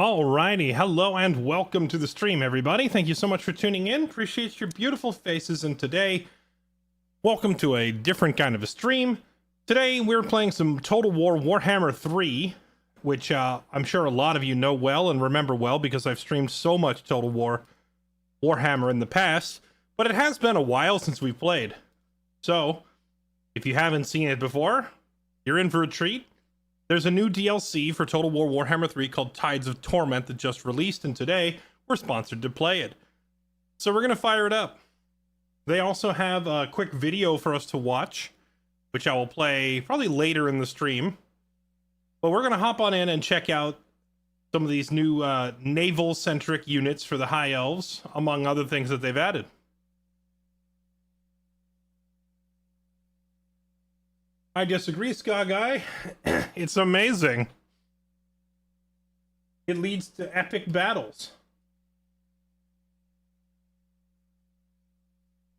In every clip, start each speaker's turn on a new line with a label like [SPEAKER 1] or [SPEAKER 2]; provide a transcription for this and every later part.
[SPEAKER 1] Alrighty, hello and welcome to the stream, everybody. Thank you so much for tuning in. Appreciate your beautiful faces, and today, welcome to a different kind of a stream. Today, we're playing some Total War Warhammer 3, which I'm sure a lot of you know well and remember well because I've streamed so much Total War Warhammer in the past, but it has been a while since we've played. So, if you haven't seen it before, you're in for a treat. There's a new DLC for Total War Warhammer 3 called Tides of Torment that just released, and today we're sponsored to play it. So we're going to fire it up. They also have a quick video for us to watch, which I will play probably later in the stream. But we're going to hop on in and check out some of these new naval-centric units for the High Elves, among other things that they've added. I disagree, Ska Guy. It's amazing. It leads to epic battles.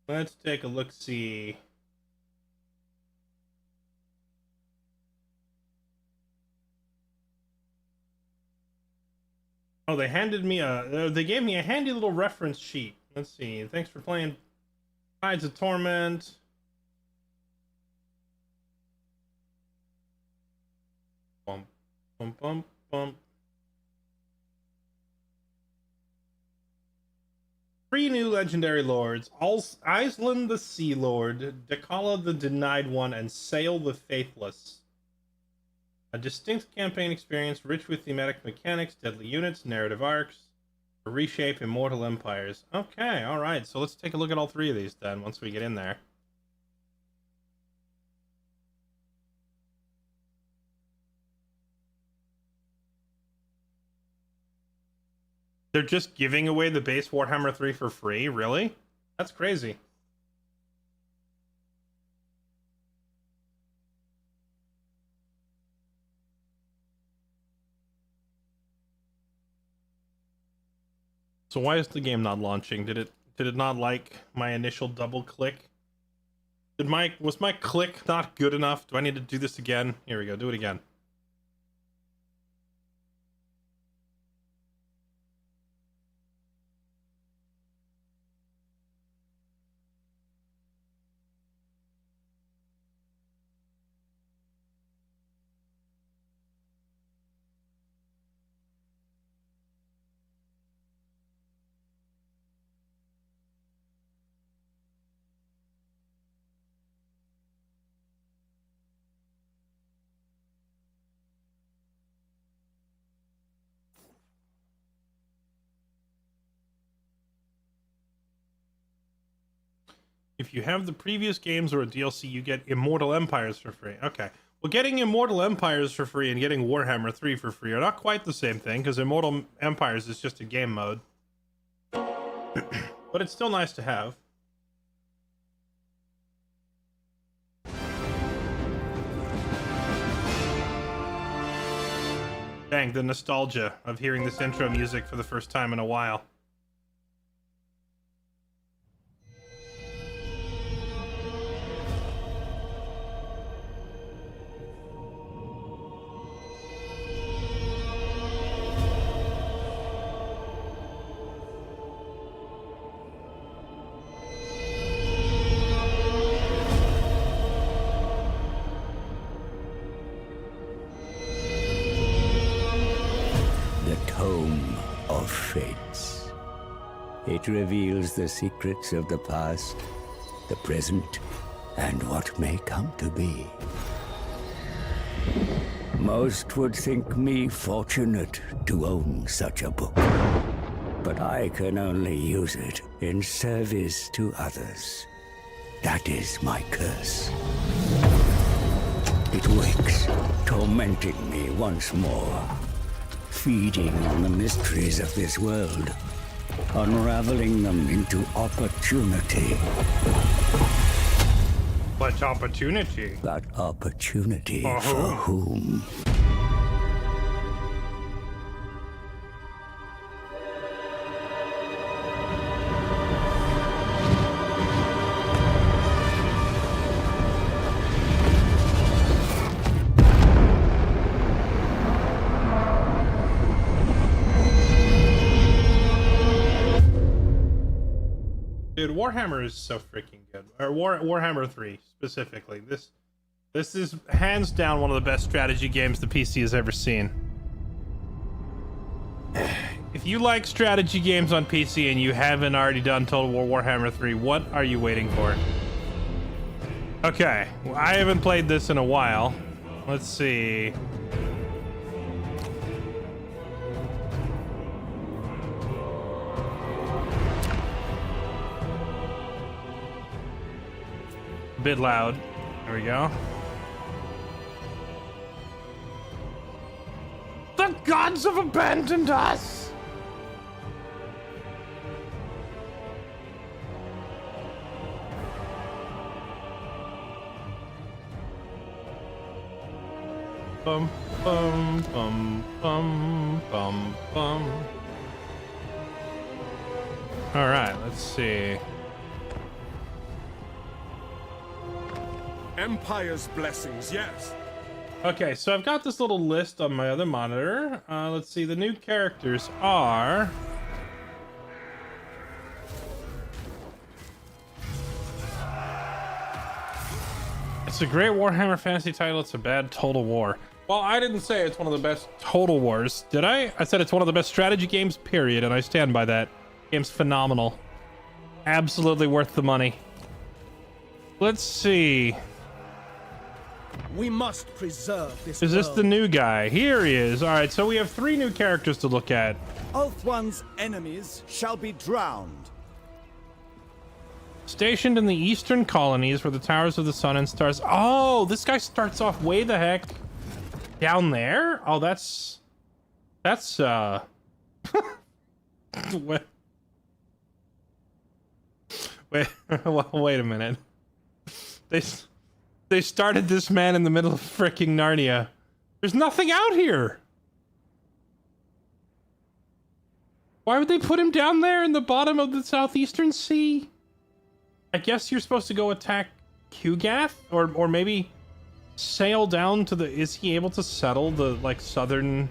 [SPEAKER 1] Let's take a look-see. Oh, they handed me they gave me a handy little reference sheet. Let's see. Thanks for playing Tides of Torment. Bump, bump, bump, bump. 3 new legendary lords: Iceland the Sea Lord, Dakala the Denied One, and Sail the Faithless. A distinct campaign experience rich with thematic mechanics, deadly units, narrative arcs, to reshape immortal empires. Okay, alright, so let's take a look at all 3 of these then, once we get in there. They're just giving away the base Warhammer 3 for free? Really? That's crazy. So why is the game not launching? Did it not like my initial double click? Was my click not good enough? Do I need to do this again? Here we go, do it again. If you have the previous games or a DLC, you get Immortal Empires for free. Okay. Well, getting Immortal Empires for free and getting Warhammer 3 for free are not quite the same thing, because Immortal Empires is just a game mode. But it's still nice to have. Dang, the nostalgia of hearing this intro music for the first time in a while.
[SPEAKER 2] It reveals the secrets of the past, the present, and what may come to be. Most would think me fortunate to own such a book, but I can only use it in service to others. That is my curse. It wakes, tormenting me once more, feeding on the mysteries of this world, unraveling them into opportunity.
[SPEAKER 1] What opportunity?
[SPEAKER 2] That opportunity for whom?
[SPEAKER 1] Warhammer is so freaking good. Or Warhammer 3 specifically. This is hands down one of the best strategy games the PC has ever seen. If you like strategy games on PC and you haven't already done Total War Warhammer 3, what are you waiting for? Okay, well, I haven't played this in a while. Let's see. A bit loud. There we go. The gods have abandoned us! Bum, bum, bum, bum, bum, bum. All right, let's see.
[SPEAKER 3] Empire's blessings, yes.
[SPEAKER 1] Okay, so I've got this little list on my other monitor. Let's see, the new characters are... It's a great Warhammer fantasy title, it's a bad Total War. Well, I didn't say it's one of the best Total Wars, did I? I said it's one of the best strategy games, period, and I stand by that. Game's phenomenal. Absolutely worth the money. Let's see.
[SPEAKER 4] We must preserve this
[SPEAKER 1] Is this
[SPEAKER 4] world.
[SPEAKER 1] the new guy? Here he is. All right, so we have 3 new characters to look at.
[SPEAKER 4] Ulthuan's enemies shall be drowned.
[SPEAKER 1] Stationed in the eastern colonies where the towers of the sun and stars... Oh, this guy starts off way the heck down there? Oh, that's... Wait, well, wait a minute. They started this man in the middle of fricking Narnia. There's nothing out here. Why would they put him down there in the bottom of the southeastern sea? I guess you're supposed to go attack Kugath, or maybe sail down to the... Is he able to settle the, like, southern...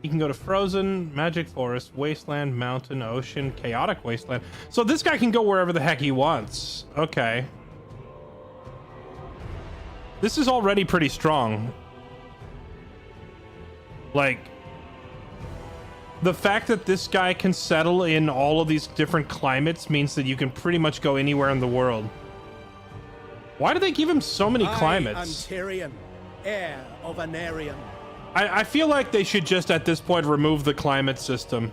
[SPEAKER 1] He can go to Frozen, Magic Forest, Wasteland, Mountain, Ocean, Chaotic Wasteland. So this guy can go wherever the heck he wants. Okay. This is already pretty strong. Like... The fact that this guy can settle in all of these different climates means that you can pretty much go anywhere in the world. Why do they give him so many climates?
[SPEAKER 4] I am Tyrion, heir of Anarion.
[SPEAKER 1] I feel like they should just at this point remove the climate system.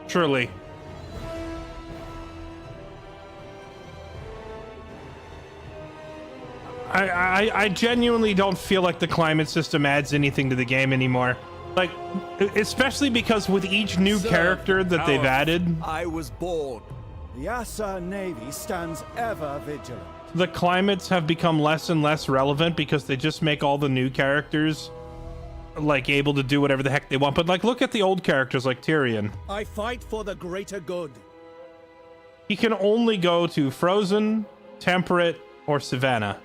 [SPEAKER 1] Surely. I genuinely don't feel like the climate system adds anything to the game anymore. Like, especially because with each new character that they've added,
[SPEAKER 3] I was bored.
[SPEAKER 4] The Asa Navy stands ever vigilant.
[SPEAKER 1] the climates have become less and less relevant because they just make all the new characters like able to do whatever the heck they want. But like, look at the old characters like Tyrion.
[SPEAKER 4] I fight for the greater good.
[SPEAKER 1] He can only go to Frozen, Temperate, or Savannah.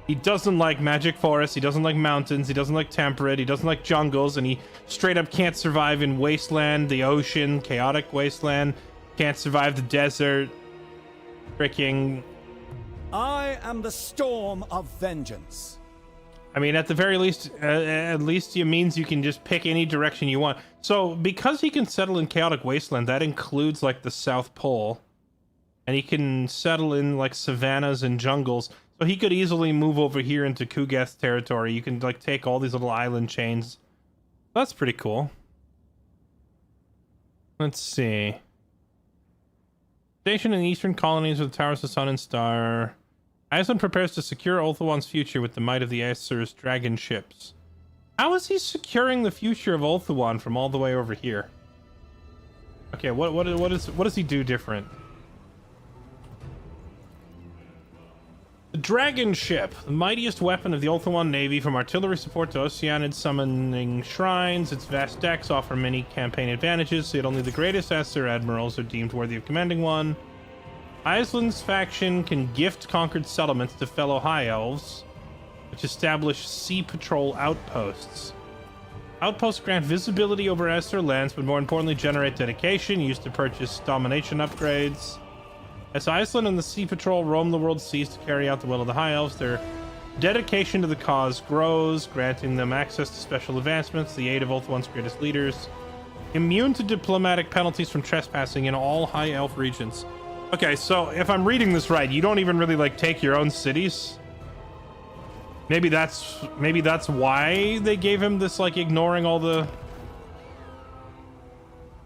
[SPEAKER 1] He doesn't like Magic Forest, he doesn't like mountains, he doesn't like Temperate, he doesn't like jungles, and he straight up can't survive in Wasteland, the ocean, Chaotic Wasteland, can't survive the desert, freaking...
[SPEAKER 4] I am the storm of vengeance.
[SPEAKER 1] I mean, at the very least, at least it means you can just pick any direction you want. So, because he can settle in Chaotic Wasteland, that includes, like, the South Pole. And he can settle in, like, savannas and jungles. So he could easily move over here into Kugath territory. You can, like, take all these little island chains. That's pretty cool. Let's see. Stationed in the eastern colonies with the Towers of Sun and Star... Iceland prepares to secure Ulthuan's future with the might of the Aesir's dragon ships. How is he securing the future of Ulthuan from all the way over here? Okay, what does he do different? The dragon ship, the mightiest weapon of the Ulthuan navy, from artillery support to Oceanid summoning shrines. Its vast decks offer many campaign advantages, yet only the greatest Aesir admirals are deemed worthy of commanding one. Iceland's faction can gift conquered settlements to fellow High Elves, which establish sea patrol outposts. Outposts grant visibility over Aesir lands, but more importantly generate dedication, used to purchase domination upgrades. As Iceland and the Sea Patrol roam the world seas to carry out the will of the High Elves, their dedication to the cause grows, granting them access to special advancements, the aid of Ulthuan's greatest leaders, immune to diplomatic penalties from trespassing in all High Elf regions. Okay, so if I'm reading this right, you don't even really like take your own cities. Maybe that's why they gave him this, like, ignoring all the...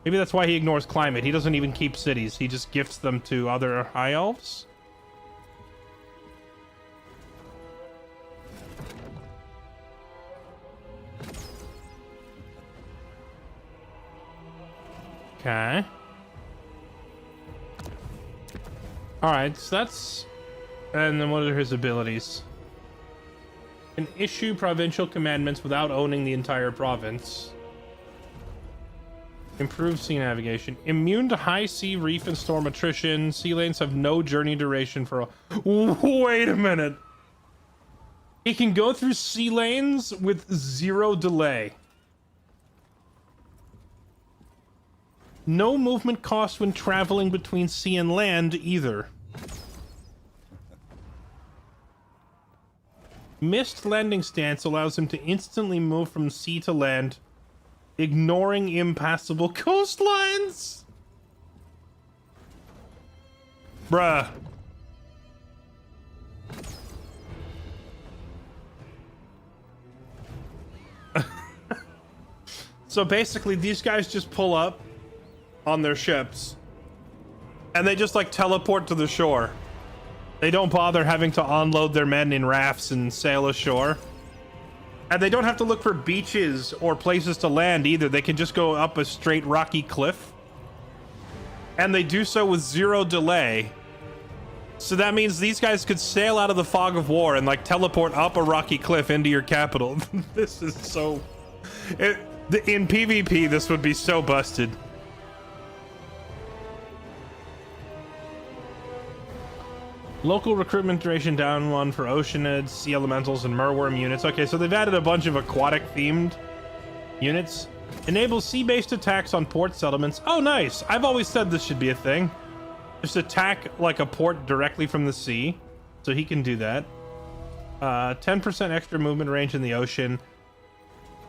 [SPEAKER 1] Maybe that's why he ignores climate. He doesn't even keep cities. He just gifts them to other High Elves. Okay. Alright, so that's... And then what are his abilities? Can issue provincial commandments without owning the entire province. Improve sea navigation. Immune to high sea, reef, and storm attrition. Sea lanes have no journey duration for a... Wait a minute. He can go through sea lanes with 0 delay. No movement cost when traveling between sea and land either. Missed landing stance allows him to instantly move from sea to land, ignoring impassable coastlines. Bruh. So basically, these guys just pull up on their ships, and they just, like, teleport to the shore. They don't bother having to unload their men in rafts and sail ashore. And they don't have to look for beaches or places to land either. They can just go up a straight rocky cliff. And they do so with 0 delay. So that means these guys could sail out of the fog of war and, like, teleport up a rocky cliff into your capital. This is so... in PvP, this would be so busted. Local recruitment duration down 1 for Oceanids, Sea Elementals, and Merworm units. Okay, so they've added a bunch of aquatic-themed units. Enables sea-based attacks on port settlements. Oh, nice! I've always said this should be a thing. Just attack, like, a port directly from the sea. So he can do that. 10% extra movement range in the ocean.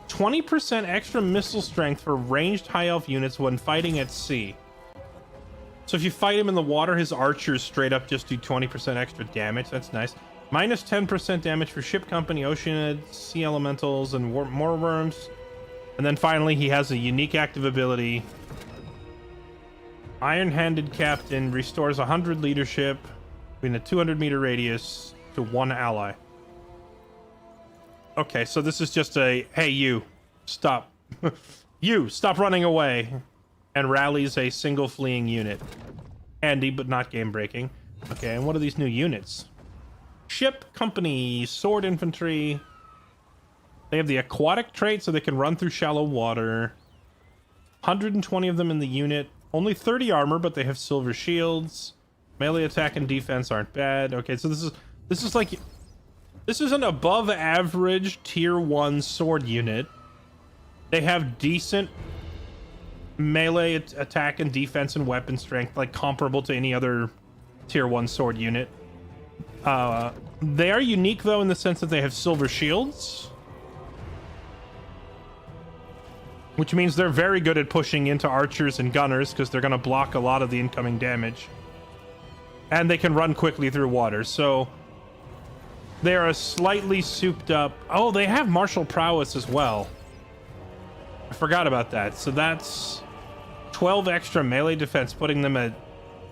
[SPEAKER 1] 20% extra missile strength for ranged High Elf units when fighting at sea. So if you fight him in the water, his archers straight up just do 20% extra damage. That's nice. Minus 10% damage for ship company, Oceanids, Sea Elementals, and more worms. And then finally, he has a unique active ability. Iron-Handed Captain restores 100 leadership within a 200-meter radius to 1 ally. Okay, so this is just a, hey, you, stop. You, stop running away. And rallies a single fleeing unit. Handy, but not game-breaking. Okay, and what are these new units? Ship company, sword infantry. They have the aquatic trait, so they can run through shallow water. 120 of them in the unit. Only 30 armor, but they have silver shields. Melee attack and defense aren't bad. Okay, so this is like... This is an above-average Tier 1 sword unit. They have decent... melee attack and defense and weapon strength, like comparable to any other tier 1 sword unit. They are unique though in the sense that they have silver shields, which means they're very good at pushing into archers and gunners because they're going to block a lot of the incoming damage, and they can run quickly through water. So they are a slightly souped up... Oh, they have martial prowess as well. I forgot about that. So that's 12 extra melee defense, putting them at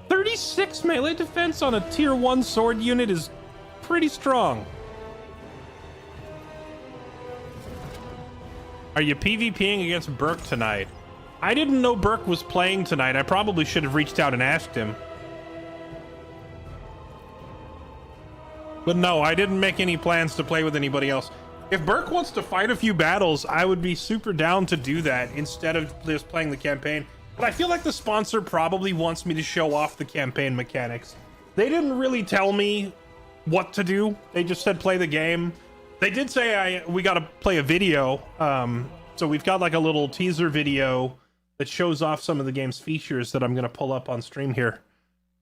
[SPEAKER 1] 36 melee defense on a tier 1 sword unit is pretty strong. Are you PvPing against Burke tonight? I didn't know Burke was playing tonight. I probably should have reached out and asked him. But no, I didn't make any plans to play with anybody else. If Burke wants to fight a few battles, I would be super down to do that instead of just playing the campaign. But I feel like the sponsor probably wants me to show off the campaign mechanics. They didn't really tell me what to do. They just said play the game. They did say we got to play a video. So we've got like a little teaser video that shows off some of the game's features that I'm going to pull up on stream here.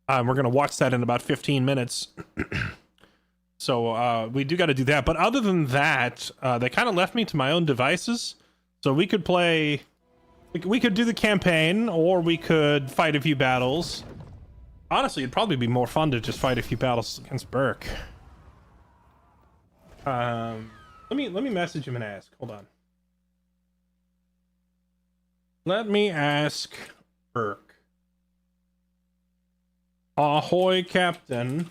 [SPEAKER 1] We're gonna watch that in about 15 minutes. So we do got to do that. But other than that, they kind of left me to my own devices. So we could play, we could do the campaign, or we could fight a few battles. Honestly, it'd probably be more fun to just fight a few battles against Burke. Let me message him and ask. Hold on. Let me ask Burke. Ahoy, Captain.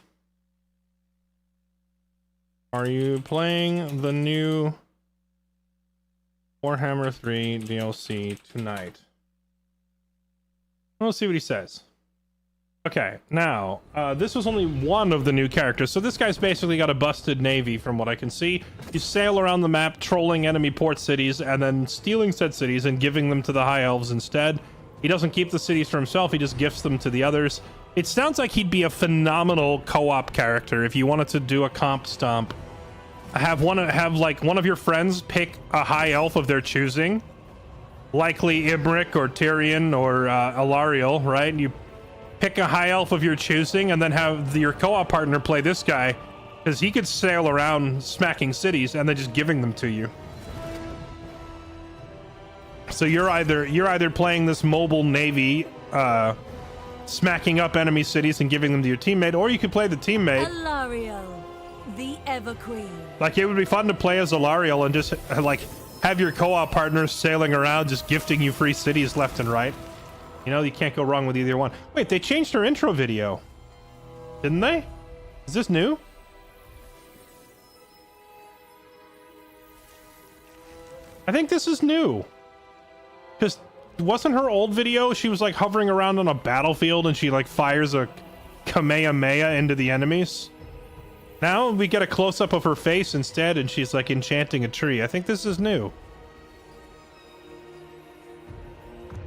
[SPEAKER 1] Are you playing the new Warhammer 3 DLC tonight? We'll see what he says. Okay, now, this was only one of the new characters, so this guy's basically got a busted navy from what I can see. You sail around the map, trolling enemy port cities, and then stealing said cities and giving them to the High Elves instead. He doesn't keep the cities for himself, he just gifts them to the others. It sounds like he'd be a phenomenal co-op character if you wanted to do a comp stomp. Have like one of your friends pick a High Elf of their choosing. Likely Imric or Tyrion or Alariel, right? And you pick a High Elf of your choosing and then have your co-op partner play this guy, because he could sail around smacking cities and then just giving them to you. So you're either playing this mobile navy, smacking up enemy cities and giving them to your teammate, or you could play the teammate.
[SPEAKER 5] Alariel, the Ever Queen.
[SPEAKER 1] Like, it would be fun to play as Alariel and just like have your co-op partners sailing around just gifting you free cities left and right. You know, you can't go wrong with either one. Wait, they changed her intro video, didn't they? Is this new? I think this is new. Because wasn't her old video, she was like hovering around on a battlefield and she like fires a Kamehameha into the enemies? Now we get a close-up of her face instead and she's like enchanting a tree. I think this is new.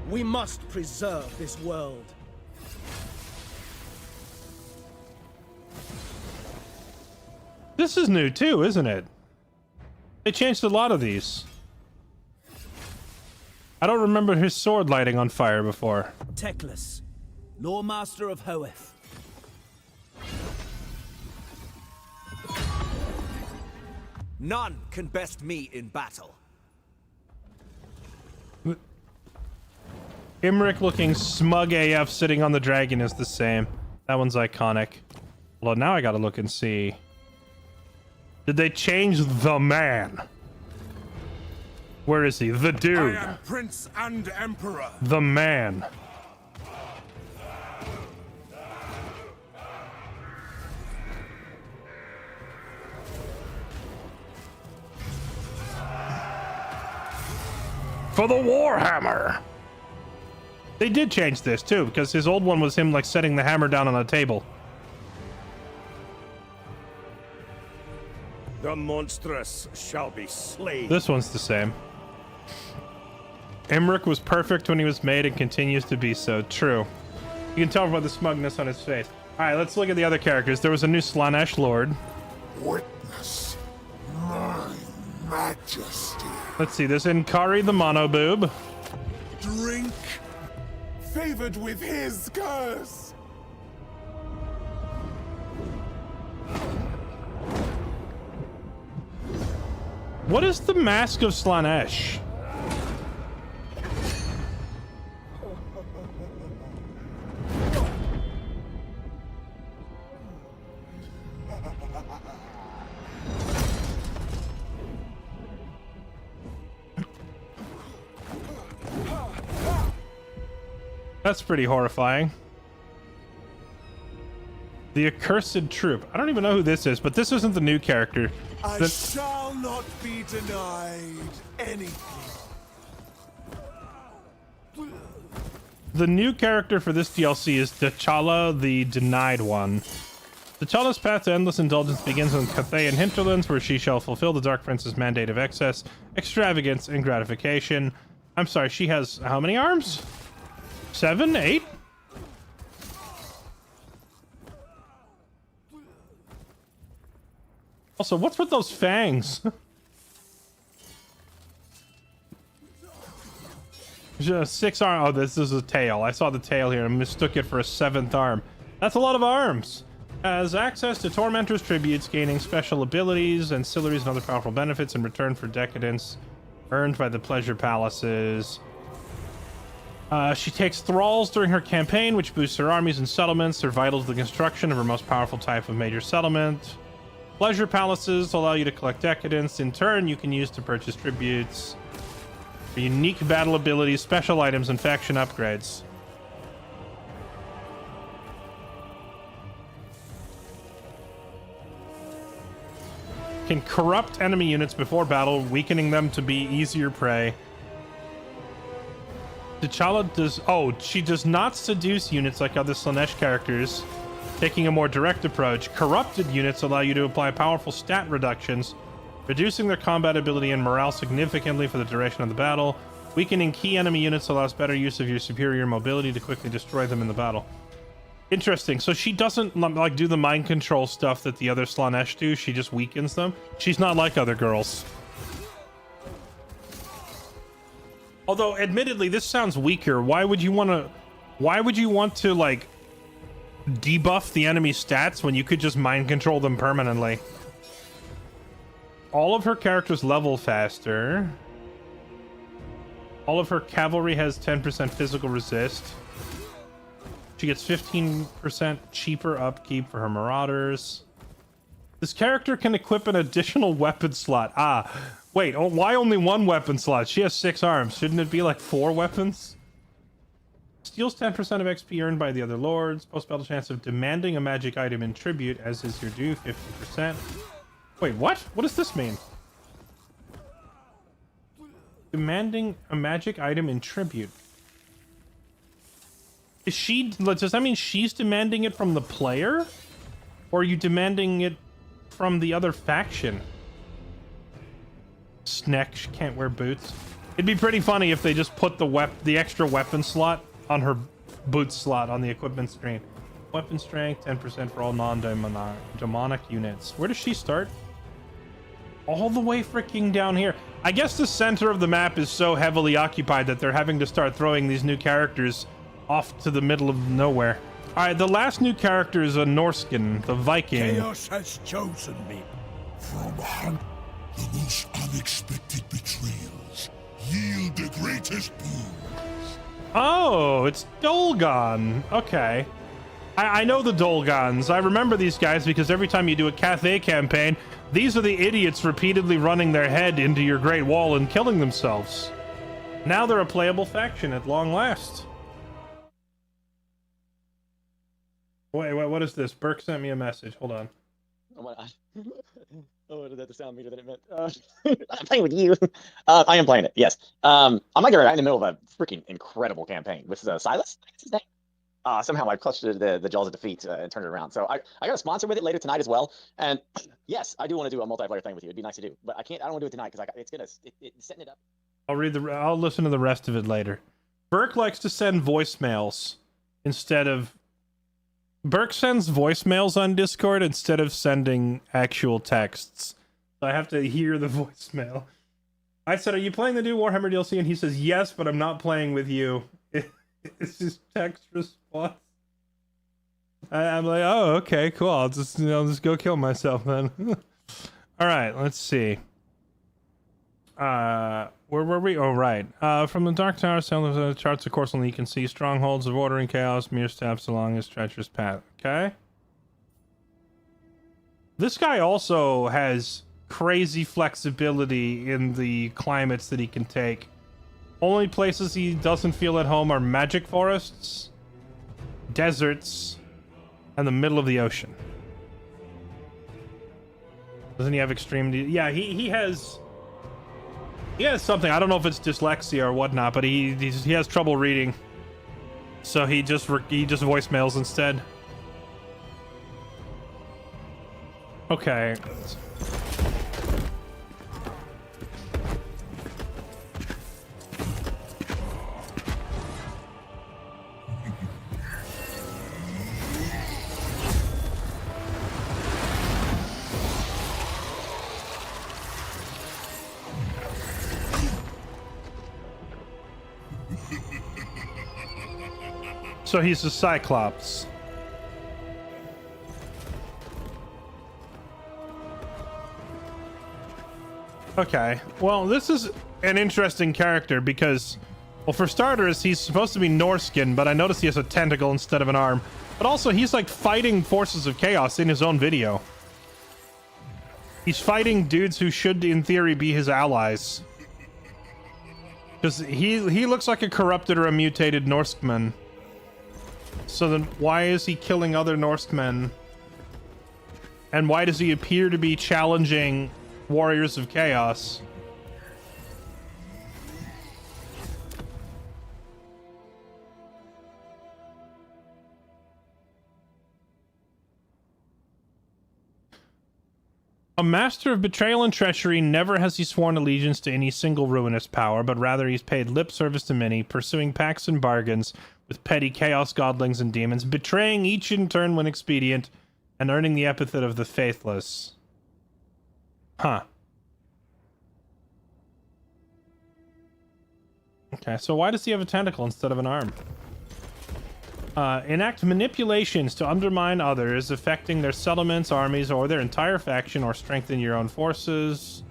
[SPEAKER 4] We must preserve this world.
[SPEAKER 1] This is new too, isn't it? They changed a lot of these. I don't remember his sword lighting on fire before.
[SPEAKER 4] Teclis, Lawmaster of Hoeth.
[SPEAKER 3] None can best me in battle.
[SPEAKER 1] Imric looking smug AF sitting on the dragon is the same. That one's iconic. Well, now I gotta look and see. Did they change the man? Where is he? The dude.
[SPEAKER 3] I am Prince and Emperor.
[SPEAKER 1] The man. For the Warhammer. They did change this too, because his old one was him like setting the hammer down on a table.
[SPEAKER 3] The monstrous shall be slain.
[SPEAKER 1] This one's the same. Imric was perfect when he was made and continues to be so. True. You can tell by the smugness on his face. Alright, let's look at the other characters. There was a new Slaanesh Lord.
[SPEAKER 6] Witness my majesty.
[SPEAKER 1] Let's see, there's Inkari the Monoboob.
[SPEAKER 6] Drink, favored with his curse.
[SPEAKER 1] What is the Mask of Slaanesh? That's pretty horrifying. The Accursed Troop. I don't even know who this is, but this isn't the new character.
[SPEAKER 6] I shall not be denied anything.
[SPEAKER 1] The new character for this DLC is T'Challa, the Denied One. T'Challa's path to endless indulgence begins in Cathayan hinterlands, where she shall fulfill the Dark Prince's mandate of excess, extravagance, and gratification. I'm sorry, she has how many arms? 7? 8? Also, what's with those fangs? Just 6 arms. Oh, this is a tail. I saw the tail here and mistook it for a 7th arm. That's a lot of arms. Has access to Tormentor's tributes, gaining special abilities, ancillaries, and other powerful benefits in return for decadence earned by the pleasure palaces. She takes thralls during her campaign, which boosts her armies and settlements. They're vital to the construction of her most powerful type of major settlement. Pleasure palaces allow you to collect decadence. In turn, you can use to purchase tributes, unique battle abilities, special items, and faction upgrades. Can corrupt enemy units before battle, weakening them to be easier prey. T'Challa does... Oh, she does not seduce units like other Slaanesh characters, taking a more direct approach. Corrupted units allow you to apply powerful stat reductions, reducing their combat ability and morale significantly for the duration of the battle. Weakening key enemy units allows better use of your superior mobility to quickly destroy them in the battle. Interesting. So she doesn't like do the mind control stuff that the other Slaanesh do. She just weakens them. She's not like other girls. Although, admittedly, this sounds weaker. Why would you want to like debuff the enemy stats when you could just mind control them permanently? All of her characters level faster. All of her cavalry has 10% physical resist. She gets 15% cheaper upkeep for her marauders. This character can equip an additional weapon slot. Ah, wait, why only one weapon slot? She has 6 arms. Shouldn't it be like 4 weapons? Steals 10% of XP earned by the other lords. Post-battle chance of demanding a magic item in tribute, as is your due, 50%. Wait, what? What does this mean? Demanding a magic item in tribute. Is she... Does that mean she's demanding it from the player? Or are you demanding it from the other faction? Sneck can't wear boots. It'd be pretty funny if they just put the extra weapon slot on her boot slot on the equipment screen. Weapon strength, 10% for all non-demonic units. Where does she start? All the way freaking down here. I guess the center of the map is so heavily occupied that they're having to start throwing these new characters off to the middle of nowhere. Alright, the last new character is a Norskin, the Viking.
[SPEAKER 6] Chaos has chosen me. From hunt, the most unexpected betrayals yield the greatest boons.
[SPEAKER 1] Oh, it's Dolgon. Okay. I know the Dolgons. I remember these guys because every time you do a Cathay campaign, these are the idiots repeatedly running their head into your Great Wall and killing themselves. Now they're a playable faction at long last. Wait, what is this? Burke sent me a message. Hold on.
[SPEAKER 7] Oh my god. Oh, did that sound meaner than it meant? I'm playing with you. I am playing it, yes. I'm like right in the middle of a freaking incredible campaign with Silas. What's his name? Somehow I clutched the jaws of defeat and turned it around. So I got a sponsor with it later tonight as well. And yes, I do want to do a multiplayer thing with you. It'd be nice to do, but I don't want to do it tonight because it's setting it up.
[SPEAKER 1] I'll listen to the rest of it later. Burke likes to send voicemails instead of... Burke sends voicemails on Discord instead of sending actual texts. So I have to hear the voicemail. I said, are you playing the new Warhammer DLC? And he says, yes, but I'm not playing with you. It's his text response. I'm like, oh, okay, cool. I'll just go kill myself then. All right, let's see. Where were we? Oh, right. From the Dark Tower, charts of course only you can see strongholds of order and chaos, mere steps along his treacherous path. Okay. This guy also has crazy flexibility in the climates that he can take. Only places he doesn't feel at home are magic forests, deserts, and the middle of the ocean. Doesn't he have extreme... Yeah, he has... He has something. I don't know if it's dyslexia or whatnot, but he has trouble reading. So he just voicemails instead. Okay. So he's a Cyclops. Okay, well, this is an interesting character because, well, for starters, he's supposed to be Norskin, but I noticed he has a tentacle instead of an arm. But also, he's like fighting forces of chaos in his own video. He's fighting dudes who should, in theory, be his allies. Because he looks like a corrupted or a mutated Norseman. So then why is he killing other Norsemen? And why does he appear to be challenging warriors of chaos? A master of betrayal and treachery, never has he sworn allegiance to any single ruinous power, but rather he's paid lip service to many, pursuing pacts and bargains with petty chaos godlings and demons, betraying each in turn when expedient, and earning the epithet of the faithless. Huh. Okay, so why does he have a tentacle instead of an arm? Enact manipulations to undermine others, affecting their settlements, armies, or their entire faction, or strengthen your own forces.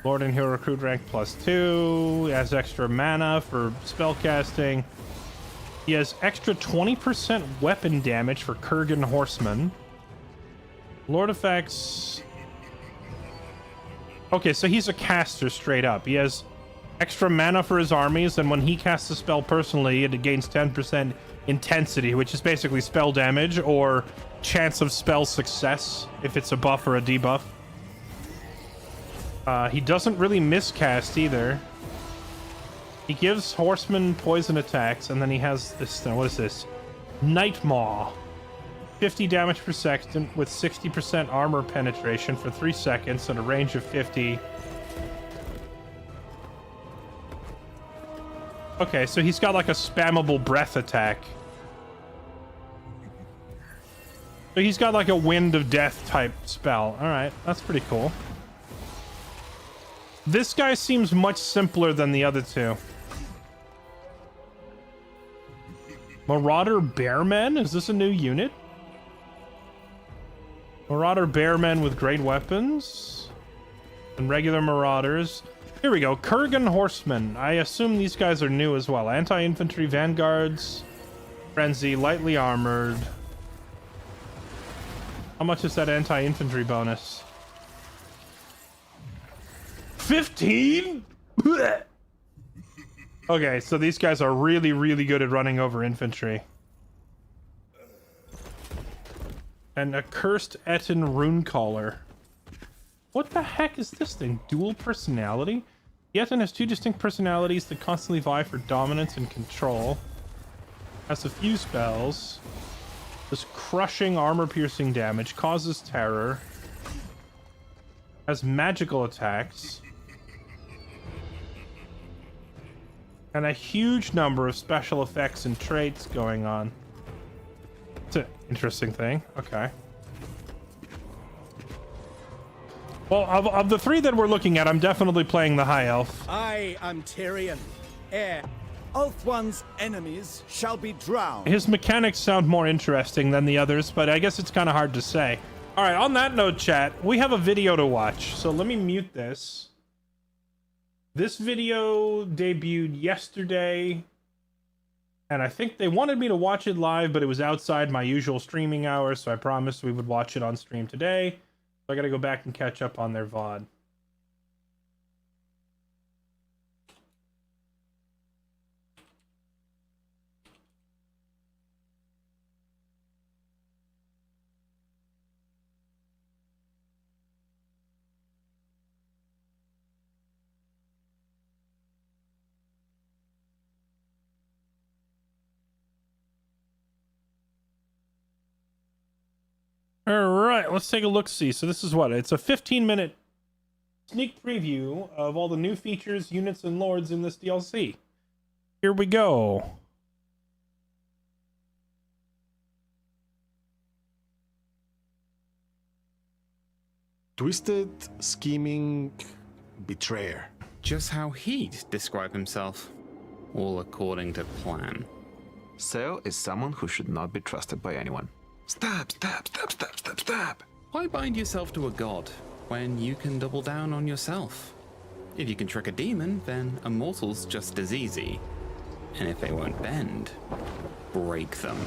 [SPEAKER 1] Lord and Hero Recruit rank +2. He has extra mana for spellcasting. He has extra 20% weapon damage for Kurgan Horsemen. Lord effects... Okay, so he's a caster straight up. He has extra mana for his armies, and when he casts a spell personally, it gains 10% intensity, which is basically spell damage or chance of spell success if it's a buff or a debuff. He doesn't really miscast either. He gives horsemen poison attacks, and then he has this, what is this? Night Maw. 50 damage per second with 60% armor penetration for 3 seconds at a range of 50. Okay, so he's got like a spammable breath attack. So he's got like a wind of death type spell. Alright, that's pretty cool. This guy seems much simpler than the other two. Marauder Bearmen? Is this a new unit? Marauder Bearmen with great weapons. And regular Marauders. Here we go. Kurgan Horsemen. I assume these guys are new as well. Anti-infantry Vanguards. Frenzy. Lightly armored. How much is that anti-infantry bonus? 15? Okay, so these guys are really, really good at running over infantry. And a Cursed Etten Runecaller. What the heck is this thing? Dual personality? Etten has 2 distinct personalities that constantly vie for dominance and control. Has a few spells. Does crushing armor-piercing damage. Causes terror. Has magical attacks. And a huge number of special effects and traits going on. It's an interesting thing. Okay. Well, of the 3 that we're looking at, I'm definitely playing the High Elf.
[SPEAKER 4] I am Tyrion, heir. Ulthuan's enemies shall be drowned.
[SPEAKER 1] His mechanics sound more interesting than the others, but I guess it's kind of hard to say. All right, on that note, chat, we have a video to watch. So let me mute this. This video debuted yesterday, and I think they wanted me to watch it live, but it was outside my usual streaming hours, so I promised we would watch it on stream today. So I gotta go back and catch up on their VOD. Alright, let's take a look-see. So this is what? It's a 15-minute sneak preview of all the new features, units, and lords in this DLC. Here we go.
[SPEAKER 8] Twisted, scheming, betrayer.
[SPEAKER 9] Just how he'd describe himself. All according to plan.
[SPEAKER 10] So is someone who should not be trusted by anyone. Stab, stab, stab, stab, stab, stab.
[SPEAKER 9] Why bind yourself to a god when you can double down on yourself? If you can trick a demon, then a mortal's just as easy. And if they won't bend, break them.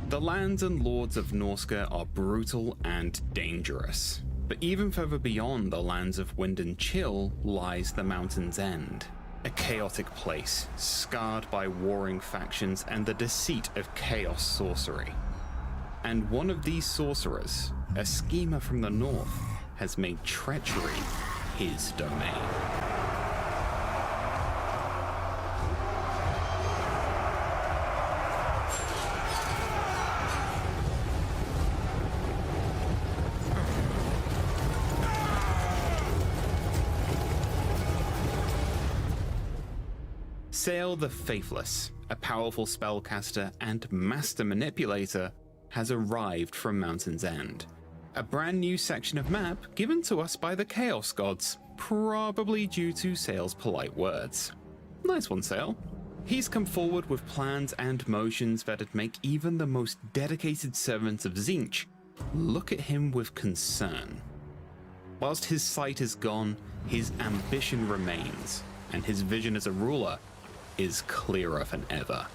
[SPEAKER 9] The lands and lords of Norska are brutal and dangerous. But even further beyond the lands of Wind and Chill lies the Mountain's End. A chaotic place, scarred by warring factions and the deceit of chaos sorcery. And one of these sorcerers, a schemer from the north, has made treachery his domain. Sael the Faithless, a powerful spellcaster and master manipulator, has arrived from Mountain's End. A brand new section of map given to us by the Chaos Gods, probably due to Sael's polite words. Nice one, Sael. He's come forward with plans and motions that'd make even the most dedicated servants of Tzeentch look at him with concern. Whilst his sight is gone, his ambition remains, and his vision as a ruler is clearer than ever.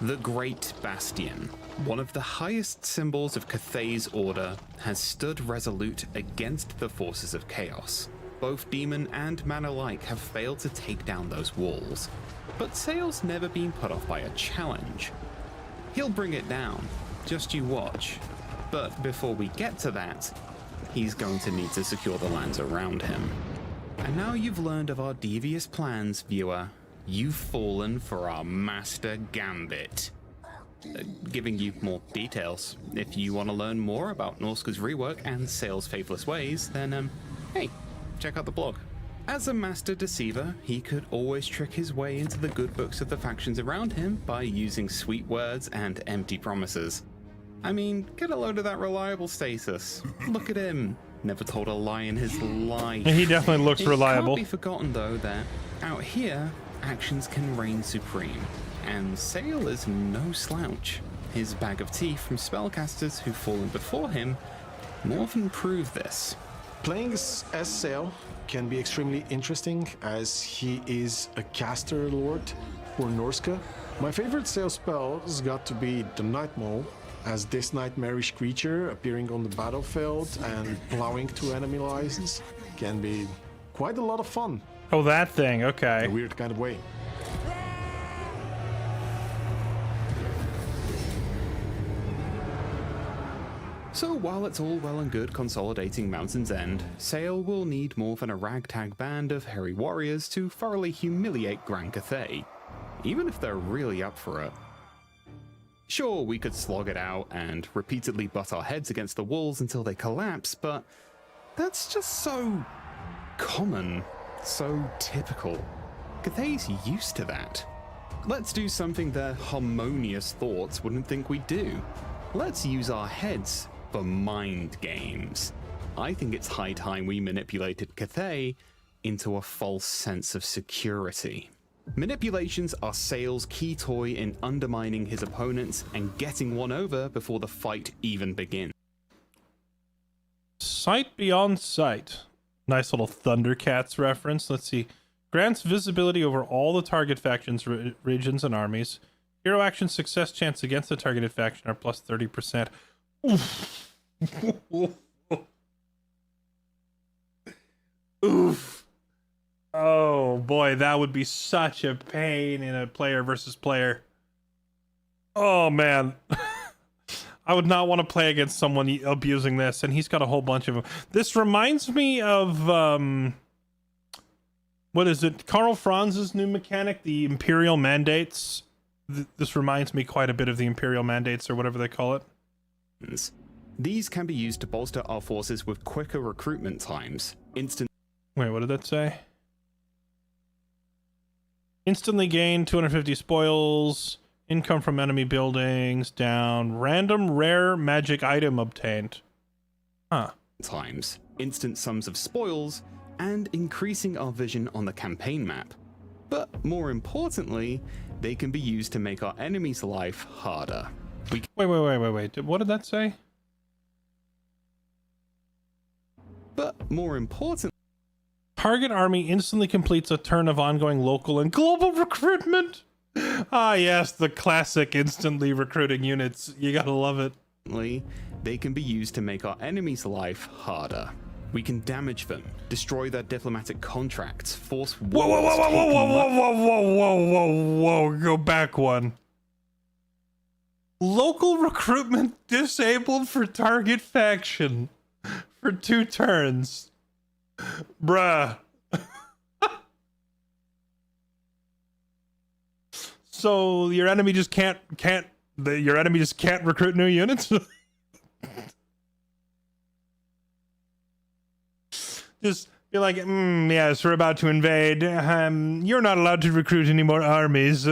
[SPEAKER 9] The Great Bastion, one of the highest symbols of Cathay's order, has stood resolute against the forces of chaos. Both demon and man alike have failed to take down those walls, but Sael's never been put off by a challenge. He'll bring it down, just you watch. But before we get to that, he's going to need to secure the lands around him. And now you've learned of our devious plans, viewer, you've fallen for our master gambit. Giving you more details. If you want to learn more about Norska's rework and Sael's faithless ways, then, hey, check out the blog. As a master deceiver, he could always trick his way into the good books of the factions around him by using sweet words and empty promises. I mean, get a load of that reliable status. Look at him. Never told a lie in his life.
[SPEAKER 1] He definitely looks reliable.
[SPEAKER 9] It can't be forgotten, though, that out here, actions can reign supreme. And Sael is no slouch. His bag of tea from spellcasters who've fallen before him more than prove this.
[SPEAKER 8] Playing as Sael can be extremely interesting, as he is a caster lord for Norska. My favorite Sael spell has got to be the Night Maul, as this nightmarish creature appearing on the battlefield and plowing through enemy lines can be quite a lot of fun.
[SPEAKER 1] Oh, that thing, okay.
[SPEAKER 8] In a weird kind of way.
[SPEAKER 9] So while it's all well and good consolidating Mountain's End, Sael will need more than a ragtag band of hairy warriors to thoroughly humiliate Gran Cathay, even if they're really up for it. Sure, we could slog it out and repeatedly butt our heads against the walls until they collapse, but that's just so common, so typical. Cathay's used to that. Let's do something their harmonious thoughts wouldn't think we'd do. Let's use our heads for mind games. I think it's high time we manipulated Cathay into a false sense of security. Manipulations are Sael's key toy in undermining his opponents and getting one over before the fight even begins.
[SPEAKER 1] Sight beyond sight. Nice little Thundercats reference. Let's see. Grants visibility over all the target factions, regions, and armies. Hero action success chance against the targeted faction are plus 30%. Oof. Oof. Oh boy, that would be such a pain in a player versus player. Oh man. I would not want to play against someone abusing this, and he's got a whole bunch of them. This reminds me of, what is it? Karl Franz's new mechanic, the Imperial Mandates. This reminds me quite a bit of the Imperial Mandates, or whatever they call it.
[SPEAKER 9] These can be used to bolster our forces with quicker recruitment times.
[SPEAKER 1] Wait, what did that say? Instantly gain 250 spoils, income from enemy buildings, down, random rare magic item obtained. Huh.
[SPEAKER 9] Times, instant sums of spoils, and increasing our vision on the campaign map. But more importantly, They can be used to make our enemy's life harder.
[SPEAKER 1] Wait. What did that say?
[SPEAKER 9] But more important,
[SPEAKER 1] Target army instantly completes a turn of ongoing local and global recruitment. Ah, yes, the classic instantly recruiting units. You gotta love it.
[SPEAKER 9] they can be used to make our enemy's life harder. We can damage them, destroy their diplomatic contracts, force wars.
[SPEAKER 1] Whoa, go back one. Local recruitment disabled for target faction for 2 turns. Bruh. So your enemy just can't recruit new units? Just be like, yes, we're about to invade. You're not allowed to recruit any more armies.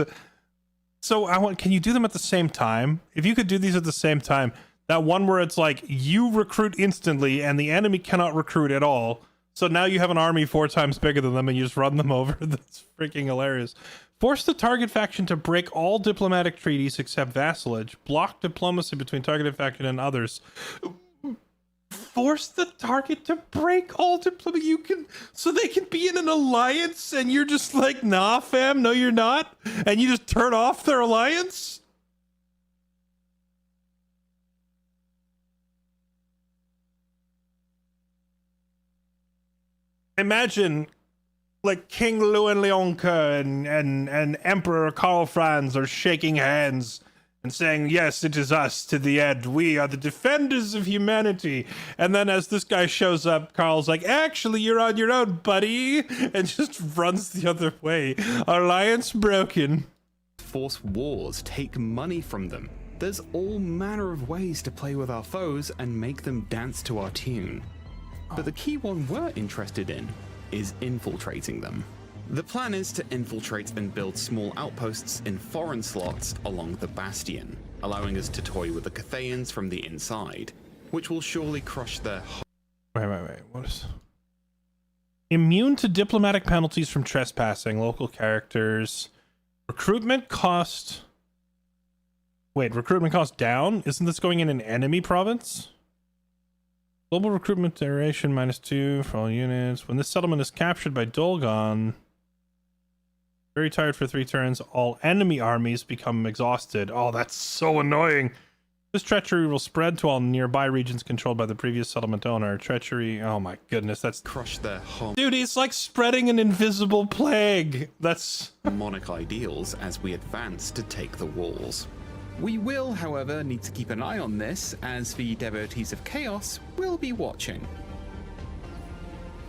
[SPEAKER 1] So can you do them at the same time? If you could do these at the same time, that one where it's like you recruit instantly and the enemy cannot recruit at all. So now you have an army 4 times bigger than them and you just run them over. That's freaking hilarious. Force the target faction to break all diplomatic treaties except vassalage. Block diplomacy between targeted faction and others. Force the target to break all diplomacy. So they can be in an alliance and you're just like, nah, fam, no, you're not. And you just turn off their alliance. Imagine like King Luan Leonka and Emperor Karl Franz are shaking hands and saying, yes, it is us to the end. We are the defenders of humanity. And then as this guy shows up, Karl's like, actually, you're on your own, buddy. And just runs the other way. Alliance broken.
[SPEAKER 9] Force wars, take money from them. There's all manner of ways to play with our foes and make them dance to our tune. But the key one we're interested in is infiltrating them. The plan is to infiltrate and build small outposts in foreign slots along the Bastion, allowing us to toy with the Cathayans from the inside, which will surely crush their...
[SPEAKER 1] Wait. What is... Immune to diplomatic penalties from trespassing, local characters. Recruitment cost... Wait, recruitment cost down? Isn't this going in an enemy province? Global recruitment duration -2 for all units. When this settlement is captured by Dolgon, very tired for 3 turns, all enemy armies become exhausted. Oh, that's so annoying. This treachery will spread to all nearby regions controlled by the previous settlement owner. Treachery, oh my goodness, that's...
[SPEAKER 9] Crush their home.
[SPEAKER 1] Dude, it's like spreading an invisible plague. That's...
[SPEAKER 9] Monarch ideals as we advance to take the walls. We will, however, need to keep an eye on this, as the devotees of chaos will be watching.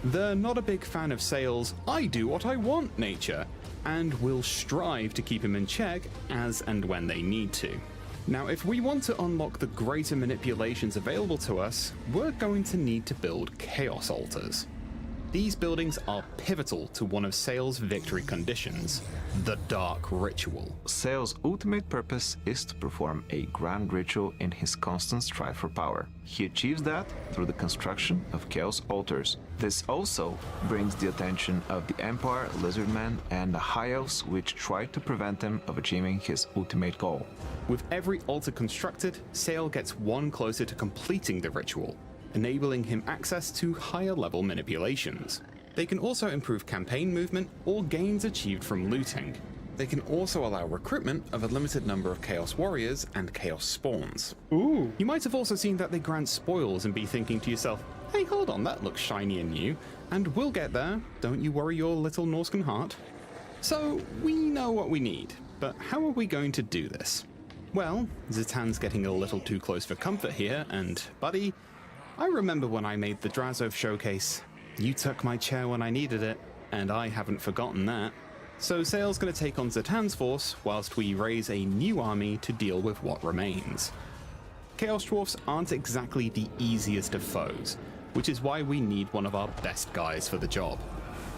[SPEAKER 9] They're not a big fan of Sail's I do what I want nature, and will strive to keep him in check as and when they need to. Now, if we want to unlock the greater manipulations available to us, we're going to need to build chaos altars. These buildings are pivotal to one of Sail's victory conditions, the Dark Ritual.
[SPEAKER 10] Sail's ultimate purpose is to perform a grand ritual in his constant strive for power. He achieves that through the construction of chaos altars. This also brings the attention of the Empire, Lizardmen, and the High Elves, which try to prevent him of achieving his ultimate goal.
[SPEAKER 9] With every altar constructed, Sail gets one closer to completing the ritual, enabling him access to higher level manipulations. They can also improve campaign movement or gains achieved from looting. They can also allow recruitment of a limited number of Chaos Warriors and Chaos Spawns.
[SPEAKER 1] Ooh.
[SPEAKER 9] You might have also seen that they grant spoils and be thinking to yourself, hey, hold on, that looks shiny and new, and we'll get there, don't you worry your little Norscan heart. So, we know what we need, but how are we going to do this? Well, Zitan's getting a little too close for comfort here, and buddy, I remember when I made the Drazov showcase. You took my chair when I needed it, and I haven't forgotten that. So Sail's gonna take on Zitan's force, whilst we raise a new army to deal with what remains. Chaos Dwarfs aren't exactly the easiest of foes, which is why we need one of our best guys for the job.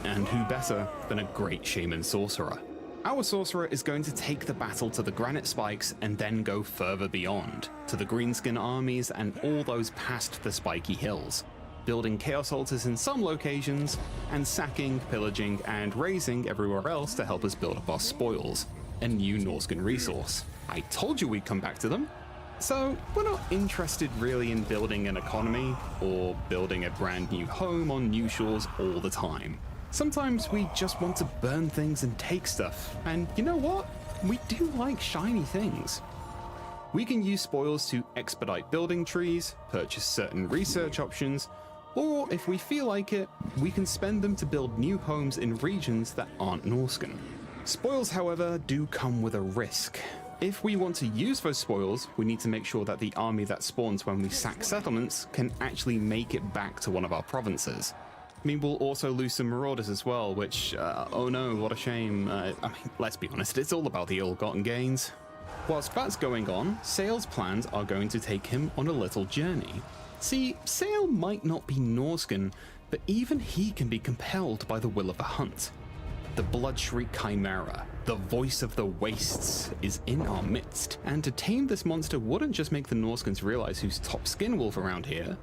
[SPEAKER 9] And who better than a great Shaman Sorcerer? Our Sorcerer is going to take the battle to the Granite Spikes and then go further beyond, to the Greenskin armies and all those past the spiky hills, building Chaos Altars in some locations, and sacking, pillaging, and razing everywhere else to help us build up our spoils. a new Norscan resource. I told you we'd come back to them. So we're not interested really in building an economy or building a brand new home on new shores all the time. Sometimes we just want to burn things and take stuff, and you know what? We do like shiny things. We can use spoils to expedite building trees, purchase certain research options, or if we feel like it, we can spend them to build new homes in regions that aren't Norscan. Spoils, however, do come with a risk. If we want to use those spoils, we need to make sure that the army that spawns when we sack settlements can actually make it back to one of our provinces. I mean, we'll also lose some marauders as well, which, oh no, what a shame. I mean, let's be honest, it's all about the ill-gotten gains. Whilst that's going on, Sail's plans are going to take him on a little journey. See, Sail might not be Norscan, but even he can be compelled by the will of a hunt. The Bloodshriek Chimera, the voice of the wastes, is in our midst, and to tame this monster wouldn't just make the Norscans realize who's top skin wolf around here,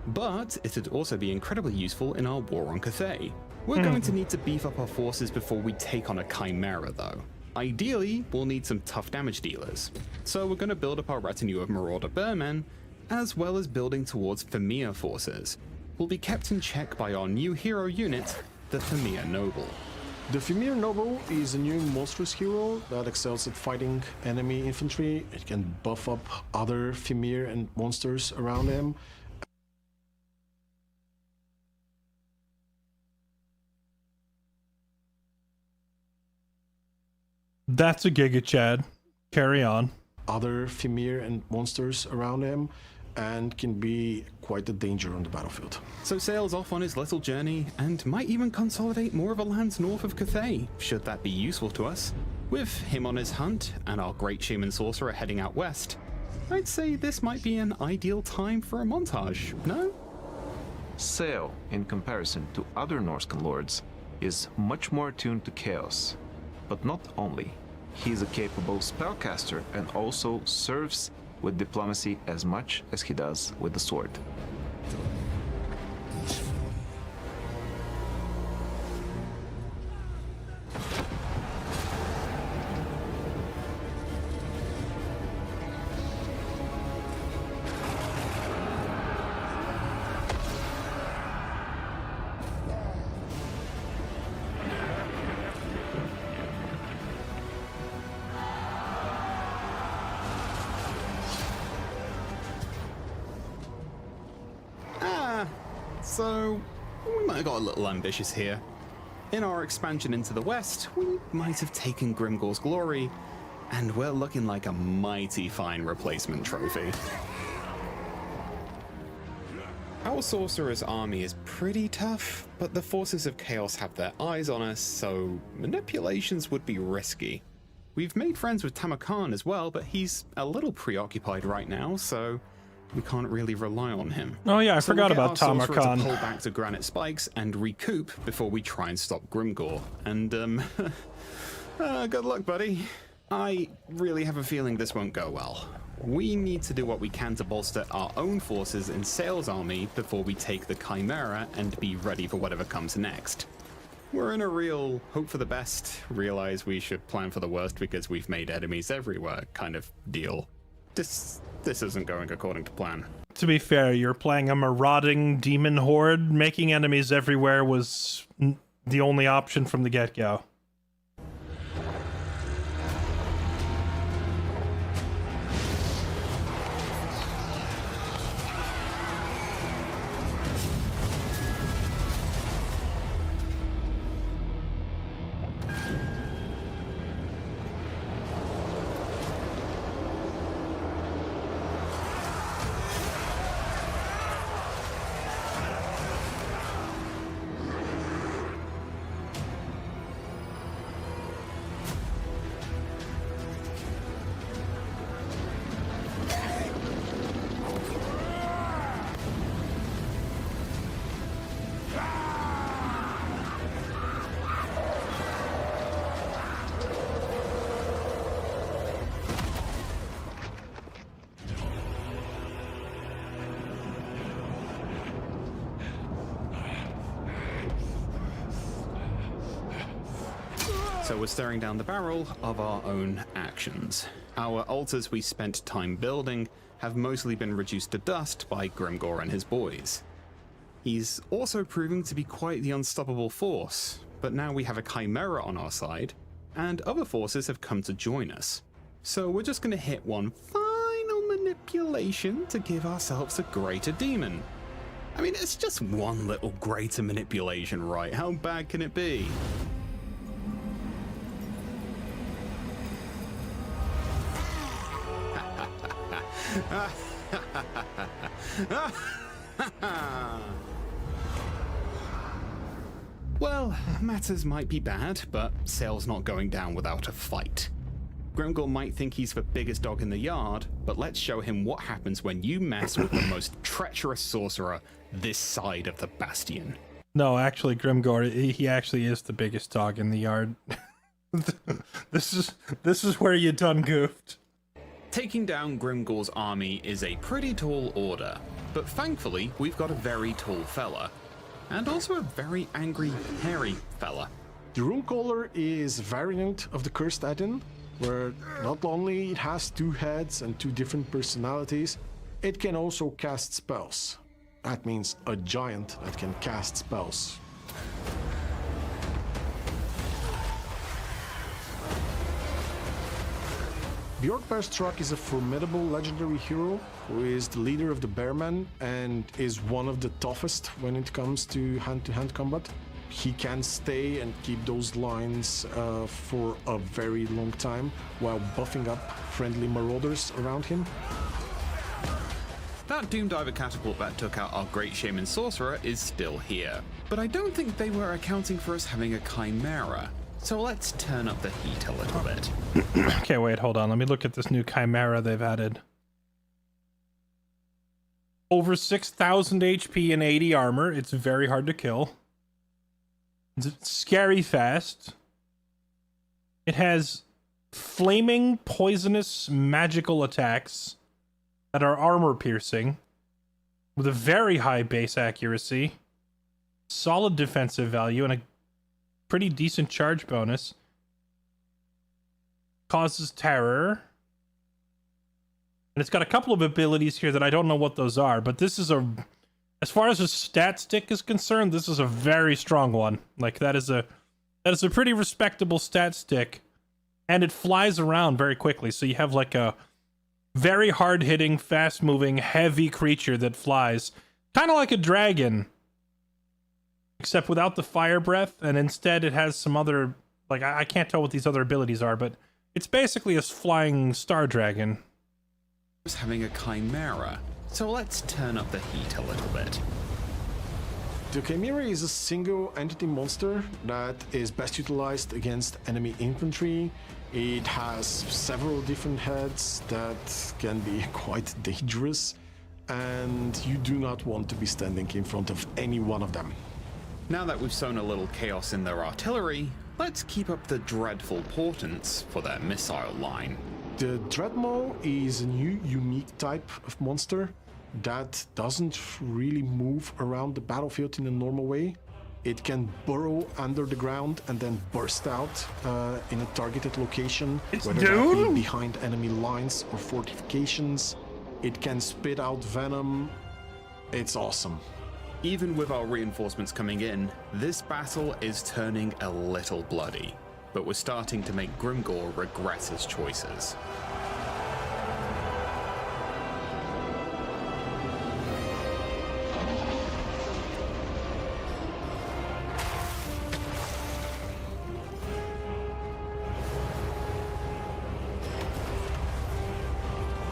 [SPEAKER 9] but it'd also be incredibly useful in our war on Cathay. We're going to need to beef up our forces before we take on a Chimera though. Ideally, we'll need some tough damage dealers, so we're going to build up our retinue of Marauder Bearmen, as well as building towards Famir forces. We'll be kept in check by our new hero unit, the Famir Noble.
[SPEAKER 8] The Famir Noble is a new monstrous hero that excels at fighting enemy infantry. It can buff up other Famir and monsters around him.
[SPEAKER 1] That's a Giga Chad. Carry on.
[SPEAKER 8] Other Famir and monsters around him, and can be quite a danger on the battlefield.
[SPEAKER 9] So Sail's off on his little journey, and might even consolidate more of the lands north of Cathay, should that be useful to us. With him on his hunt, and our great shaman sorcerer heading out west, I'd say this might be an ideal time for a montage, no?
[SPEAKER 10] Sail, in comparison to other Norscan lords, is much more attuned to chaos. But not only. He is a capable spellcaster and also serves with diplomacy as much as he does with the sword.
[SPEAKER 9] So, we might have got a little ambitious here. In our expansion into the west, we might have taken Grimgor's glory, and we're looking like a mighty fine replacement trophy. Our sorcerer's army is pretty tough, but the forces of chaos have their eyes on us, so manipulations would be risky. We've made friends with Tamarkan as well, but he's a little preoccupied right now, so we can't really rely on him.
[SPEAKER 1] Oh yeah, I forgot about Tamarkan.
[SPEAKER 9] To pull back to Granite Spikes and recoup before we try and stop Grimgor. And good luck, buddy. I really have a feeling this won't go well. We need to do what we can to bolster our own forces in Sail's army before we take the Chimera and be ready for whatever comes next. We're in a real hope for the best, realize we should plan for the worst because we've made enemies everywhere kind of deal. This isn't going according to plan.
[SPEAKER 1] To be fair, you're playing a marauding demon horde. Making enemies everywhere was the only option from the get-go.
[SPEAKER 9] so we're staring down the barrel of our own actions. Our altars we spent time building have mostly been reduced to dust by Grimgor and his boys. He's also proving to be quite the unstoppable force, but now we have a Chimera on our side, and other forces have come to join us. So we're just going to hit one final manipulation to give ourselves a greater demon. I mean, it's just one little greater manipulation, right? How bad can it be? Well, matters might be bad, but Sail's not going down without a fight. Grimgor might think he's the biggest dog in the yard, but let's show him what happens when you mess with the most treacherous sorcerer this side of the Bastion.
[SPEAKER 1] No, actually, Grimgor, he actually is the biggest dog in the yard. This is where you done goofed.
[SPEAKER 9] Taking down Grimgor's army is a pretty tall order, but thankfully we've got a very tall fella. And also a very angry, hairy fella.
[SPEAKER 8] The Runecaller is a variant of the Cursed Add-in, where not only it has 2 heads and 2 different personalities, it can also cast spells. That means a giant that can cast spells. Bjork Bearstruck is a formidable legendary hero who is the leader of the Bearmen and is one of the toughest when it comes to hand-to-hand combat. He can stay and keep those lines for a very long time while buffing up friendly marauders around him.
[SPEAKER 9] That Doomdiver catapult that took out our Great Shaman Sorcerer is still here, but I don't think they were accounting for us having a Chimera. So let's turn up the heat a little bit.
[SPEAKER 1] Okay, wait, hold on. Let me look at this new Chimera they've added. Over 6,000 HP and 80 armor. It's very hard to kill. It's scary fast. It has flaming, poisonous, magical attacks that are armor piercing with a very high base accuracy, solid defensive value, and a pretty decent charge bonus. Causes terror. And it's got a couple of abilities here that I don't know what those are, but this is as far as a stat stick is concerned, this is a very strong one. Like that is a pretty respectable stat stick, and it flies around very quickly. So you have like a very hard-hitting, fast-moving, heavy creature that flies, kind of like a dragon, except without the fire breath, and instead it has some other, like, I can't tell what these other abilities are, but it's basically a flying star dragon.
[SPEAKER 9] Was having a Chimera, so let's turn up the heat a little bit.
[SPEAKER 8] The Chimera is a single entity monster that is best utilized against enemy infantry. It has several different heads that can be quite dangerous, and you do not want to be standing in front of any one of them.
[SPEAKER 9] Now that we've sown a little chaos in their artillery, let's keep up the dreadful portents for their missile line.
[SPEAKER 8] The Dreadmaw is a new, unique type of monster that doesn't really move around the battlefield in a normal way. It can burrow under the ground and then burst out in a targeted location, whether that be behind enemy lines or fortifications. It can spit out venom. It's awesome.
[SPEAKER 9] Even with our reinforcements coming in, this battle is turning a little bloody, but we're starting to make Grimgor regret his choices.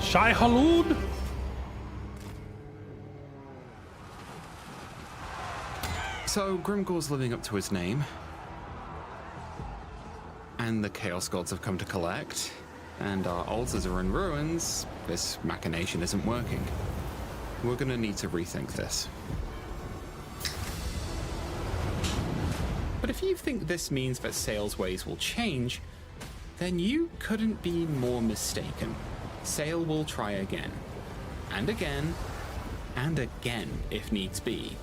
[SPEAKER 1] Shai Halud!
[SPEAKER 9] So Grimgor's living up to his name, and the Chaos Gods have come to collect, and our altars are in ruins. This machination isn't working. We're gonna need to rethink this. But if you think this means that Sail's ways will change, then you couldn't be more mistaken. Sail will try again, and again, and again if needs be.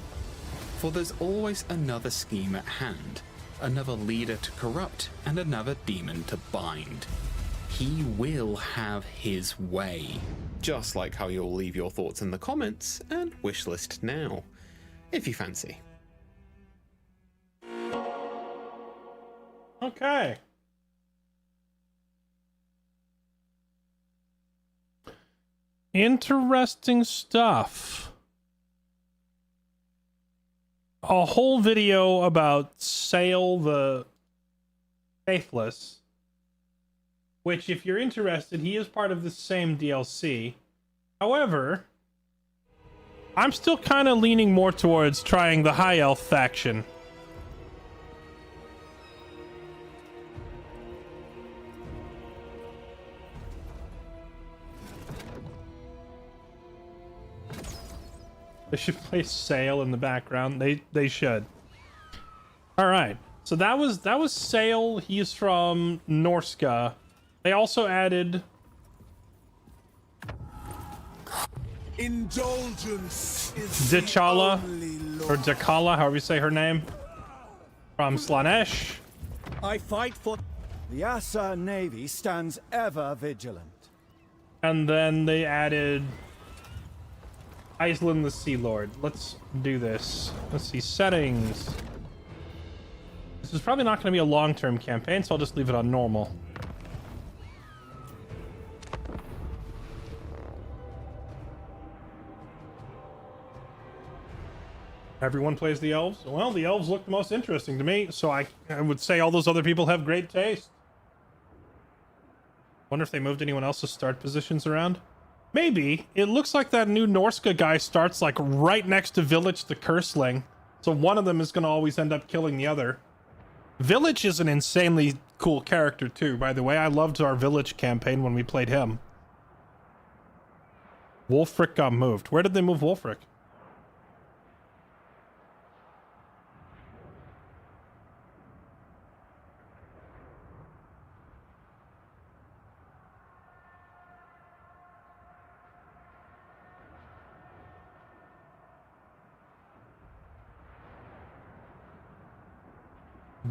[SPEAKER 9] For there's always another scheme at hand, another leader to corrupt, and another demon to bind. He will have his way. Just like how you'll leave your thoughts in the comments and wishlist now, if you fancy.
[SPEAKER 1] Okay. Interesting stuff. A whole video about Sail the Faithless, which, if you're interested, he is part of the same DLC. However, I'm still kind of leaning more towards trying the High Elf faction. They should play Sail in the background. They should. All right. So that was Sail. He's from Norska. They also added
[SPEAKER 4] Indulgence is
[SPEAKER 1] Dichala,
[SPEAKER 4] the only law.
[SPEAKER 1] or Dakala, however you say her name, from Slanesh.
[SPEAKER 4] I fight for the Asa Navy stands ever vigilant.
[SPEAKER 1] And then they added Iceland the Sea Lord. Let's do this. Let's see, settings. This is probably not going to be a long-term campaign, so I'll just leave it on normal. Everyone plays the elves? Well, the elves look the most interesting to me, so I would say all those other people have great taste. Wonder if they moved anyone else's start positions around? Maybe. It looks like that new Norska guy starts like right next to Village the Curseling, so one of them is going to always end up killing the other. Village is an insanely cool character too, by the way. I loved our Village campaign when we played him. Wolfric got moved. Where did they move Wolfric?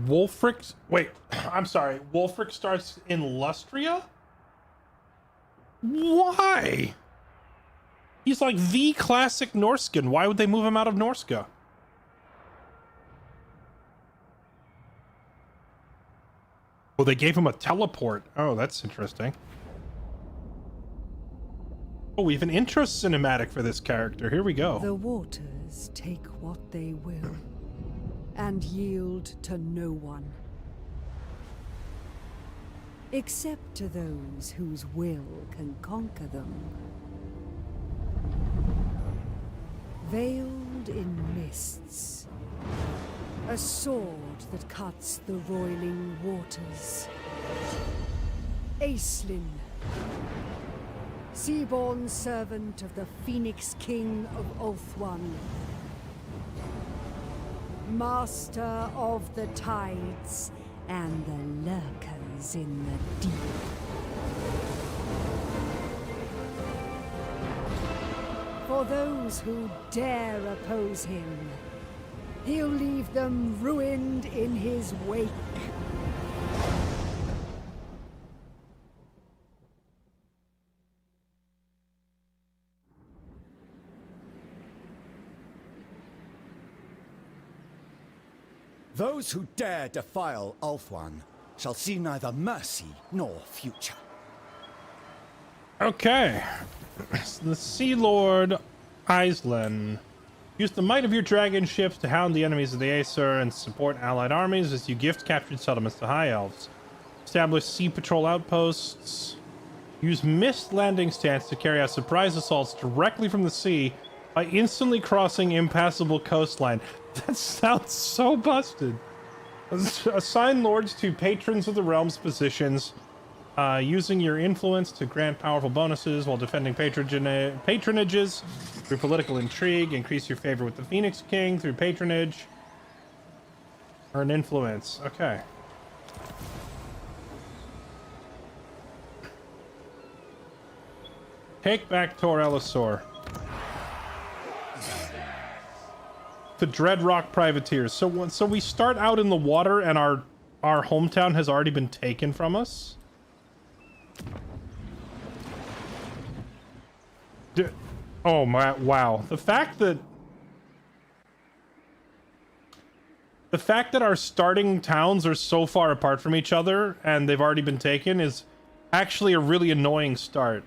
[SPEAKER 1] Wolfric? Wait, I'm sorry. Wolfric starts in Lustria? Why? He's like the classic Norscan. Why would they move him out of Norska? Oh, they gave him a teleport. Oh, that's interesting. Oh, we have an intro cinematic for this character. Here we go.
[SPEAKER 5] The waters take what they will and yield to no one, except to those whose will can conquer them. Veiled in mists, a sword that cuts the roiling waters. Aeslin, seaborn servant of the Phoenix King of Ulthuan, master of the tides and the lurkers in the deep. For those who dare oppose him, he'll leave them ruined in his wake.
[SPEAKER 4] Those who dare defile Ulthuan shall see neither mercy nor future.
[SPEAKER 1] Okay. The Sea Lord Iceland. Use the might of your dragon ships to hound the enemies of the Aesir and support allied armies as you gift captured settlements to High Elves. Establish sea patrol outposts. Use mist landing stance to carry out surprise assaults directly from the sea by instantly crossing impassable coastline. That sounds so busted. Assign lords to patrons of the realm's positions, using your influence to grant powerful bonuses while defending patronages through political intrigue. Increase your favor with the Phoenix King through patronage. Earn influence. Okay. Take back Tor Elisor. the Dreadrock Privateers. So we start out in the water and our hometown has already been taken from us. Oh my, wow. The fact that our starting towns are so far apart from each other and they've already been taken is actually a really annoying start.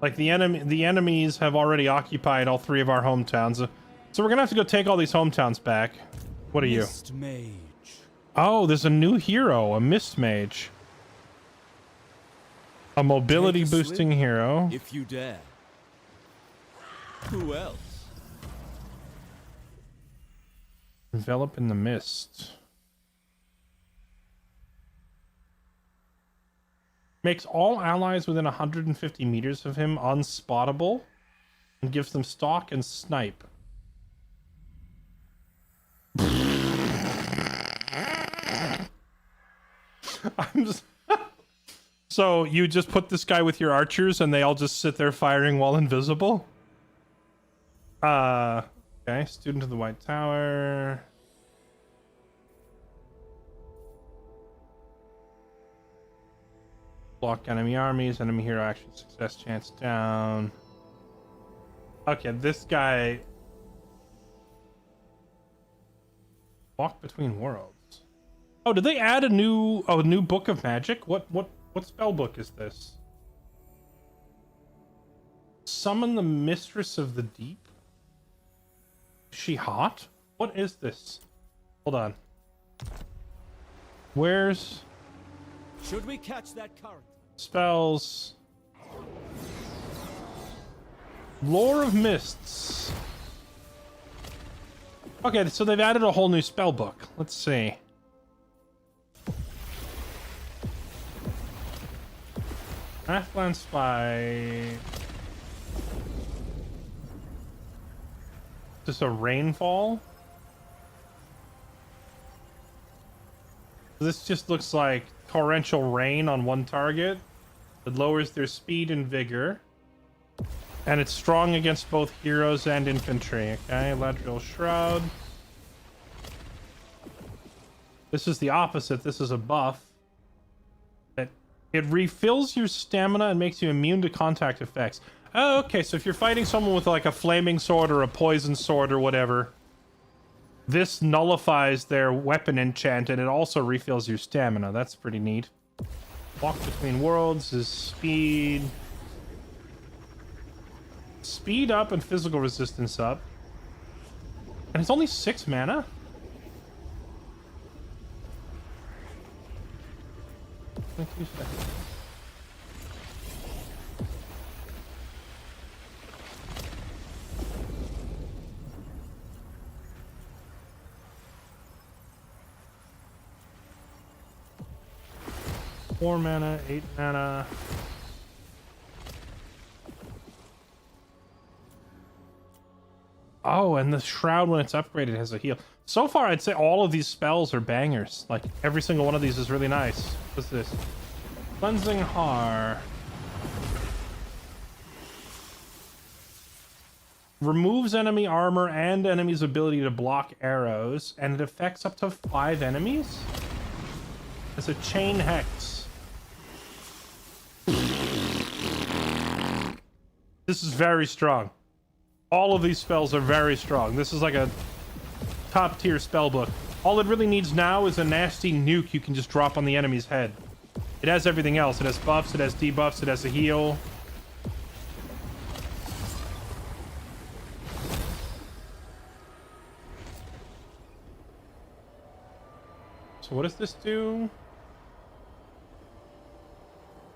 [SPEAKER 1] Like the enemies have already occupied all 3 of our hometowns. So we're gonna have to go take all these hometowns back. What are you?
[SPEAKER 4] Mist Mage.
[SPEAKER 1] Oh, there's a new hero, a Mist Mage. A mobility
[SPEAKER 4] Take a
[SPEAKER 1] boosting
[SPEAKER 4] swim,
[SPEAKER 1] hero.
[SPEAKER 4] if you dare. Who else?
[SPEAKER 1] Envelop in the mist. Makes all allies within 150 meters of him unspottable and gives them stalk and snipe. I'm just... So you just put this guy with your archers and they all just sit there firing while invisible? Okay, student of the White Tower. Block enemy armies, enemy hero action success chance down. Okay, this guy... Walk between worlds. Oh, did they add a new book of magic? What spell book is this? Summon the Mistress of the Deep? Is she hot? What is this? Hold on. Where's...
[SPEAKER 4] Should we catch that current?
[SPEAKER 1] Spells. Lore of Mists. Okay, so they've added a whole new spell book. Let's see. Athland Spy. Just a rainfall? This just looks like torrential rain on one target. It lowers their speed and vigor. And it's strong against both heroes and infantry. Okay, Ladriel Shroud. This is the opposite. This is a buff. It refills your stamina and makes you immune to contact effects. Oh, okay, so if you're fighting someone with like a flaming sword or a poison sword or whatever, this nullifies their weapon enchant and it also refills your stamina. That's pretty neat. Walk between worlds is speed. Speed up and physical resistance up. And it's only 6 mana? Like 2 seconds. Four mana, 8 mana. Oh, and the Shroud, when it's upgraded, has a heal. So far, I'd say all of these spells are bangers. Like, every single one of these is really nice. What's this? Cleansing Har. Removes enemy armor and enemy's ability to block arrows, and it affects up to 5 enemies? It's a chain hex. This is very strong. All of these spells are very strong. This is like a top tier spell book. All it really needs now is a nasty nuke you can just drop on the enemy's head. It has everything else. It has buffs, it has debuffs, it has a heal. So what does this do?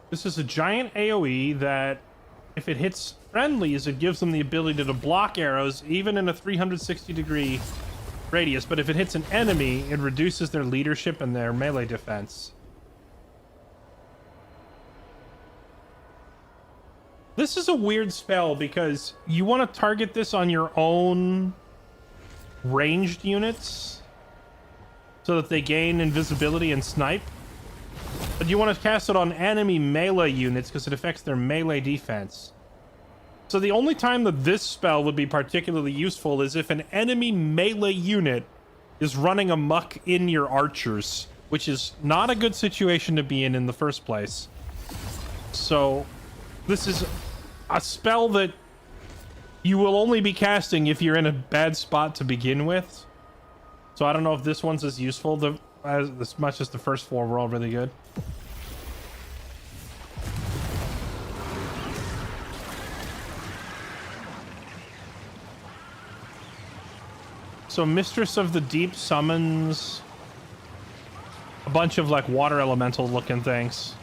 [SPEAKER 1] This is a giant AoE that, if it hits friendlies, it gives them the ability to block arrows, even in a 360-degree radius. But if it hits an enemy, it reduces their leadership and their melee defense. This is a weird spell because you want to target this on your own ranged units so that they gain invisibility and snipe. But you want to cast it on enemy melee units because it affects their melee defense. So the only time that this spell would be particularly useful is if an enemy melee unit is running amok in your archers, which is not a good situation to be in the first place. So this is a spell that you will only be casting if you're in a bad spot to begin with. So I don't know if this one's as useful as much as the first 4 were all really good. So Mistress of the Deep summons a bunch of like water elemental looking things.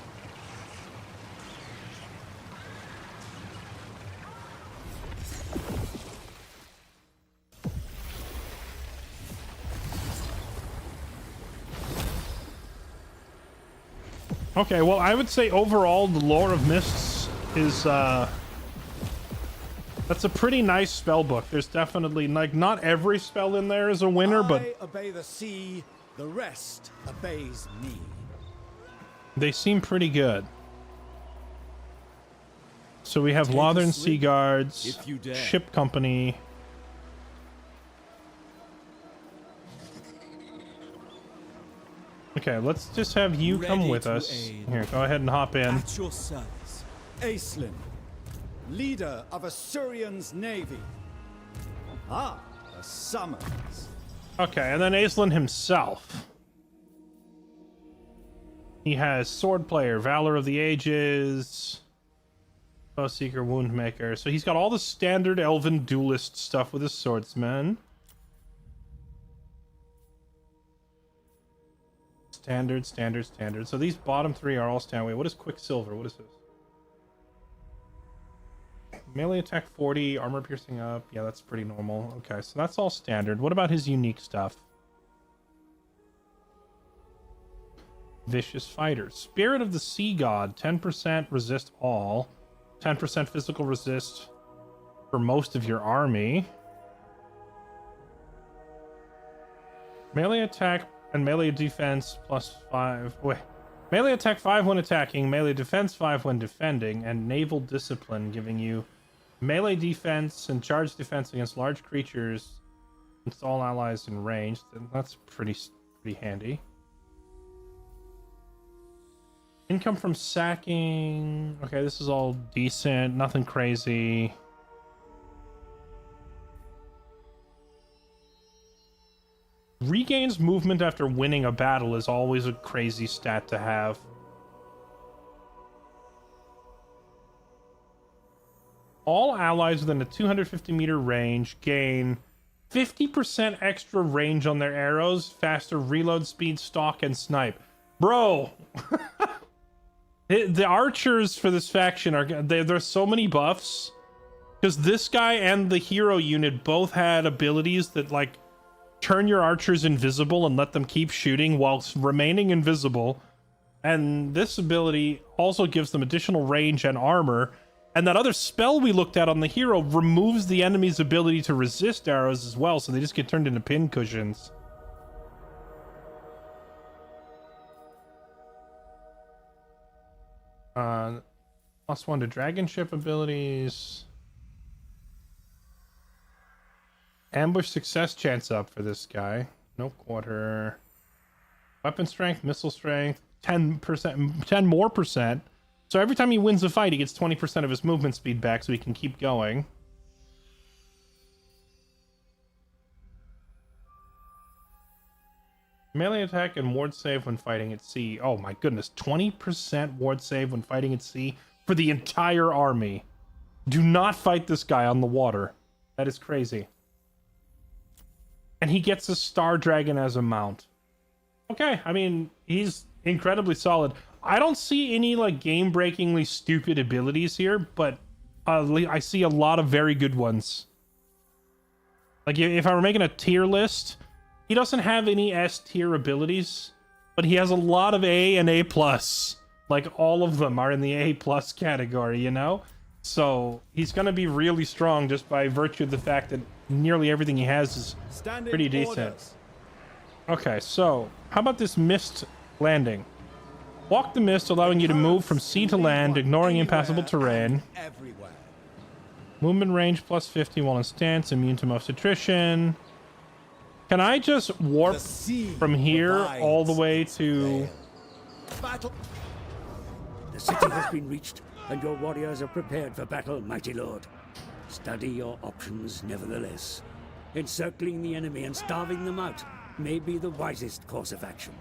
[SPEAKER 1] Okay, well, I would say overall the Lore of Mists is that's a pretty nice spell book. There's definitely, like, not every spell in there is a winner, but
[SPEAKER 4] I obey the sea, the rest obeys me.
[SPEAKER 1] They seem pretty good. So we have Lothern Sea Guards, Ship Company. Okay, let's just have you come with us. Here, go ahead and hop in.
[SPEAKER 4] At your service, Aislinn, leader of Asuryan's navy. Ah, a summons.
[SPEAKER 1] Okay, and then Aislinn himself. He has Sword Player, Valor of the Ages, Bow Seeker, Woundmaker. So he's got all the standard Elven duelist stuff with his swordsman. Standard. So these bottom 3 are all standard. Wait, what is Quicksilver? What is this? Melee attack 40, armor piercing up. Yeah, that's pretty normal. Okay, so that's all standard. What about his unique stuff? Vicious Fighter. Spirit of the Sea God. 10% resist all. 10% physical resist for most of your army. Melee attack and melee defense +5. Wait. Melee attack 5 when attacking, melee defense 5 when defending, and naval discipline giving you melee defense and charge defense against large creatures against all allies in range. That's pretty handy. Income from sacking. Okay, this is all decent. Nothing crazy. Regains movement after winning a battle is always a crazy stat to have. All allies within a 250-meter range gain 50% extra range on their arrows, faster reload speed, stalk, and snipe. Bro! The archers for this faction there's so many buffs. Because this guy and the hero unit both had abilities that, like, turn your archers invisible and let them keep shooting whilst remaining invisible. And this ability also gives them additional range and armor. And that other spell we looked at on the hero removes the enemy's ability to resist arrows as well, so they just get turned into pin cushions. +1 to dragon ship abilities. Ambush success chance up for this guy. No quarter. Weapon strength, missile strength, 10%, 10 more percent. So every time he wins a fight, he gets 20% of his movement speed back so he can keep going. Melee attack and ward save when fighting at sea. Oh my goodness, 20% ward save when fighting at sea for the entire army. Do not fight this guy on the water. That is crazy. And he gets a Star Dragon as a mount. Okay, I mean, he's incredibly solid. I don't see any, like, game-breakingly stupid abilities here, but I see a lot of very good ones. Like, if I were making a tier list, he doesn't have any S-tier abilities, but he has a lot of A and A+. Like, all of them are in the A+ category, you know? So, he's gonna be really strong just by virtue of the fact that nearly everything he has is pretty decent. Okay, so, how about this mist landing? Walk the mist, allowing you to move from sea to land, ignoring impassable terrain.
[SPEAKER 4] Everywhere.
[SPEAKER 1] Movement range plus 50 while in stance, immune to most attrition. Can I just warp from here all the way to...
[SPEAKER 4] Battle.
[SPEAKER 2] The city has been reached, and your warriors are prepared for battle, mighty lord. Study your options, nevertheless. Encircling the enemy and starving them out may be the wisest course of action.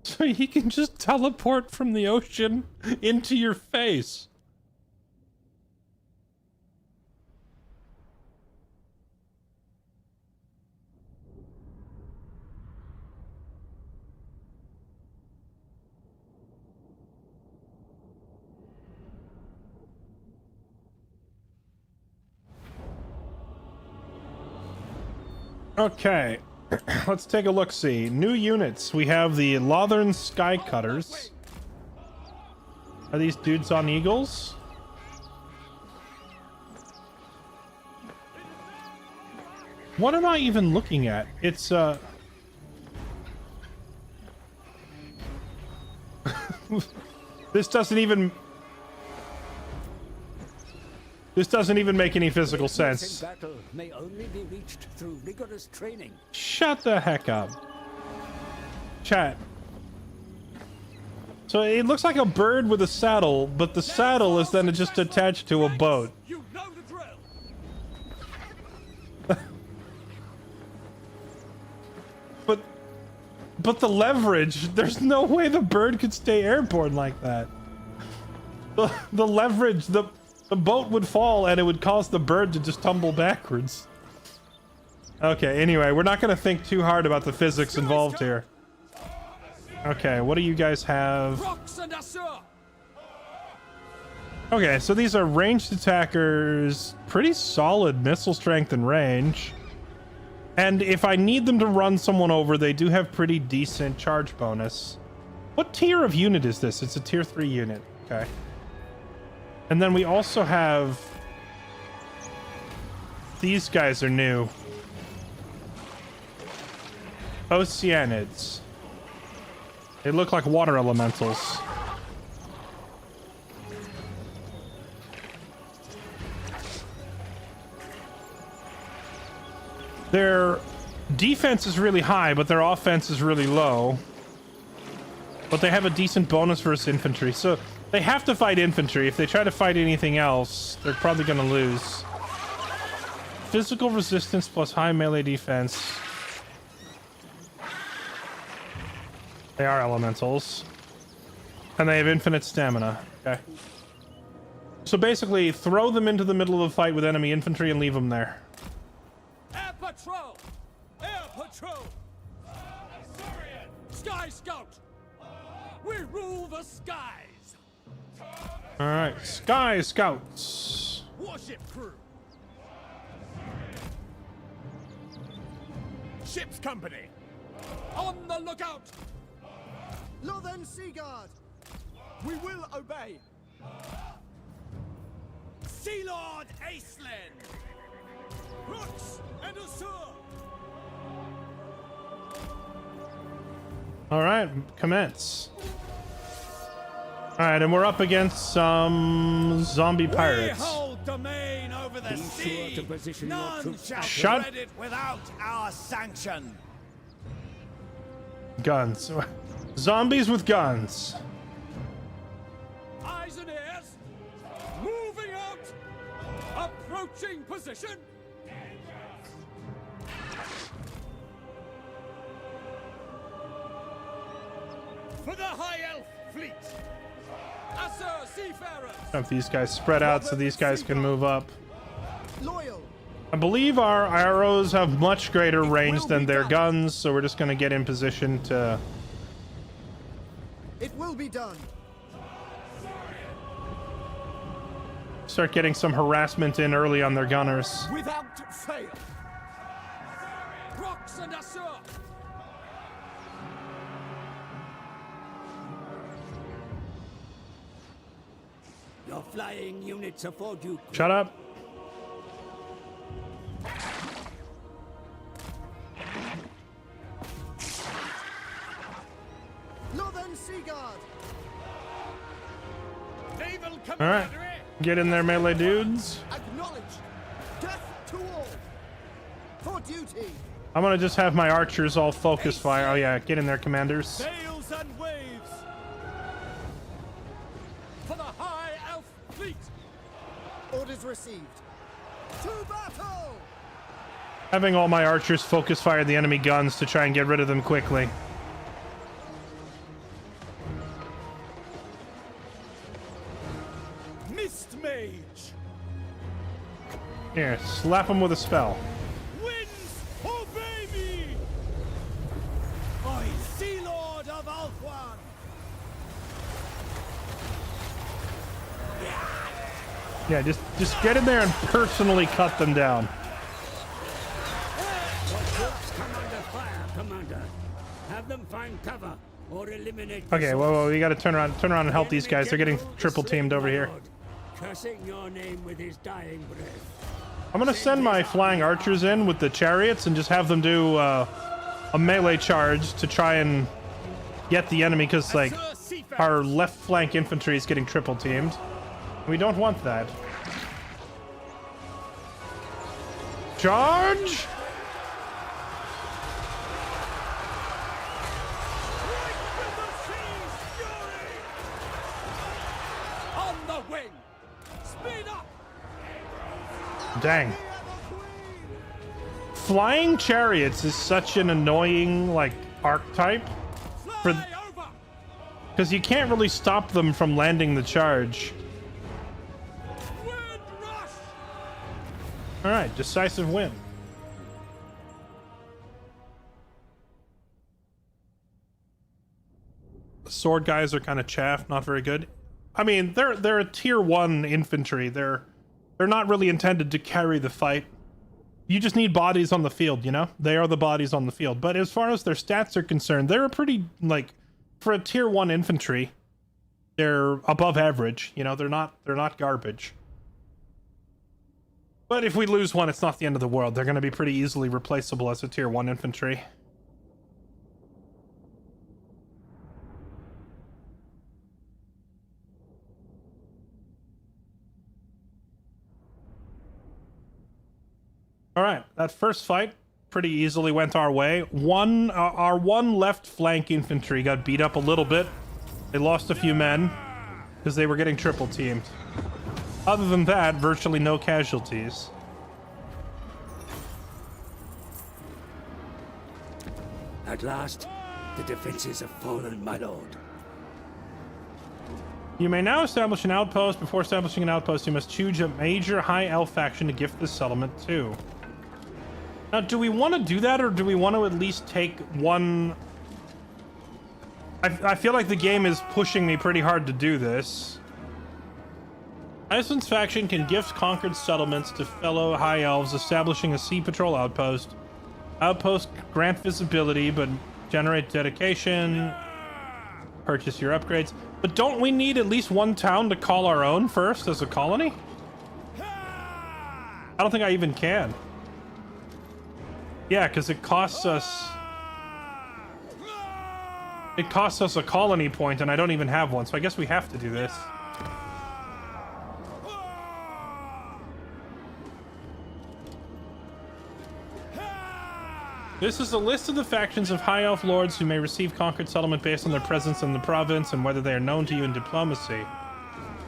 [SPEAKER 1] So he can just teleport from the ocean into your face. Okay. Let's take a look-see. New units. We have the Lothern Sky Cutters. Are these dudes on eagles? What am I even looking at? It's, This doesn't even make any physical sense.
[SPEAKER 2] Battle may only be reached through rigorous training.
[SPEAKER 1] Shut the heck up. Chat. So it looks like a bird with a saddle, but the saddle is then just attached to a boat.
[SPEAKER 3] You know the drill.
[SPEAKER 1] But the leverage, there's no way the bird could stay airborne like that. The leverage, the boat would fall and it would cause the bird to just tumble backwards. Okay, anyway, we're not going to think too hard about the physics involved here. Okay, what do you guys have? Okay, so these are ranged attackers, pretty solid missile strength and range. And if I need them to run someone over, they do have pretty decent charge bonus. What tier of unit is this? It's a tier 3 unit. Okay. And then we also have... These guys are new. Oceanids. They look like water elementals. Their defense is really high, but their offense is really low. But they have a decent bonus versus infantry, so they have to fight infantry. If they try to fight anything else, they're probably going to lose. Physical resistance plus high melee defense. They are elementals. And they have infinite stamina. Okay. So basically, throw them into the middle of the fight with enemy infantry and leave them there.
[SPEAKER 3] Air patrol! Air patrol! Sky scout! We rule the skies!
[SPEAKER 1] Alright, Sky Scouts.
[SPEAKER 3] Warship crew! Ship's company! On the lookout!
[SPEAKER 4] Northern Sea Guard! We will obey!
[SPEAKER 3] Sea Lord Aceland! Rooks and Usur!
[SPEAKER 1] Alright, commence. Alright, and we're up against some zombie pirates.
[SPEAKER 3] We hold domain over the sea!
[SPEAKER 2] Sure to position your
[SPEAKER 3] None
[SPEAKER 2] troops
[SPEAKER 3] shall
[SPEAKER 1] Shut-
[SPEAKER 3] tread it without our sanction!
[SPEAKER 1] Guns. Zombies with guns.
[SPEAKER 3] Eyes and ears! Moving out! Approaching position! For the High Elf fleet! Asser seafarers!
[SPEAKER 1] Have these guys spread out so these guys can move up.
[SPEAKER 4] Loyal!
[SPEAKER 1] I believe our arrows have much greater range than their guns, so we're just going to get in position to...
[SPEAKER 4] It will be done!
[SPEAKER 1] start getting some harassment in early on their gunners.
[SPEAKER 3] Without fail! Rocks and Asser!
[SPEAKER 2] Your flying units afford you.
[SPEAKER 1] Shut up.
[SPEAKER 4] Northern Seaguard!
[SPEAKER 1] All right, get in there, melee dudes.
[SPEAKER 4] Acknowledge! Death to all! For duty!
[SPEAKER 1] I'm gonna just have my archers all focus fire. Oh yeah, get in there, commanders.
[SPEAKER 4] Sails and waves! For the High Elf Fleet! Orders received. To battle!
[SPEAKER 1] Having all my archers focus fire the enemy guns to try and get rid of them quickly.
[SPEAKER 4] Mist Mage!
[SPEAKER 1] Here, slap them with a spell.
[SPEAKER 4] Winds, obey me! I, Sea Lord of Alfwan!
[SPEAKER 1] Yeah, just get in there and personally cut them down.
[SPEAKER 2] Come under fire, Commander. Have them find cover or eliminate.
[SPEAKER 1] Okay, whoa, we gotta turn around and help these guys. They're getting triple teamed over here.
[SPEAKER 2] Cursing your name with his dying breath.
[SPEAKER 1] I'm gonna send my flying archers in with the chariots and just have them do a melee charge to try and get the enemy, because like our left flank infantry is getting triple teamed. We don't want that. Charge!
[SPEAKER 4] On the wing! Speed up!
[SPEAKER 1] Dang. Flying chariots is such an annoying, like, archetype. Because you can't really stop them from landing the charge. Alright, decisive win. The sword guys are kind of chaff, not very good. I mean, they're a tier 1 infantry. They're not really intended to carry the fight. You just need bodies on the field, you know? They are the bodies on the field. But as far as their stats are concerned, they're a pretty, like, for a tier 1 infantry, they're above average. You know, they're not garbage. But if we lose one, it's not the end of the world. They're going to be pretty easily replaceable as a tier 1 infantry. All right, that first fight pretty easily went our way. Our one left flank infantry got beat up a little bit. They lost a few men because they were getting triple teamed. Other than that, virtually no casualties.
[SPEAKER 2] At last, the defenses have fallen, my lord.
[SPEAKER 1] You may now establish an outpost. Before establishing an outpost, you must choose a major high elf faction to gift this settlement to. Now, do we want to do that, or do we want to at least take one... I feel like the game is pushing me pretty hard to do this. Iceland's faction can gift conquered settlements to fellow high elves, establishing a sea patrol outpost. Outposts grant visibility, but generate dedication. Purchase your upgrades. But don't we need at least one town to call our own first as a colony? I don't think I even can. Yeah, because it costs us... It costs us a colony point, and I don't even have one, so I guess we have to do this. This is a list of the factions of High Elf Lords who may receive conquered settlement based on their presence in the province and whether they are known to you in diplomacy.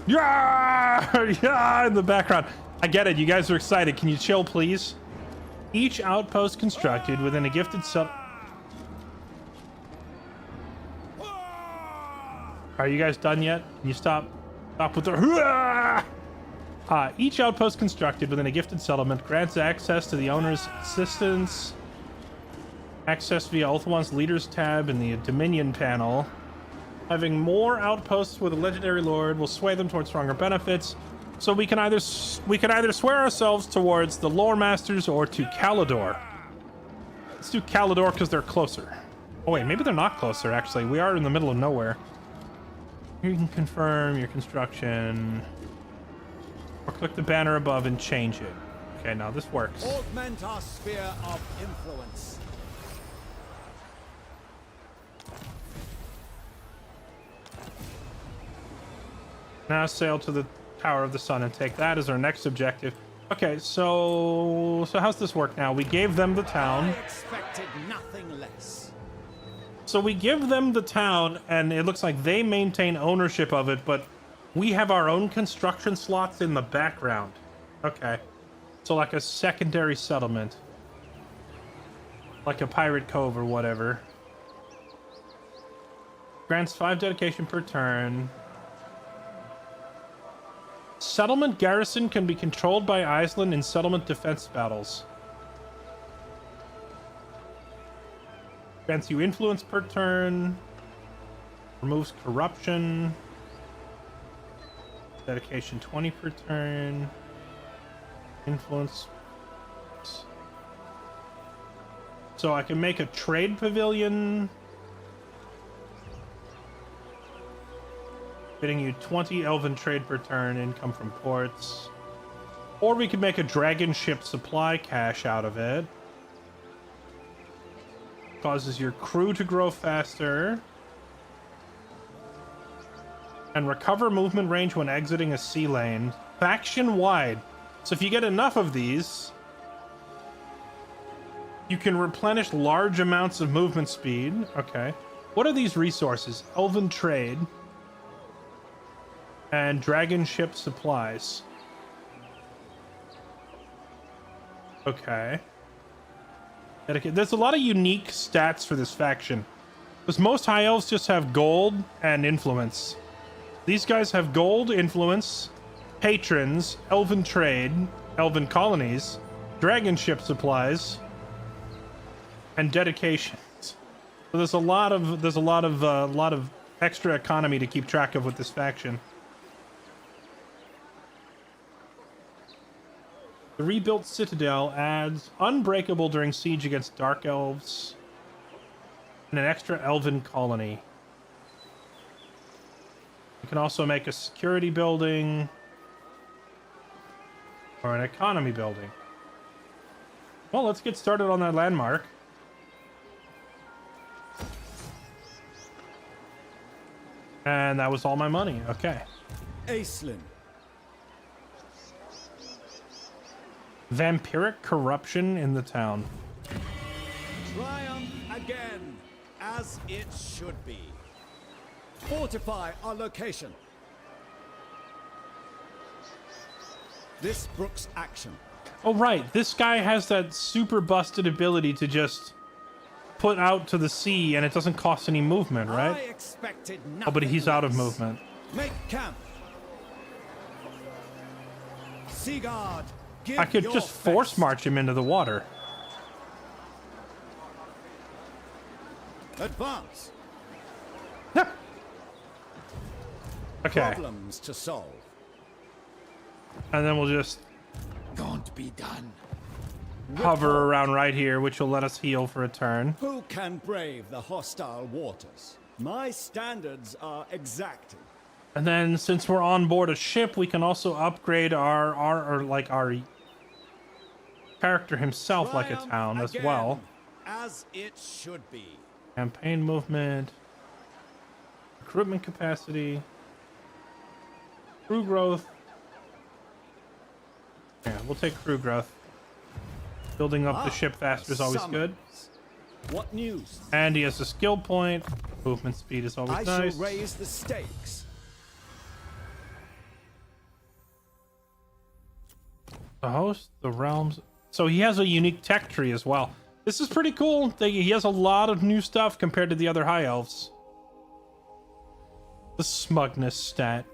[SPEAKER 1] Yeah! Yeah! In the background. I get it, you guys are excited. Can you chill, please? Each outpost constructed within a gifted settlement... Are you guys done yet? Can you stop with the... Each outpost constructed within a gifted settlement grants access to the owner's assistance... Access via Ulthuan's Leaders tab in the Dominion panel. Having more outposts with a legendary lord will sway them towards stronger benefits. So we can either swear ourselves towards the Lore Masters or to Calidor. Let's do Calidor because they're closer. Oh wait, maybe they're not closer actually. We are in the middle of nowhere. You can confirm your construction. Or click the banner above and change it. Okay, now this works.
[SPEAKER 4] Augment our sphere of influence.
[SPEAKER 1] Now sail to the Tower of the Sun and take that as our next objective. Okay, so how's this work now? We gave them the town.
[SPEAKER 4] I expected nothing less.
[SPEAKER 1] So we give them the town, and it looks like they maintain ownership of it, but we have our own construction slots in the background. Okay. So like a secondary settlement. Like a pirate cove or whatever. Grants 5 dedication per turn. Settlement garrison can be controlled by Iceland in settlement defense battles. Grants you influence per turn. Removes corruption. Dedication 20 per turn. Influence. So I can make a trade pavilion. Bidding you 20 Elven trade per turn, income from ports. Or we could make a dragon ship supply cache out of it. Causes your crew to grow faster. And recover movement range when exiting a sea lane. Faction wide. So if you get enough of these, you can replenish large amounts of movement speed. Okay. What are these resources? Elven trade. And dragon ship supplies. Okay. There's a lot of unique stats for this faction. Because most high elves just have gold and influence. These guys have gold, influence, patrons, elven trade, elven colonies, dragon ship supplies, and dedications. So there's a lot of extra economy to keep track of with this faction. The rebuilt citadel adds unbreakable during siege against dark elves and an extra elven colony. You can also make a security building or an economy building. Well, let's get started on that landmark. And that was all my money. Okay.
[SPEAKER 4] Aislinn.
[SPEAKER 1] Vampiric corruption in the town.
[SPEAKER 4] Triumph again, as it should be. Fortify our location. This brooks action.
[SPEAKER 1] Oh, right. This guy has that super busted ability to just put out to the sea and it doesn't cost any movement,
[SPEAKER 4] I
[SPEAKER 1] right?
[SPEAKER 4] expected
[SPEAKER 1] Oh,
[SPEAKER 4] nothing
[SPEAKER 1] but he's out of
[SPEAKER 4] less.
[SPEAKER 1] movement.
[SPEAKER 4] Make camp. Seaguard, give
[SPEAKER 1] I could
[SPEAKER 4] your
[SPEAKER 1] just force
[SPEAKER 4] best.
[SPEAKER 1] march him into the water.
[SPEAKER 4] Advance.
[SPEAKER 1] Okay.
[SPEAKER 4] Problems to solve.
[SPEAKER 1] And then we'll just
[SPEAKER 4] Can't be done.
[SPEAKER 1] hover around right here, which will let us heal for a turn.
[SPEAKER 4] Who can brave the hostile waters? My standards are exacting.
[SPEAKER 1] And then since we're on board a ship, we can also upgrade our character himself like a
[SPEAKER 4] Triumph
[SPEAKER 1] town as
[SPEAKER 4] again,
[SPEAKER 1] well.
[SPEAKER 4] as it should be.
[SPEAKER 1] Campaign movement, recruitment capacity, crew growth. Yeah, we'll take crew growth. Building up the ship faster is always good.
[SPEAKER 4] What news?
[SPEAKER 1] And he has a skill point. Movement speed is always
[SPEAKER 4] I
[SPEAKER 1] nice.
[SPEAKER 4] shall raise the stakes.
[SPEAKER 1] The host, the realms. So he has a unique tech tree as well. This is pretty cool. He has a lot of new stuff compared to the other high elves. The smugness stat.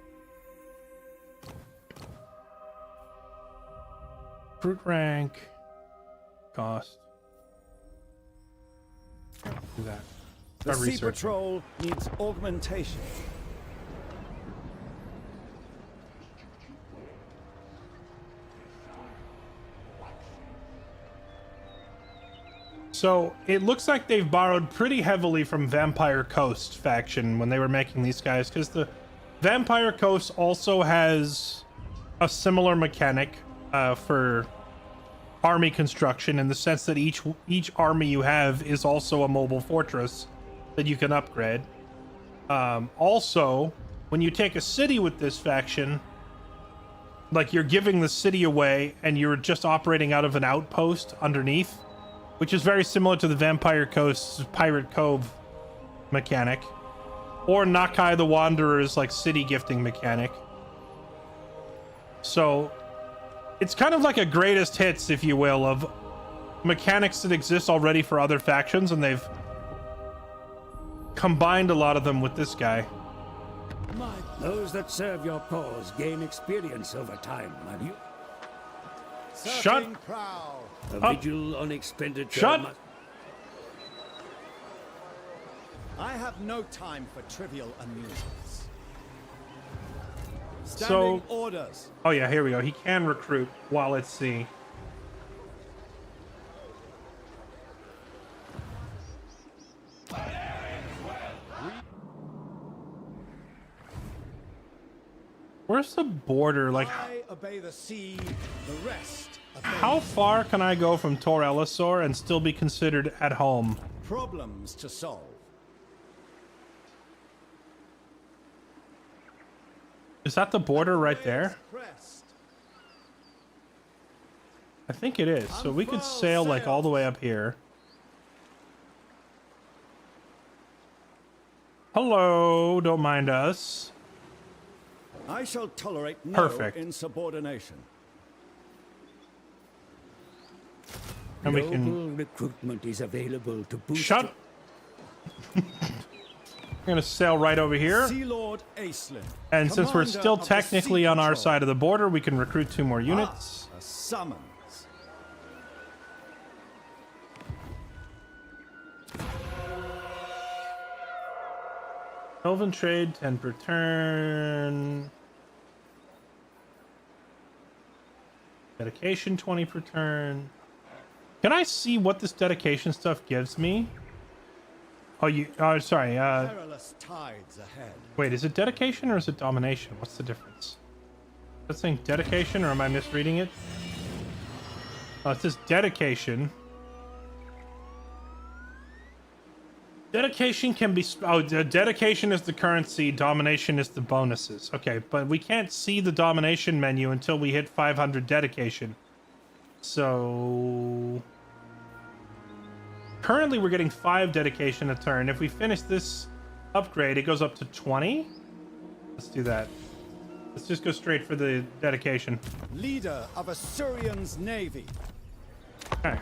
[SPEAKER 1] Fruit rank. Cost. Yeah, do that.
[SPEAKER 4] The
[SPEAKER 1] Start
[SPEAKER 4] Sea
[SPEAKER 1] researching.
[SPEAKER 4] Patrol needs augmentation.
[SPEAKER 1] So it looks like they've borrowed pretty heavily from Vampire Coast faction when they were making these guys, because the Vampire Coast also has a similar mechanic for army construction, in the sense that each army you have is also a mobile fortress that you can upgrade. Also, when you take a city with this faction, like, you're giving the city away and you're just operating out of an outpost underneath, which is very similar to the Vampire Coast's Pirate Cove mechanic, or Nakai the Wanderer's like city gifting mechanic. So it's kind of like a greatest hits, if you will, of mechanics that exist already for other factions, and they've combined a lot of them with this guy.
[SPEAKER 2] Those that serve your cause gain experience over time, my you.
[SPEAKER 1] Shut
[SPEAKER 2] A vigil on expenditure.
[SPEAKER 1] Shut.
[SPEAKER 4] I have no time for trivial amusements.
[SPEAKER 1] So,
[SPEAKER 4] Standing orders.
[SPEAKER 1] oh yeah, here we go. He can recruit while at sea. Where's the border? Like,
[SPEAKER 4] I obey the sea, the rest obey
[SPEAKER 1] how far can I go from Tor Elisor and still be considered at home?
[SPEAKER 4] problems to solve.
[SPEAKER 1] Is that the border right there?
[SPEAKER 4] Crest.
[SPEAKER 1] I think it is. So we could sail like all the way up here. Hello, don't mind us.
[SPEAKER 4] I shall tolerate no
[SPEAKER 1] Perfect.
[SPEAKER 4] insubordination.
[SPEAKER 1] And we
[SPEAKER 2] Global
[SPEAKER 1] can
[SPEAKER 2] recruitment is available to boost.
[SPEAKER 1] shut. We're gonna sail right over here.
[SPEAKER 4] Sea Lord Acelin,
[SPEAKER 1] And since we're
[SPEAKER 4] commander
[SPEAKER 1] still
[SPEAKER 4] of the
[SPEAKER 1] technically
[SPEAKER 4] sea
[SPEAKER 1] on our
[SPEAKER 4] patrol.
[SPEAKER 1] side of the border, we can recruit 2 more units.
[SPEAKER 4] A summons.
[SPEAKER 1] Elven trade, 10 per turn. Dedication, 20 per turn. Can I see what this dedication stuff gives me? Oh, sorry.
[SPEAKER 4] Perilous tides ahead.
[SPEAKER 1] Wait, is it dedication or is it domination? What's the difference? Is that saying dedication, or am I misreading it? Oh, it says dedication. Dedication can be... dedication is the currency, domination is the bonuses. Okay, but we can't see the domination menu until we hit 500 dedication. So... currently we're getting 5 dedication a turn. If we finish this upgrade, it goes up to 20. Let's do that. Let's just go straight for the dedication.
[SPEAKER 4] Leader of Assyrian's navy.
[SPEAKER 1] Okay.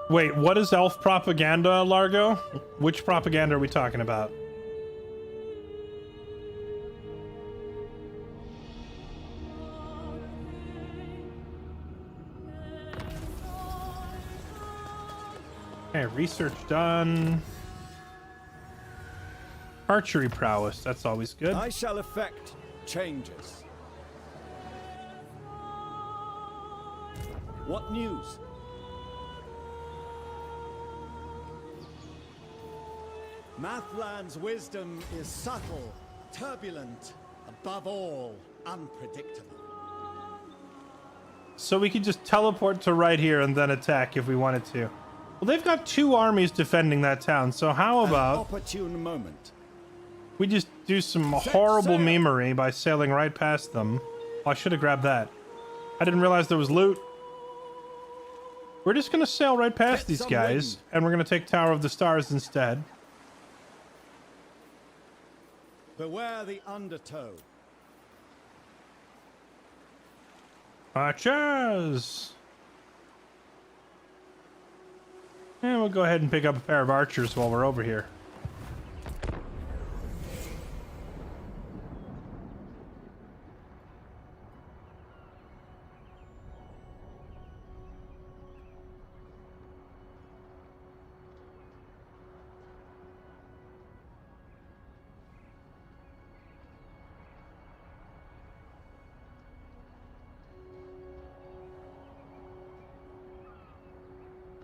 [SPEAKER 1] Wait, what is elf propaganda, Largo? Which propaganda are we talking about? Okay, research done. Archery prowess, that's always good.
[SPEAKER 4] I shall effect changes. What news? Mathland's wisdom is subtle, turbulent, above all, unpredictable.
[SPEAKER 1] So we could just teleport to right here and then attack if we wanted to. Well, they've got 2 armies defending that town, so how
[SPEAKER 4] An
[SPEAKER 1] about
[SPEAKER 4] opportune moment.
[SPEAKER 1] we just do some horrible memery by sailing right past them? Oh, I should have grabbed that. I didn't realize there was loot. We're just going to sail right past these guys, and we're going to take Tower of the Stars instead.
[SPEAKER 4] Beware the undertow.
[SPEAKER 1] Archers! And we'll go ahead and pick up a pair of archers while we're over here.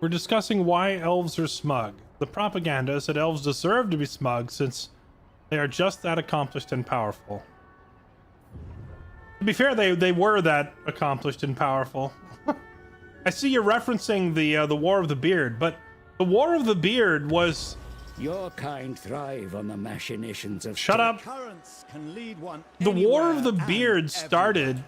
[SPEAKER 1] We're discussing why elves are smug. The propaganda is that elves deserve to be smug since they are just that accomplished and powerful. To be fair, they were that accomplished and powerful. I see you're referencing the War of the Beard, but the War of the Beard was...
[SPEAKER 2] Your kind thrive on the machinations of...
[SPEAKER 1] Shut up!
[SPEAKER 4] Currents can lead one
[SPEAKER 1] The War of the
[SPEAKER 4] anywhere
[SPEAKER 1] Beard
[SPEAKER 4] and
[SPEAKER 1] started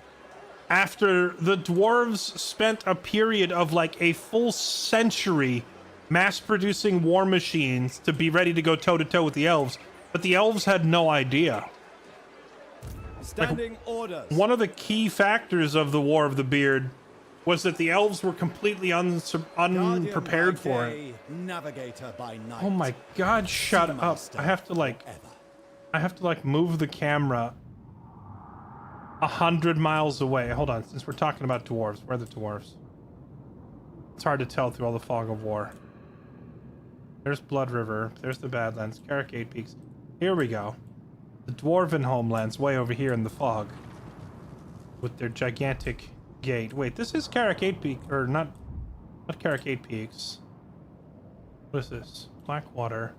[SPEAKER 1] after the dwarves spent a period of like a full century mass-producing war machines to be ready to go toe-to-toe with the elves, but the elves had no idea.
[SPEAKER 4] Standing orders.
[SPEAKER 1] One of the key factors of the War of the Beard was that the elves were completely unprepared for it.
[SPEAKER 4] Navigator by night.
[SPEAKER 1] Oh my god, shut up.
[SPEAKER 4] Master
[SPEAKER 1] I have to like move the camera 100 miles away. Hold on, since we're talking about dwarves, where are the dwarves? It's hard to tell through all the fog of war. There's Blood River, there's the Badlands, Carricade Peaks. Here we go. The dwarven homelands way over here in the fog. With their gigantic gate. Wait, this is Carricade Peak, or not Carricade Peaks. What is this? Blackwater.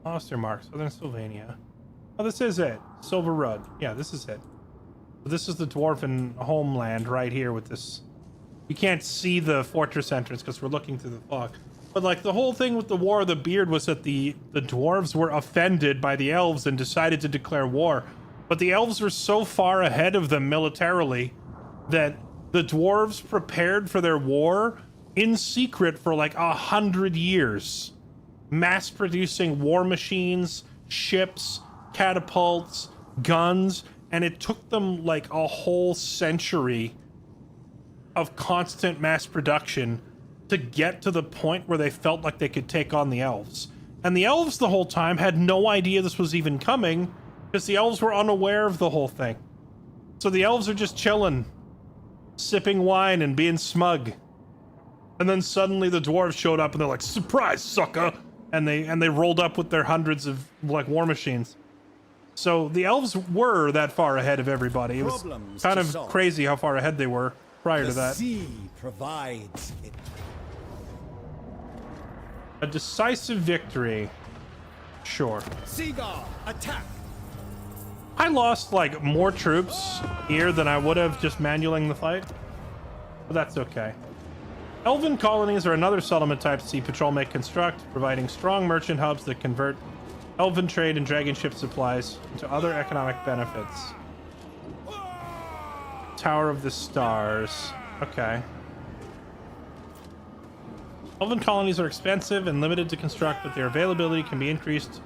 [SPEAKER 1] Ostermark, Southern Sylvania. Oh, this is it. Silver Rug. Yeah, this is it. So this is the dwarven homeland right here with this. You can't see the fortress entrance because we're looking through the fog. But like the whole thing with the War of the Beard was that the dwarves were offended by the elves and decided to declare war. But the elves were so far ahead of them militarily that the dwarves prepared for their war in secret for like 100 years. Mass producing war machines, ships, catapults, guns, and it took them like a whole century of constant mass production to get to the point where they felt like they could take on the elves. And the elves the whole time had no idea this was even coming because the elves were unaware of the whole thing. So the elves are just chilling, sipping wine and being smug. And then suddenly the dwarves showed up and they're like, "Surprise, sucker!" And they rolled up with their hundreds of like war machines. So the elves were that far ahead of everybody. It was kind of crazy how far ahead they were prior to that.
[SPEAKER 4] The sea provides it.
[SPEAKER 1] A decisive victory. Sure.
[SPEAKER 4] Seagull, attack!
[SPEAKER 1] I lost like more troops here than I would have just manualing the fight. But that's okay. Elven colonies are another settlement type Sea Patrol may construct, providing strong merchant hubs that convert elven trade and dragon ship supplies into other economic benefits. Tower of the Stars. Okay. Elven colonies are expensive and limited to construct, but their availability can be increased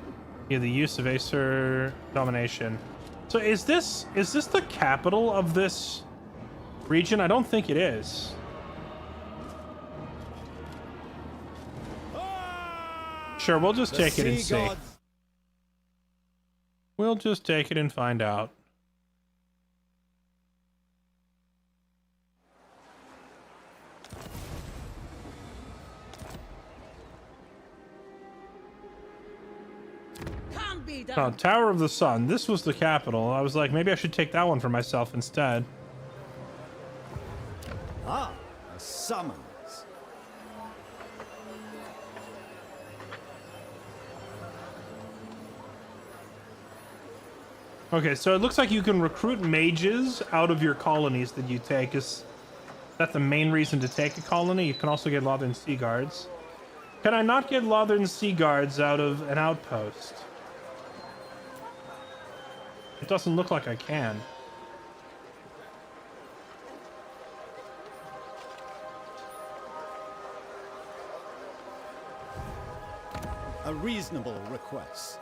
[SPEAKER 1] via the use of Acer domination. So is this the capital of this region? I don't think it is. Sure, we'll just take it and see. We'll just take it and find out. Oh, Tower of the Sun. This was the capital. I was like, maybe I should take that one for myself instead.
[SPEAKER 4] Ah, a summons.
[SPEAKER 1] Okay, so it looks like you can recruit mages out of your colonies that you take. Is that the main reason to take a colony? You can also get Lothern Sea Guards. Can I not get Lothern Sea Guards out of an outpost? It doesn't look like I can.
[SPEAKER 4] A reasonable request.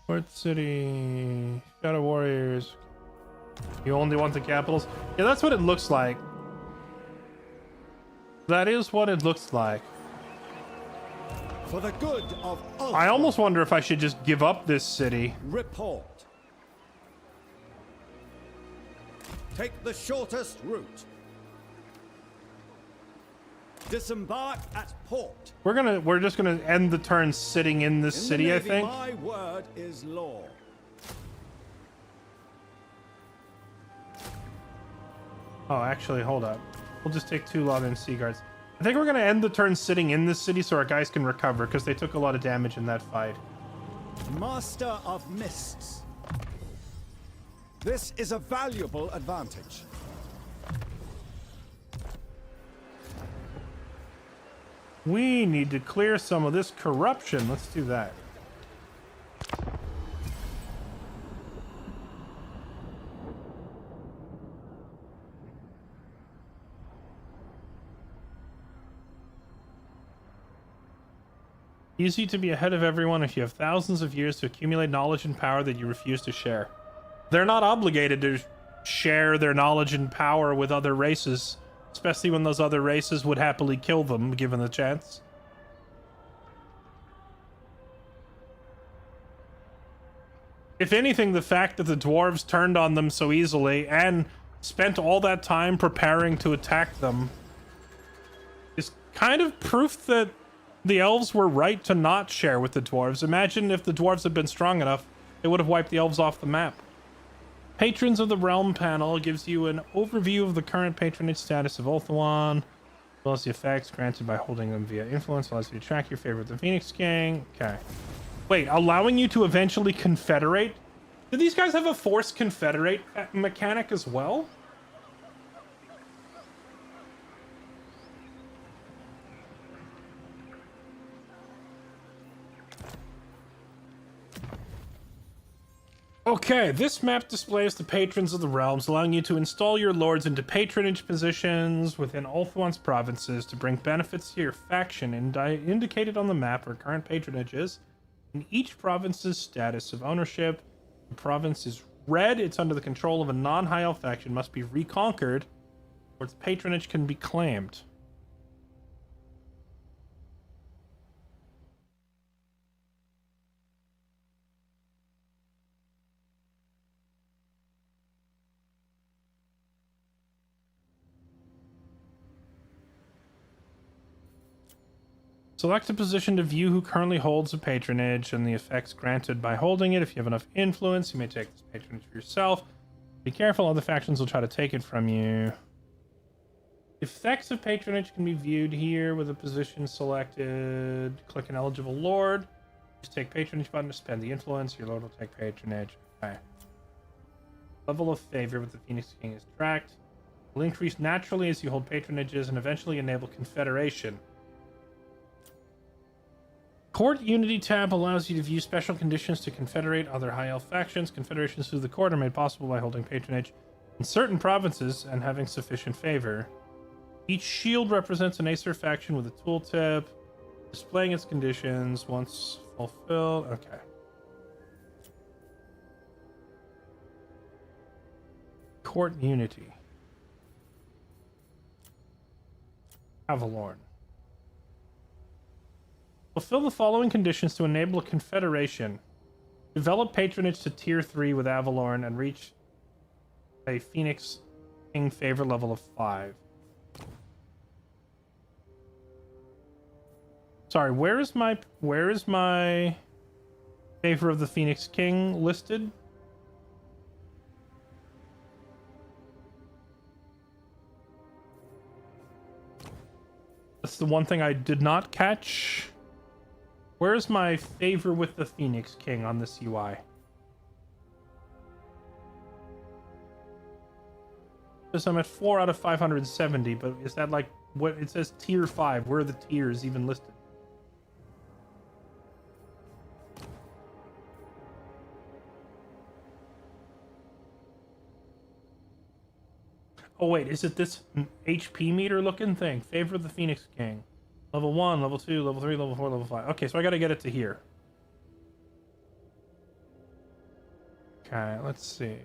[SPEAKER 1] Port City, Shadow Warriors. You only want the capitals? Yeah, that's what it looks like. That is what it looks like.
[SPEAKER 4] For the good of all.
[SPEAKER 1] I almost wonder if I should just give up this city.
[SPEAKER 4] Report. Take the shortest route. Disembark at port.
[SPEAKER 1] We're just gonna end the turn sitting in this city, I think.
[SPEAKER 4] My word is law.
[SPEAKER 1] Oh, actually, hold up. We'll just take 2 Lothian Sea Guards. I think we're going to end the turn sitting in this city so our guys can recover, because they took a lot of damage in that fight.
[SPEAKER 4] Master of Mists. This is a valuable advantage.
[SPEAKER 1] We need to clear some of this corruption. Let's do that. Easy to be ahead of everyone if you have thousands of years to accumulate knowledge and power that you refuse to share. They're not obligated to share their knowledge and power with other races, especially when those other races would happily kill them given the chance. If anything, the fact that the dwarves turned on them so easily and spent all that time preparing to attack them is kind of proof that the elves were right to not share with the dwarves. Imagine if the dwarves had been strong enough, they would have wiped the elves off the map. Patrons of the Realm panel gives you an overview of the current patronage status of Ulthuan, as well as the effects granted by holding them via influence, allows you to track your favorite, the Phoenix King. Okay. Wait, allowing you to eventually confederate? Do these guys have a forced confederate mechanic as well? Okay, this map displays the patrons of the realms, allowing you to install your lords into patronage positions within Ulthuan's provinces to bring benefits to your faction, and indicated on the map are current patronages in each province's status of ownership. The province is red, it's under the control of a non-high elf faction, must be reconquered, or its patronage can be claimed. Select a position to view who currently holds a patronage and the effects granted by holding it. If you have enough influence, you may take this patronage for yourself. Be careful, other factions will try to take it from you. Effects of patronage can be viewed here with a position selected. Click an eligible lord. Just take patronage button to spend the influence. Your lord will take patronage. Okay. Level of favor with the Phoenix King is tracked. Will increase naturally as you hold patronages and eventually enable confederation. Court Unity tab allows you to view special conditions to confederate other high elf factions. Confederations through the court are made possible by holding patronage in certain provinces and having sufficient favor. Each shield represents an Acer faction with a tooltip, displaying its conditions once fulfilled. Okay. Court Unity. Avalorn. Fulfill the following conditions to enable a confederation. Develop patronage to tier 3 with Avalorn and reach a Phoenix King favor level of 5. Sorry, where is my favor of the Phoenix King listed? That's the one thing I did not catch. Where's my favor with the Phoenix King on this UI? Says I'm at 4 out of 570, but is that like what it says tier 5? Where are the tiers even listed? Oh wait, is it this HP meter looking thing? Favor of the Phoenix King. Level 1, level 2, level 3, level 4, level 5. Okay, so I gotta get it to here. Okay, let's see.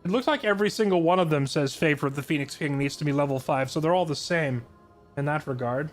[SPEAKER 1] It looks like every single one of them says favor of the Phoenix King needs to be level 5, so they're all the same in that regard.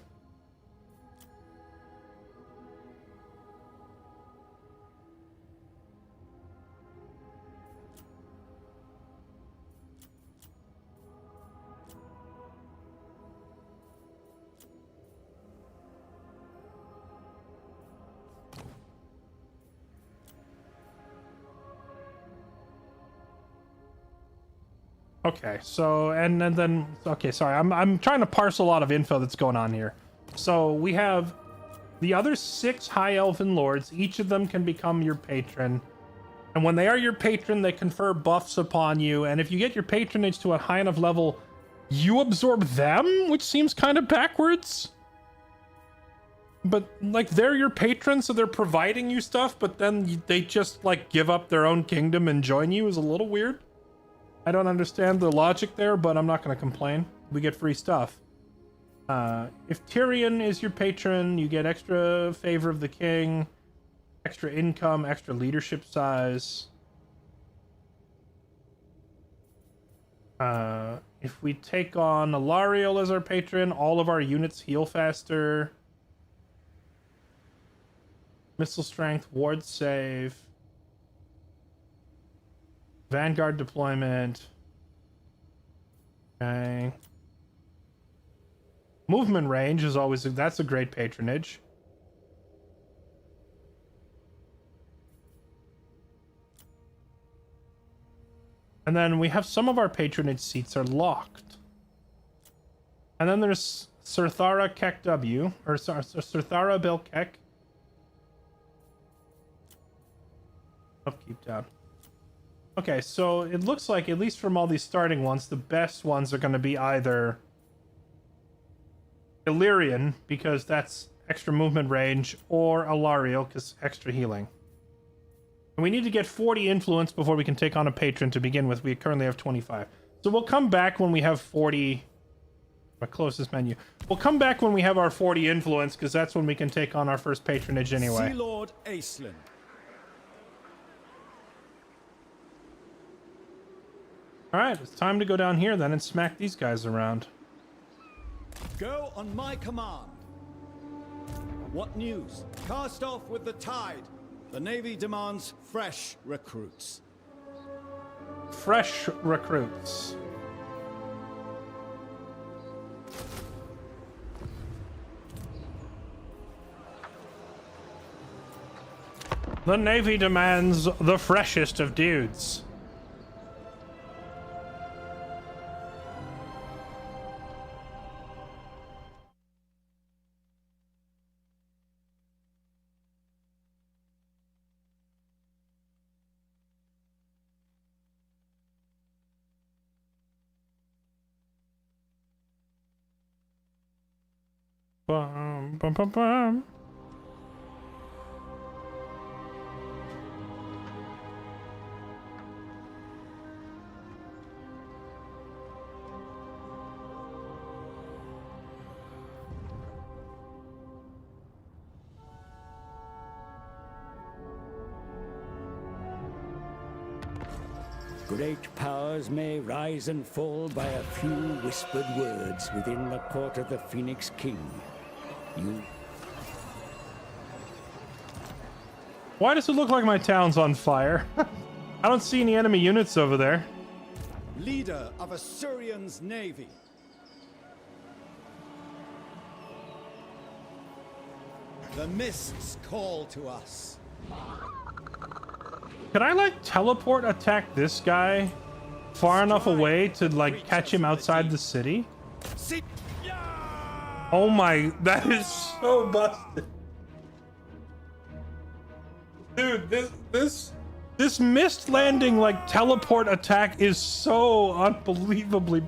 [SPEAKER 1] Okay, so and then okay, sorry, I'm trying to parse a lot of info that's going on here. So we have the other 6 High Elven Lords. Each of them can become your patron, and when they are your patron, they confer buffs upon you. And if you get your patronage to a high enough level, you absorb them, which seems kind of backwards. But like they're your patron, so they're providing you stuff, but then they just like give up their own kingdom and join you is a little weird. I don't understand the logic there, but I'm not going to complain. We get free stuff. If Tyrion is your patron, you get extra favor of the king, extra income, extra leadership size. If we take on Alariel as our patron, all of our units heal faster. Missile strength, ward save. Vanguard deployment. Okay. Movement range is always, that's a great patronage. And then we have some of our patronage seats are locked. And then there's Surthara Kek W, or Surthara Bel Kek. Upkeep down. Okay, so it looks like, at least from all these starting ones, the best ones are going to be either Illyrian, because that's extra movement range, or Alariel, because extra healing. And we need to get 40 influence before we can take on a patron to begin with. We currently have 25. So we'll come back when we have 40... My closest menu. We'll come back when we have our 40 influence, because that's when we can take on our first patronage anyway.
[SPEAKER 4] Sea Lord Aisling.
[SPEAKER 1] Alright, it's time to go down here then and smack these guys around.
[SPEAKER 4] Go on my command. What news? Cast off with the tide. The Navy demands fresh recruits.
[SPEAKER 1] Fresh recruits. The Navy demands the freshest of dudes. Bum, bum, bum, bum.
[SPEAKER 2] Great powers may rise and fall by a few whispered words within the court of the Phoenix King.
[SPEAKER 1] Why does it look like my town's on fire? I don't see any enemy units over there.
[SPEAKER 4] Leader of Assyrian's navy. The mists call to us.
[SPEAKER 1] Could I, like, teleport attack this guy far enough away to, like, catch him outside the city? Oh my, that is so busted. Dude, this mist landing, like, teleport attack is so unbelievably...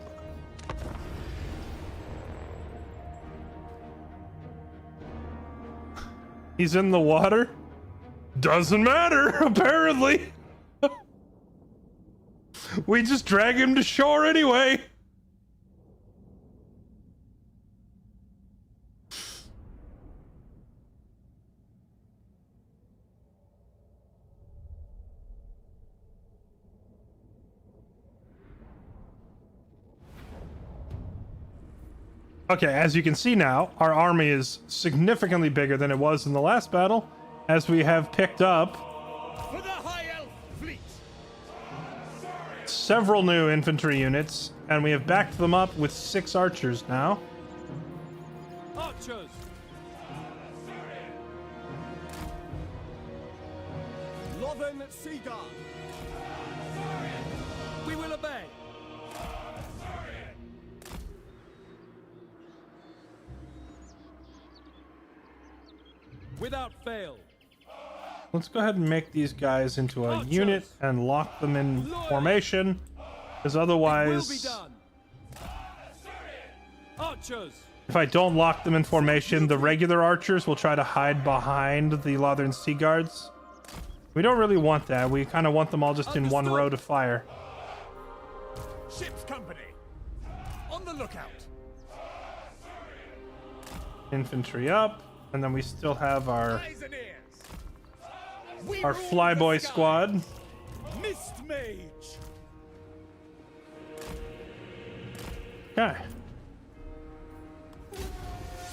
[SPEAKER 1] He's in the water? Doesn't matter, apparently. We just drag him to shore anyway. Okay, as you can see now, our army is significantly bigger than it was in the last battle, as we have picked up
[SPEAKER 4] For the High Elf fleet.
[SPEAKER 1] several new infantry units, and we have backed them up with 6 archers now.
[SPEAKER 4] Archers. Lothern Seaguard. We will obey. without fail.
[SPEAKER 1] Let's go ahead and make these guys into a unit and lock them in formation, because otherwise,
[SPEAKER 4] Archers,
[SPEAKER 1] if I don't lock them in formation, the regular archers will try to hide behind the Lothern Sea Guards. We don't really want that. We kind of want them all just in one row to fire.
[SPEAKER 4] ship's company, on the lookout.
[SPEAKER 1] Infantry up, and then we still have our
[SPEAKER 4] Eyes and ears.
[SPEAKER 1] flyboy squad.
[SPEAKER 4] Mist Mage.
[SPEAKER 1] Okay.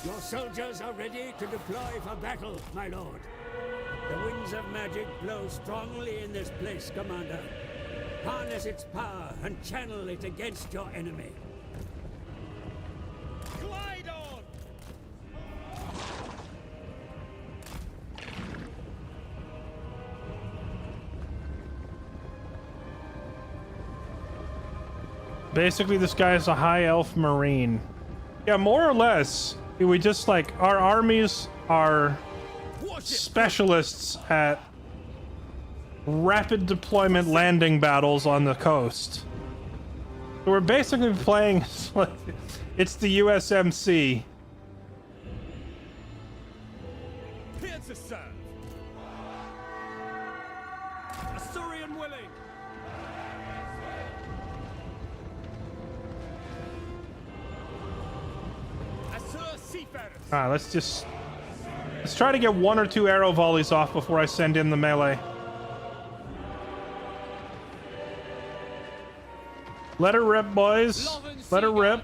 [SPEAKER 2] Your soldiers are ready to deploy for battle, my lord. The winds of magic blow strongly in this place, Commander. Harness its power and channel it against your enemy.
[SPEAKER 4] Glide on.
[SPEAKER 1] Basically, this guy is a high elf marine. Yeah, more or less. We just like our armies are specialists at rapid deployment landing battles on the coast. So we're basically playing like it's the USMC.
[SPEAKER 4] Here to serve. Asturian willing. Assur seafarers.
[SPEAKER 1] Alright, let's try to get 1 or 2 arrow volleys off before I send in the melee. Let her rip, boys. Let her rip.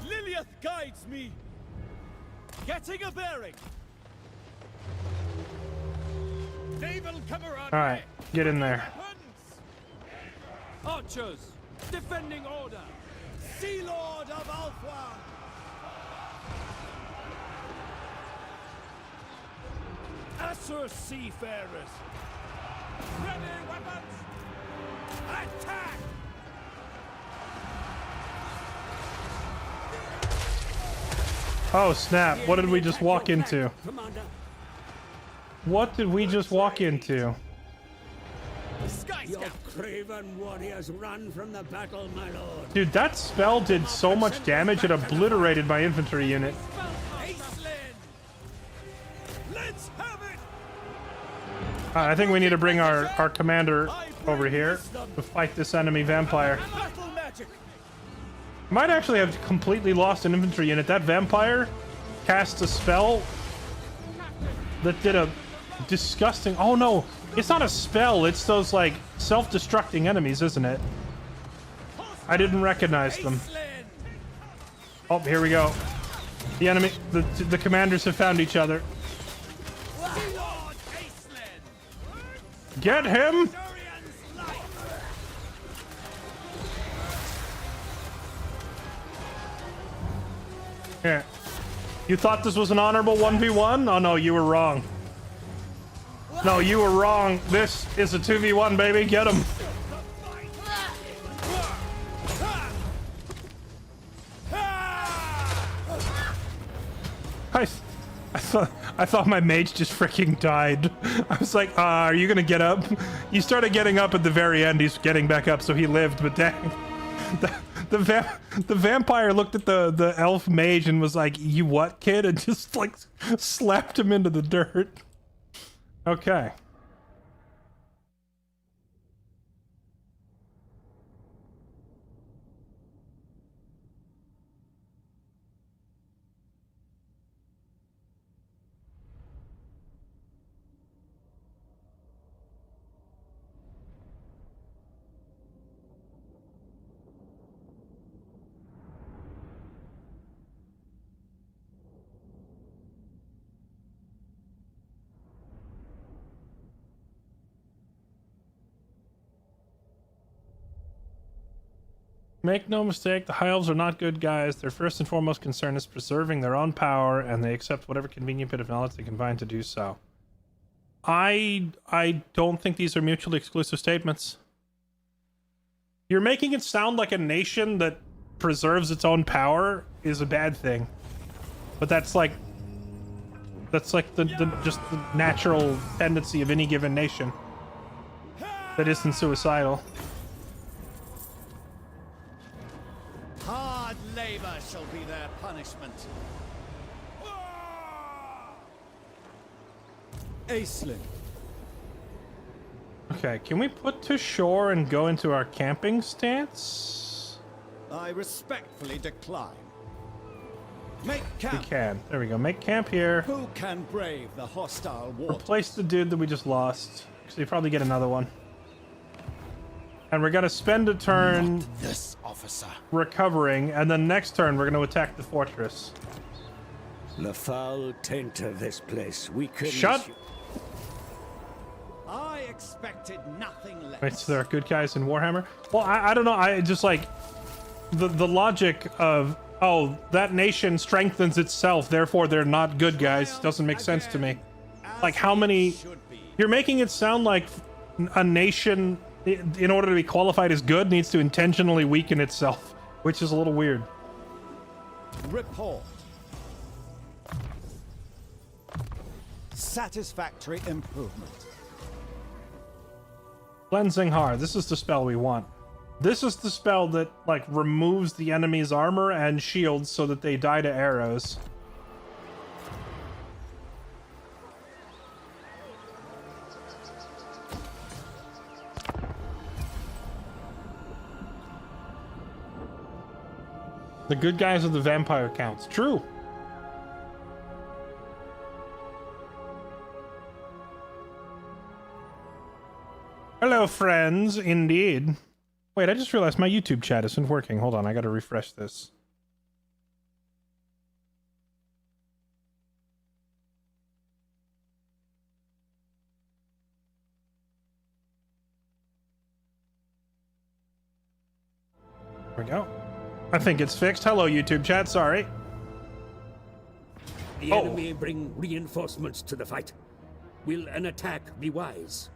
[SPEAKER 4] Liliath guides me. Getting a bearing. Naval camaraderie.
[SPEAKER 1] Alright, get in there.
[SPEAKER 4] Archers, defending order. Sea Lord of Alpha. Assur seafarers. Ready weapons. Attack.
[SPEAKER 1] Oh snap, what did we just walk into?
[SPEAKER 2] Commander,
[SPEAKER 1] What did we just walk into?
[SPEAKER 2] your craven warriors run from the battle, my lord.
[SPEAKER 1] Dude, that spell did so much damage it obliterated my infantry unit.
[SPEAKER 4] Let's have it.
[SPEAKER 1] I think we need to bring our commander over here to fight this enemy vampire.
[SPEAKER 4] Battle magic.
[SPEAKER 1] Might actually have completely lost an infantry unit. That vampire cast a spell that did a disgusting... Oh no, it's not a spell. It's those like self-destructing enemies, isn't it? I didn't recognize them. Oh, here we go. The enemy, the commanders have found each other. Get him! Here. You thought this was an honorable 1v1? Oh no, you were wrong. No, you were wrong. This is a 2v1, baby. Get him. I thought my mage just freaking died. I was like, are you gonna get up? You started getting up at the very end. He's getting back up, so he lived, but dang. The vampire looked at the elf mage and was like, you what, kid? And just like slapped him into the dirt. Okay. Make no mistake, the High Elves are not good guys. Their first and foremost concern is preserving their own power, and they accept whatever convenient bit of knowledge they can find to do so. I don't think these are mutually exclusive statements. You're making it sound like a nation that preserves its own power is a bad thing. But that's like the just the natural tendency of any given nation that isn't suicidal.
[SPEAKER 4] Hard labor shall be their punishment. Aisling.
[SPEAKER 1] Okay, can we put to shore and go into our camping stance?
[SPEAKER 4] I respectfully decline. Make camp.
[SPEAKER 1] We can. There we go. Make camp here.
[SPEAKER 4] Who can brave the hostile water?
[SPEAKER 1] Replace the dude that we just lost. So you probably get another one. And we're gonna spend a turn
[SPEAKER 4] Not this officer.
[SPEAKER 1] recovering, and then next turn we're gonna attack the fortress.
[SPEAKER 2] The foul taint of this place weakens.
[SPEAKER 1] Shut.
[SPEAKER 4] I expected nothing less.
[SPEAKER 1] Wait, so there are good guys in Warhammer? Well, I don't know. I just like the logic of, oh, that nation strengthens itself, therefore they're not good guys, doesn't make sense to me. Like, how many... You're making it sound like a nation, in order to be qualified as good, needs to intentionally weaken itself, which is a little weird.
[SPEAKER 4] Report. Satisfactory improvement.
[SPEAKER 1] Cleansing Heart. This is the spell we want. This is the spell that, like, removes the enemy's armor and shields so that they die to arrows. The good guys are the vampire counts. True. Hello, friends. Indeed. Wait, I just realized my YouTube chat isn't working. Hold on, I gotta refresh this. There we go. I think it's fixed. Hello, YouTube chat. Sorry.
[SPEAKER 2] The enemy bring reinforcements to the fight. Will an attack be wise?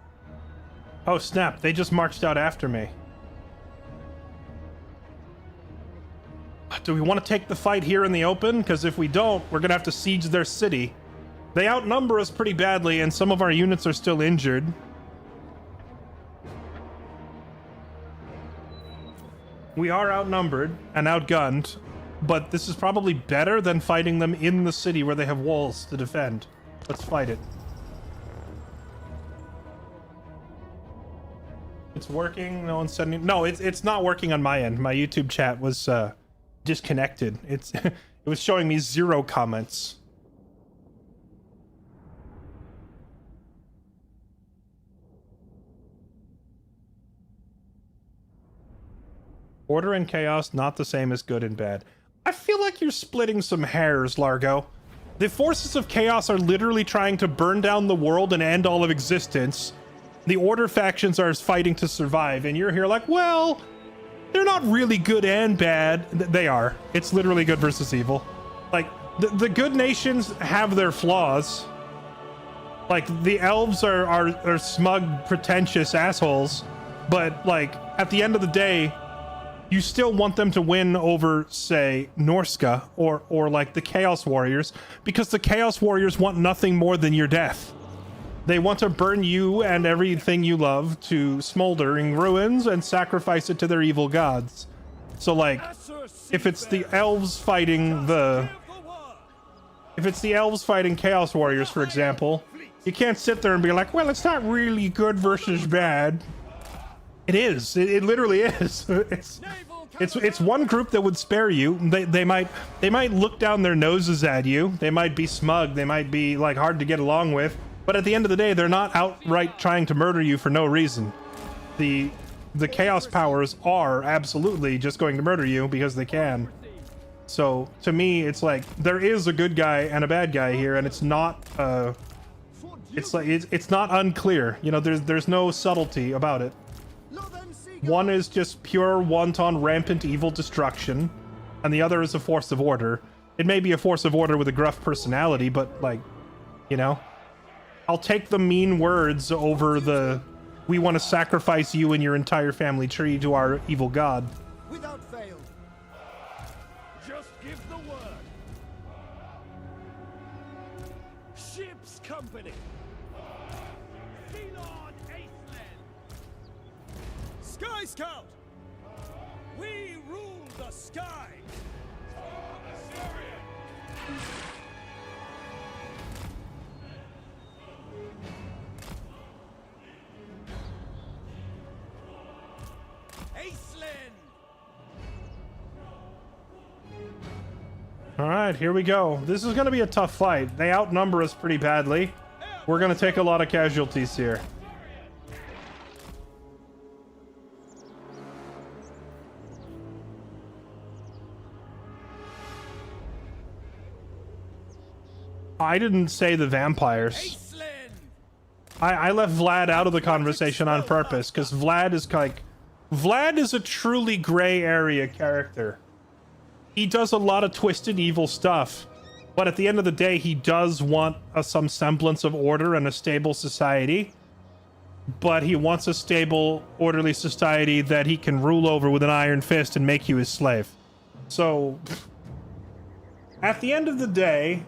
[SPEAKER 1] Oh, snap. They just marched out after me. Do we want to take the fight here in the open? Because if we don't, we're going to have to siege their city. They outnumber us pretty badly, and some of our units are still injured. We are outnumbered and outgunned, but this is probably better than fighting them in the city where they have walls to defend. Let's fight it. It's working. No one's sending. No, it's not working on my end. My YouTube chat was disconnected. It was showing me 0 comments. Order and chaos, not the same as good and bad. I feel like you're splitting some hairs, Largo. The forces of chaos are literally trying to burn down the world and end all of existence. The Order factions are fighting to survive, and you're here like, well, they're not really good and bad. They are. It's literally good versus evil. Like, the good nations have their flaws. Like, the elves are smug, pretentious assholes, but, like, at the end of the day, you still want them to win over, say, Norska or like the Chaos Warriors, because the Chaos Warriors want nothing more than your death. They want to burn you and everything you love to smoldering ruins and sacrifice it to their evil gods. So, like, if it's the elves fighting Chaos Warriors, for example, you can't sit there and be like, well, it's not really good versus bad. It is. It literally is. It's one group that would spare you. They might look down their noses at you. They might be smug. They might be like hard to get along with. But at the end of the day, they're not outright trying to murder you for no reason. The chaos powers are absolutely just going to murder you because they can. So to me, it's like there is a good guy and a bad guy here, and it's not it's not unclear. You know, there's no subtlety about it. One is just pure wanton rampant evil destruction, and the other is a force of order. It may be a force of order with a gruff personality, but, like, you know, I'll take the mean words over the we want to sacrifice you and your entire family tree to our evil god.
[SPEAKER 4] Without fail. Just give the word. Ship's company. Elon Aisland. Sky Scout. We rule the sky.
[SPEAKER 1] All right, here we go. This is going to be a tough fight. They outnumber us pretty badly. We're going to take a lot of casualties here. I didn't say the vampires. I left Vlad out of the conversation on purpose because Vlad is a truly gray area character. He does a lot of twisted evil stuff, but at the end of the day, he does want some semblance of order and a stable society. But he wants a stable, orderly society that he can rule over with an iron fist and make you his slave. So, at the end of the day,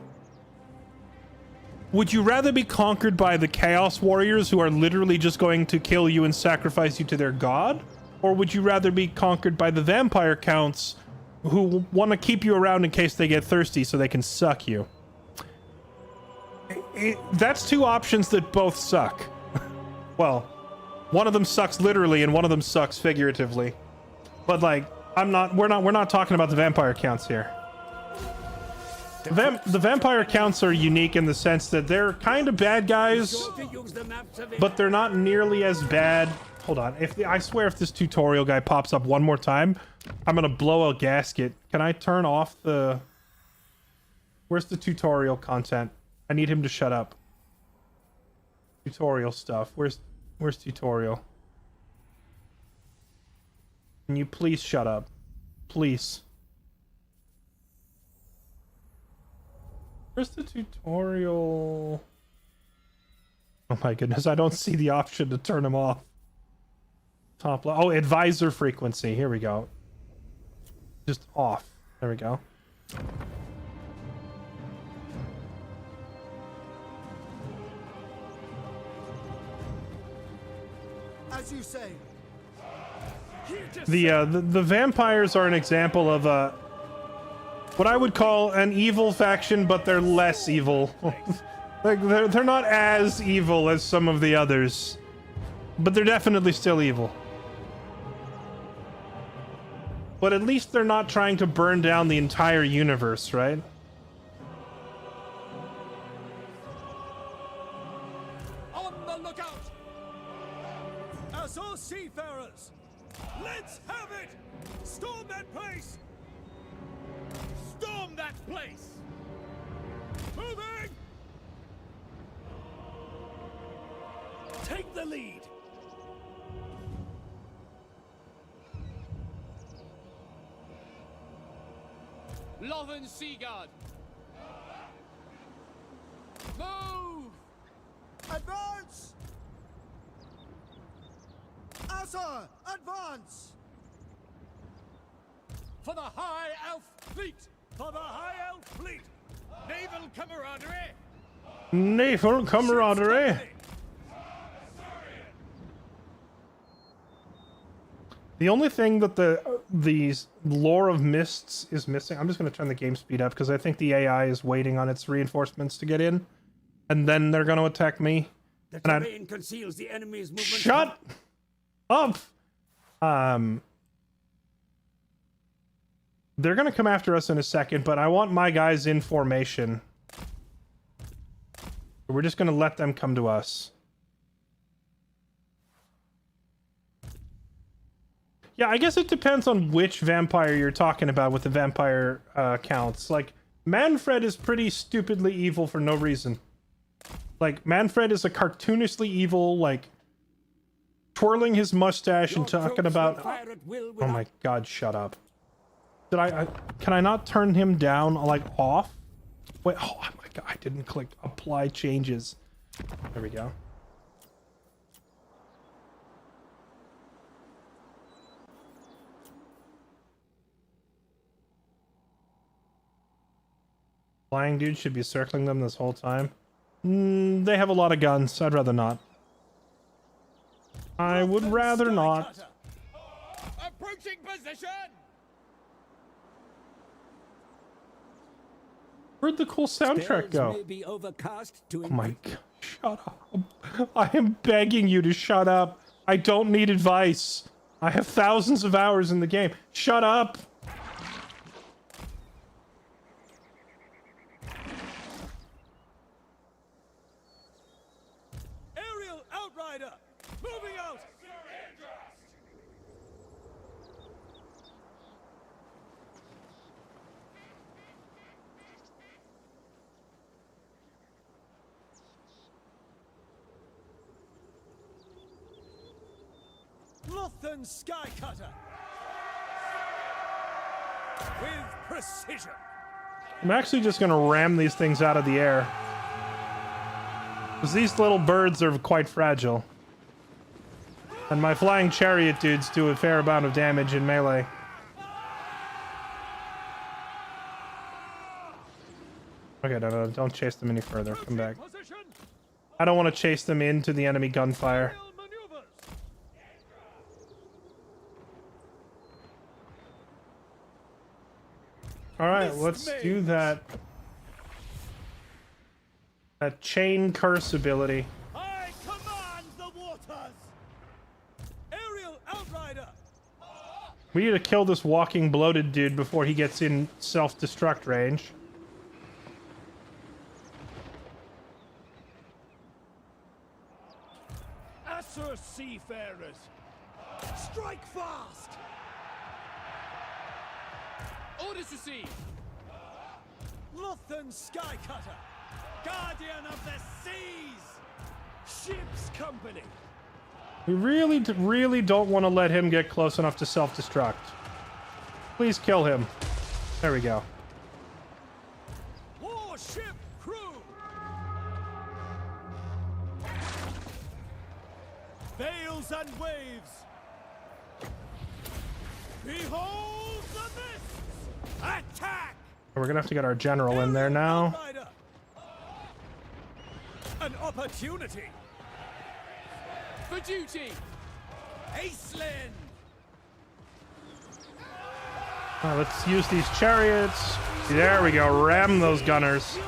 [SPEAKER 1] would you rather be conquered by the Chaos Warriors who are literally just going to kill you and sacrifice you to their god? Or would you rather be conquered by the Vampire Counts who want to keep you around in case they get thirsty so they can suck you? That's two options that both suck. Well, one of them sucks literally and one of them sucks figuratively. But like, we're not talking about the Vampire Counts here. The Vampire Counts are unique in the sense that they're kind of bad guys, but they're not nearly as bad. Hold on. I swear if this tutorial guy pops up one more time, I'm gonna blow a gasket. Can I turn off the... Where's the tutorial content? I need him to shut up. Tutorial stuff. Where's tutorial? Can you please shut up? Please. Where's the tutorial? Oh my goodness, I don't see the option to turn him off. Top left. Oh, advisor frequency. Here we go. Just off. There we go.
[SPEAKER 4] As you say.
[SPEAKER 1] The vampires are an example of what I would call an evil faction, but they're less evil. Like they're not as evil as some of the others, but they're definitely still evil. But at least they're not trying to burn down the entire universe, right?
[SPEAKER 4] On the lookout! As all seafarers, let's have it! Storm that place! Storm that place! Moving! Take the lead!
[SPEAKER 11] Loven Seaguard! Move!
[SPEAKER 4] Advance! Asa, advance! For the High Elf Fleet! For the High Elf Fleet! Naval camaraderie!
[SPEAKER 1] Naval camaraderie! The only thing that the lore of mists is missing... I'm just going to turn the game speed up because I think the AI is waiting on its reinforcements to get in. And then they're going to attack me.
[SPEAKER 2] The terrain conceals the enemy's movement.
[SPEAKER 1] Shut up! They're going to come after us in a second, but I want my guys in formation. We're just going to let them come to us. Yeah, I guess it depends on which vampire you're talking about with the vampire counts. Like, Manfred is pretty stupidly evil for no reason. Like, Manfred is a cartoonishly evil, like, twirling his mustache and talking about... Oh my god, shut up. Did can I not turn him down, like, off? Wait, oh my god, I didn't click apply changes. There we go. Flying dude should be circling them this whole time. They have a lot of guns. I'd rather not. I would rather not.
[SPEAKER 11] Approaching position!
[SPEAKER 1] Where'd the cool soundtrack go?
[SPEAKER 2] May be overcast to
[SPEAKER 1] Oh my god, shut up. I am begging you to shut up. I don't need advice. I have thousands of hours in the game. Shut up.
[SPEAKER 4] Aerial Outrider! Moving out! Lothan Skycutter! With precision!
[SPEAKER 1] I'm actually just gonna ram these things out of the air. Because these little birds are quite fragile. And my flying chariot dudes do a fair amount of damage in melee. Okay, no, don't chase them any further. Come back. I don't want to chase them into the enemy gunfire. Alright, let's do that. That chain curse ability.
[SPEAKER 4] I command the waters! Aerial Outrider!
[SPEAKER 1] We need to kill this walking bloated dude before he gets in self-destruct range.
[SPEAKER 4] Asur Seafarers! Strike fast!
[SPEAKER 11] Orders received!
[SPEAKER 4] Lothan Skycutter! Guardian of the Seas! Ship's Company!
[SPEAKER 1] We really don't want to let him get close enough to self-destruct. Please kill him. There we go.
[SPEAKER 4] Warship Crew! Veils and waves! Behold the mists! Attack!
[SPEAKER 1] We're gonna have to get our general in there now.
[SPEAKER 4] An opportunity!
[SPEAKER 11] For duty!
[SPEAKER 4] Acelin!
[SPEAKER 1] Let's use these chariots. There we go. Ram those gunners.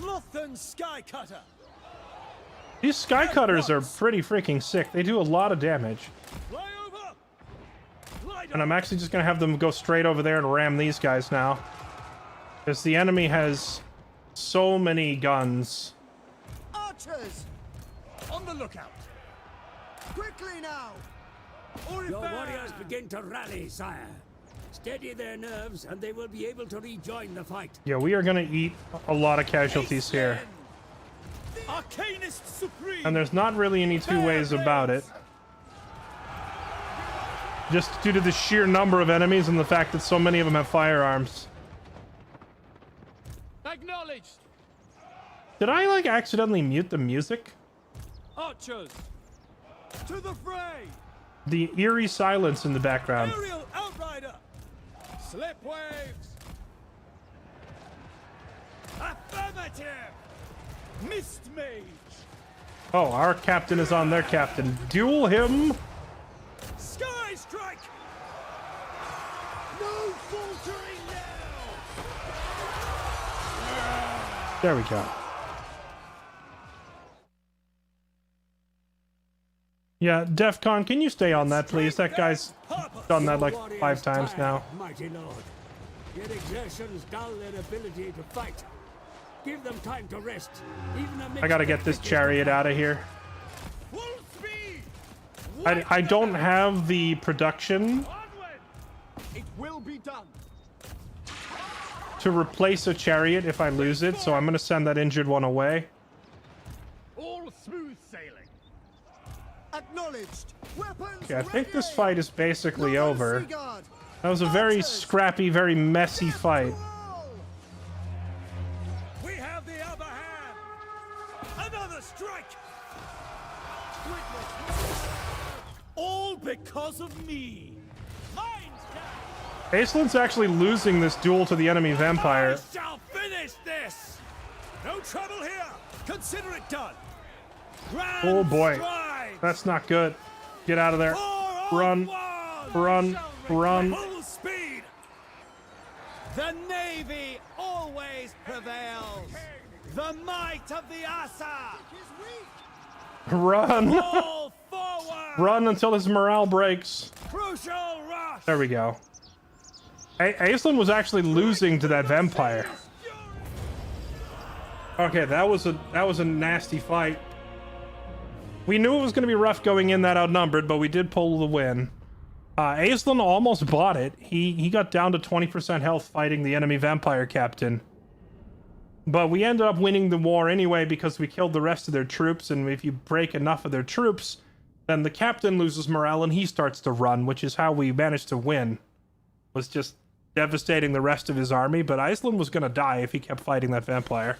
[SPEAKER 4] Lothan Skycutter!
[SPEAKER 1] These sky cutters are pretty freaking sick. They do a lot of damage.
[SPEAKER 4] Fly over! Glide
[SPEAKER 1] And I'm actually just gonna have them go straight over there and ram these guys now. Because the enemy has so many guns.
[SPEAKER 4] Archers! On the lookout! Quickly now!
[SPEAKER 2] Your warriors begin to rally, sire. Steady their nerves, and they will be able to rejoin the fight.
[SPEAKER 1] Yeah, we are gonna eat a lot of casualties here.
[SPEAKER 4] Arcanist Supreme!
[SPEAKER 1] And there's not really any two ways about it. Just due to the sheer number of enemies and the fact that so many of them have firearms.
[SPEAKER 11] Acknowledged!
[SPEAKER 1] Did I, like, accidentally mute the music?
[SPEAKER 4] Archers! To the fray!
[SPEAKER 1] The eerie silence in the background.
[SPEAKER 4] Aerial Outrider! Slip waves! Affirmative! Mist Mage!
[SPEAKER 1] Oh, our captain is on their captain. Duel him!
[SPEAKER 4] Sky Strike! No faltering now!
[SPEAKER 1] There we go. Yeah, DEFCON, can you stay on that, please? That guy's done that like 5 times now.
[SPEAKER 2] Mighty Lord. Your exertions dull their ability to fight. Give them time to rest. Even
[SPEAKER 1] I gotta get this chariot out of here.
[SPEAKER 4] Full speed!
[SPEAKER 1] I don't have the production
[SPEAKER 4] Onward! It will be done!
[SPEAKER 1] to replace a chariot if I lose it, so I'm gonna send that injured one away.
[SPEAKER 4] All smooth sailing! Acknowledged! Weapons
[SPEAKER 1] Okay, I think this
[SPEAKER 4] ready!
[SPEAKER 1] fight is basically
[SPEAKER 4] Lothan
[SPEAKER 1] over.
[SPEAKER 4] Seaguard!
[SPEAKER 1] That was a very
[SPEAKER 4] Archers!
[SPEAKER 1] scrappy, very messy
[SPEAKER 4] Death
[SPEAKER 1] fight.
[SPEAKER 4] to all! We have the upper hand! Another strike! Witness! All because of me! Mind down!
[SPEAKER 1] Aislin's actually losing this duel to the enemy vampire.
[SPEAKER 4] I shall finish this. No trouble here. Consider it done. Grand
[SPEAKER 1] Oh boy,
[SPEAKER 4] strides.
[SPEAKER 1] that's not good. Get out of there.
[SPEAKER 4] 4 on
[SPEAKER 1] Run,
[SPEAKER 4] 1.
[SPEAKER 1] run, run.
[SPEAKER 4] Full speed. The Navy always prevails. The might of the Asa.
[SPEAKER 1] Run.
[SPEAKER 4] All forward.
[SPEAKER 1] Run until his morale breaks.
[SPEAKER 4] Crucial rush.
[SPEAKER 1] There we go. Aislinn was actually losing to that vampire. Okay, that was a nasty fight. We knew it was going to be rough going in that outnumbered, but we did pull the win. Aislinn almost bought it. He got down to 20% health fighting the enemy vampire captain. But we ended up winning the war anyway because we killed the rest of their troops, and if you break enough of their troops, then the captain loses morale and he starts to run, which is how we managed to win. Was just devastating the rest of his army, but Aislinn was going to die if he kept fighting that vampire.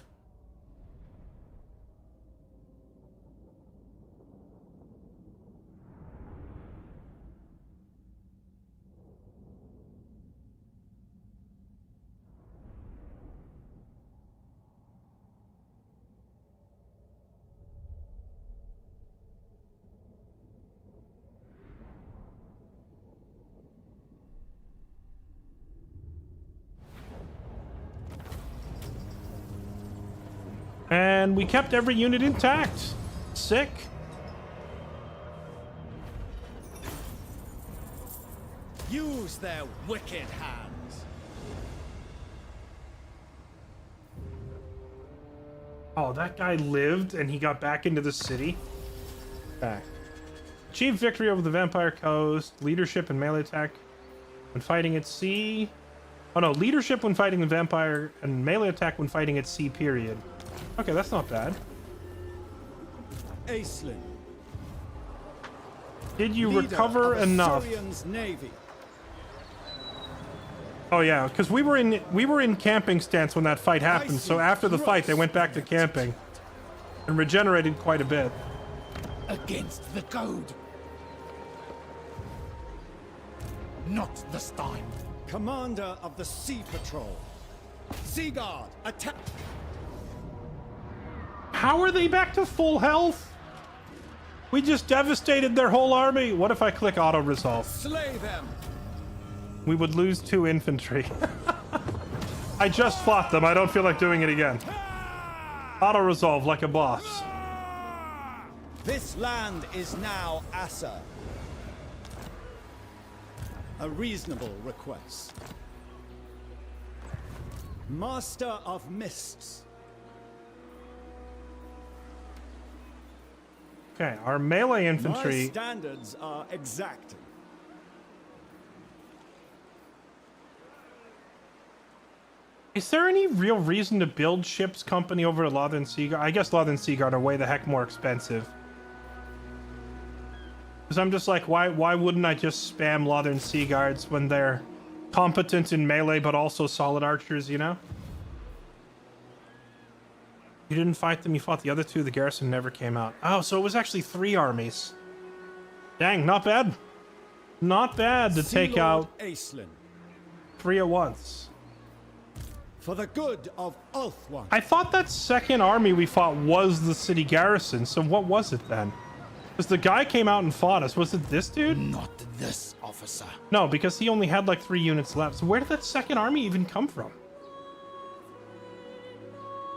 [SPEAKER 1] And we kept every unit intact. Sick.
[SPEAKER 4] Use their wicked hands.
[SPEAKER 1] Oh, that guy lived and he got back into the city. Back. Achieved victory over the Vampire Coast. Leadership and melee attack when fighting at sea. Oh no, leadership when fighting the vampire and melee attack when fighting at sea, period. Okay, that's not bad.
[SPEAKER 4] Aislinn.
[SPEAKER 1] Did you
[SPEAKER 4] Leader
[SPEAKER 1] recover
[SPEAKER 4] of
[SPEAKER 1] enough?
[SPEAKER 4] Assyrian's Navy.
[SPEAKER 1] Oh yeah, because we were in camping stance when that fight happened. So after the fight, they went back to camping and regenerated quite a bit.
[SPEAKER 11] Against the code. Not this time.
[SPEAKER 4] Commander of the Sea Patrol. Sea Guard, attack.
[SPEAKER 1] How are they back to full health? We just devastated their whole army. What if I click auto resolve?
[SPEAKER 4] Slay them.
[SPEAKER 1] We would lose 2 infantry. I just fought them. I don't feel like doing it again. Auto resolve like a boss.
[SPEAKER 4] This land is now Asa. A reasonable request. Master of Mists.
[SPEAKER 1] Okay, our melee
[SPEAKER 4] My
[SPEAKER 1] infantry.
[SPEAKER 4] standards are exacting.
[SPEAKER 1] Is there any real reason to build ships company over to Lothern Seaguard? I guess Lothern Seaguard are way the heck more expensive. Because I'm just like, why wouldn't I just spam Lothern Seaguards when they're competent in melee but also solid archers, you know? You didn't fight them, you fought the other 2, the garrison never came out. Oh, so it was actually 3 armies. Dang, not bad. Not bad to take out
[SPEAKER 4] Aislinn.
[SPEAKER 1] 3 at once.
[SPEAKER 4] For the good of Ulthuan.
[SPEAKER 1] I thought that second army we fought was the city garrison, so what was it then? Because the guy came out and fought us. Was it this dude?
[SPEAKER 11] Not this officer.
[SPEAKER 1] No, because he only had like 3 units left. So where did that second army even come from?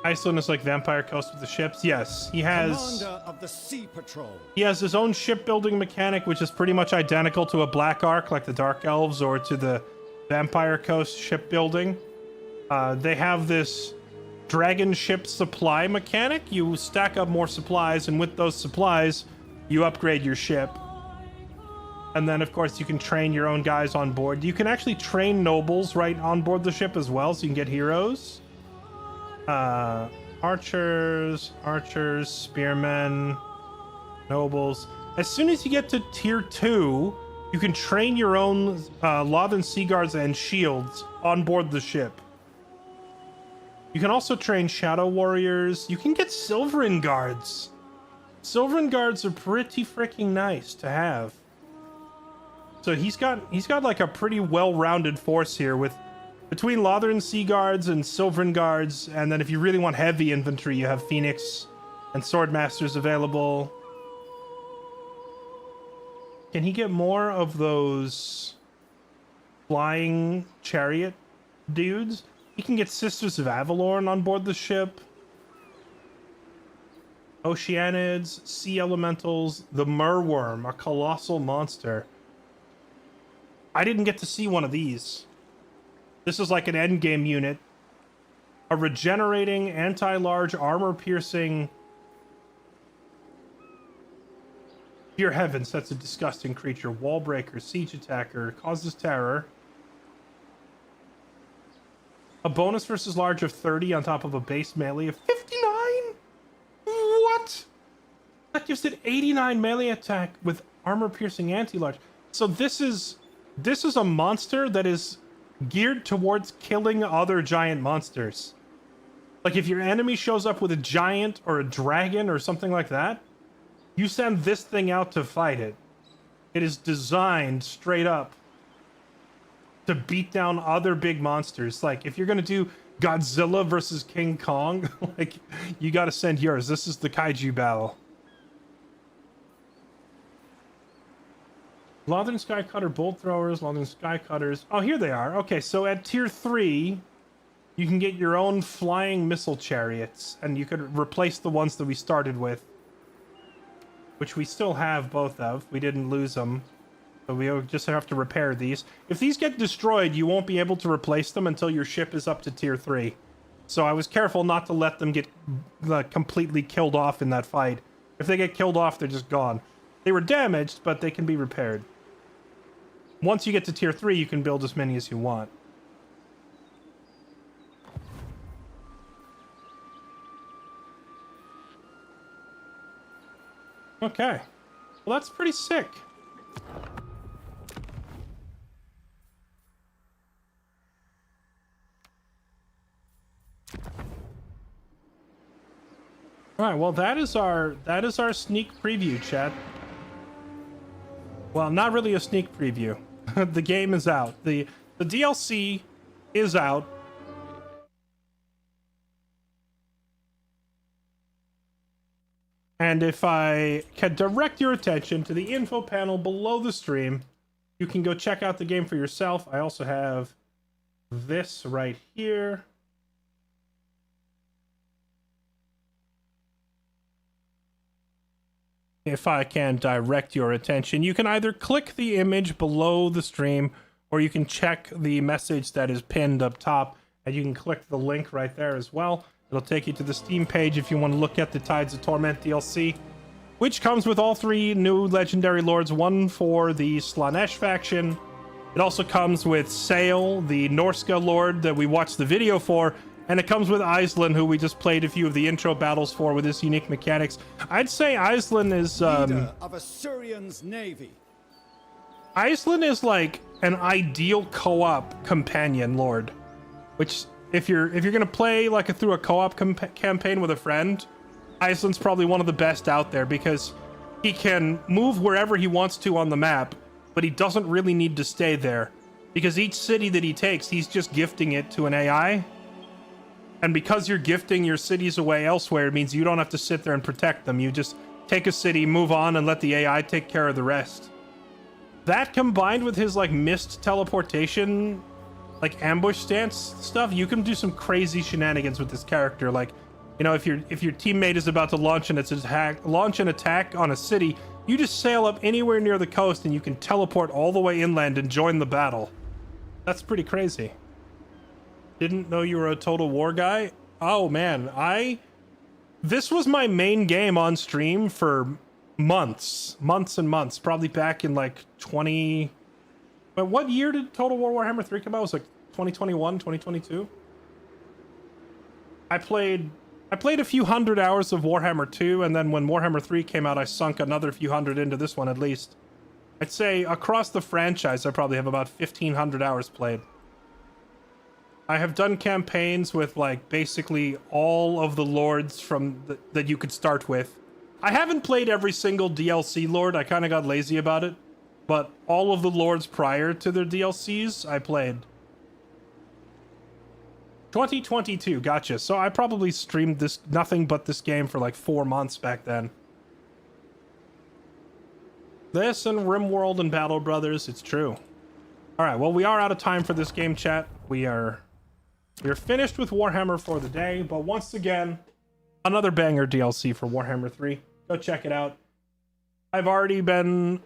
[SPEAKER 1] Iceland is like Vampire Coast with the ships. Yes, he has.
[SPEAKER 4] Commander of the Sea Patrol.
[SPEAKER 1] He has his own shipbuilding mechanic, which is pretty much identical to a Black Ark, like the Dark Elves, or to the Vampire Coast shipbuilding. They have this dragon ship supply mechanic. You stack up more supplies, and with those supplies, you upgrade your ship. And then, of course, you can train your own guys on board. You can actually train nobles right on board the ship as well, so you can get heroes. Archers, spearmen, nobles. As soon as you get to tier 2, you can train your own Lothern Sea Guards and shields on board the ship. You can also train Shadow Warriors. You can get Silverin Guards. Silverin Guards are pretty freaking nice to have. So he's got like a pretty well-rounded force here with between Lothern Sea Guards and Sylvan Guards, and then if you really want heavy infantry, you have Phoenix and Swordmasters available. Can he get more of those flying chariot dudes? He can get Sisters of Avalorn on board the ship. Oceanids, Sea Elementals, the Merworm, a colossal monster. I didn't get to see one of these. This is like an endgame unit. A regenerating, anti-large, armor-piercing... Dear heavens, that's a disgusting creature. Wallbreaker, siege attacker, causes terror. A bonus versus large of 30 on top of a base melee of 59? What? That gives it 89 melee attack with armor-piercing anti-large. So this is a monster that is geared towards killing other giant monsters. Like if your enemy shows up with a giant or a dragon or something like that, you send this thing out to fight it. It is designed straight up to beat down other big monsters. Like if you're gonna do Godzilla versus King Kong, like you gotta send yours. This is the kaiju battle. Lothern Skycutter Bolt Throwers, Lothern Skycutters. Oh, here they are. Okay, so at tier 3, you can get your own flying missile chariots, and you could replace the ones that we started with, which we still have both of. We didn't lose them, so we just have to repair these. If these get destroyed, you won't be able to replace them until your ship is up to tier 3. So I was careful not to let them get completely killed off in that fight. If they get killed off, they're just gone. They were damaged, but they can be repaired. Once you get to tier 3, you can build as many as you want. Okay. Well, that's pretty sick. All right, well, that is our sneak preview, chat. Well, not really a sneak preview. The game is out. The DLC is out. And if I can direct your attention to the info panel below the stream, you can go check out the game for yourself. I also have this right here. If I can direct your attention, you can either click the image below the stream, or you can check the message that is pinned up top, and you can click the link right there as well. It'll take you to the Steam page if you want to look at the Tides of Torment DLC, which comes with all 3 new legendary lords, one for the Slaanesh faction. It also comes with Sail, the Norska lord that we watched the video for, and it comes with Iceland, who we just played a few of the intro battles for with his unique mechanics. I'd say Iceland is
[SPEAKER 4] Leader of Assyrian's navy.
[SPEAKER 1] Iceland is like an ideal co-op companion lord, which if you're gonna play like through a co-op campaign with a friend, Iceland's probably one of the best out there because he can move wherever he wants to on the map, but he doesn't really need to stay there because each city that he takes, he's just gifting it to an AI. And because you're gifting your cities away elsewhere, it means you don't have to sit there and protect them. You just take a city, move on, and let the AI take care of the rest. That combined with his like missed teleportation, like ambush stance stuff, you can do some crazy shenanigans with this character. Like, you know, if your teammate is about to launch an attack on a city, you just sail up anywhere near the coast and you can teleport all the way inland and join the battle. That's pretty crazy. Didn't know you were a Total War guy. Oh man, this was my main game on stream for months and months, probably back in like but what year did Total War Warhammer 3 come out? It was like 2021, 2022. I played a few hundred hours of Warhammer 2, and then when Warhammer 3 came out, I sunk another few hundred into this one at least. I'd say across the franchise, I probably have about 1,500 hours played. I have done campaigns with like basically all of the lords from that you could start with. I haven't played every single DLC lord. I kind of got lazy about it. but all of the lords prior to their DLCs, I played. 2022, gotcha. So I probably streamed this nothing but this game for like 4 months back then. This and RimWorld and Battle Brothers, it's true. All right, well, we are out of time for this game, chat. We're finished with Warhammer for the day, but once again, another banger DLC for Warhammer 3. Go check it out. I've already been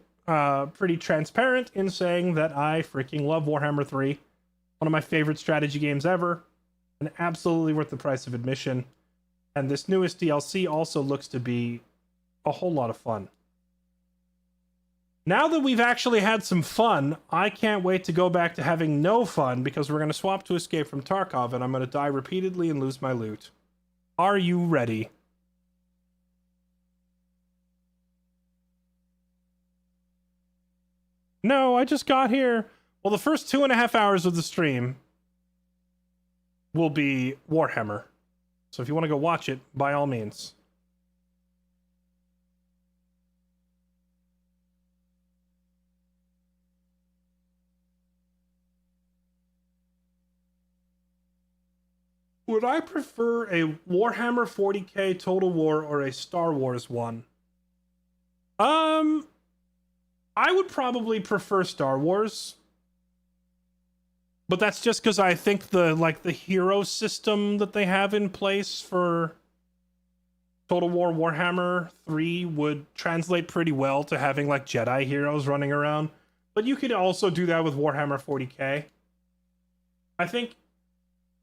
[SPEAKER 1] pretty transparent in saying that I freaking love Warhammer 3. One of my favorite strategy games ever, and absolutely worth the price of admission. And this newest DLC also looks to be a whole lot of fun. Now that we've actually had some fun, I can't wait to go back to having no fun, because we're going to swap to Escape from Tarkov, and I'm going to die repeatedly and lose my loot. Are you ready? No, I just got here. Well, the first 2.5 hours of the stream will be Warhammer. So if you want to go watch it, by all means. Would I prefer a Warhammer 40k Total War or a Star Wars one? I would probably prefer Star Wars. But that's just because I think the hero system that they have in place for Total War Warhammer 3 would translate pretty well to having like Jedi heroes running around. But you could also do that with Warhammer 40k. I think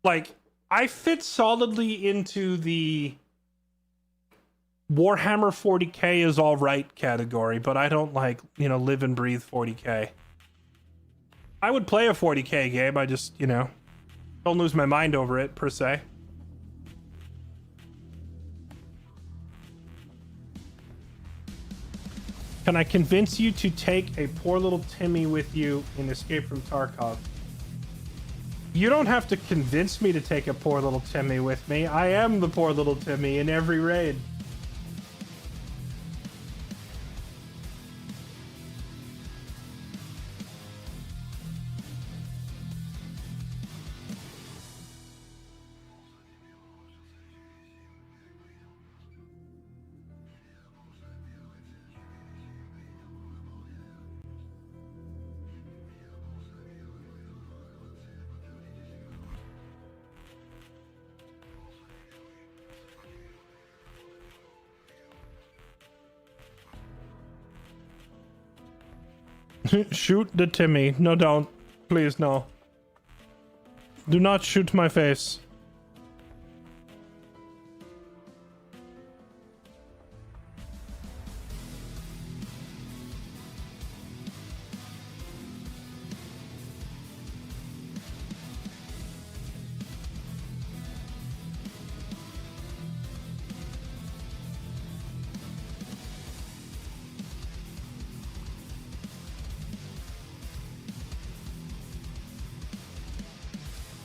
[SPEAKER 1] like I fit solidly into the Warhammer 40k is all right category, but I don't like, live and breathe 40k. I would play a 40k game, I just, don't lose my mind over it, per se. Can I convince you to take a poor little Timmy with you in Escape from Tarkov? You don't have to convince me to take a poor little Timmy with me. I am the poor little Timmy in every raid. Shoot the Timmy. No, don't. Please, no. Do not shoot my face.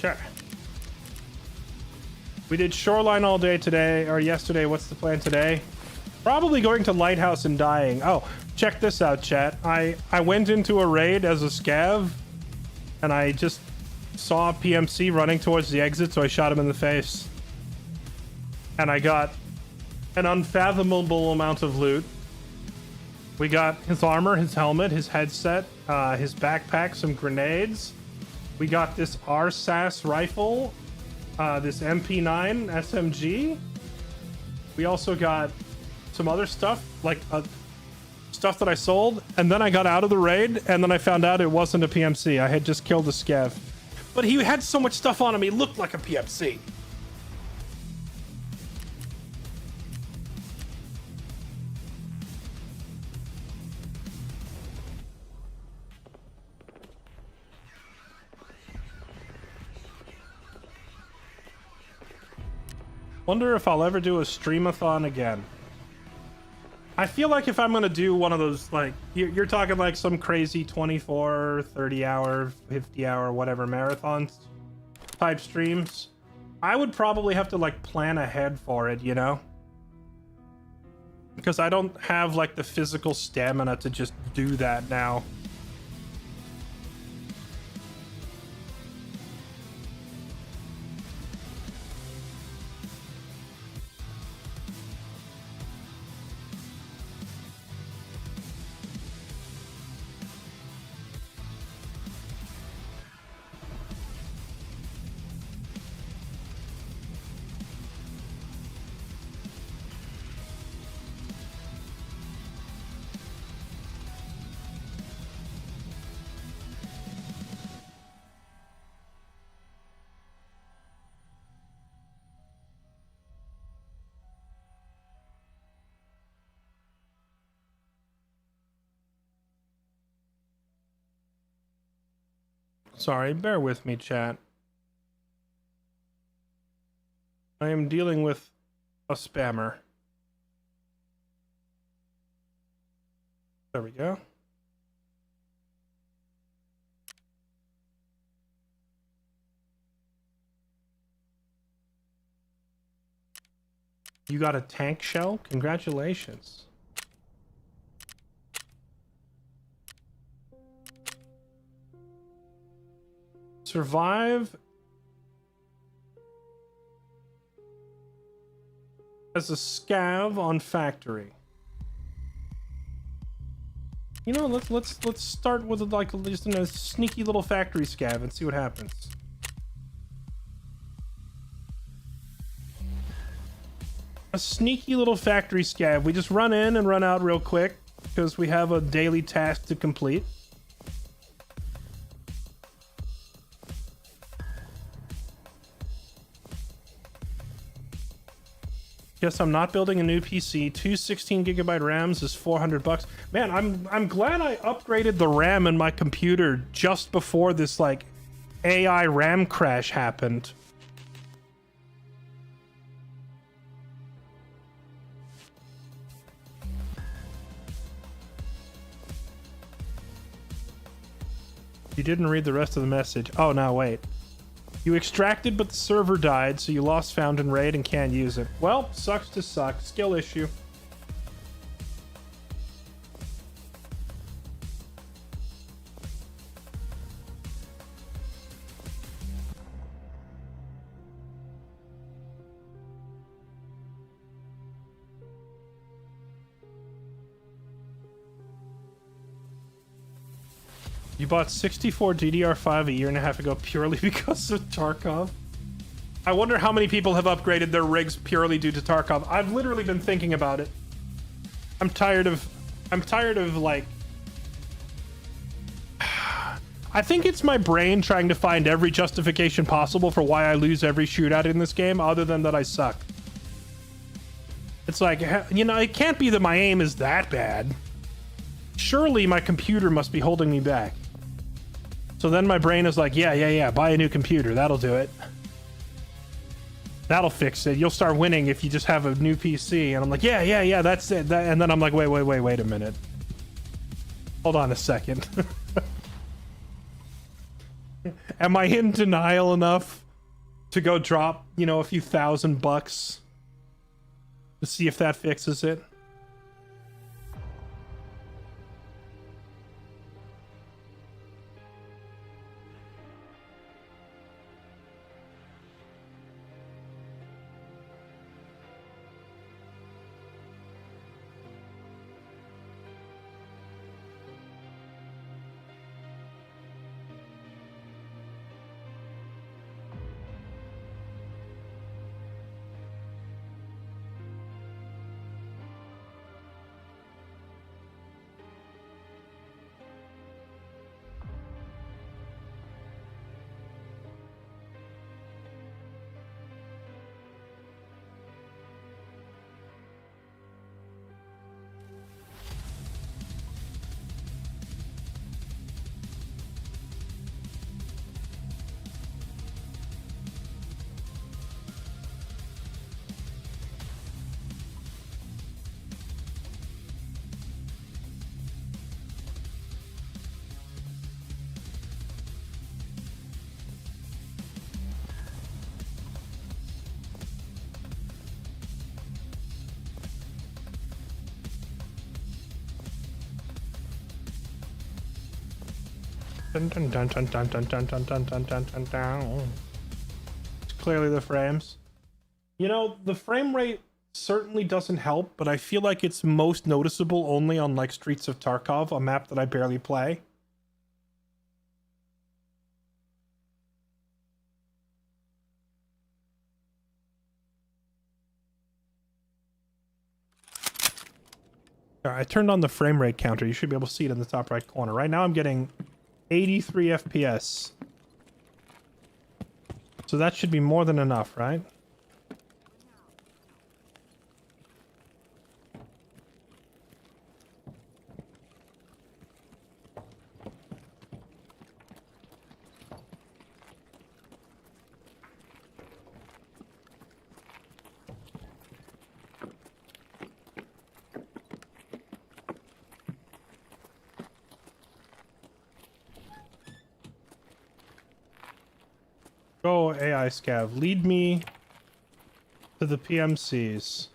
[SPEAKER 1] Okay. We did Shoreline all day today, or yesterday. What's the plan today? Probably going to Lighthouse and dying. Oh, check this out, chat. I went into a raid as a scav, and I just saw a PMC running towards the exit, so I shot him in the face. And I got an unfathomable amount of loot. We got his armor, his helmet, his headset, his backpack, some grenades. We got this RSAS rifle, this MP9 SMG. We also got some other stuff, like stuff that I sold. And then I got out of the raid, and then I found out it wasn't a PMC. I had just killed a scav. But he had so much stuff on him, he looked like a PMC. Wonder if I'll ever do a streamathon again. I feel like if I'm gonna do one of those, like, you're talking like some crazy 24, 30 hour, 50 hour, whatever marathons type streams, I would probably have to like plan ahead for it, because I don't have like the physical stamina to just do that now. Sorry, bear with me, chat. I am dealing with a spammer. There we go. You got a tank shell? Congratulations. Survive as a scav on factory. You know, let's start with like just a sneaky little factory scav and see what happens. A sneaky little factory scav. We just run in and run out real quick because we have a daily task to complete. Guess I'm not building a new PC. Two 16GB RAMs is $400. Man, I'm glad I upgraded the RAM in my computer just before this like AI RAM crash happened. You didn't read the rest of the message. Oh, no, wait. You extracted, but the server died, so you lost found in raid and can't use it. Well, sucks to suck. Skill issue. You bought 64 DDR5 a year and a half ago purely because of Tarkov? I wonder how many people have upgraded their rigs purely due to Tarkov. I've literally been thinking about it. I'm tired of like... I think it's my brain trying to find every justification possible for why I lose every shootout in this game, other than that I suck. It's like, you know, it can't be that my aim is that bad. Surely my computer must be holding me back. So then my brain is like, yeah, buy a new computer. That'll do it. That'll fix it. You'll start winning if you just have a new PC. And I'm like, yeah, that's it. And then I'm like, wait a minute. Hold on a second. Am I in denial enough to go drop, you know, a few $1,000 to see if that fixes it? Dun, dun, dun, dun, dun, dun, dun, dun, dun, dun, dun, dun, dun. It's clearly the frames. You know, the frame rate certainly doesn't help, but I feel like it's most noticeable only on like Streets of Tarkov, a map that I barely play. I turned on the frame rate counter. You should be able to see it in the top right corner. Right now I'm getting 83 FPS. So that should be more than enough, right? Go AI scav. Lead me to the PMCs.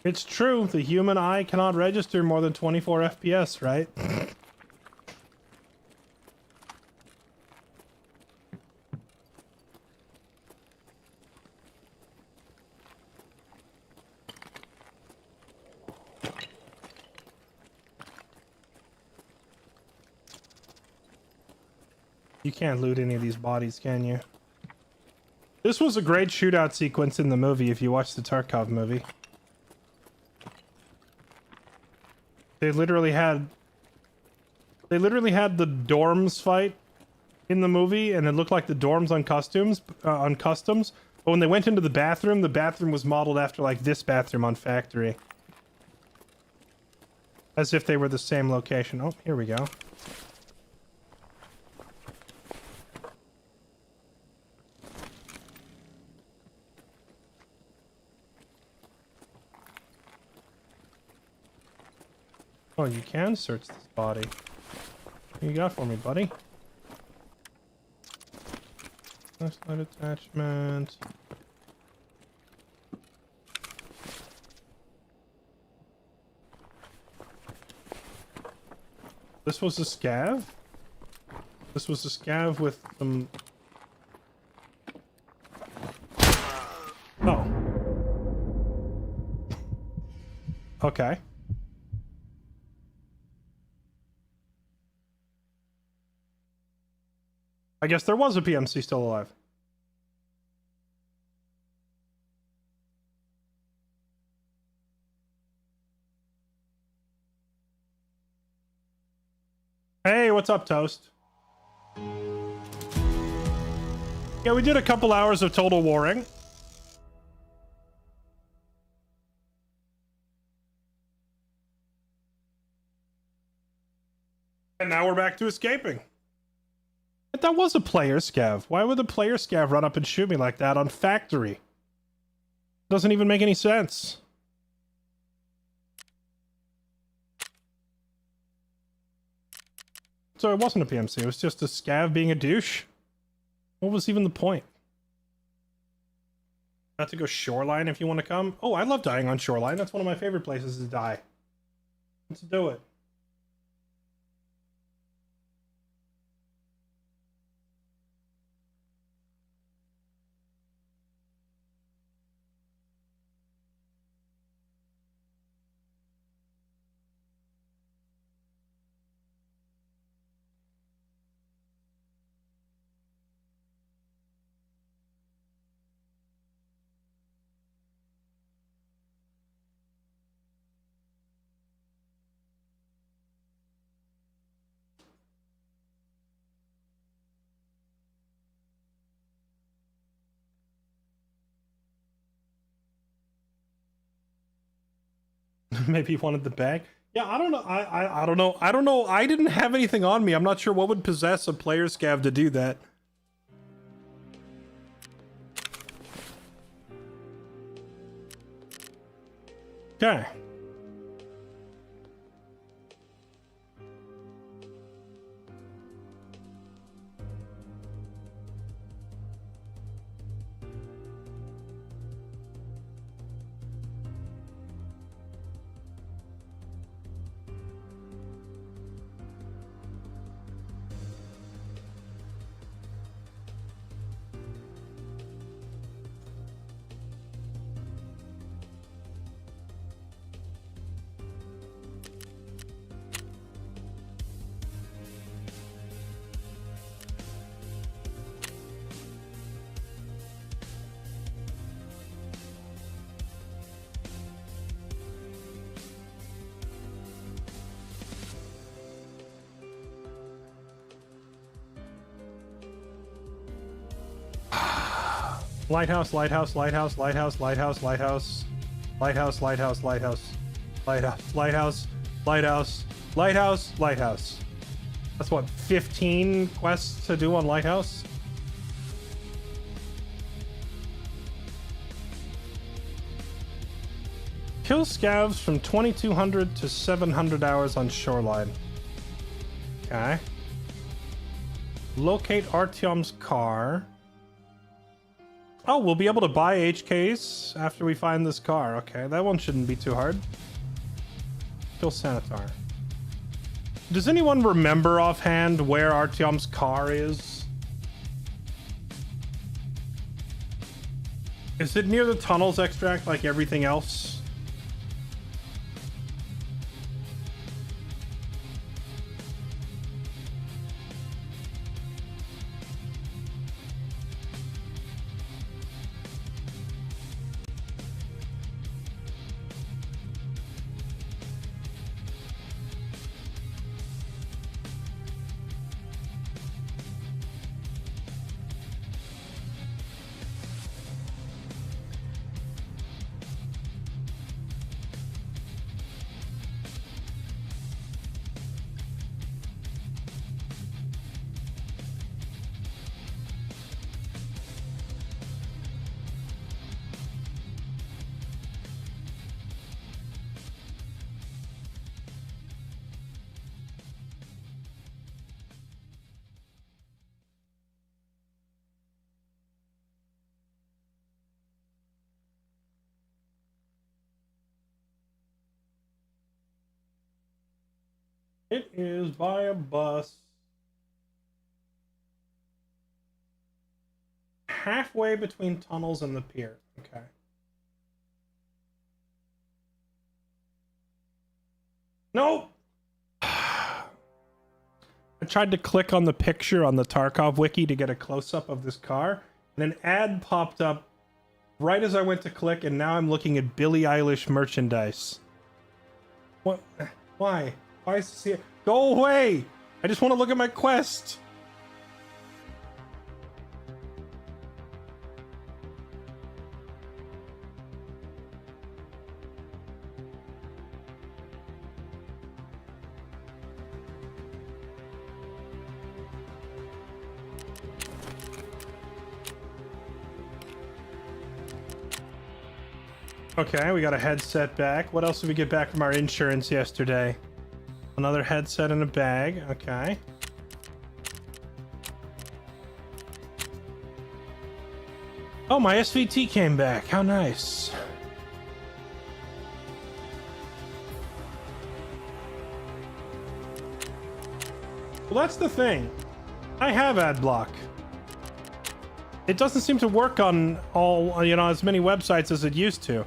[SPEAKER 1] It's true, the human eye cannot register more than 24 FPS, right? You can't loot any of these bodies, can you? This was a great shootout sequence in the movie if you watch the Tarkov movie. They literally had the dorms fight in the movie, and it looked like the dorms on customs. But when they went into the bathroom was modeled after like this bathroom on Factory, as if they were the same location. Oh, here we go. Oh, you can search this body. What you got for me, buddy? Flashlight attachment. This was a scav? This was a scav with some... Oh. Okay. I guess there was a PMC still alive. Hey, what's up, Toast? Yeah, we did a couple hours of total warring. And now we're back to escaping. But that was a player scav. Why would the player scav run up and shoot me like that on Factory? Doesn't even make any sense. So it wasn't a PMC, it was just a scav being a douche. What was even the point? Got to go Shoreline if you want to come. Oh, I love dying on Shoreline. That's one of my favorite places to die. Let's do it. Maybe he wanted the bag. Yeah, I don't know. I don't know. I don't know. I didn't have anything on me. I'm not sure what would possess a player scav to do that. Okay. Lighthouse, lighthouse, lighthouse, lighthouse, lighthouse, lighthouse, lighthouse, lighthouse, lighthouse, lighthouse, lighthouse, lighthouse, lighthouse, lighthouse. That's what, 15 quests to do on Lighthouse? Kill scavs from 2200 to 700 hours on shoreline. Okay. Locate Artyom's car. Oh, we'll be able to buy HKs after we find this car. Okay, that one shouldn't be too hard. Kill Sanitar. Does anyone remember offhand where Artyom's car is? Is it near the tunnels extract like everything else? It is by a bus. Halfway between tunnels and the pier. Okay. Nope. I tried to click on the picture on the Tarkov wiki to get a close-up of this car, and an ad popped up right as I went to click, and now I'm looking at Billie Eilish merchandise. What? Why? Why is this here? Go away! I just want to look at my quest! Okay, we got a headset back. What else did we get back from our insurance yesterday? Another headset in a bag. Okay. Oh, my SVT came back. How nice. Well, that's the thing. I have ad block. It doesn't seem to work on all, as many websites as it used to.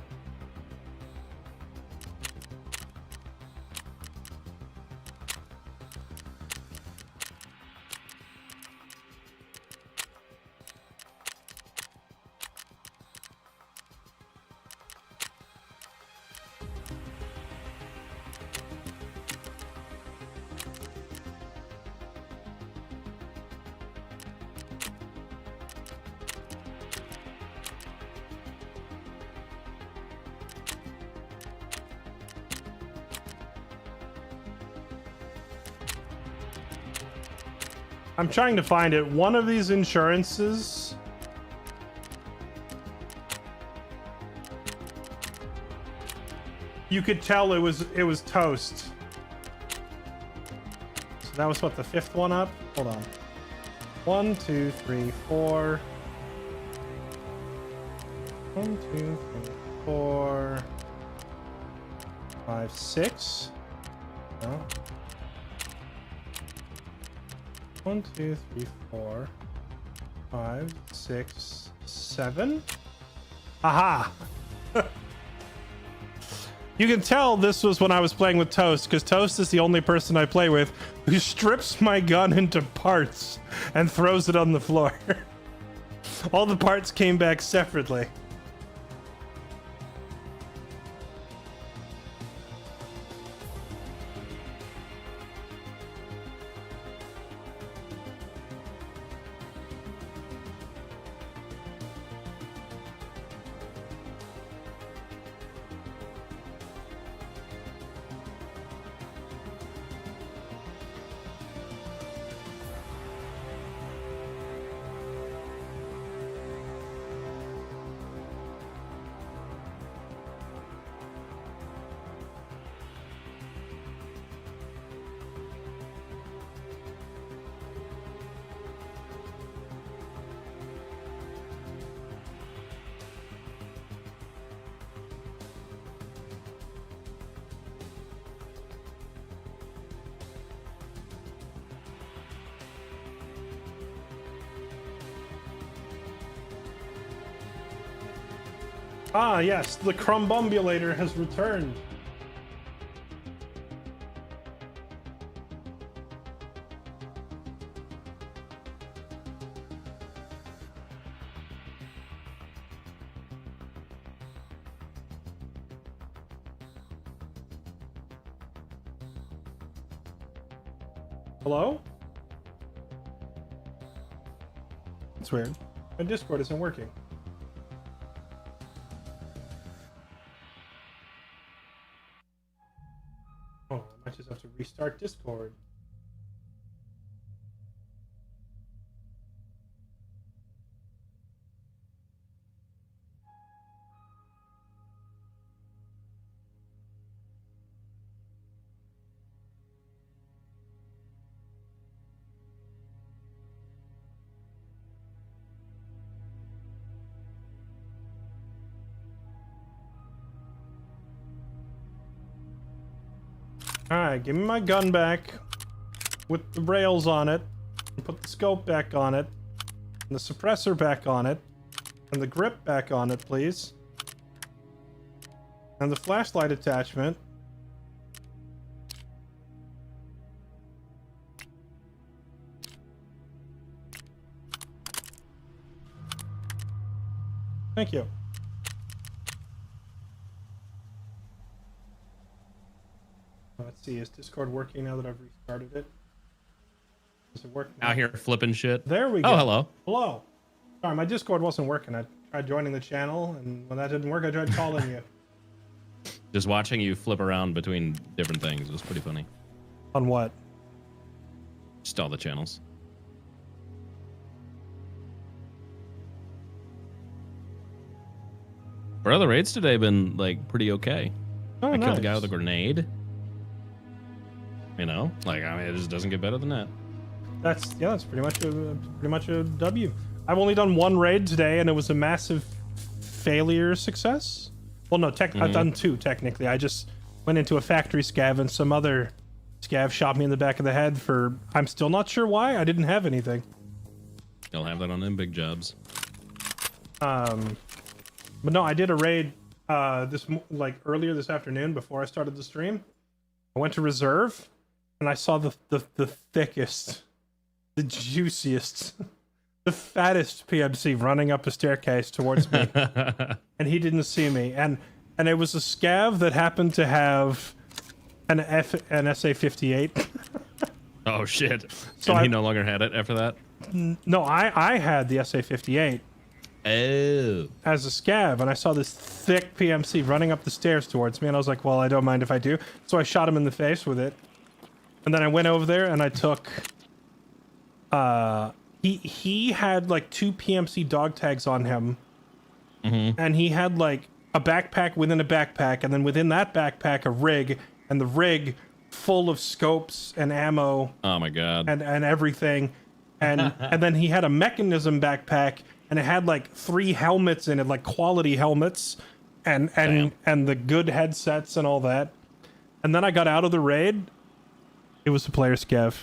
[SPEAKER 1] I'm trying to find it. One of these insurances. You could tell it was toast. So that was what, the fifth one up? Hold on. 1, 2, 3, 4. 1, 2, 3, 4. 5, 6. No. 1, 2, 3, 4, 5, 6, 7. Aha! You can tell this was when I was playing with Toast, because Toast is the only person I play with who strips my gun into parts and throws it on the floor. All the parts came back separately. Ah, yes, the Crumbumbulator has returned. Hello? That's weird. My Discord isn't working. Oh, I might just have to restart Discord. Alright, give me my gun back with the rails on it, and put the scope back on it, and the suppressor back on it, and the grip back on it, please. And the flashlight attachment. Thank you. Let's see, is Discord working now that I've restarted it? Does it work now?
[SPEAKER 12] Out here flipping shit.
[SPEAKER 1] There we go.
[SPEAKER 12] Oh, hello.
[SPEAKER 1] Hello. Sorry, my Discord wasn't working. I tried joining the channel, and when that didn't work, I tried calling you.
[SPEAKER 12] Just watching you flip around between different things was pretty funny.
[SPEAKER 1] On what?
[SPEAKER 12] Just all the channels. Our other raids today been like pretty okay.
[SPEAKER 1] Oh,
[SPEAKER 12] I killed the guy
[SPEAKER 1] nice.
[SPEAKER 12] with a grenade. You know, like I mean, it just doesn't get better than that.
[SPEAKER 1] That's pretty much a W. I've only done one raid today, and it was a massive failure success. Well, no, I've done two technically. I just went into a factory scav, and some other scav shot me in the back of the head for I'm still not sure why. I didn't have anything.
[SPEAKER 12] You'll have that on them big jobs.
[SPEAKER 1] But no, I did a raid earlier this afternoon before I started the stream. I went to reserve, and I saw the thickest, the juiciest, the fattest PMC running up a staircase towards me, and he didn't see me. And it was a scav that happened to have an SA-58.
[SPEAKER 12] Oh shit!
[SPEAKER 1] So
[SPEAKER 12] and he no longer had it after that.
[SPEAKER 1] No, I had the SA-58.
[SPEAKER 12] Oh.
[SPEAKER 1] As a scav, and I saw this thick PMC running up the stairs towards me, and I was like, well, I don't mind if I do. So I shot him in the face with it. And then I went over there and I took he had like 2 PMC dog tags on him. And he had like a backpack within a backpack, and then within that backpack a rig, and the rig full of scopes and ammo.
[SPEAKER 12] Oh my god.
[SPEAKER 1] And everything. And and then he had a mechanism backpack, and it had like 3 helmets in it, like quality helmets, and the good headsets and all that. And then I got out of the raid. It was a player scav.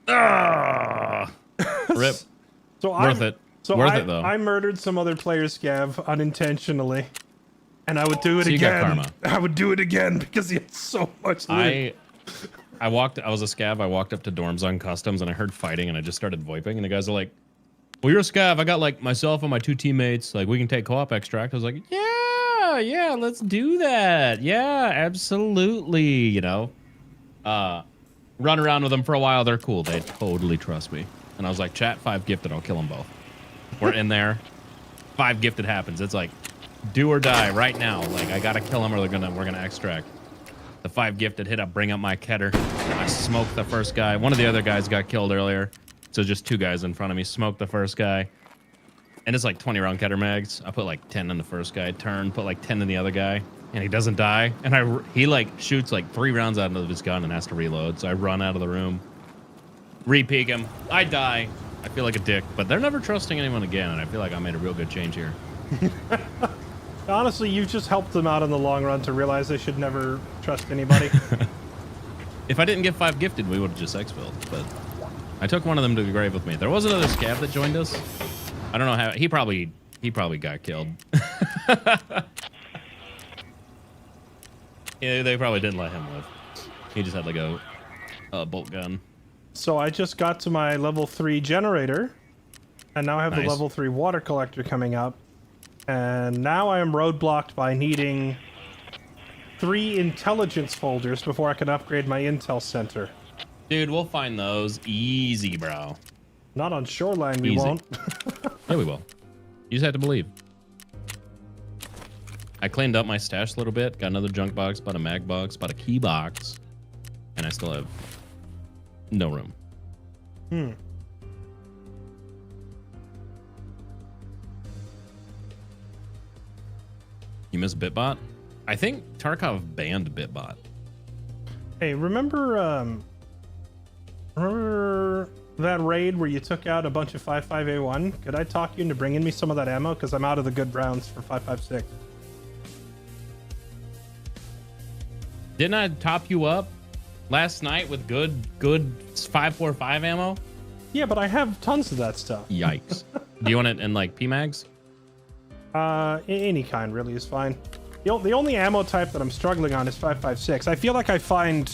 [SPEAKER 12] Ah, rip.
[SPEAKER 1] So
[SPEAKER 12] worth it.
[SPEAKER 1] So
[SPEAKER 12] worth it though.
[SPEAKER 1] I murdered some other player scav unintentionally, and I would do it
[SPEAKER 12] So you
[SPEAKER 1] again.
[SPEAKER 12] got karma.
[SPEAKER 1] I would do it again because he had so much loot.
[SPEAKER 12] I was a scav. I walked up to dorms on customs and I heard fighting and I just started VoIPing, and the guys are like, well, you're a scav. I got like myself and my 2 teammates. Like, we can take co-op extract. I was like, yeah, let's do that. Yeah, absolutely. You know, run around with them for a while. They're cool. They totally trust me. And I was like, chat 5 gifted. I'll kill them both. We're in there. 5 gifted happens. It's like, do or die right now. Like, I gotta kill them or we're gonna extract. The 5 gifted hit up, bring up my Keter. I smoked the first guy. One of the other guys got killed earlier. So just 2 guys in front of me. Smoked the first guy. And it's like 20 round Keter mags. I put like 10 in the first guy. Put like 10 in the other guy. And he doesn't die. And he like shoots like 3 rounds out of his gun and has to reload. So I run out of the room. Re-peek him. I die. I feel like a dick. But they're never trusting anyone again. And I feel like I made a real good change here.
[SPEAKER 1] Honestly, you've just helped them out in the long run to realize they should never trust anybody.
[SPEAKER 12] If I didn't get 5 gifted, we would have just exfilled. But I took one of them to the grave with me. There was another scav that joined us. I don't know how he probably got killed. Yeah, they probably didn't let him live. He just had like a bolt gun.
[SPEAKER 1] So I just got to my level 3 generator, and now I have the
[SPEAKER 12] Nice.
[SPEAKER 1] level 3 water collector coming up, and now I am roadblocked by needing 3 intelligence folders before I can upgrade my intel center.
[SPEAKER 12] Dude, we'll find those easy, bro.
[SPEAKER 1] Not on Shoreline, we
[SPEAKER 12] Easy.
[SPEAKER 1] won't.
[SPEAKER 12] Yeah, we will. You just have to believe. I cleaned up my stash a little bit. Got another junk box, bought a mag box, bought a key box, and I still have no room. You miss Bitbot? I think Tarkov banned Bitbot.
[SPEAKER 1] Hey, remember that raid where you took out a bunch of 55A1? Could I talk you into bringing me some of that ammo? Because I'm out of the good rounds for 5.56.
[SPEAKER 12] Didn't I top you up last night with good 5.45 ammo?
[SPEAKER 1] Yeah, but I have tons of that stuff.
[SPEAKER 12] Yikes. Do you want it in like PMags?
[SPEAKER 1] Any kind really is fine. The only ammo type that I'm struggling on is 5.56. I feel like I find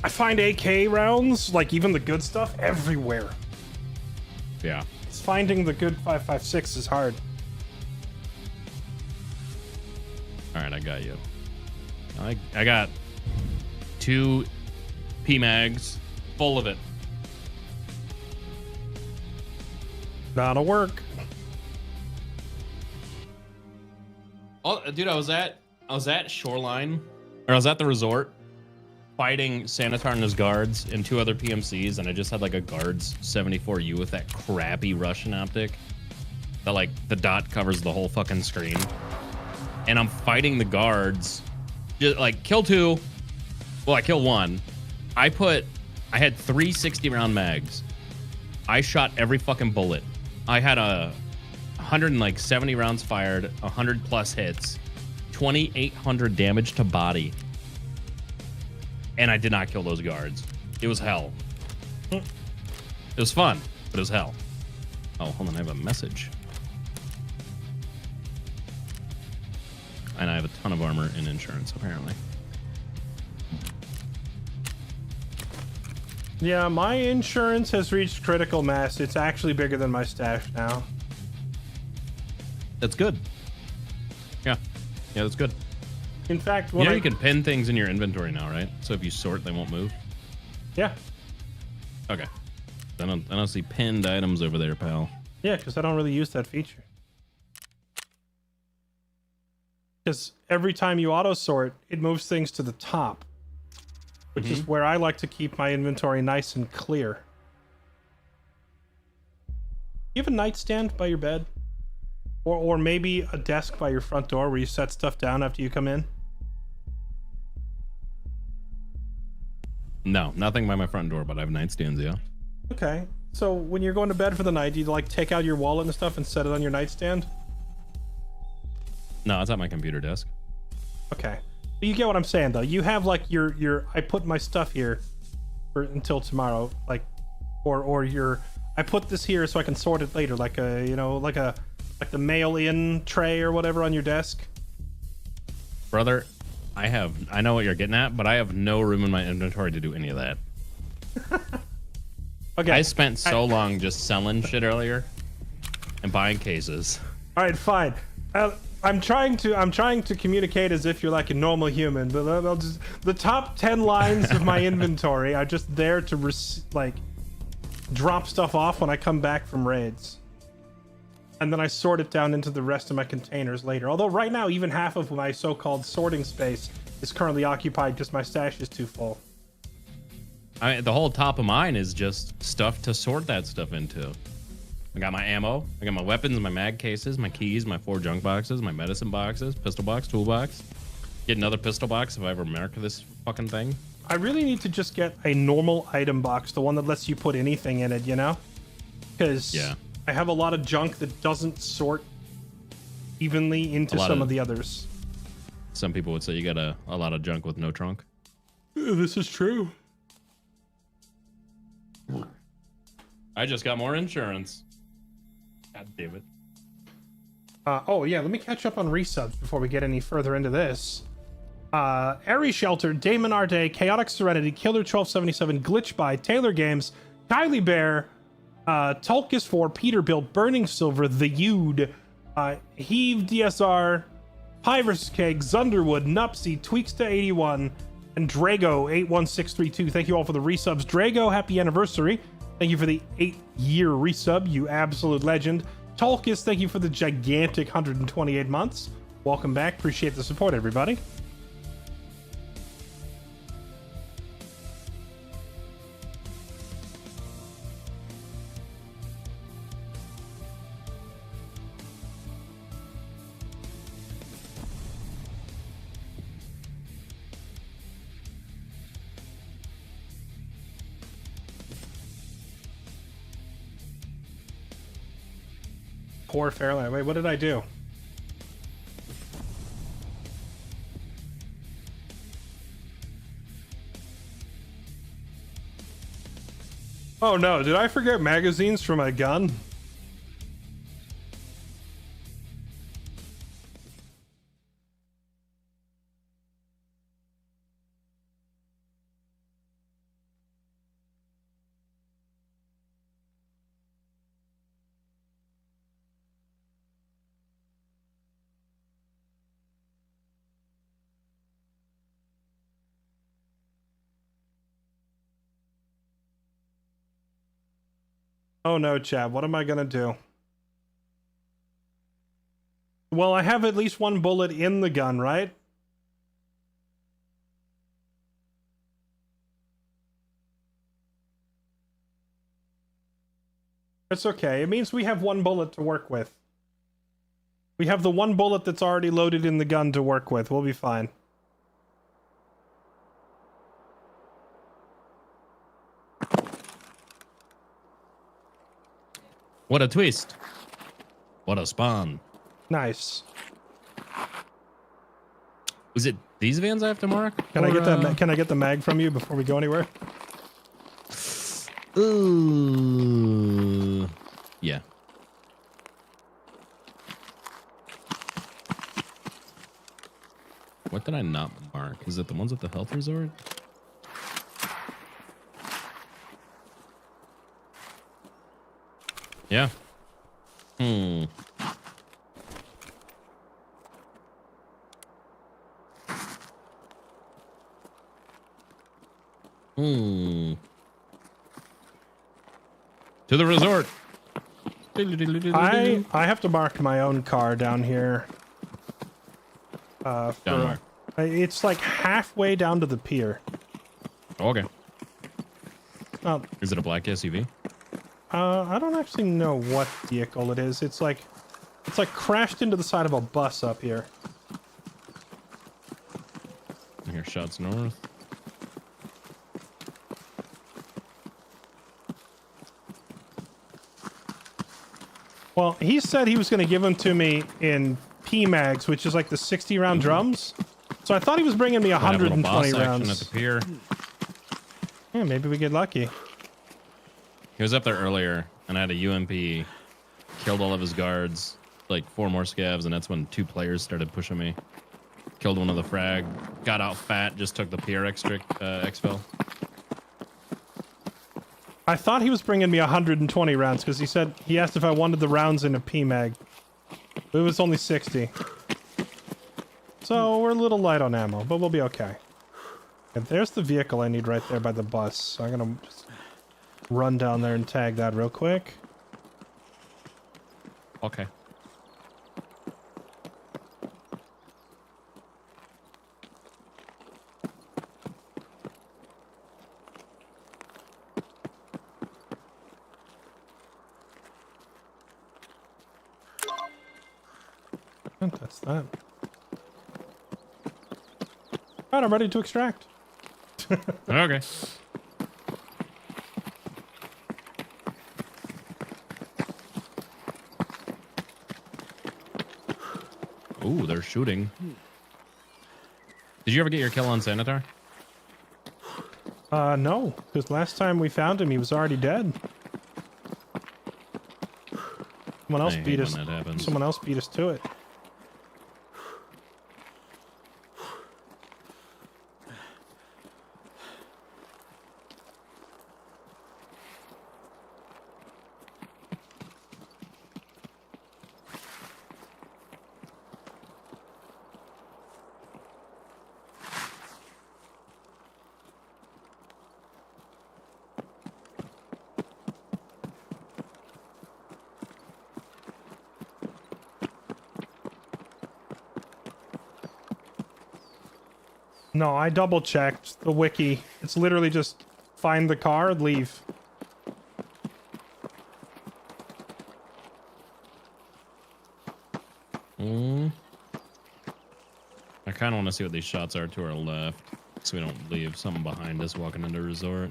[SPEAKER 1] AK rounds, like even the good stuff, everywhere.
[SPEAKER 12] Yeah.
[SPEAKER 1] It's finding the good 5.56 is hard.
[SPEAKER 12] All right, I got you. I got 2 PMags full of it.
[SPEAKER 1] That'll work.
[SPEAKER 12] Oh, dude, I was at Shoreline, or I was at the resort, fighting Sanitar and his guards and 2 other PMCs, and I just had like a guards 74U with that crappy Russian optic that like the dot covers the whole fucking screen, and I'm fighting the guards, just like kill 2. Well, I kill 1. I had 3 60-round mags. I shot every fucking bullet. I had 170 rounds fired, 100 plus hits, 2,800 damage to body, and I did not kill those guards. It was hell. It was fun, but it was hell. Oh, hold on, I have a message. And I have a ton of armor and insurance, apparently.
[SPEAKER 1] Yeah, my insurance has reached critical mass. It's actually bigger than my stash now.
[SPEAKER 12] That's good. Yeah, that's good.
[SPEAKER 1] In fact,
[SPEAKER 12] You know you can pin things in your inventory now, right? So if you sort, they won't move.
[SPEAKER 1] Yeah.
[SPEAKER 12] Okay. I don't see pinned items over there, pal.
[SPEAKER 1] Yeah, because I don't really use that feature. Because every time you auto sort, it moves things to the top, which is where I like to keep my inventory nice and clear. You have a nightstand by your bed? Or maybe a desk by your front door where you set stuff down after you come in?
[SPEAKER 12] No, nothing by my front door, but I have nightstands, yeah.
[SPEAKER 1] Okay. So when you're going to bed for the night, do you like take out your wallet and stuff and set it on your nightstand?
[SPEAKER 12] No, it's at my computer desk.
[SPEAKER 1] Okay. But you get what I'm saying though. You have like your I put my stuff here for until tomorrow, like or your I put this here so I can sort it later, like a like the mail-in tray or whatever on your desk.
[SPEAKER 12] Brother, I know what you're getting at, but I have no room in my inventory to do any of that.
[SPEAKER 1] Okay.
[SPEAKER 12] I spent so long just selling shit earlier and buying cases.
[SPEAKER 1] All right, fine. I'm trying to communicate as if you're like a normal human, but the top 10 lines of my inventory are just there to drop stuff off when I come back from raids. And then I sort it down into the rest of my containers later. Although right now, even half of my so-called sorting space is currently occupied because my stash is too full.
[SPEAKER 12] The whole top of mine is just stuff to sort that stuff into. I got my ammo, I got my weapons, my mag cases, my keys, my 4 junk boxes, my medicine boxes, pistol box, toolbox. Get another pistol box if I ever mark this fucking thing.
[SPEAKER 1] I really need to just get a normal item box, the one that lets you put anything in it, you know? Because I have a lot of junk that doesn't sort evenly into some of the others.
[SPEAKER 12] Some people would say you got a lot of junk with no trunk.
[SPEAKER 1] This is true.
[SPEAKER 12] I just got more insurance. God damn it.
[SPEAKER 1] Oh yeah, let me catch up on resubs before we get any further into this. Airy Shelter, Damon Arday, Chaotic Serenity, Killer 1277, Glitch by Taylor Games, Kylie Bear, Tulkus 4, Peterbilt, Burning Silver, The Yude, Heave DSR, Pivers Keg, Zunderwood, Nupsy, Tweaksta81, and Drago81632. Thank you all for the resubs. Drago, happy anniversary. Thank you for the 8-year resub, you absolute legend. Tulkus, thank you for the gigantic 128 months. Welcome back. Appreciate the support, everybody. Poor Fairlight. Wait, what did I do? Oh no, did I forget magazines for my gun? Oh no, Chad, what am I gonna do? Well, I have at least one bullet in the gun, right? It's okay. It means we have one bullet to work with. We have the one bullet that's already loaded in the gun to work with. We'll be fine.
[SPEAKER 12] What a twist. What a spawn.
[SPEAKER 1] Nice.
[SPEAKER 12] Is it these vans I have to mark?
[SPEAKER 1] Can I get that? Can I get the mag from you before we go anywhere?
[SPEAKER 12] Ooh. Yeah. What did I not mark? Is it the ones at the health resort? Yeah. Hmm. Hmm. To the resort.
[SPEAKER 1] I have to mark my own car down here. It's like halfway down to the pier.
[SPEAKER 12] Okay.
[SPEAKER 1] Oh.
[SPEAKER 12] Is it a black SUV?
[SPEAKER 1] I don't actually know what vehicle it is. It's like crashed into the side of a bus up here.
[SPEAKER 12] I hear shots north.
[SPEAKER 1] Well, he said he was going to give them to me in PMags, which is like the 60-round drums. So I thought he was bringing me 120 rounds.
[SPEAKER 12] At the pier.
[SPEAKER 1] Yeah, maybe we get lucky.
[SPEAKER 12] He was up there earlier, and I had a UMP, killed all of his guards, like 4 more scavs, and that's when 2 players started pushing me. Killed one of the frag, got out fat, just took the pier exfil.
[SPEAKER 1] I thought he was bringing me 120 rounds because he asked if I wanted the rounds in a PMag. It was only 60. So we're a little light on ammo, but we'll be okay. And there's the vehicle I need right there by the bus. So I'm gonna just run down there and tag that real quick.
[SPEAKER 12] Okay.
[SPEAKER 1] That's that. Alright, I'm ready to extract.
[SPEAKER 12] Okay. Ooh, they're shooting. Did you ever get your kill on Sanitar?
[SPEAKER 1] No, because last time we found him, he was already dead. Someone else
[SPEAKER 12] I hate
[SPEAKER 1] beat
[SPEAKER 12] when
[SPEAKER 1] us.
[SPEAKER 12] that happens.
[SPEAKER 1] Someone else beat us to it. No, I double checked the wiki. It's literally just find the car, leave.
[SPEAKER 12] I kind of want to see what these shots are to our left, so we don't leave something behind us walking into resort.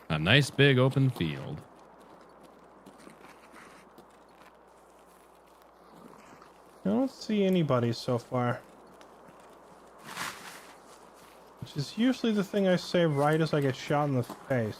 [SPEAKER 12] A nice big open field.
[SPEAKER 1] I don't see anybody so far. Which is usually the thing I say right as I get shot in the face.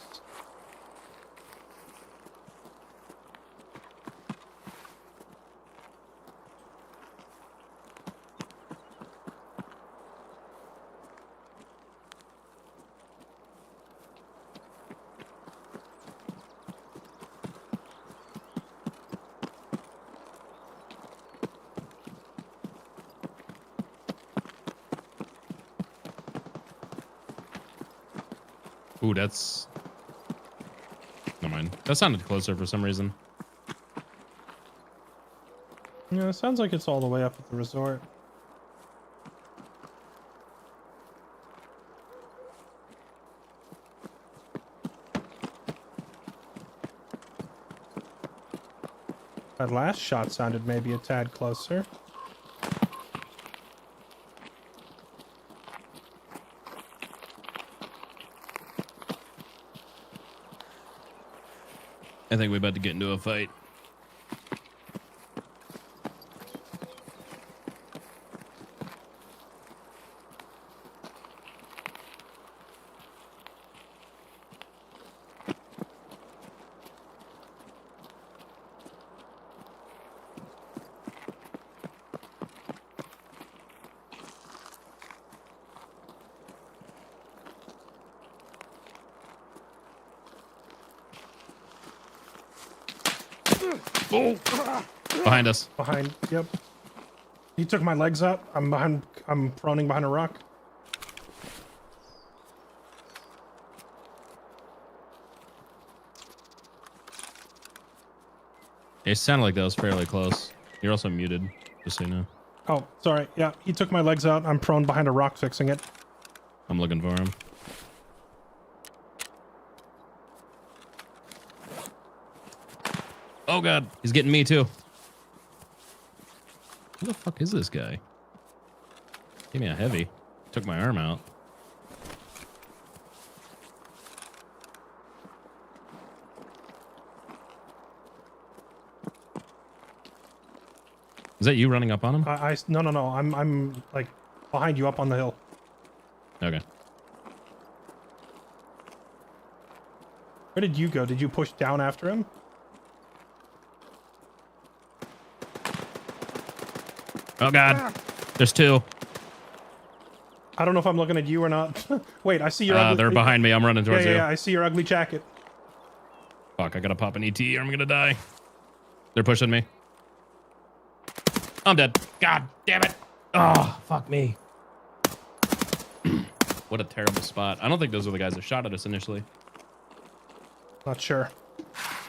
[SPEAKER 12] Ooh, that's... Never mind. That sounded closer for some reason.
[SPEAKER 1] Yeah, it sounds like it's all the way up at the resort. That last shot sounded maybe a tad closer.
[SPEAKER 12] I think we're about to get into a fight. Oh! Behind us.
[SPEAKER 1] Behind, yep. He took my legs up. I'm proning behind a rock.
[SPEAKER 12] It sounded like that was fairly close. You're also muted, just so you know.
[SPEAKER 1] Oh, sorry. Yeah, he took my legs out. I'm prone behind a rock fixing it.
[SPEAKER 12] I'm looking for him. Oh god, he's getting me too. Who the fuck is this guy? Give me a heavy. Took my arm out. Is that you running up on him?
[SPEAKER 1] No. I'm like behind you up on the hill.
[SPEAKER 12] Okay.
[SPEAKER 1] Where did you go? Did you push down after him?
[SPEAKER 12] Oh god, there's two.
[SPEAKER 1] I don't know if I'm looking at you or not. Wait, I see your ugly...
[SPEAKER 12] They're behind me. I'm running towards you.
[SPEAKER 1] Yeah, I see your ugly jacket.
[SPEAKER 12] Fuck, I gotta pop an ET or I'm gonna die. They're pushing me. I'm dead. God damn it. Oh, fuck me. What a terrible spot. I don't think those are the guys that shot at us initially.
[SPEAKER 1] Not sure.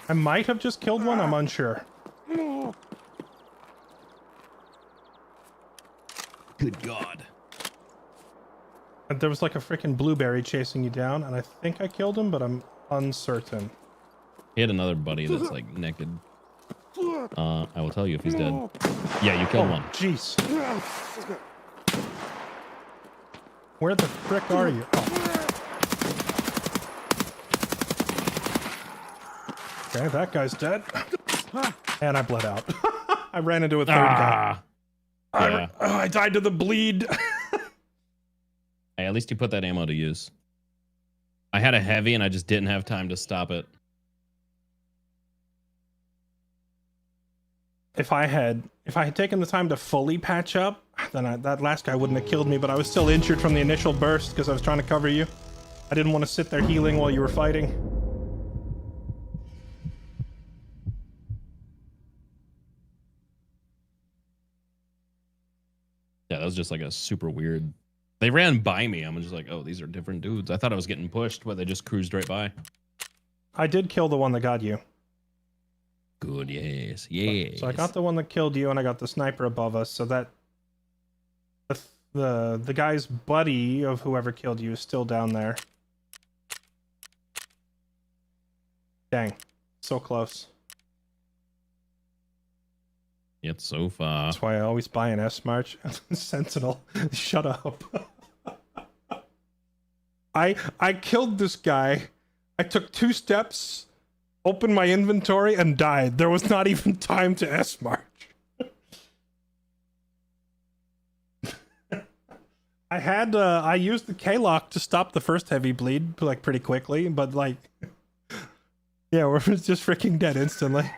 [SPEAKER 1] I might have just killed one. I'm unsure.
[SPEAKER 12] Good God.
[SPEAKER 1] And there was like a freaking blueberry chasing you down, and I think I killed him, but I'm uncertain.
[SPEAKER 12] He had another buddy that's like naked. I will tell you if he's dead. Yeah, you killed one.
[SPEAKER 1] Jeez. Where the frick are you? Oh. Okay, that guy's dead. And I bled out. I ran into a third guy.
[SPEAKER 12] Yeah.
[SPEAKER 1] I died to the bleed.
[SPEAKER 12] Hey, at least you put that ammo to use. I had a heavy and I just didn't have time to stop it.
[SPEAKER 1] If I had taken the time to fully patch up, then that last guy wouldn't have killed me, but I was still injured from the initial burst because I was trying to cover you. I didn't want to sit there healing while you were fighting.
[SPEAKER 12] Yeah, that was just like a super weird... They ran by me. I'm just like, oh, these are different dudes. I thought I was getting pushed, but they just cruised right by.
[SPEAKER 1] I did kill the one that got you.
[SPEAKER 12] Good, yes, yes.
[SPEAKER 1] So I got the one that killed you, and I got the sniper above us, so that... The guy's buddy of whoever killed you is still down there. Dang. So close.
[SPEAKER 12] Yet so far.
[SPEAKER 1] That's why I always buy an S-March. Sentinel. Shut up. I killed this guy. I took 2 steps, opened my inventory, and died. There was not even time to S-March. I used the K-Lock to stop the first heavy bleed, like, pretty quickly, but, like... Yeah, we're just freaking dead instantly.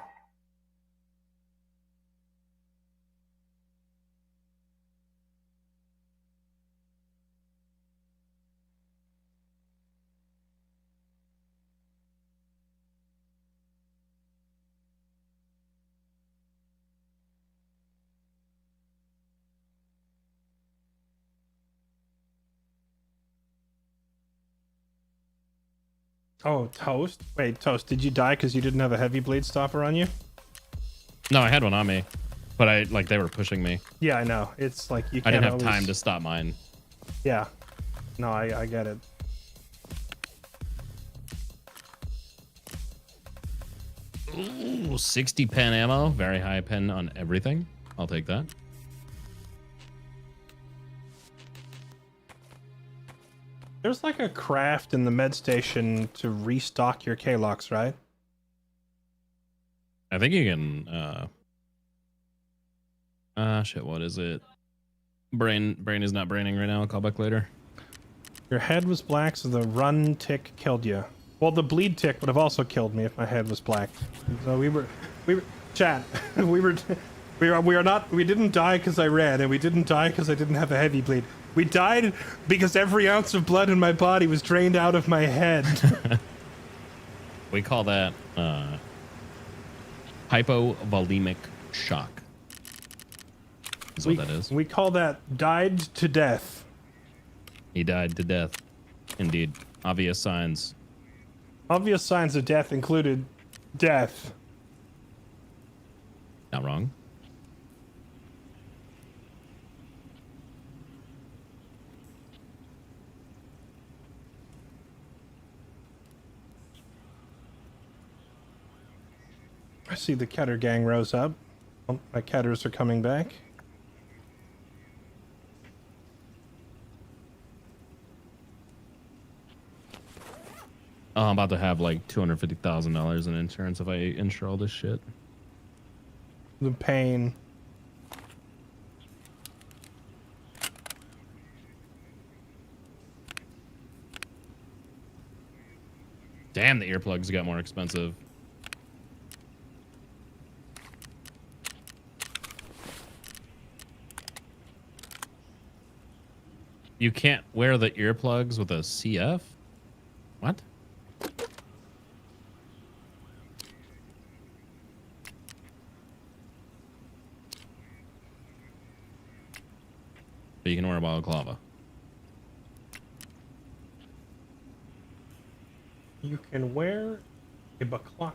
[SPEAKER 1] Oh, Toast? Wait, Toast, did you die because you didn't have a heavy blade stopper on you?
[SPEAKER 12] No, I had one on me, but they were pushing me.
[SPEAKER 1] Yeah, I know. It's like you can't
[SPEAKER 12] I didn't have
[SPEAKER 1] always...
[SPEAKER 12] time to stop mine.
[SPEAKER 1] Yeah. No, I get it.
[SPEAKER 12] Ooh, 60 pen ammo. Very high pen on everything. I'll take that.
[SPEAKER 1] There's like a craft in the med station to restock your K-Locks, right?
[SPEAKER 12] I think you can, shit, what is it? Brain is not braining right now. I'll call back later.
[SPEAKER 1] Your head was black, so the run tick killed you. Well, the bleed tick would have also killed me if my head was black. So we were, chat, we didn't die because I ran, and we didn't die because I didn't have a heavy bleed. We died because every ounce of blood in my body was drained out of my head.
[SPEAKER 12] We call that, hypovolemic shock. Is what that is.
[SPEAKER 1] We call that died to death.
[SPEAKER 12] He died to death. Indeed. Obvious signs.
[SPEAKER 1] Obvious signs of death included death.
[SPEAKER 12] Not wrong.
[SPEAKER 1] I see the Keter gang rose up. Oh, my Keters are coming back.
[SPEAKER 12] Oh, I'm about to have like $250,000 in insurance if I insure all this shit.
[SPEAKER 1] The pain.
[SPEAKER 12] Damn, the earplugs got more expensive. You can't wear the earplugs with a CF? What? But you can wear a balaclava.
[SPEAKER 1] You can wear a baklava.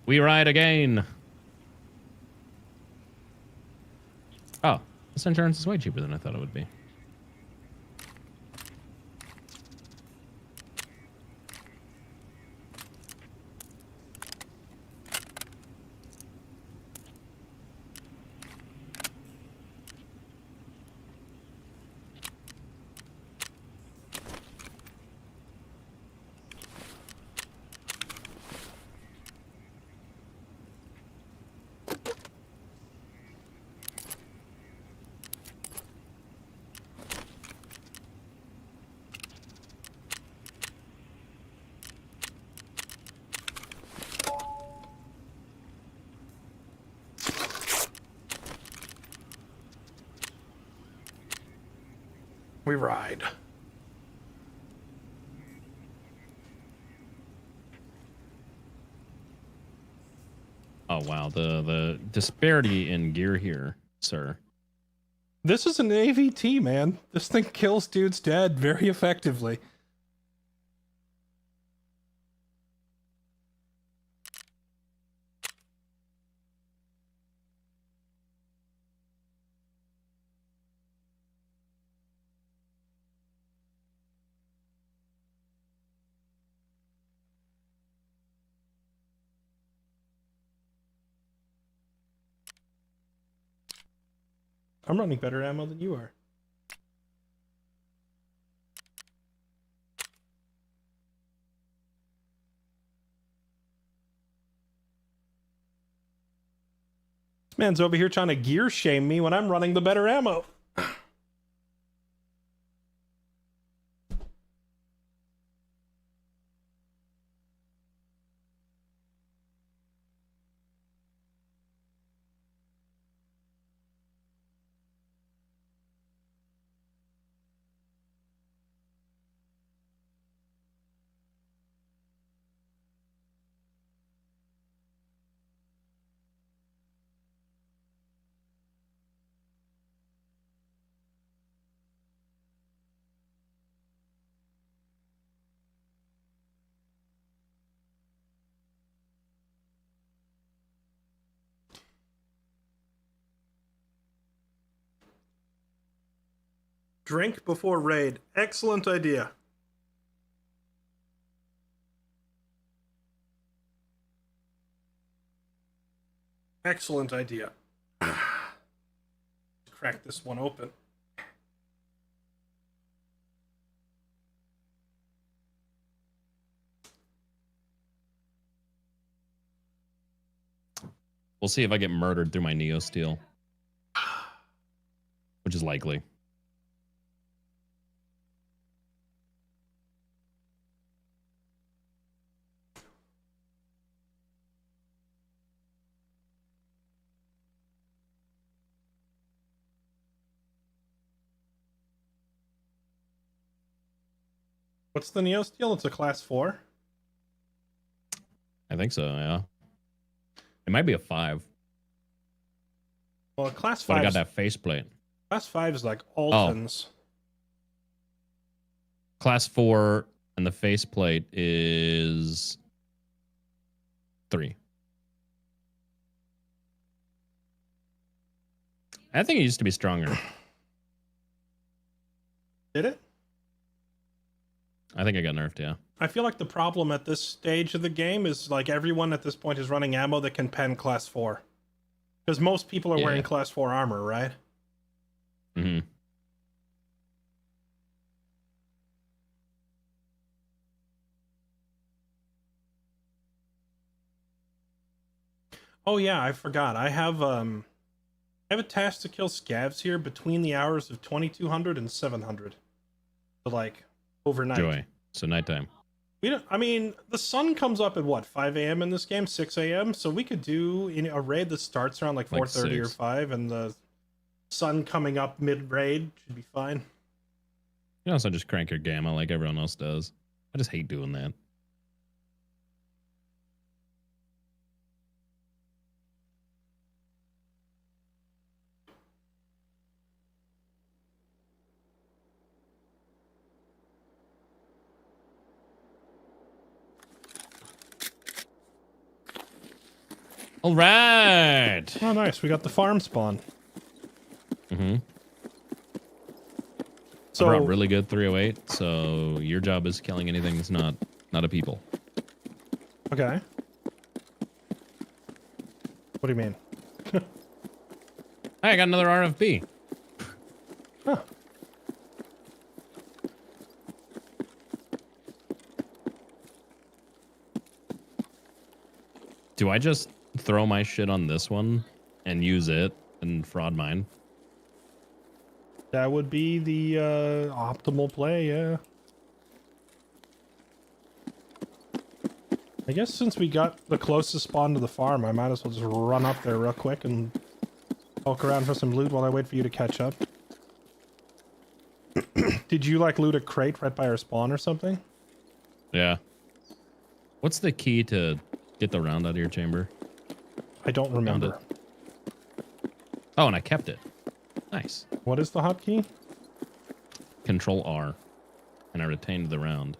[SPEAKER 12] We ride again. Oh, this insurance is way cheaper than I thought it would be.
[SPEAKER 1] We ride.
[SPEAKER 12] Oh wow, the disparity in gear here, sir.
[SPEAKER 1] This is an AVT, man. This thing kills dudes dead very effectively. I'm running better ammo than you are. This man's over here trying to gear shame me when I'm running the better ammo. Drink before raid. Excellent idea. Excellent idea. Crack this one open.
[SPEAKER 12] We'll see if I get murdered through my Neo Steel, which is likely.
[SPEAKER 1] What's the Neo Steel? It's a class 4?
[SPEAKER 12] I think so, yeah. It might be a 5.
[SPEAKER 1] Well, class 5.
[SPEAKER 12] But I got that faceplate.
[SPEAKER 1] Class 5 is like Altons.
[SPEAKER 12] Class 4 and the faceplate is 3. I think it used to be stronger.
[SPEAKER 1] Did it?
[SPEAKER 12] I think I got nerfed, yeah.
[SPEAKER 1] I feel like the problem at this stage of the game is like everyone at this point is running ammo that can pen class 4. Because most people are wearing class 4 armor, right?
[SPEAKER 12] Mm-hmm.
[SPEAKER 1] Oh yeah, I forgot. I have a task to kill scavs here between the hours of 2200 and 700. So like overnight.
[SPEAKER 12] Joy. So nighttime.
[SPEAKER 1] We don't. I mean, the sun comes up at what, 5 a.m. in this game, 6 a.m. So we could do a raid that starts around like 4:30 or 5, and the sun coming up mid raid should be fine.
[SPEAKER 12] You also just crank your gamma like everyone else does. I just hate doing that. All right.
[SPEAKER 1] Oh, nice. We got the farm spawn.
[SPEAKER 12] Mm-hmm.
[SPEAKER 1] So,
[SPEAKER 12] I brought really good 308, so your job is killing anything that's not a people.
[SPEAKER 1] okay. What do you mean?
[SPEAKER 12] Hey, I got another RFB.
[SPEAKER 1] Huh.
[SPEAKER 12] Do I just throw my shit on this one and use it and fraud mine?
[SPEAKER 1] That would be the optimal play, yeah. I guess since we got the closest spawn to the farm, I might as well just run up there real quick and poke around for some loot while I wait for you to catch up. Did you like loot a crate right by our spawn or something?
[SPEAKER 12] Yeah. What's the key to get the round out of your chamber?
[SPEAKER 1] I don't remember.
[SPEAKER 12] Oh, and I kept it. Nice.
[SPEAKER 1] What is the hotkey?
[SPEAKER 12] Control R. And I retained the round.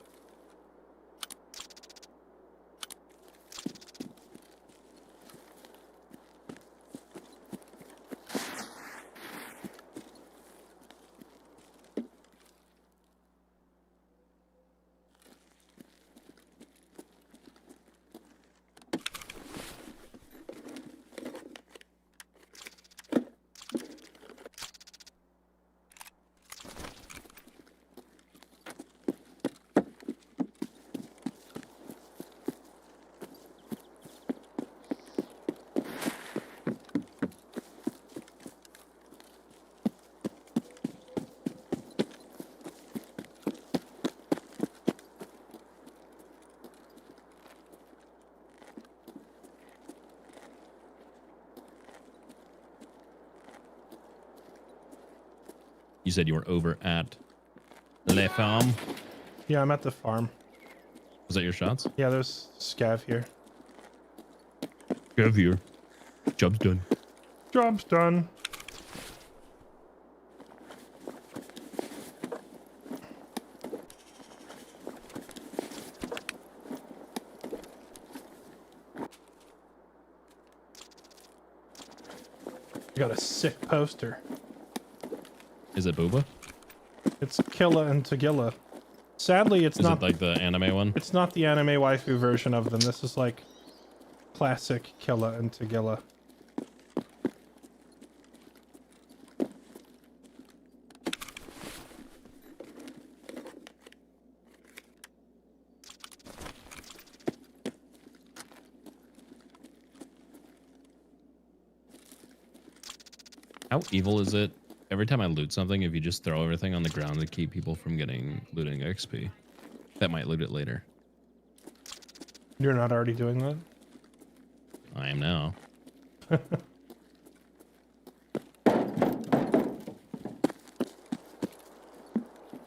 [SPEAKER 12] You said you were over at Le Farm.
[SPEAKER 1] Yeah, I'm at the farm.
[SPEAKER 12] Was that your shots?
[SPEAKER 1] Yeah, there's scav here.
[SPEAKER 12] Scav here. Job's done.
[SPEAKER 1] Job's done. I got a sick poster.
[SPEAKER 12] Is it Booba?
[SPEAKER 1] It's Killa and Tagilla. Sadly, it's not
[SPEAKER 12] Is it like the anime one?
[SPEAKER 1] It's not the anime waifu version of them. This is like classic Killa and Tagilla.
[SPEAKER 12] How evil is it? Every time I loot something, if you just throw everything on the ground to keep people from looting XP, that might loot it later.
[SPEAKER 1] You're not already doing that?
[SPEAKER 12] I am now.
[SPEAKER 1] Are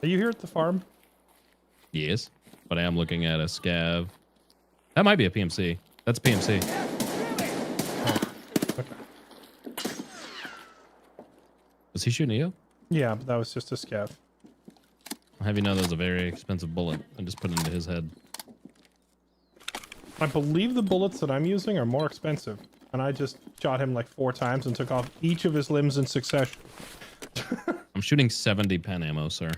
[SPEAKER 1] you here at the farm?
[SPEAKER 12] Yes, but I am looking at a scav. That might be a PMC. That's PMC.
[SPEAKER 1] Okay.
[SPEAKER 12] Was he shooting you?
[SPEAKER 1] Yeah, but that was just a scav.
[SPEAKER 12] I'll have you know that was a very expensive bullet. I just put it into his head.
[SPEAKER 1] I believe the bullets that I'm using are more expensive. And I just shot him like 4 times and took off each of his limbs in succession.
[SPEAKER 12] I'm shooting 70 pen ammo, sir.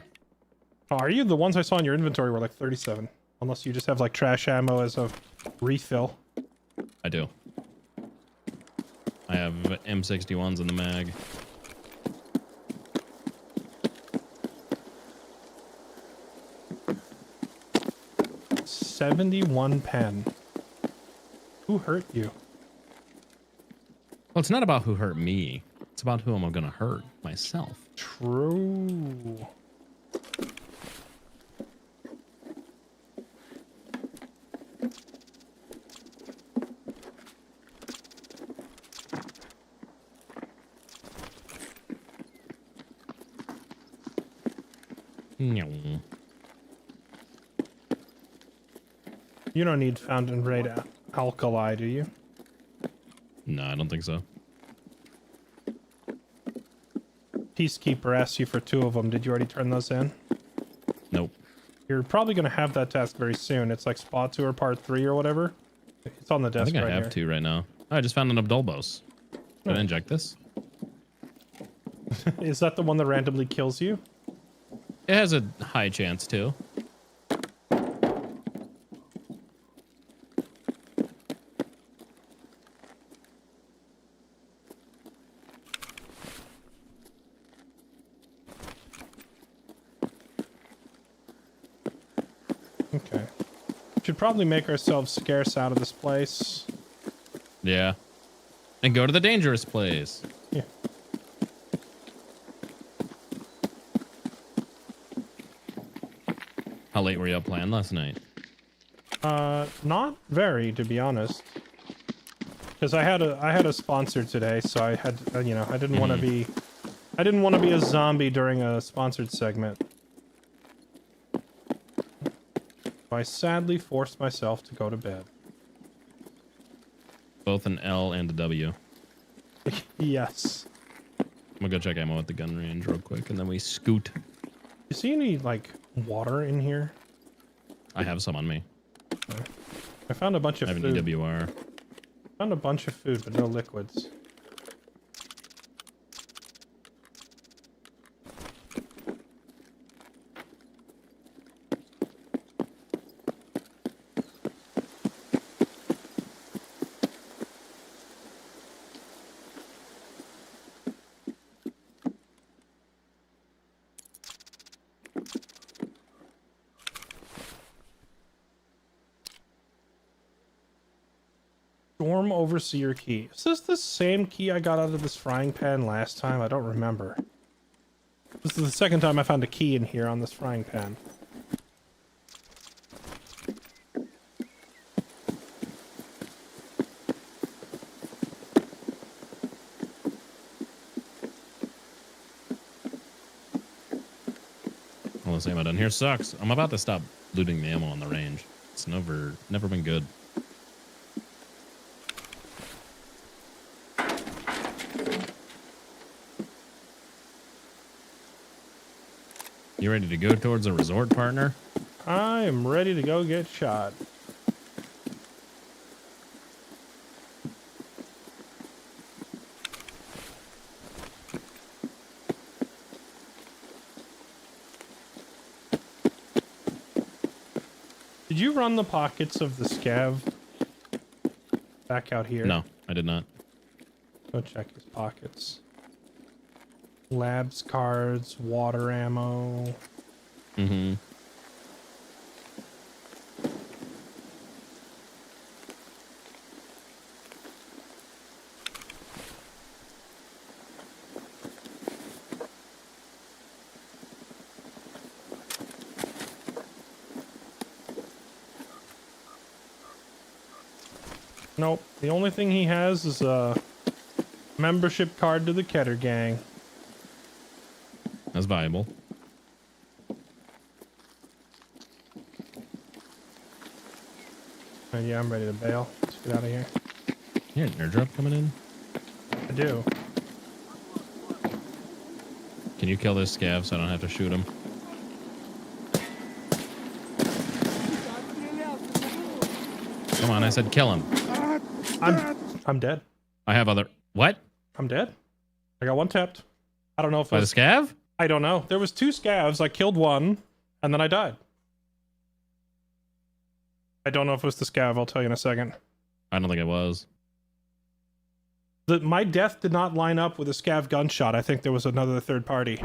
[SPEAKER 1] Oh, are you? The ones I saw in your inventory were like 37. Unless you just have like trash ammo as a refill.
[SPEAKER 12] I do. I have M61s in the mag.
[SPEAKER 1] $71 pen. Who hurt you?
[SPEAKER 12] Well, it's not about who hurt me. It's about who I'm gonna hurt. Myself.
[SPEAKER 1] True.
[SPEAKER 12] No.
[SPEAKER 1] You don't need fountain raid alkali, do you?
[SPEAKER 12] No, I don't think so.
[SPEAKER 1] Peacekeeper asked you for 2 of them. Did you already turn those in?
[SPEAKER 12] Nope.
[SPEAKER 1] You're probably going to have that task very soon. It's like Spot Tour Part 3 or whatever. It's on the
[SPEAKER 12] I
[SPEAKER 1] desk
[SPEAKER 12] think I
[SPEAKER 1] right
[SPEAKER 12] have
[SPEAKER 1] here.
[SPEAKER 12] 2 right now. I just found an Abdulbos. Can I inject this?
[SPEAKER 1] Is that the one that randomly kills you?
[SPEAKER 12] It has a high chance too.
[SPEAKER 1] Okay. Should probably make ourselves scarce out of this place.
[SPEAKER 12] Yeah. And go to the dangerous place.
[SPEAKER 1] Yeah.
[SPEAKER 12] How late were you up playing last night?
[SPEAKER 1] Not very, to be honest. Because I had a sponsor today, so I had you know, I didn't want to be a zombie during a sponsored segment. I sadly forced myself to go to bed.
[SPEAKER 12] Both an L and a W.
[SPEAKER 1] Yes.
[SPEAKER 12] I'm gonna go check ammo at the gun range real quick, and then we scoot.
[SPEAKER 1] You see any, like, water in here?
[SPEAKER 12] I have some on me.
[SPEAKER 1] I found a bunch of
[SPEAKER 12] I have
[SPEAKER 1] food.
[SPEAKER 12] an EWR.
[SPEAKER 1] Found a bunch of food, but no liquids. Storm Overseer key. Is this the same key I got out of this frying pan last time? I don't remember. This is the second time I found a key in here on this frying pan.
[SPEAKER 12] All this ammo down here sucks. I'm about to stop looting the ammo on the range. It's never been good. You ready to go towards a resort, partner?
[SPEAKER 1] I am ready to go get shot. Did you run the pockets of the scav back out here?
[SPEAKER 12] No, I did not.
[SPEAKER 1] Go check his pockets. Labs cards, water ammo.
[SPEAKER 12] Mm-hmm.
[SPEAKER 1] Nope. The only thing he has is a membership card to the Keter gang.
[SPEAKER 12] That's valuable.
[SPEAKER 1] Yeah, I'm ready to bail. Let's get out of here.
[SPEAKER 12] You hear an airdrop coming in?
[SPEAKER 1] I do.
[SPEAKER 12] Can you kill this scav so I don't have to shoot him? Come on, I said kill him.
[SPEAKER 1] I'm dead.
[SPEAKER 12] I have other... What?
[SPEAKER 1] I'm dead. I got one tapped. I don't know if it
[SPEAKER 12] By the
[SPEAKER 1] was...
[SPEAKER 12] scav?
[SPEAKER 1] I don't know. There was 2 scavs. I killed one, and then I died. I don't know if it was the scav. I'll tell you in a second.
[SPEAKER 12] I don't think it was.
[SPEAKER 1] My death did not line up with a scav gunshot. I think there was another third party.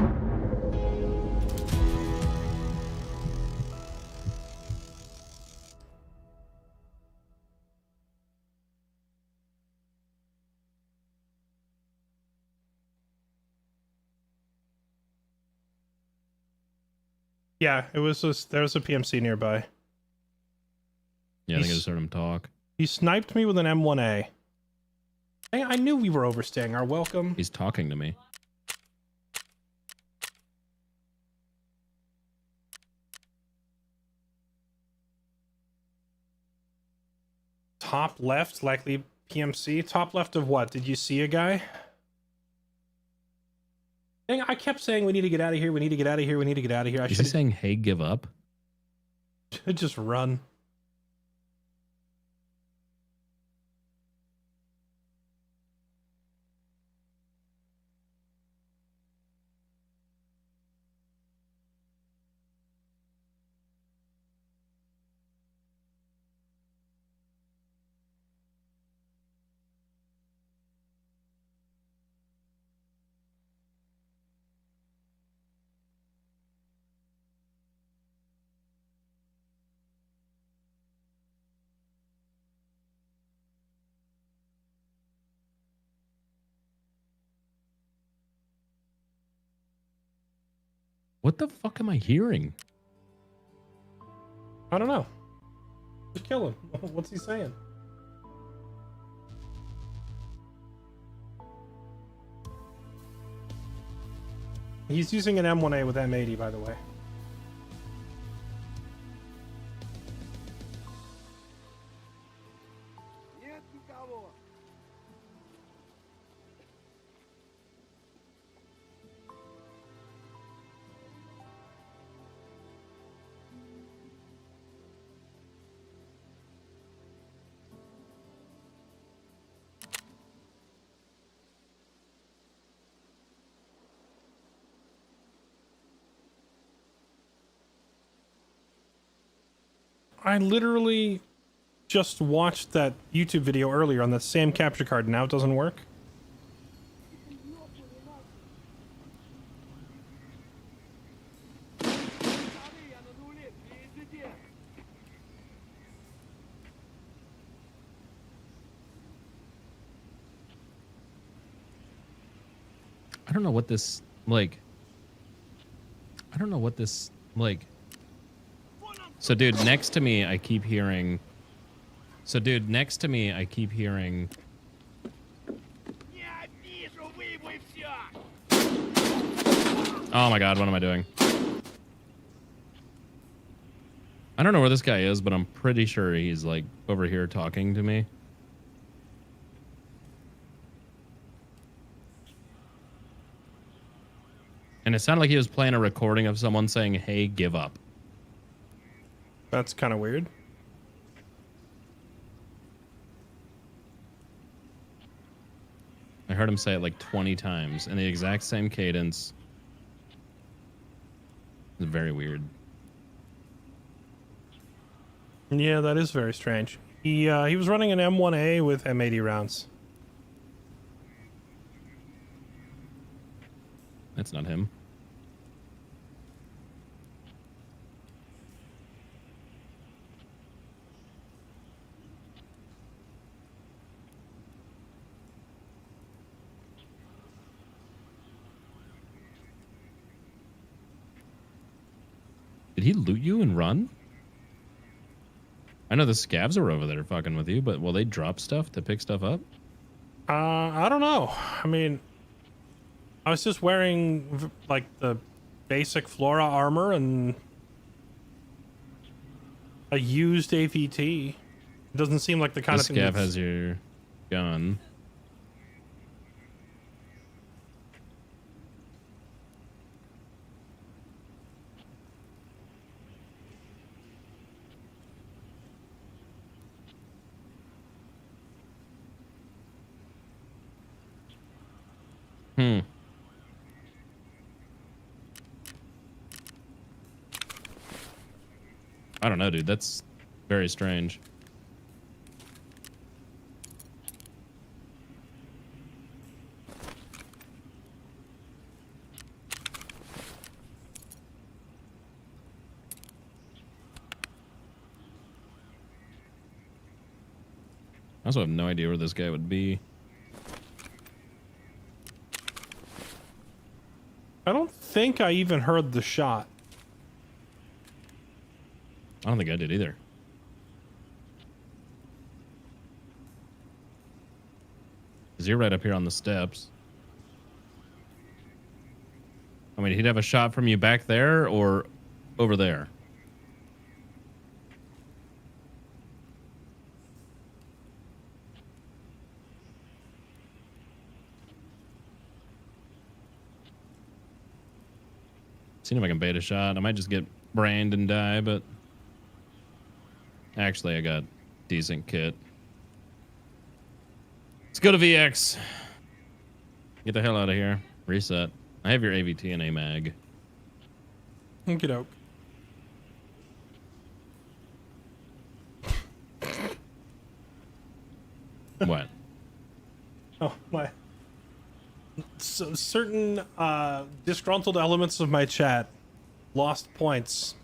[SPEAKER 1] Yeah, it was just, there was a PMC nearby.
[SPEAKER 12] Yeah, I think I just heard him talk.
[SPEAKER 1] He sniped me with an M1A. I knew we were overstaying our welcome.
[SPEAKER 12] He's talking to me.
[SPEAKER 1] Top left, likely PMC. Top left of what? Did you see a guy? Dang, I kept saying we need to get out of here, we need to get out of here, we need to get out of here. I
[SPEAKER 12] Is he saying, hey, give up?
[SPEAKER 1] should just run.
[SPEAKER 12] What the fuck am I hearing?
[SPEAKER 1] I don't know. Just kill him. What's he saying? He's using an M1A with M80, by the way. I literally just watched that YouTube video earlier on the same capture card. Now it doesn't work.
[SPEAKER 12] I don't know what this, like... I don't know what this, like... So, dude, next to me, I keep hearing... Oh my god, what am I doing? I don't know where this guy is, but I'm pretty sure he's, like, over here talking to me. And it sounded like he was playing a recording of someone saying, "Hey, give up."
[SPEAKER 1] That's kind of weird.
[SPEAKER 12] I heard him say it like 20 times in the exact same cadence. It's very weird.
[SPEAKER 1] Yeah, that is very strange. He was running an M1A with M80 rounds.
[SPEAKER 12] That's not him. Did he loot you and run? I know the scavs are over there fucking with you, but will they drop stuff to pick stuff up?
[SPEAKER 1] I don't know. I mean, I was just wearing like the basic Flora armor and a used AVT. It doesn't seem like the kind of thing.
[SPEAKER 12] Scav has your gun. I don't know, dude. That's very strange. I also have no idea where this guy would be.
[SPEAKER 1] I don't think I even heard the shot.
[SPEAKER 12] I don't think I did either. Because you're right up here on the steps. I mean, he'd have a shot from you back there or over there. Seeing if I can bait a shot. I might just get brand and die, but actually I got decent kit. Let's go to VX. Get the hell out of here. Reset. I have your AVT and a mag.
[SPEAKER 1] Okie doke.
[SPEAKER 12] What?
[SPEAKER 1] Oh, my. So certain disgruntled elements of my chat lost points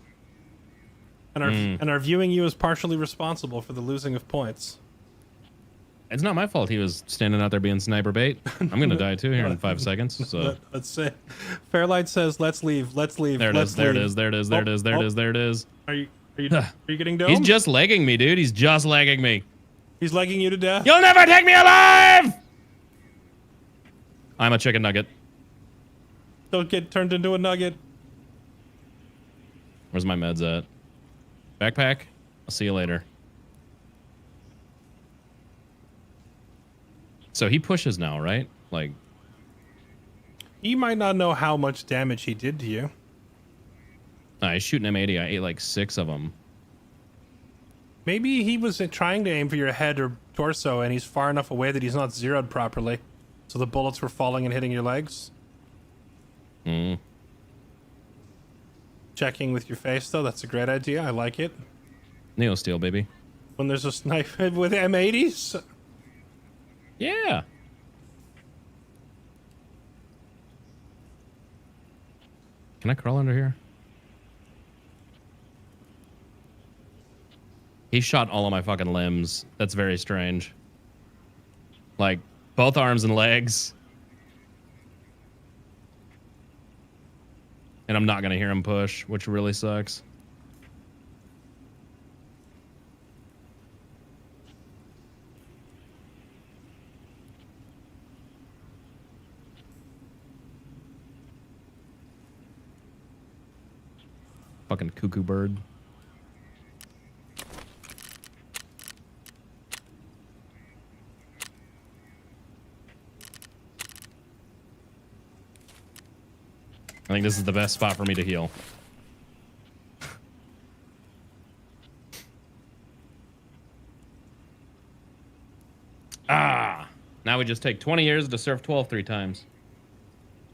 [SPEAKER 1] and are viewing you as partially responsible for the losing of points.
[SPEAKER 12] it's not my fault he was standing out there being sniper bait. I'm gonna die too here in 5 seconds. So
[SPEAKER 1] let's say Fairlight says, "Let's leave. Let's leave."
[SPEAKER 12] there it is. There it is. There it is. There it is. There it is. There it is.
[SPEAKER 1] Are you getting domed?
[SPEAKER 12] He's just legging me, dude. He's just legging me.
[SPEAKER 1] He's legging you to death.
[SPEAKER 12] You'll never take me alive. I'm a chicken nugget.
[SPEAKER 1] Don't get turned into a nugget.
[SPEAKER 12] Where's my meds at? Backpack. I'll see you later. So he pushes now, right? Like,
[SPEAKER 1] he might not know how much damage he did to you.
[SPEAKER 12] He's shooting M80. I ate like 6 of them.
[SPEAKER 1] Maybe he was trying to aim for your head or torso, and he's far enough away that he's not zeroed properly. So the bullets were falling and hitting your legs.
[SPEAKER 12] Hmm.
[SPEAKER 1] Checking with your face, though, that's a great idea. I like it.
[SPEAKER 12] Neo Steel, baby.
[SPEAKER 1] When there's a sniper with M80s.
[SPEAKER 12] Yeah. Can I crawl under here? He shot all of my fucking limbs. That's very strange. Like, both arms and legs. And I'm not gonna hear him push, which really sucks. Fucking cuckoo bird. I think this is the best spot for me to heal. Ah! Now we just take 20 years to surf 12 3 times.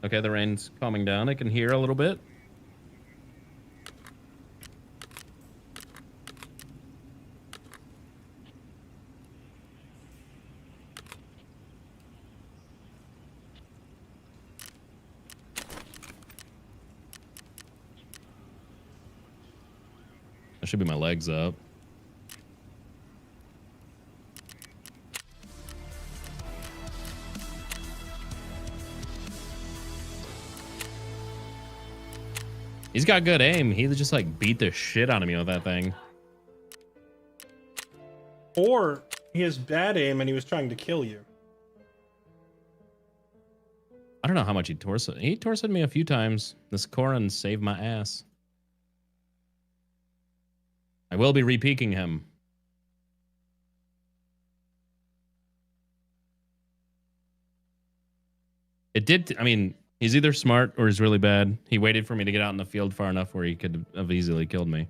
[SPEAKER 12] Okay, the rain's calming down. I can hear a little bit. That should be my legs up. He's got good aim. He just like beat the shit out of me with that thing.
[SPEAKER 1] Or he has bad aim and he was trying to kill you.
[SPEAKER 12] I don't know how much he torsoed. He torsoed me a few times. This Koran saved my ass. I will be re-peeking him. It did, I mean, he's either smart or he's really bad. He waited for me to get out in the field far enough where he could have easily killed me.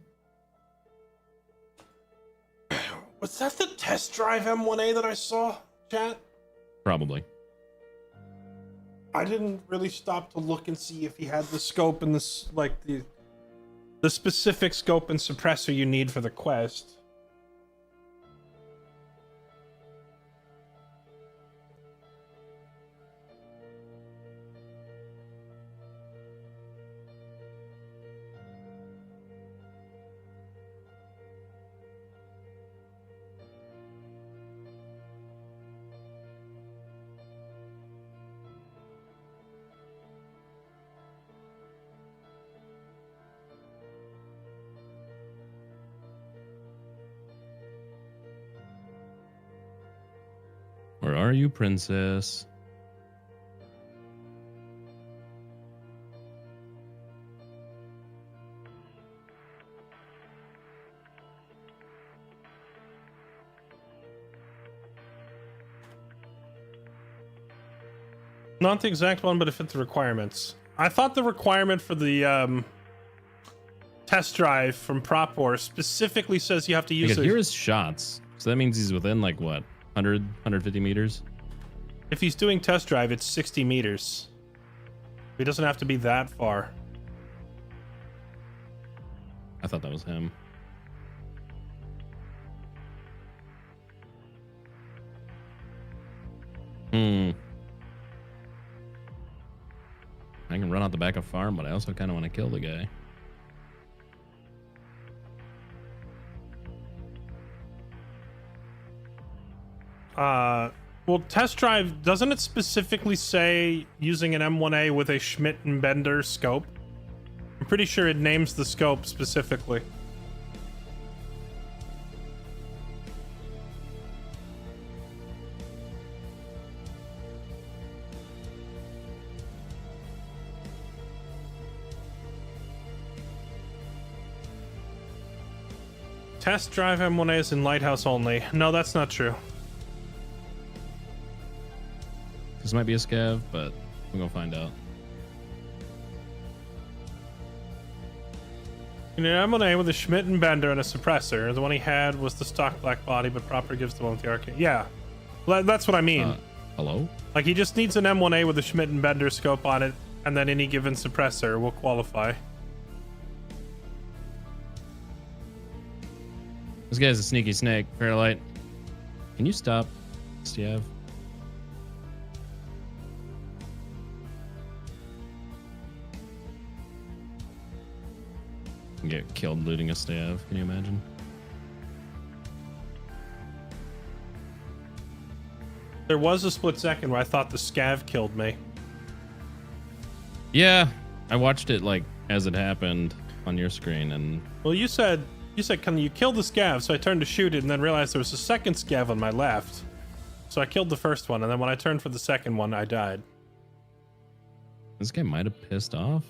[SPEAKER 1] Was that the test drive M1A that I saw, chat?
[SPEAKER 12] Probably.
[SPEAKER 1] I didn't really stop to look and see if he had the scope and this, like, the specific scope and suppressor you need for the quest.
[SPEAKER 12] Where are you, princess?
[SPEAKER 1] Not the exact one, but it fit the requirements. I thought the requirement for the test drive from Prop War specifically says you have to use
[SPEAKER 12] I could hear his shots. So that means he's within like what? 100, 150 meters?
[SPEAKER 1] If he's doing test drive, it's 60 meters. He doesn't have to be that far.
[SPEAKER 12] I thought that was him. I can run out the back of farm, but I also kind of want to kill the guy.
[SPEAKER 1] Well, test drive, doesn't it specifically say using an M1A with a Schmidt and Bender scope? I'm pretty sure it names the scope specifically. Test drive M1As in Lighthouse only. No, that's not true.
[SPEAKER 12] This might be a scav, but we're gonna find out.
[SPEAKER 1] In an M1A with a Schmidt and Bender and a suppressor, the one he had was the stock black body, but proper gives the one with the arcane. Yeah, that's what I mean.
[SPEAKER 12] Hello?
[SPEAKER 1] Like, he just needs an M1A with a Schmidt and Bender scope on it, and then any given suppressor will qualify.
[SPEAKER 12] This guy's a sneaky snake. Fairlight, can you stop, Stiev? Get killed looting a Stiev. Can you imagine?
[SPEAKER 1] There was a split second where I thought the scav killed me.
[SPEAKER 12] Yeah, I watched it like as it happened on your screen, and
[SPEAKER 1] well, you said, can you kill the scav? So I turned to shoot it and then realized there was a second scav on my left. So I killed the first one, and then when I turned for the second one, I died.
[SPEAKER 12] This guy might have pissed off.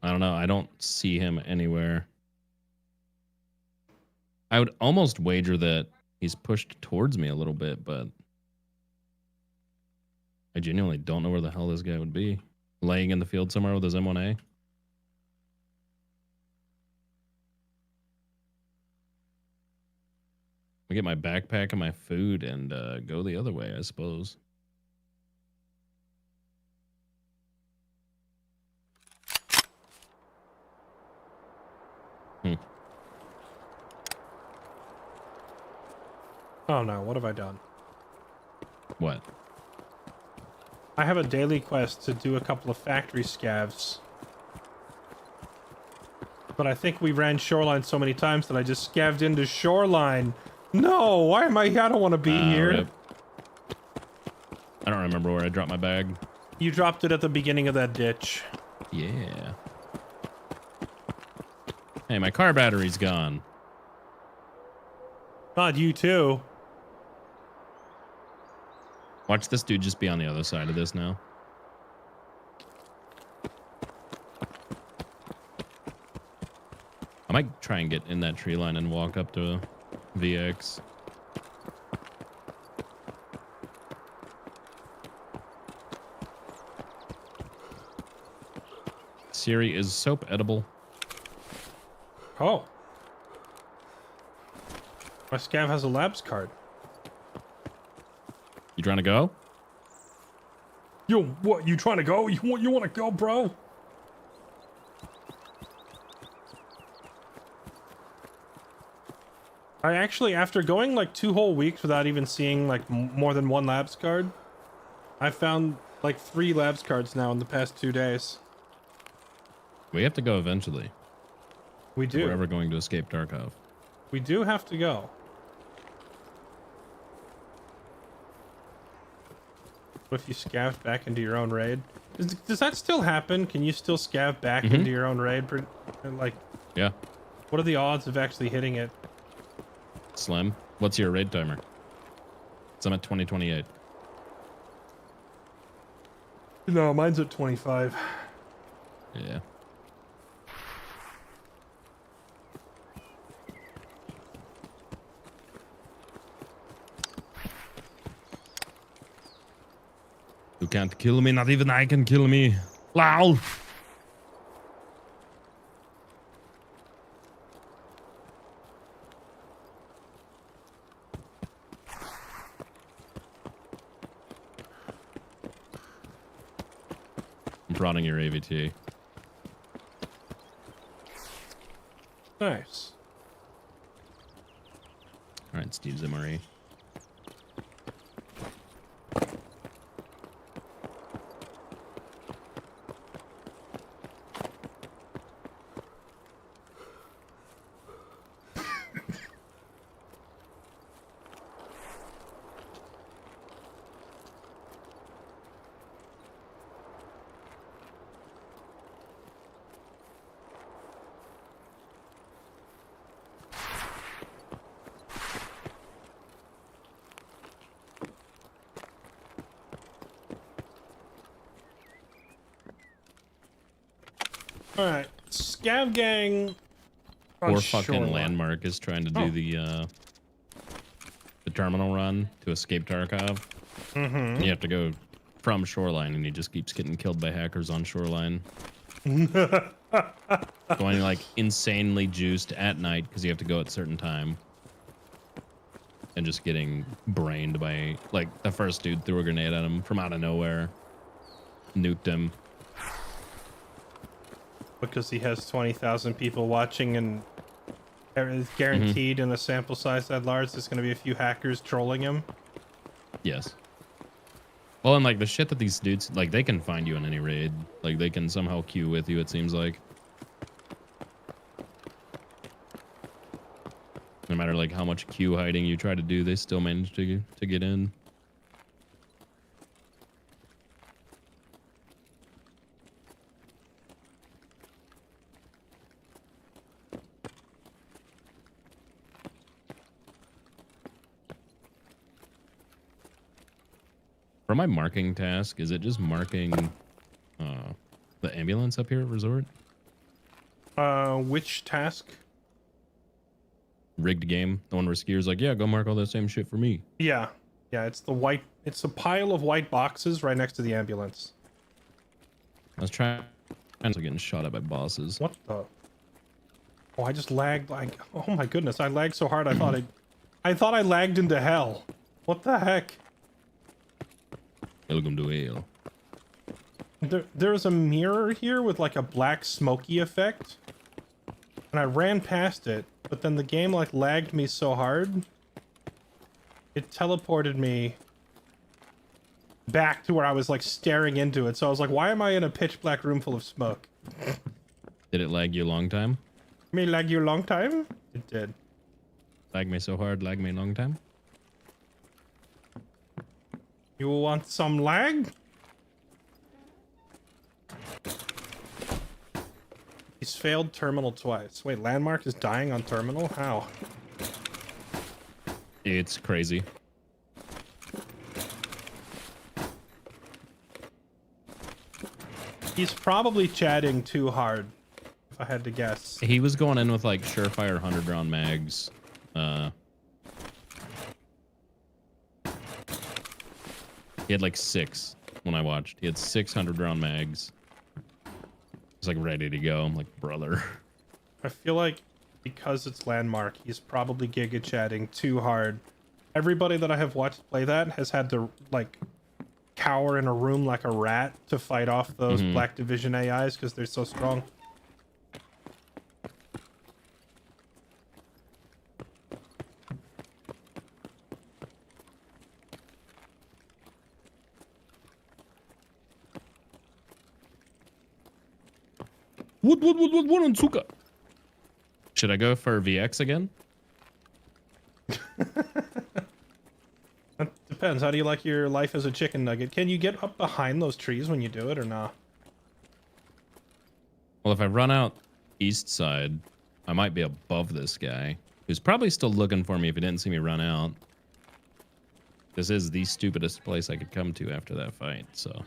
[SPEAKER 12] I don't know. I don't see him anywhere. I would almost wager that he's pushed towards me a little bit, but I genuinely don't know where the hell this guy would be. Laying in the field somewhere with his M1A. I get my backpack and my food and go the other way, I suppose.
[SPEAKER 1] Oh no, what have I done?
[SPEAKER 12] What?
[SPEAKER 1] I have a daily quest to do a couple of factory scavs. But I think we ran Shoreline so many times that I just scavved into Shoreline. No, why am I don't want to be here.
[SPEAKER 12] Rip. I don't remember where I dropped my bag.
[SPEAKER 1] You dropped it at the beginning of that ditch.
[SPEAKER 12] Yeah. Hey, my car battery's gone.
[SPEAKER 1] God, you too.
[SPEAKER 12] Watch this dude just be on the other side of this now. I might try and get in that tree line and walk up to VX. Siri, is soap edible?
[SPEAKER 1] Oh. My scav has a labs card.
[SPEAKER 12] You trying to go?
[SPEAKER 1] Yo, what? You trying to go? You want to go, bro? I actually, after going like 2 whole weeks without even seeing like more than one labs card, I found like 3 labs cards now in the past 2 days.
[SPEAKER 12] We have to go eventually.
[SPEAKER 1] We do.
[SPEAKER 12] If we're ever going to escape Tarkov.
[SPEAKER 1] We do have to go. What if you scav back into your own raid? Does that still happen? Can you still scav back into your own raid? Like,
[SPEAKER 12] yeah.
[SPEAKER 1] What are the odds of actually hitting it?
[SPEAKER 12] Slim, what's your raid timer? I'm at 2028.
[SPEAKER 1] No, mine's at 25.
[SPEAKER 12] Yeah. You can't kill me, not even I can kill me. Lol. I'm prodding your AVT.
[SPEAKER 1] Nice.
[SPEAKER 12] All right, Steve Zimmery.
[SPEAKER 1] All right, Scav Gang.
[SPEAKER 12] Or fucking Landmark is trying to do the terminal run to escape Tarkov.
[SPEAKER 1] Mm-hmm.
[SPEAKER 12] You have to go from Shoreline, and he just keeps getting killed by hackers on Shoreline. Going like insanely juiced at night because you have to go at a certain time. And just getting brained by, like, the first dude threw a grenade at him from out of nowhere. Nuked him.
[SPEAKER 1] Because he has 20,000 people watching, and it's guaranteed in a sample size that large there's going to be a few hackers trolling him.
[SPEAKER 12] Yes. Well, and like the shit that these dudes, like, they can find you in any raid. Like, they can somehow queue with you, it seems like. No matter like how much queue hiding you try to do, they still manage to get in. For my marking task, is it just marking the ambulance up here at Resort?
[SPEAKER 1] Which task?
[SPEAKER 12] Rigged game, the one where Skier's like, yeah, go mark all that same shit for me.
[SPEAKER 1] Yeah, it's the white. It's a pile of white boxes right next to the ambulance.
[SPEAKER 12] I was trying to getting shot at by bosses.
[SPEAKER 1] What the? Oh, I just lagged like. Oh my goodness, I lagged so hard. I thought I lagged into hell. What the heck?
[SPEAKER 12] Welcome to hell.
[SPEAKER 1] There's a mirror here with like a black smoky effect, and I ran past it, but then the game like lagged me so hard, it teleported me back to where I was like staring into it. So I was like, why am I in a pitch black room full of smoke?
[SPEAKER 12] Did it lag you a long time?
[SPEAKER 1] Me lag you a long time? It did.
[SPEAKER 12] Lag me so hard, lag me a long time?
[SPEAKER 1] You want some lag? He's failed terminal twice. Wait, Landmark is dying on terminal? How?
[SPEAKER 12] It's crazy.
[SPEAKER 1] He's probably chatting too hard, if I had to guess.
[SPEAKER 12] He was going in with like surefire 100 round mags. He had like 6 when I watched. He had 600 round mags. He's like ready to go. I'm like, brother.
[SPEAKER 1] I feel like because it's Landmark, he's probably giga chatting too hard. Everybody that I have watched play that has had to like cower in a room like a rat to fight off those Black Division AIs because they're so strong.
[SPEAKER 12] What on Tsuka? Should I go for VX again?
[SPEAKER 1] That depends. How do you like your life as a chicken nugget? Can you get up behind those trees when you do it or not?
[SPEAKER 12] Well, if I run out east side, I might be above this guy, who's probably still looking for me if he didn't see me run out. This is the stupidest place I could come to after that fight, so...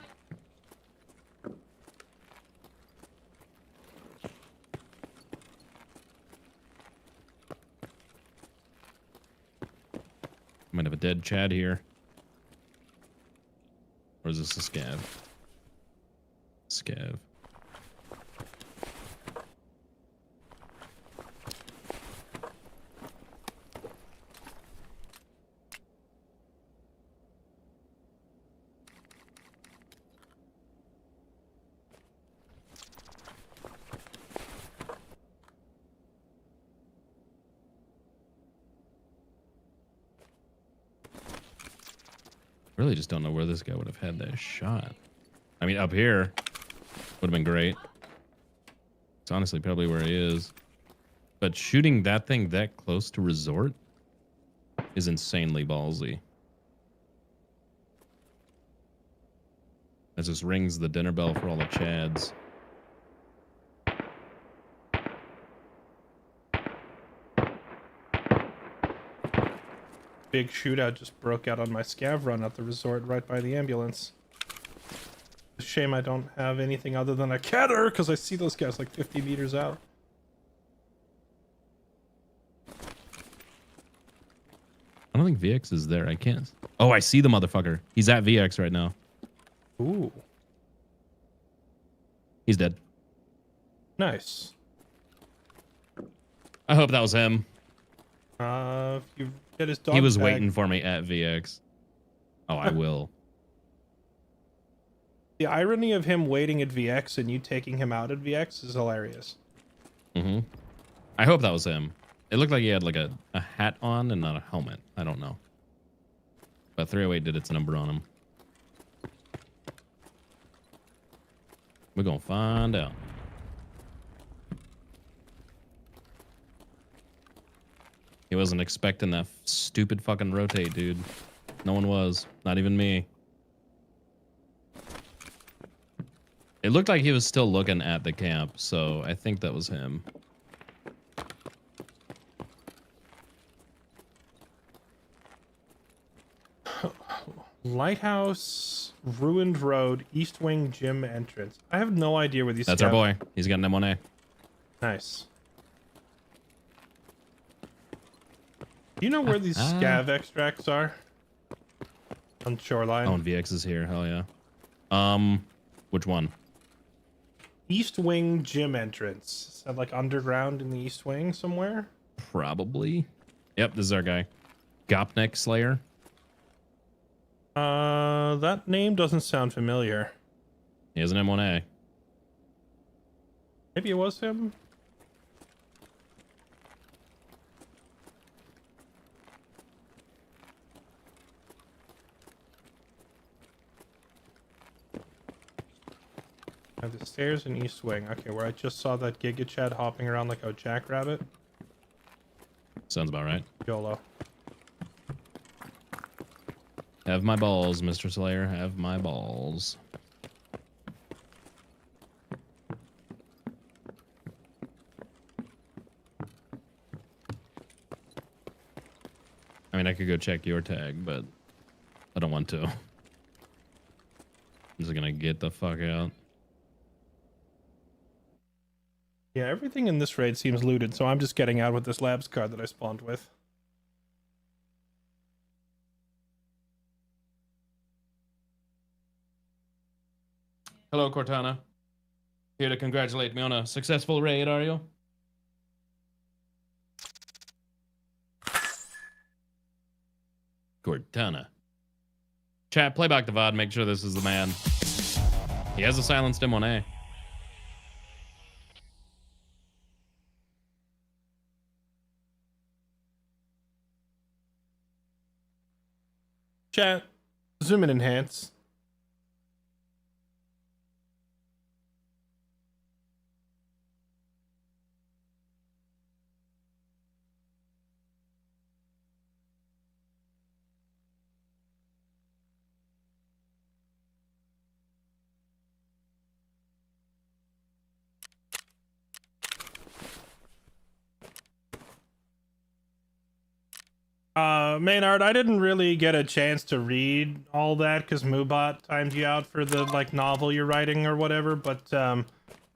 [SPEAKER 12] Might have a dead Chad here. Or is this a scav? Scav. Really just don't know where this guy would have had that shot. I mean, up here would have been great. It's honestly probably where he is. But shooting that thing that close to Resort is insanely ballsy. That just rings the dinner bell for all the Chads.
[SPEAKER 1] Big shootout just broke out on my scav run at the resort right by the ambulance. Shame I don't have anything other than a catter, because I see those guys like 50 meters out.
[SPEAKER 12] I don't think VX is there. I can't. Oh, I see the motherfucker. He's at VX right now.
[SPEAKER 1] Ooh.
[SPEAKER 12] He's dead.
[SPEAKER 1] Nice.
[SPEAKER 12] I hope that was him.
[SPEAKER 1] If you get his dog
[SPEAKER 12] He was
[SPEAKER 1] tag.
[SPEAKER 12] waiting for me at VX. Oh, I will.
[SPEAKER 1] The irony of him waiting at VX and you taking him out at VX is hilarious.
[SPEAKER 12] Mm-hmm. I hope that was him. It looked like he had like a hat on and not a helmet. I don't know. But 308 did its number on him. We're gonna find out. He wasn't expecting that stupid fucking rotate, dude. No one was. Not even me. It looked like he was still looking at the camp, so I think that was him.
[SPEAKER 1] Lighthouse, Ruined Road, East Wing Gym entrance. I have no idea where these.
[SPEAKER 12] That's our boy. He's got an M1A.
[SPEAKER 1] Nice. Do you know where these scav extracts are? On shoreline.
[SPEAKER 12] Oh, and VX is here. Hell yeah. Which one?
[SPEAKER 1] East Wing Gym entrance. Is that like underground in the East Wing somewhere?
[SPEAKER 12] Probably. Yep, this is our guy. Gopnik Slayer.
[SPEAKER 1] That name doesn't sound familiar.
[SPEAKER 12] He has an M1A.
[SPEAKER 1] Maybe it was him? The stairs in East Wing. Okay, where I just saw that Giga Chad hopping around like a jackrabbit.
[SPEAKER 12] Sounds about right.
[SPEAKER 1] YOLO.
[SPEAKER 12] Have my balls, Mr. Slayer. Have my balls. I mean, I could go check your tag, but I don't want to. I'm just gonna get the fuck out.
[SPEAKER 1] Yeah, everything in this raid seems looted, so I'm just getting out with this labs card that I spawned with.
[SPEAKER 12] Hello, Cortana. Here to congratulate me on a successful raid, are you? Cortana. Chat, play back the VOD, make sure this is the man. He has a silenced M1A.
[SPEAKER 1] Chat, zoom and enhance. Maynard, I didn't really get a chance to read all that because Moobot timed you out for the like novel you're writing or whatever, but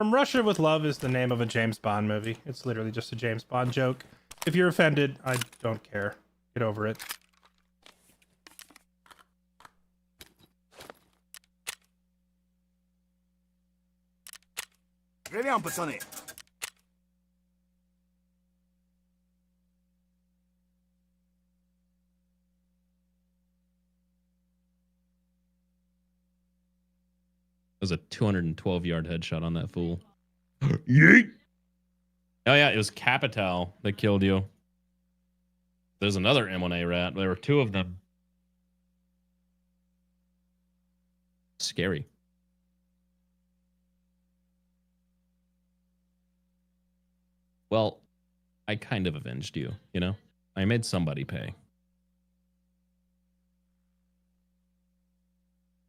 [SPEAKER 1] From Russia with Love is the name of a James Bond movie. It's literally just a James Bond joke. If you're offended, I don't care. Get over it.
[SPEAKER 11] Très bien, pацаны.
[SPEAKER 12] That was a 212-yard headshot on that fool. Yeet! Oh yeah, it was Capital that killed you. There's another M1A rat. There were two of them. Scary. Well, I kind of avenged you, you know? I made somebody pay.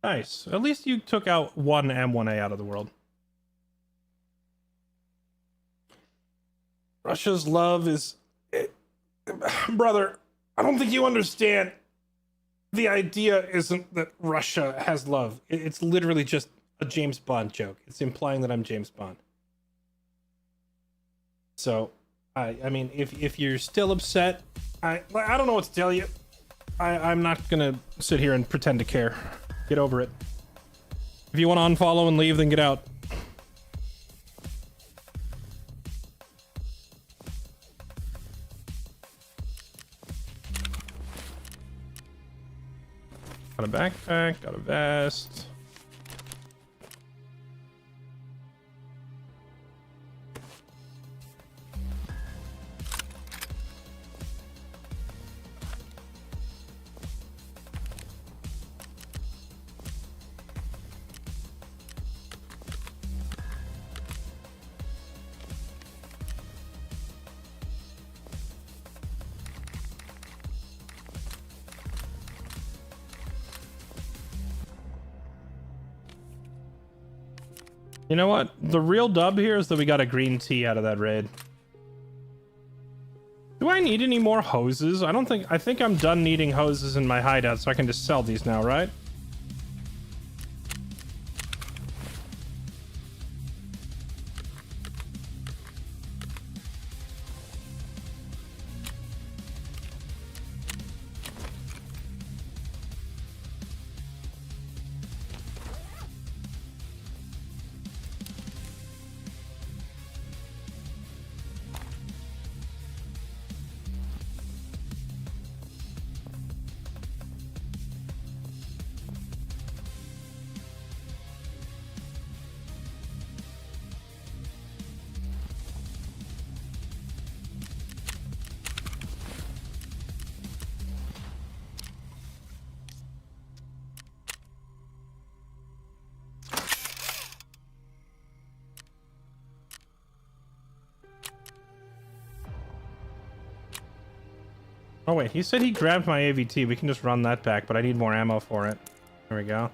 [SPEAKER 1] Nice. At least you took out one M1A out of the world. Russia's love is... Brother, I don't think you understand. The idea isn't that Russia has love. It's literally just a James Bond joke. It's implying that I'm James Bond. So, I mean, if you're still upset, I don't know what to tell you. I'm not gonna sit here and pretend to care. Get over it. If you want to unfollow and leave, then get out. Got a backpack, got a vest. You know what? The real dub here is that we got a green tea out of that raid. Do I need any more hoses? I think I'm done needing hoses in my hideout, so I can just sell these now, right? Oh wait, he said he grabbed my AVT. We can just run that back, but I need more ammo for it. There we go.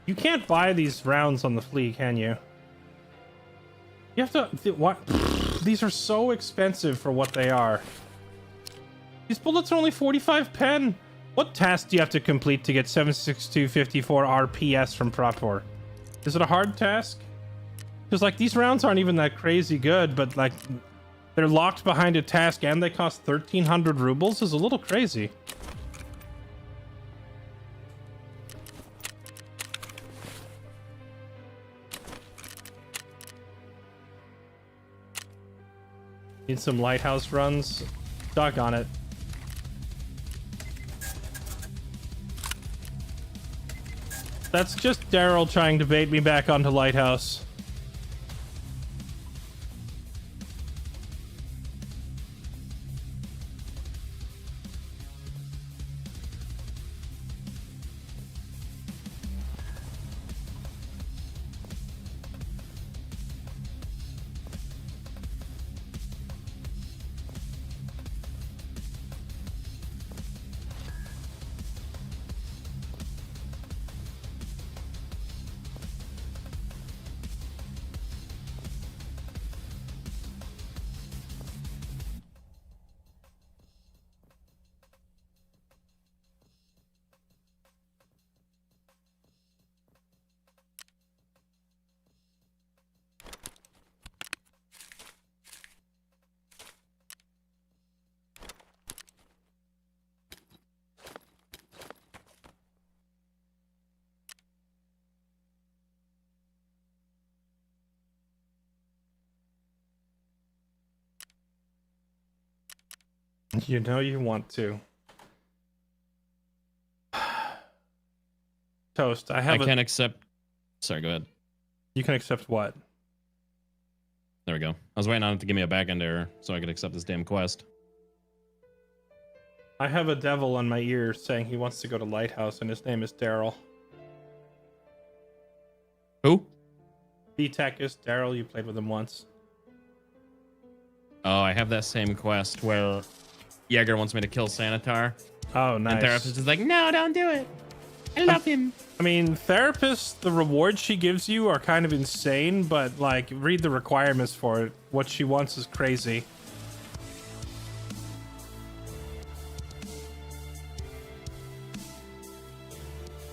[SPEAKER 1] You can't buy these rounds on the flea, can you? You have to... What? These are so expensive for what they are. These bullets are only 45 pen. What task do you have to complete to get 76254 RPS from Propor? Is it a hard task? Because, like, these rounds aren't even that crazy good, but, like... They're locked behind a task and they cost 1,300 rubles is a little crazy. Need some lighthouse runs. Doggone it. That's just Daryl trying to bait me back onto lighthouse. You know you want to. Toast, I
[SPEAKER 12] can't accept... Sorry, go ahead.
[SPEAKER 1] You can accept what?
[SPEAKER 12] There we go. I was waiting on it to give me a backend error so I could accept this damn quest.
[SPEAKER 1] I have a devil on my ear saying he wants to go to Lighthouse and his name is Daryl.
[SPEAKER 12] Who?
[SPEAKER 1] B-Tech is Daryl. You played with him once.
[SPEAKER 12] Oh, I have that same quest where Jaeger wants me to kill Sanitar.
[SPEAKER 1] Oh, nice.
[SPEAKER 12] And Therapist is like, no, don't do it. I love him.
[SPEAKER 1] I mean, Therapist, the rewards she gives you are kind of insane, but, like, read the requirements for it. What she wants is crazy.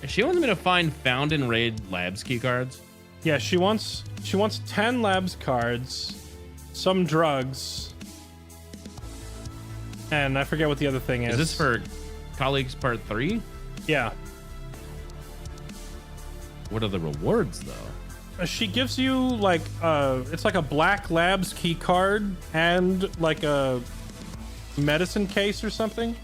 [SPEAKER 12] She wants me to find found in raid labs key cards.
[SPEAKER 1] Yeah, she wants 10 labs cards, some drugs, and I forget what the other thing is.
[SPEAKER 12] Is this for colleagues part 3?
[SPEAKER 1] Yeah.
[SPEAKER 12] What are the rewards though?
[SPEAKER 1] She gives you like it's like a black labs key card and like a medicine case or something.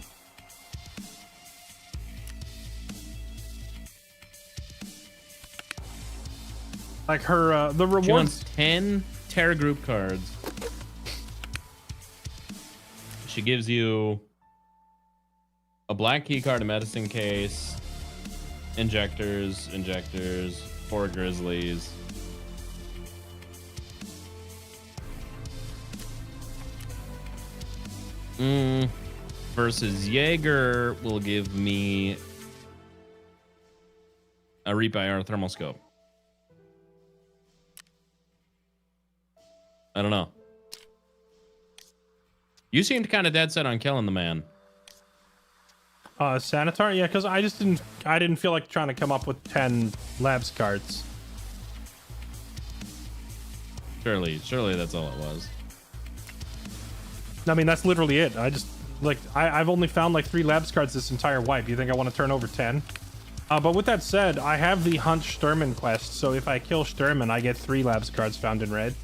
[SPEAKER 1] Like her the rewards.
[SPEAKER 12] She wants 10 Terra group cards. She gives you a black key card, a medicine case, injectors, 4 grizzlies. Versus Jaeger will give me a Reap IR thermal scope. I don't know. You seemed kind of dead set on killing the man.
[SPEAKER 1] Sanitar? Yeah, because I didn't feel like trying to come up with 10 labs cards.
[SPEAKER 12] Surely that's all it was.
[SPEAKER 1] I mean, that's literally it. I've only found like 3 labs cards this entire wipe. You think I want to turn over 10? But with that said, I have the Hunt Sturman quest, so if I kill Sturman, I get 3 labs cards found in red.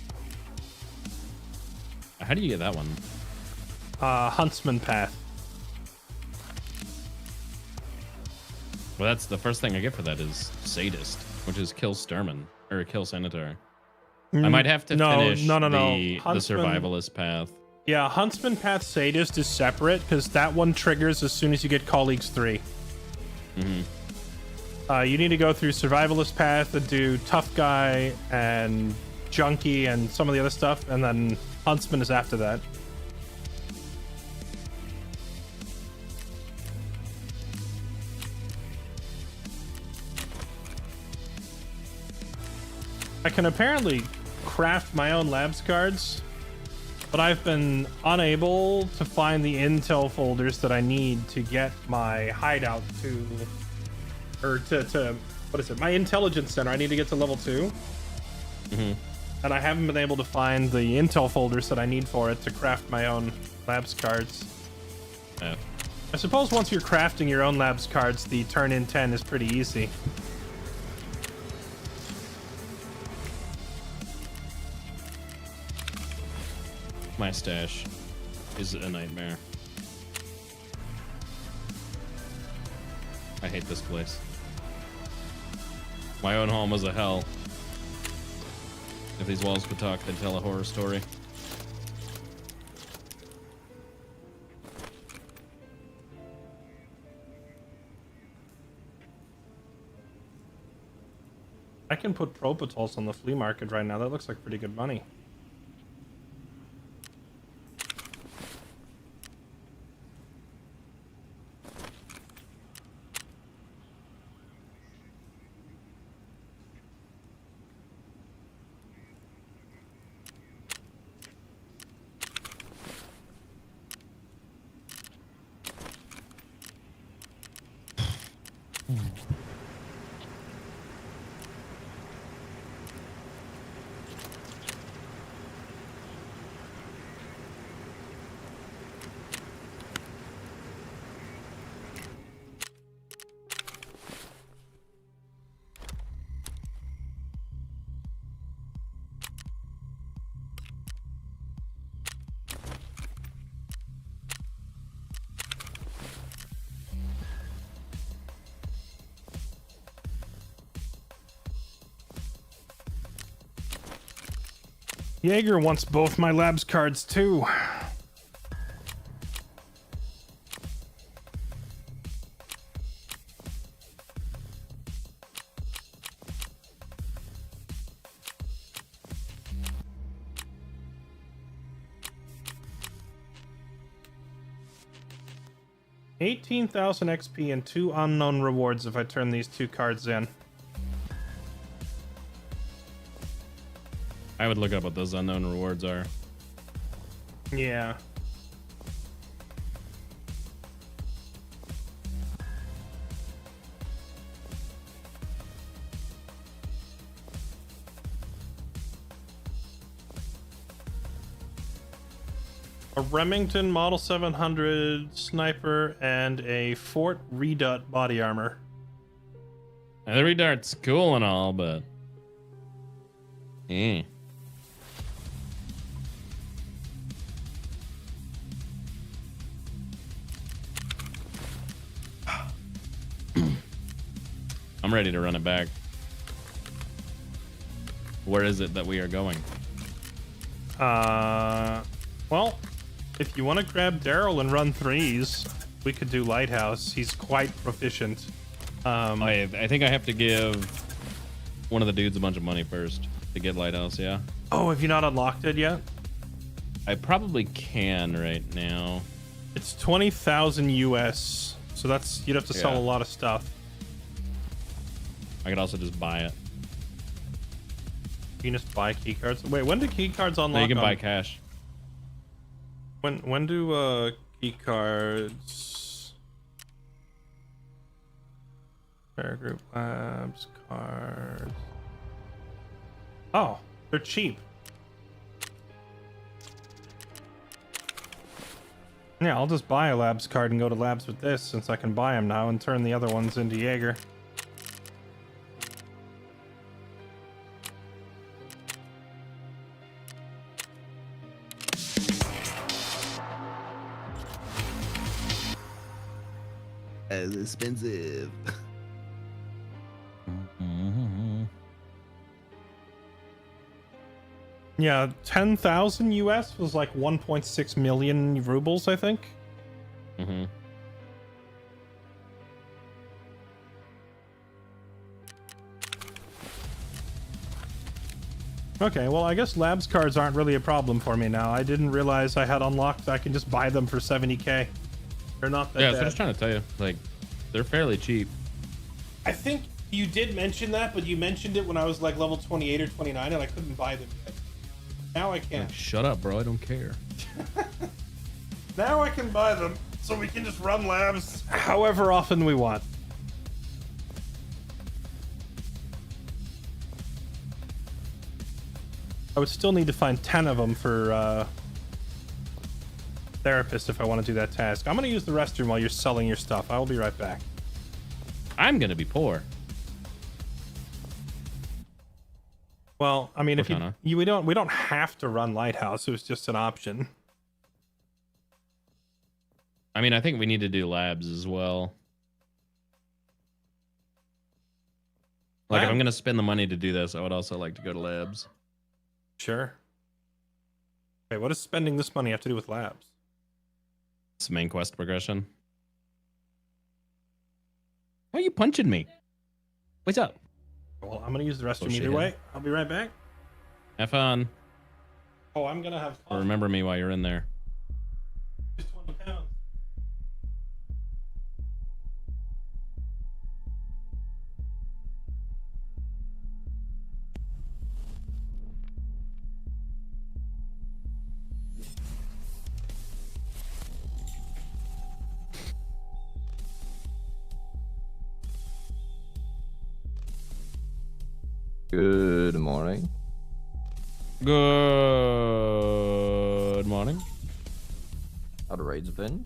[SPEAKER 12] How do you get that one?
[SPEAKER 1] Huntsman Path.
[SPEAKER 12] Well, that's the first thing I get for that is Sadist, which is kill Sturman or kill Senator. I might have to finish the survivalist path.
[SPEAKER 1] Yeah, Huntsman Path Sadist is separate because that one triggers as soon as you get Colleagues 3. You need to go through Survivalist Path and do Tough Guy and Junkie and some of the other stuff, and then Huntsman is after that. I can apparently craft my own labs cards, but I've been unable to find the intel folders that I need to get my hideout to what is it? My intelligence center. I need to get to level 2. And I haven't been able to find the intel folders that I need for it to craft my own labs cards.
[SPEAKER 12] Yeah.
[SPEAKER 1] I suppose once you're crafting your own labs cards, the turn in 10 is pretty easy.
[SPEAKER 12] My stash is a nightmare. I hate this place. My own home was a hell. If these walls could talk, they'd tell a horror story.
[SPEAKER 1] I can put Propitols on the flea market right now. That looks like pretty good money. Jaeger wants both my labs cards too. $18,000 XP and 2 unknown rewards if I turn these 2 cards in.
[SPEAKER 12] I would look up what those unknown rewards are.
[SPEAKER 1] Yeah. A Remington Model 700 sniper and a Fort Redut body armor.
[SPEAKER 12] Now, the Redart's cool and all, but I'm ready to run it back. Where is it that we are going?
[SPEAKER 1] Well, if you want to grab Daryl and run threes, we could do Lighthouse. He's quite proficient.
[SPEAKER 12] I think I have to give one of the dudes a bunch of money first to get Lighthouse, yeah.
[SPEAKER 1] Oh, have you not unlocked it yet?
[SPEAKER 12] I probably can right now.
[SPEAKER 1] It's 20,000 US, so that's, you'd have to sell a lot of stuff.
[SPEAKER 12] I could also just buy it.
[SPEAKER 1] You can just buy key cards. Wait, when do key cards unlock?
[SPEAKER 12] No, you can buy cash.
[SPEAKER 1] When do key cards? Fair Group Labs cards. Oh, they're cheap. Yeah, I'll just buy a Labs card and go to Labs with this, since I can buy them now and turn the other ones into Jaeger.
[SPEAKER 13] As expensive.
[SPEAKER 1] Yeah, 10,000 US was like 1.6 million rubles, I think.
[SPEAKER 12] Mm-hmm.
[SPEAKER 1] Okay, well, I guess Labs cards aren't really a problem for me now. I didn't realize I had unlocked. I can just buy them for 70k. They're not that
[SPEAKER 12] Yeah,
[SPEAKER 1] bad.
[SPEAKER 12] that's what I was trying to tell you. Like, they're fairly cheap.
[SPEAKER 1] I think you did mention that, but you mentioned it when I was like level 28 or 29, and I couldn't buy them yet. Now I can.
[SPEAKER 12] Like, shut up, bro. I don't care.
[SPEAKER 1] Now I can buy them, so we can just run Labs however often we want. I would still need to find 10 of them for therapist if I want to do that task. I'm going to use the restroom while you're selling your stuff. I will be right back.
[SPEAKER 12] I'm going to be poor.
[SPEAKER 1] Well, I mean, if
[SPEAKER 12] Cortana.
[SPEAKER 1] we don't have to run Lighthouse. It was just an option.
[SPEAKER 12] I mean, I think we need to do labs as well. Like, if I'm going to spend the money to do this, I would also like to go to labs.
[SPEAKER 1] Sure. Wait, what does spending this money have to do with Labs?
[SPEAKER 12] It's main quest progression. Why are you punching me? What's up?
[SPEAKER 1] Well, I'm going to use the restroom
[SPEAKER 12] shit.
[SPEAKER 1] either way. I'll be right back.
[SPEAKER 12] Have fun.
[SPEAKER 1] Oh, I'm going to have
[SPEAKER 12] Or remember me while you're in there.
[SPEAKER 1] just 20 pounds.
[SPEAKER 14] Good morning.
[SPEAKER 12] Good morning.
[SPEAKER 14] How the raids been?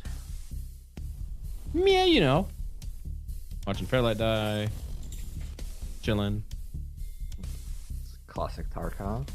[SPEAKER 12] Yeah, you know. Watching Fairlight die. Chilling.
[SPEAKER 14] Classic Tarkov.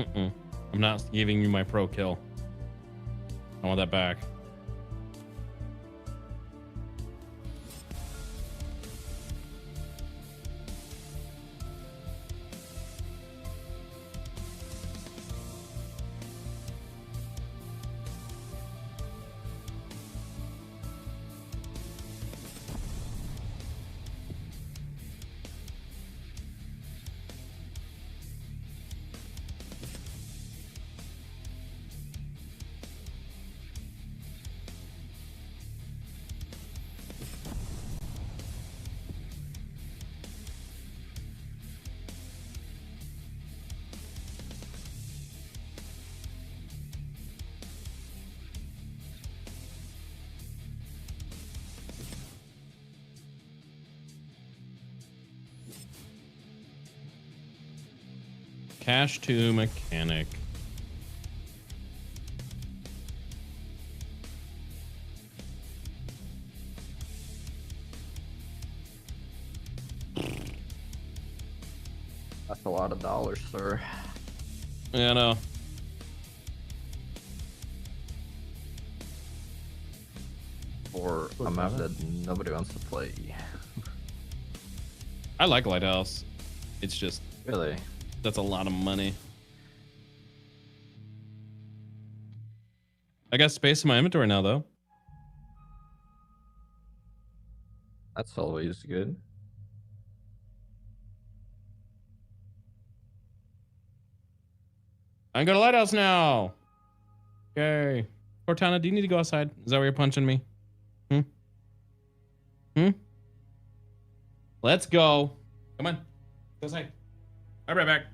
[SPEAKER 12] Mm-mm. I'm not giving you my pro kill. I want that back. Cash to mechanic.
[SPEAKER 14] That's a lot of dollars, sir.
[SPEAKER 12] Yeah, I know.
[SPEAKER 14] For a map that nobody wants to play.
[SPEAKER 12] I like Lighthouse. It's just
[SPEAKER 14] Really?
[SPEAKER 12] that's a lot of money. I got space in my inventory now, though.
[SPEAKER 14] That's always good.
[SPEAKER 12] I can go to Lighthouse now. Okay. Cortana, do you need to go outside? Is that where you're punching me? Hmm? Hmm? Let's go. Come on. Go outside. I'll be right back.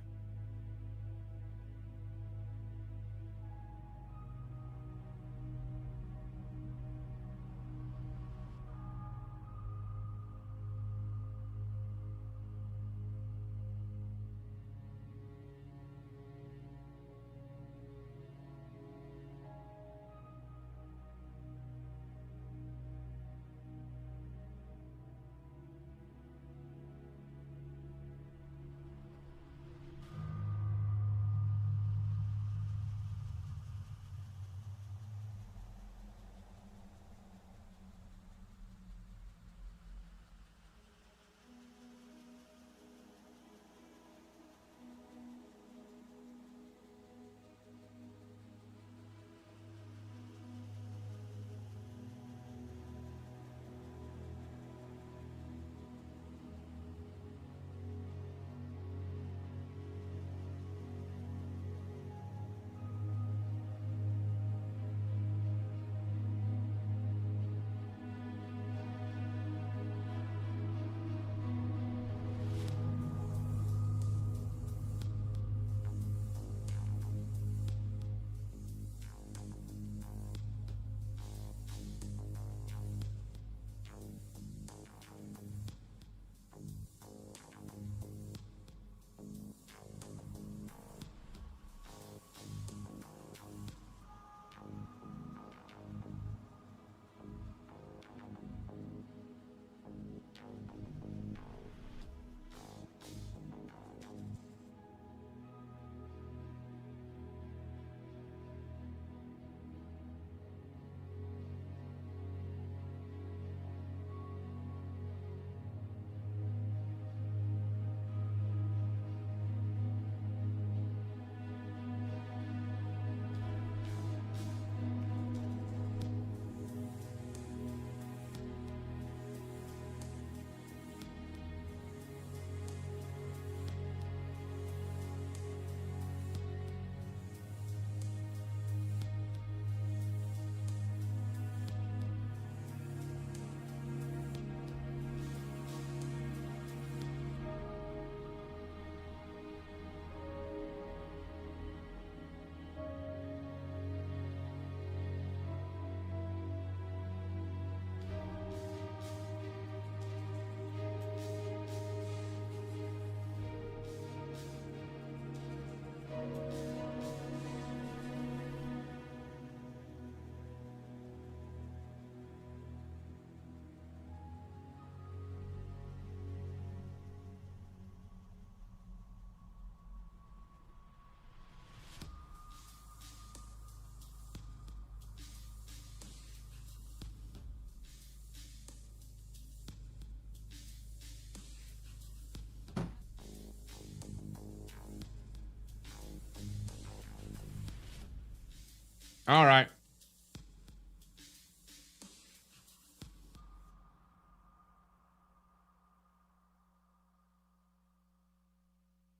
[SPEAKER 12] All right.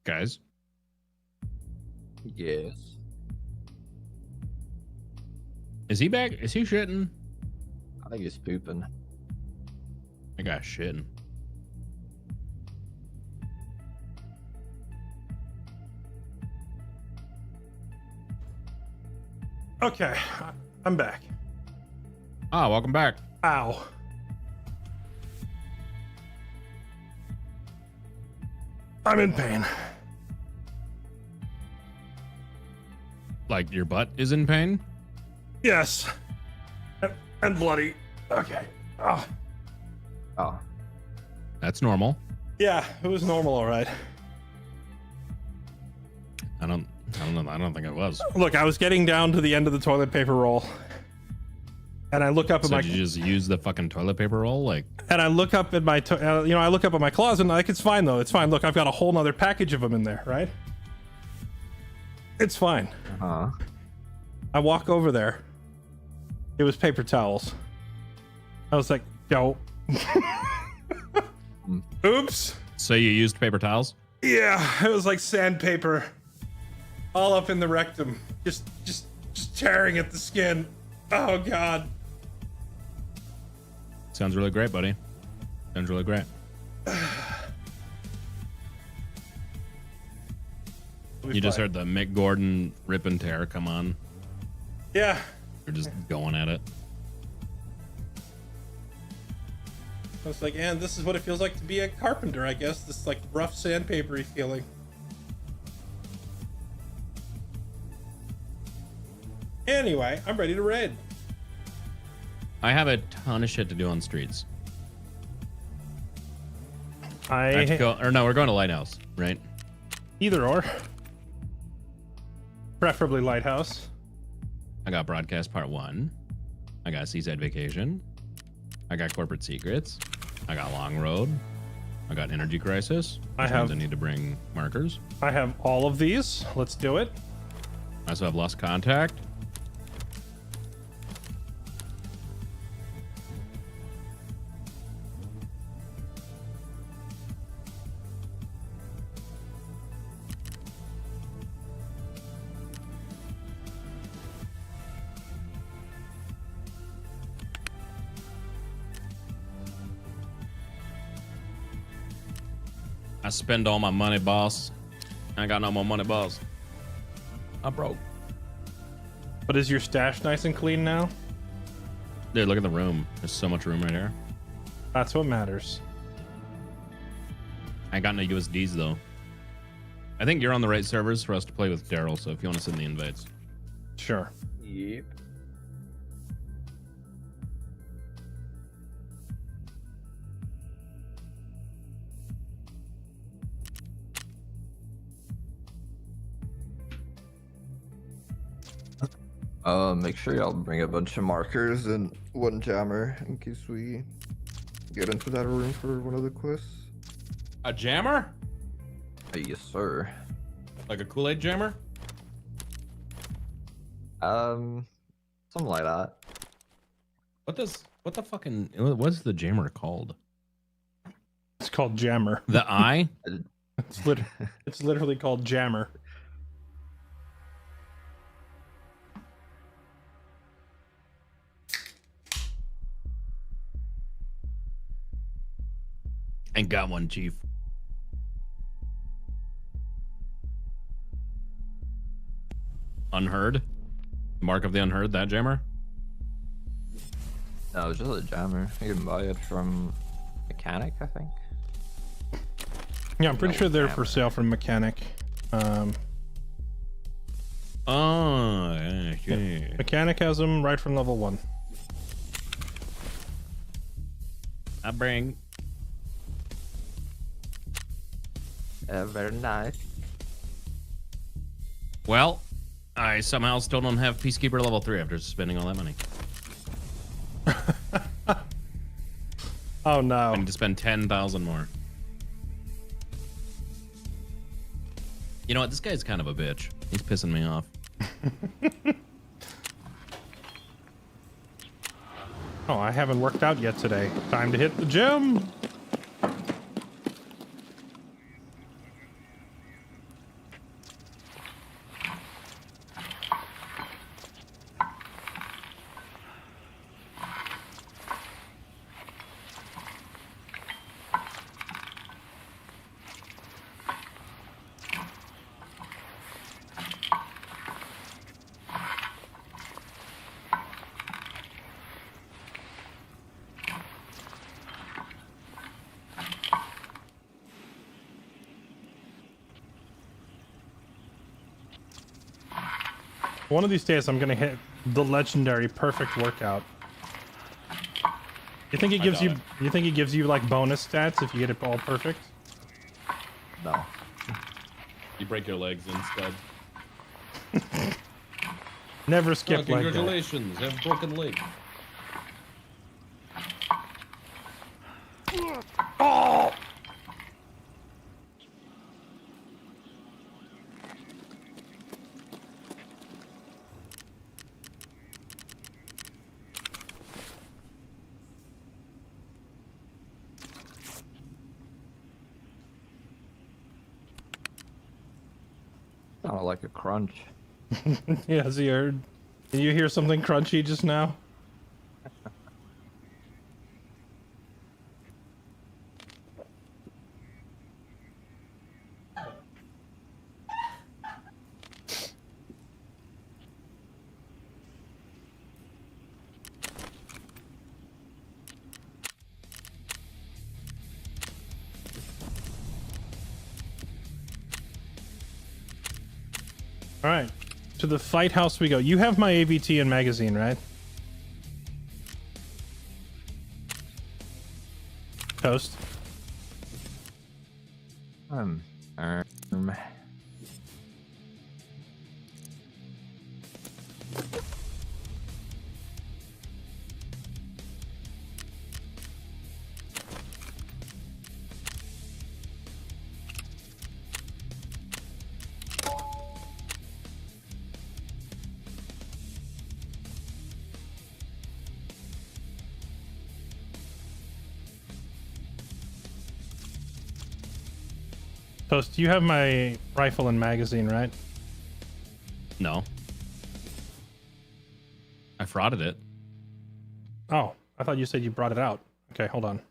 [SPEAKER 12] Guys.
[SPEAKER 14] Yes.
[SPEAKER 12] Is he back? Is he shitting?
[SPEAKER 14] I think he's pooping.
[SPEAKER 12] I got shitting.
[SPEAKER 1] Okay, I'm back.
[SPEAKER 12] Ah, welcome back.
[SPEAKER 1] Ow. I'm in pain.
[SPEAKER 12] Like your butt is in pain?
[SPEAKER 1] Yes. And bloody. Okay. Oh.
[SPEAKER 14] Oh.
[SPEAKER 12] That's normal.
[SPEAKER 1] Yeah, it was normal, all right.
[SPEAKER 12] I don't know. I don't think it was.
[SPEAKER 1] Look, I was getting down to the end of the toilet paper roll. And I look up at
[SPEAKER 12] So
[SPEAKER 1] my.
[SPEAKER 12] did you just use the fucking toilet paper roll? Like.
[SPEAKER 1] And I look up at my, I look up at my closet and like, it's fine though. It's fine. Look, I've got a whole nother package of them in there, right? It's fine.
[SPEAKER 14] Uh-huh.
[SPEAKER 1] I walk over there. It was paper towels. I was like, yo. Oops.
[SPEAKER 12] So you used paper towels?
[SPEAKER 1] Yeah, it was like sandpaper. All up in the rectum. Just tearing at the skin. Oh God.
[SPEAKER 12] Sounds really great, buddy. Sounds really great. You just heard the Mick Gordon rip and tear come on.
[SPEAKER 1] Yeah.
[SPEAKER 12] They're just going at it.
[SPEAKER 1] I was like, and this is what it feels like to be a carpenter, I guess. This like rough sandpapery feeling. Anyway, I'm ready to raid.
[SPEAKER 12] I have a ton of shit to do on streets.
[SPEAKER 1] I
[SPEAKER 12] have to go, or no, we're going to Lighthouse, right?
[SPEAKER 1] Either or. Preferably Lighthouse.
[SPEAKER 12] I got Broadcast Part 1. I got Seaside Vacation. I got Corporate Secrets. I got Long Road. I got Energy Crisis. Which means I need to bring markers.
[SPEAKER 1] I have all of these. Let's do it.
[SPEAKER 12] I also have Lost Contact. I spend all my money, boss. I ain't got no more money, boss. I'm broke.
[SPEAKER 1] But is your stash nice and clean now?
[SPEAKER 12] Dude, look at the room. There's so much room right here.
[SPEAKER 1] That's what matters.
[SPEAKER 12] I ain't got no USDs, though. I think you're on the right servers for us to play with Daryl, so if you want to send the invites.
[SPEAKER 1] Sure.
[SPEAKER 14] Yep. Make sure y'all bring a bunch of markers and one jammer in case we get into that room for one of the quests.
[SPEAKER 12] A jammer?
[SPEAKER 14] Yes, sir.
[SPEAKER 12] Like a Kool-Aid jammer?
[SPEAKER 14] Something like that.
[SPEAKER 12] What's the jammer called?
[SPEAKER 1] It's called Jammer.
[SPEAKER 12] The eye?
[SPEAKER 1] It's literally called Jammer.
[SPEAKER 12] Ain't got one, Chief. Unheard? Mark of the Unheard, that jammer?
[SPEAKER 14] No, it's just a jammer. You can buy it from Mechanic, I think.
[SPEAKER 1] Yeah, I'm pretty sure they're for sale from Mechanic.
[SPEAKER 12] Oh, yeah.
[SPEAKER 1] Mechanic has them right from level 1.
[SPEAKER 12] I bring.
[SPEAKER 14] Very nice.
[SPEAKER 12] Well, I somehow still don't have Peacekeeper level 3 after spending all that money.
[SPEAKER 1] Oh no.
[SPEAKER 12] I need to spend 10,000 more. You know what? This guy's kind of a bitch. He's pissing me off.
[SPEAKER 1] Oh, I haven't worked out yet today. Time to hit the gym. One of these days, I'm gonna hit the legendary perfect workout. You think it gives you? You think it gives you like bonus stats if you get it all perfect?
[SPEAKER 14] No.
[SPEAKER 12] You break your legs instead.
[SPEAKER 1] Never skip like that.
[SPEAKER 12] Congratulations, have broken leg.
[SPEAKER 1] Oh!
[SPEAKER 14] Sounded like a crunch.
[SPEAKER 1] Yeah, has he heard? Did you hear something crunchy just now? All right, to the fight house we go. You have my AVT and magazine, right? Toast. Toast, you have my rifle and magazine, right?
[SPEAKER 12] No. I frauded it.
[SPEAKER 1] Oh, I thought you said you brought it out. Okay, hold on.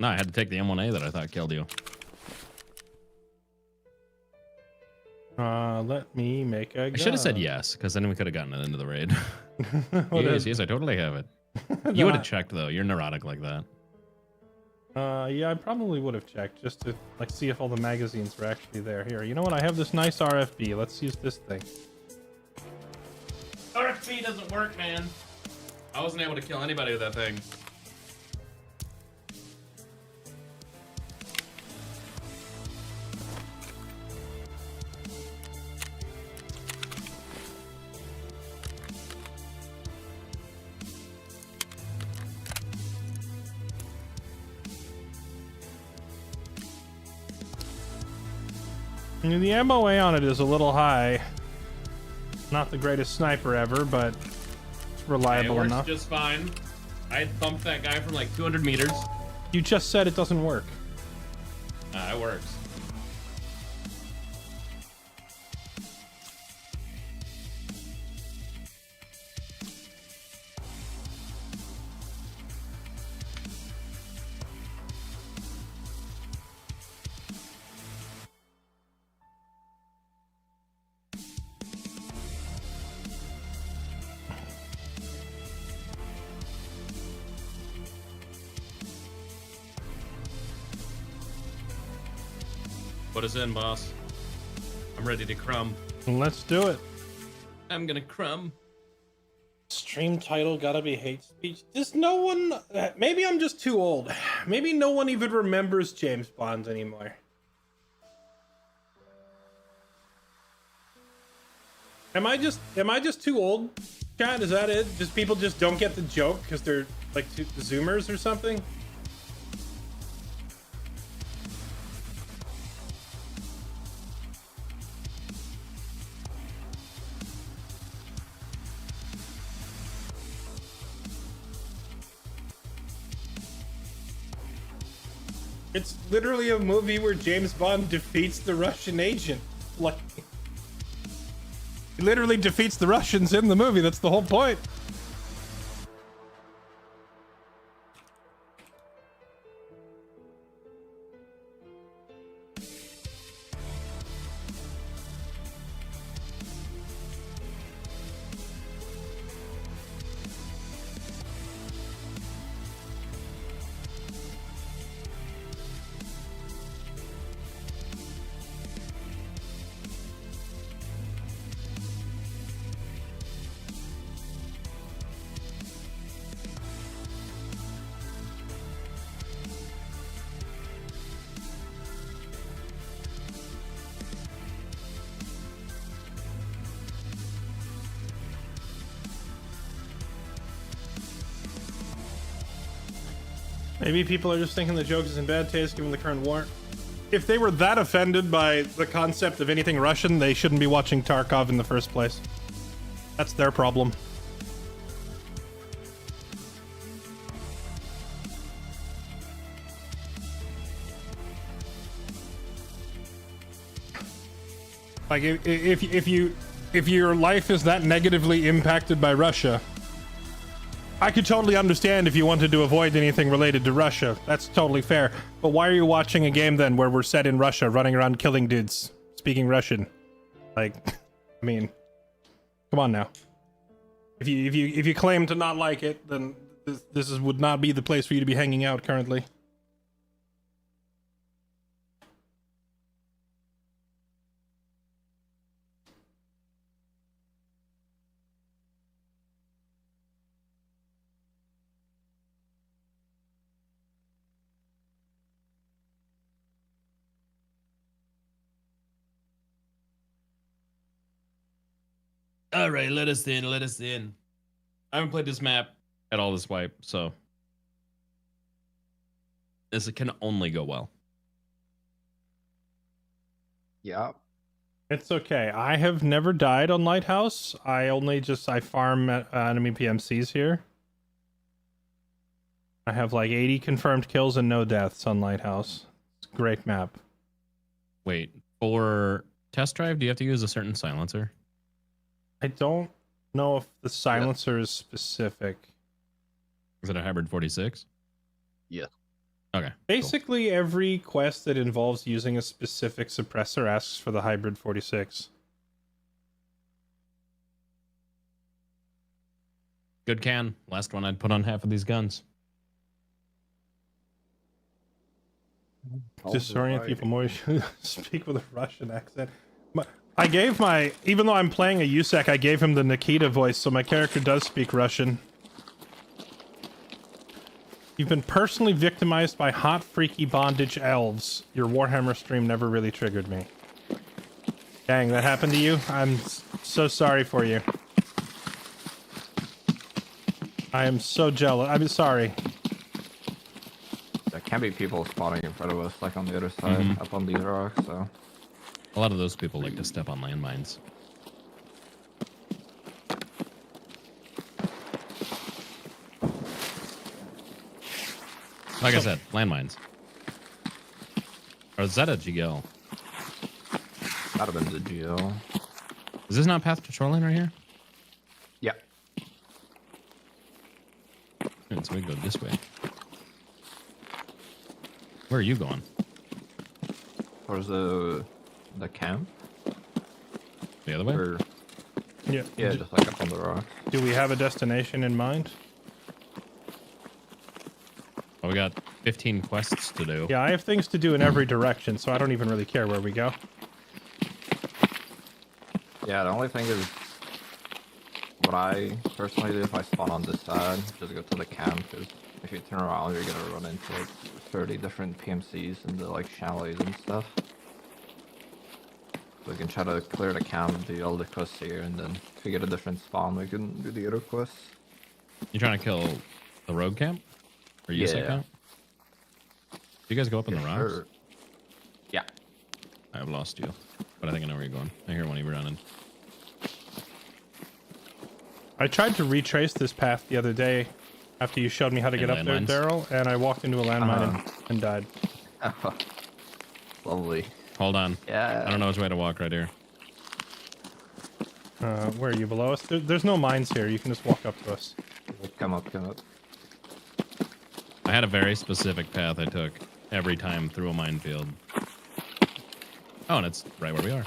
[SPEAKER 12] No, I had to take the M1A that I thought killed you.
[SPEAKER 1] Let me make a gun.
[SPEAKER 12] I should have said yes, because then we could have gotten it into the raid.
[SPEAKER 1] Well,
[SPEAKER 12] yes,
[SPEAKER 1] then-
[SPEAKER 12] yes, I totally have it.
[SPEAKER 1] Then
[SPEAKER 12] You would
[SPEAKER 1] I-
[SPEAKER 12] have checked though. You're neurotic like that.
[SPEAKER 1] Yeah, I probably would have checked just to like see if all the magazines were actually there. Here, you know what? I have this nice RFB. Let's use this thing.
[SPEAKER 12] RFB doesn't work, man. I wasn't able to kill anybody with that thing.
[SPEAKER 1] I mean, the MOA on it is a little high. Not the greatest sniper ever, but it's reliable
[SPEAKER 12] it works
[SPEAKER 1] enough.
[SPEAKER 12] just fine. I thumped that guy from like 200 meters.
[SPEAKER 1] You just said it doesn't work.
[SPEAKER 12] It works. Put us in, boss. I'm ready to crumb.
[SPEAKER 1] Let's do it.
[SPEAKER 12] I'm gonna crumb.
[SPEAKER 1] Stream title gotta be hate speech. Does no one... Maybe I'm just too old. Maybe no one even remembers James Bond anymore. Am I just too old, chat? Is that it? Just people just don't get the joke because they're like Zoomers or something? It's literally a movie where James Bond defeats the Russian agent. Like, he literally defeats the Russians in the movie. That's the whole point. Maybe people are just thinking the joke is in bad taste given the current war. If they were that offended by the concept of anything Russian, they shouldn't be watching Tarkov in the first place. That's their problem. Like, if your life is that negatively impacted by Russia, I could totally understand if you wanted to avoid anything related to Russia. That's totally fair. But why are you watching a game then where we're set in Russia, running around killing dudes, speaking Russian? Like, I mean, come on now. If you claim to not like it, then this would not be the place for you to be hanging out currently.
[SPEAKER 12] All right, let us in. Let us in. I haven't played this map at all this wipe, so this can only go well.
[SPEAKER 14] Yeah.
[SPEAKER 1] It's okay. I have never died on Lighthouse. I farm enemy PMCs here. I have like 80 confirmed kills and no deaths on Lighthouse. It's a great map.
[SPEAKER 12] Wait, for test drive, do you have to use a certain silencer?
[SPEAKER 1] I don't know if the silencer is specific.
[SPEAKER 12] Is it a hybrid 46?
[SPEAKER 14] Yeah.
[SPEAKER 12] Okay.
[SPEAKER 1] Basically, every quest that involves using a specific suppressor asks for the hybrid 46.
[SPEAKER 12] Good can. Last one I'd put on half of these guns.
[SPEAKER 1] Disorient people more. You should speak with a Russian accent. I gave even though I'm playing a USEC, I gave him the Nikita voice, so my character does speak Russian. You've been personally victimized by hot, freaky bondage elves. Your Warhammer stream never really triggered me. Dang, that happened to you? I'm so sorry for you. I am so jealous. I'm sorry.
[SPEAKER 14] There can be people spawning in front of us, like on the other side, up on these rocks, so...
[SPEAKER 12] A lot of those people like to step on landmines. Like I said, landmines. Or is that a GL?
[SPEAKER 14] That'd have been the GL.
[SPEAKER 12] Is this not Path to Shoreline right here?
[SPEAKER 14] Yeah.
[SPEAKER 12] So we go this way. Where are you going?
[SPEAKER 14] Towards the camp?
[SPEAKER 12] The other way?
[SPEAKER 14] Or...
[SPEAKER 1] Yeah.
[SPEAKER 14] Yeah, just like up on the rock.
[SPEAKER 1] Do we have a destination in mind?
[SPEAKER 12] Oh, we got 15 quests to do.
[SPEAKER 1] Yeah, I have things to do in every direction, so I don't even really care where we go.
[SPEAKER 14] Yeah, the only thing is what I personally do if I spawn on this side, just go to the camp, because if you turn around, you're gonna run into like 30 different PMCs and the like chalets and stuff. So we can try to clear the camp, do all the quests here, and then if we get a different spawn, we can do the other quests.
[SPEAKER 12] You trying to kill the rogue camp? Or USEC camp? Do you guys go up in the rocks?
[SPEAKER 14] Sure. Yeah.
[SPEAKER 12] I've lost you, but I think I know where you're going. I hear one of you running.
[SPEAKER 1] I tried to retrace this path the other day after you showed me how to get up there, Daryl, and I walked into a landmine and died.
[SPEAKER 14] Lovely.
[SPEAKER 12] Hold on.
[SPEAKER 14] Yeah.
[SPEAKER 12] I don't know which way to walk right here.
[SPEAKER 1] Where are you, below us? There's no mines here. You can just walk up to us.
[SPEAKER 14] Come up, come up.
[SPEAKER 12] I had a very specific path I took every time through a minefield. Oh, and it's right where we are.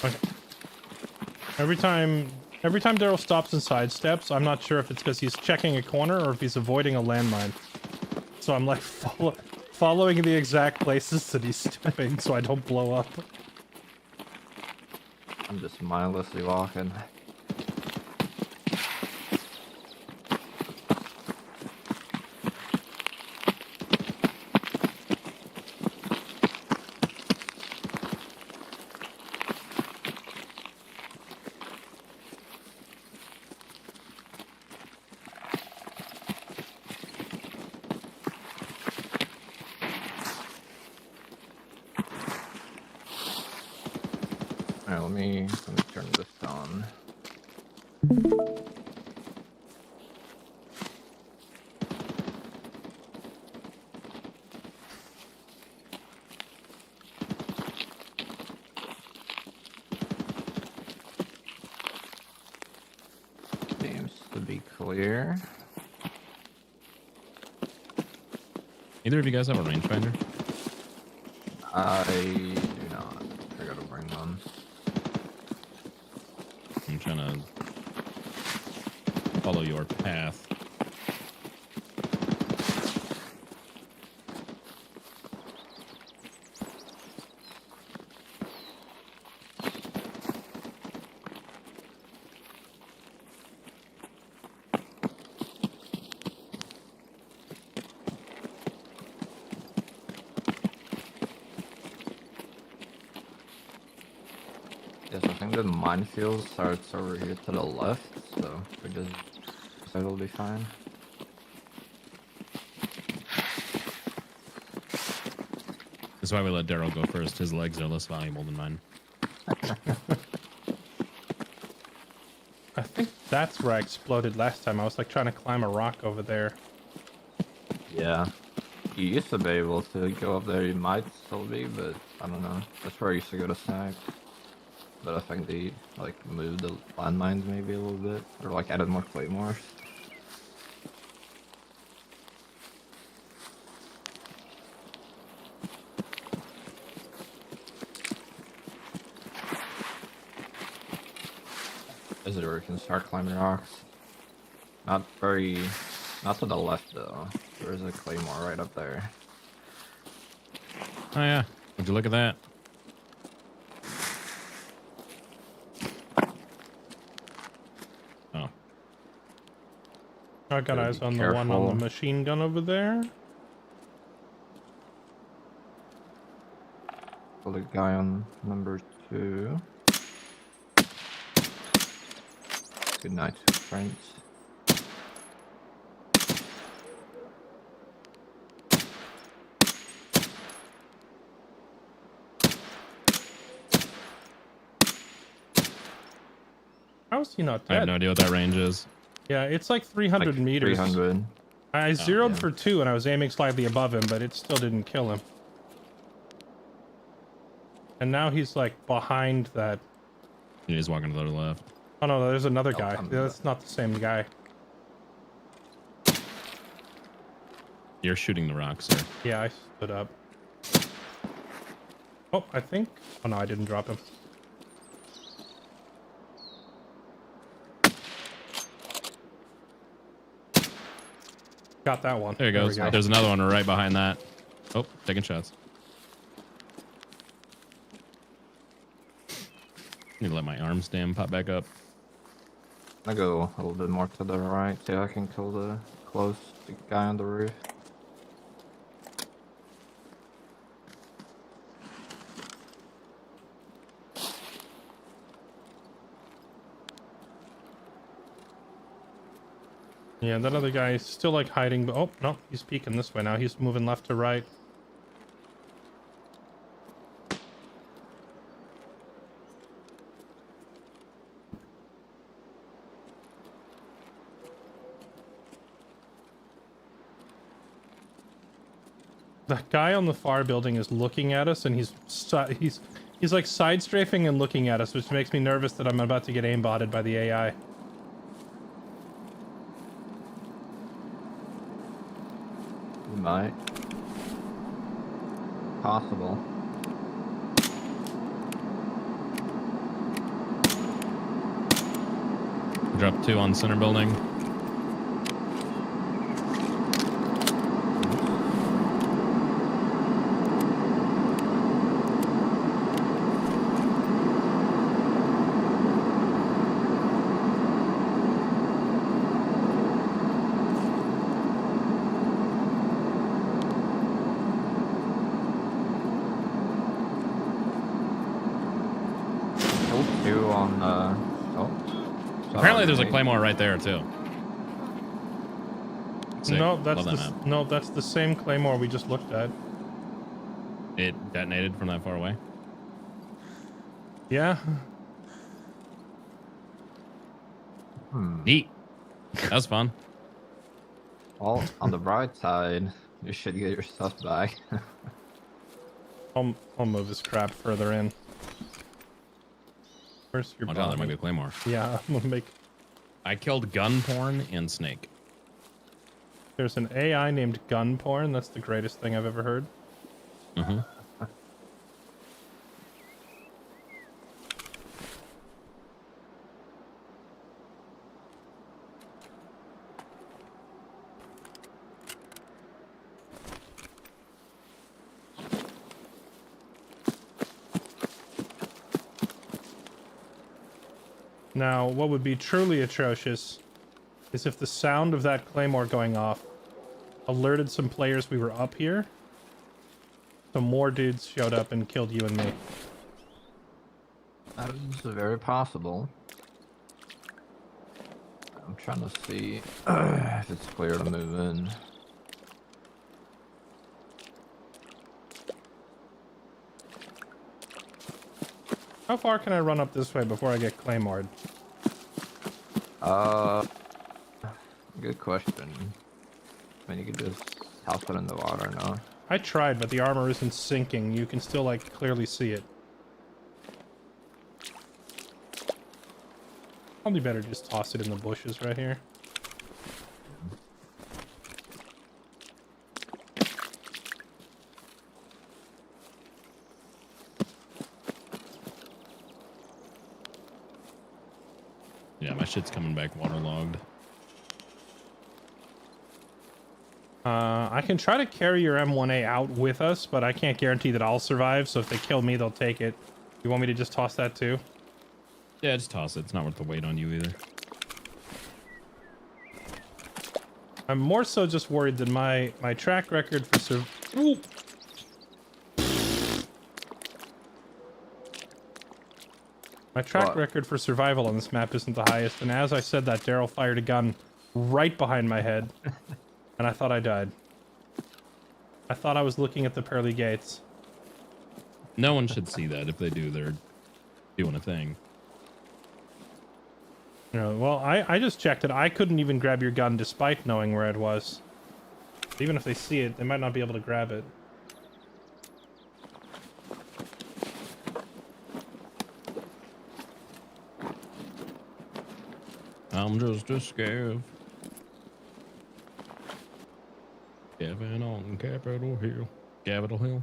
[SPEAKER 1] Okay. Every time Daryl stops and sidesteps, I'm not sure if it's because he's checking a corner or if he's avoiding a landmine. So I'm like following the exact places that he's stepping so I don't blow up.
[SPEAKER 14] I'm just mindlessly walking. Alright, let me turn this on. Seems to be clear.
[SPEAKER 12] Either of you guys have a rangefinder?
[SPEAKER 14] I do not. I gotta bring one.
[SPEAKER 12] I'm trying to follow your path.
[SPEAKER 14] Yes, I think the minefield starts over here to the left, so we just it'll be fine.
[SPEAKER 12] That's why we let Daryl go first. His legs are less valuable than mine.
[SPEAKER 1] I think that's where I exploded last time. I was like trying to climb a rock over there.
[SPEAKER 14] Yeah. You used to be able to go up there, you might still be, but I don't know. That's where I used to go to snack. But I think they like moved the landmines maybe a little bit, or like added more claymores. This is where you can start climbing rocks. Not to the left though. There is a claymore right up there.
[SPEAKER 12] Oh yeah, would you look at that? Oh.
[SPEAKER 1] I got eyes on the one on the machine gun over there.
[SPEAKER 14] The guy on number 2. Good night, friends.
[SPEAKER 1] How is he not dead?
[SPEAKER 12] I have no idea what that range is.
[SPEAKER 1] Yeah, it's like 300
[SPEAKER 14] Like
[SPEAKER 1] meters.
[SPEAKER 14] 300.
[SPEAKER 1] I zeroed
[SPEAKER 14] yeah.
[SPEAKER 1] for 2 and I was aiming slightly above him, but it still didn't kill him. And now he's like behind that.
[SPEAKER 12] He's walking to the left.
[SPEAKER 1] Oh no, there's another guy.
[SPEAKER 14] I'm
[SPEAKER 1] That's not the same guy.
[SPEAKER 12] You're shooting the rock, sir.
[SPEAKER 1] Yeah, I stood up. Oh, I think. Oh no, I didn't drop him. Got that one.
[SPEAKER 12] There he goes.
[SPEAKER 1] we go.
[SPEAKER 12] There's another one right behind that. Oh, taking shots. Need to let my arm stem pop back up.
[SPEAKER 14] I go a little bit more to the right so I can kill the the guy on the roof.
[SPEAKER 1] Yeah, that other guy is still like hiding, but oh no, he's peeking this way now. He's moving left to right. That guy on the far building is looking at us, and he's like side strafing and looking at us, which makes me nervous that I'm about to get aimbotted by the AI.
[SPEAKER 14] You might. Possible.
[SPEAKER 12] Drop 2 on center building. Apparently there's a claymore right there too. Sick.
[SPEAKER 1] No,
[SPEAKER 12] Love
[SPEAKER 1] that's the same claymore we just looked at.
[SPEAKER 12] It detonated from that far away.
[SPEAKER 1] Yeah.
[SPEAKER 12] Neat. That was fun.
[SPEAKER 14] Well, on the bright side, you should get your stuff back.
[SPEAKER 1] I'll move this crap further in. Where's your
[SPEAKER 12] Watch out, there might be a claymore.
[SPEAKER 1] Yeah, I'm gonna make...
[SPEAKER 12] I killed gun porn and snake.
[SPEAKER 1] There's an AI named Gun Porn. That's the greatest thing I've ever heard.
[SPEAKER 12] Mm-hmm.
[SPEAKER 1] Now, what would be truly atrocious is if the sound of that claymore going off alerted some players we were up here. So more dudes showed up and killed you and me.
[SPEAKER 14] That is very possible. I'm trying to see if it's clear to move in.
[SPEAKER 1] How far can I run up this way before I get claymored?
[SPEAKER 14] Good question. I mean, you could just toss it in the water now.
[SPEAKER 1] I tried, but the armor isn't sinking. You can still, like, clearly see it. Probably better just toss it in the bushes right here.
[SPEAKER 12] Yeah, my shit's coming back waterlogged.
[SPEAKER 1] I can try to carry your M1A out with us, but I can't guarantee that I'll survive, so if they kill me, they'll take it. You want me to just toss that too?
[SPEAKER 12] Yeah, just toss it. It's not worth the weight on you either.
[SPEAKER 1] I'm more so just worried that my track record for My track record for survival on this map isn't the highest, and as I said that, Daryl fired a gun right behind my head, and I thought I died. I thought I was looking at the pearly gates.
[SPEAKER 12] No one should see that. If they do, they're doing a thing.
[SPEAKER 1] No, well, I just checked it. I couldn't even grab your gun despite knowing where it was. Even if they see it, they might not be able to grab it.
[SPEAKER 12] I'm just a scav. Gavin on Capitol Hill. Capitol Hill.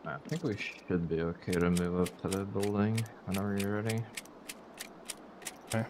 [SPEAKER 14] I think we should be okay to move up to the building whenever you're ready.
[SPEAKER 1] Okay.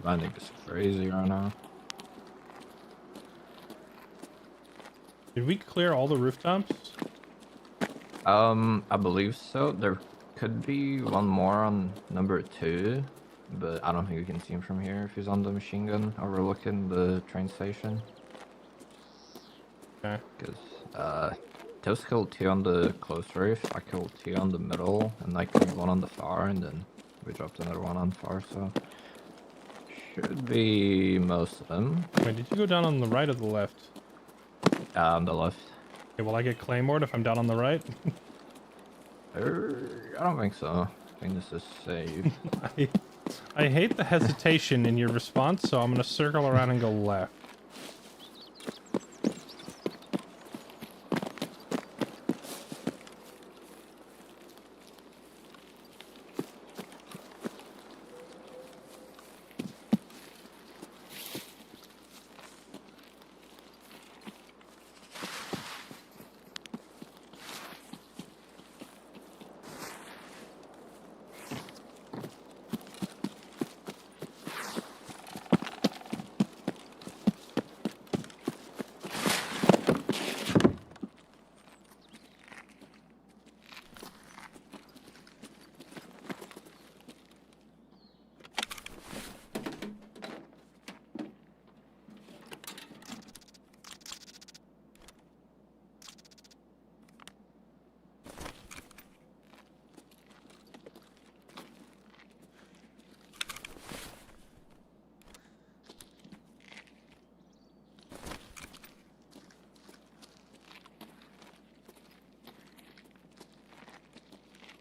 [SPEAKER 14] Landing is crazy right now.
[SPEAKER 1] Did we clear all the rooftops?
[SPEAKER 14] I believe so. There could be one more on number 2, but I don't think we can see him from here if he's on the machine gun overlooking the train station.
[SPEAKER 1] Okay.
[SPEAKER 14] Because Toast killed 2 on the close roof, I killed 2 on the middle, and I killed 1 on the far, and then we dropped another 1 on far, so should be most of them.
[SPEAKER 1] Wait, did you go down on the right or the left?
[SPEAKER 14] On the left.
[SPEAKER 1] Okay, will I get claymored if I'm down on the right?
[SPEAKER 14] I don't think so. I think this is safe.
[SPEAKER 1] I hate the hesitation in your response, so I'm gonna circle around and go left.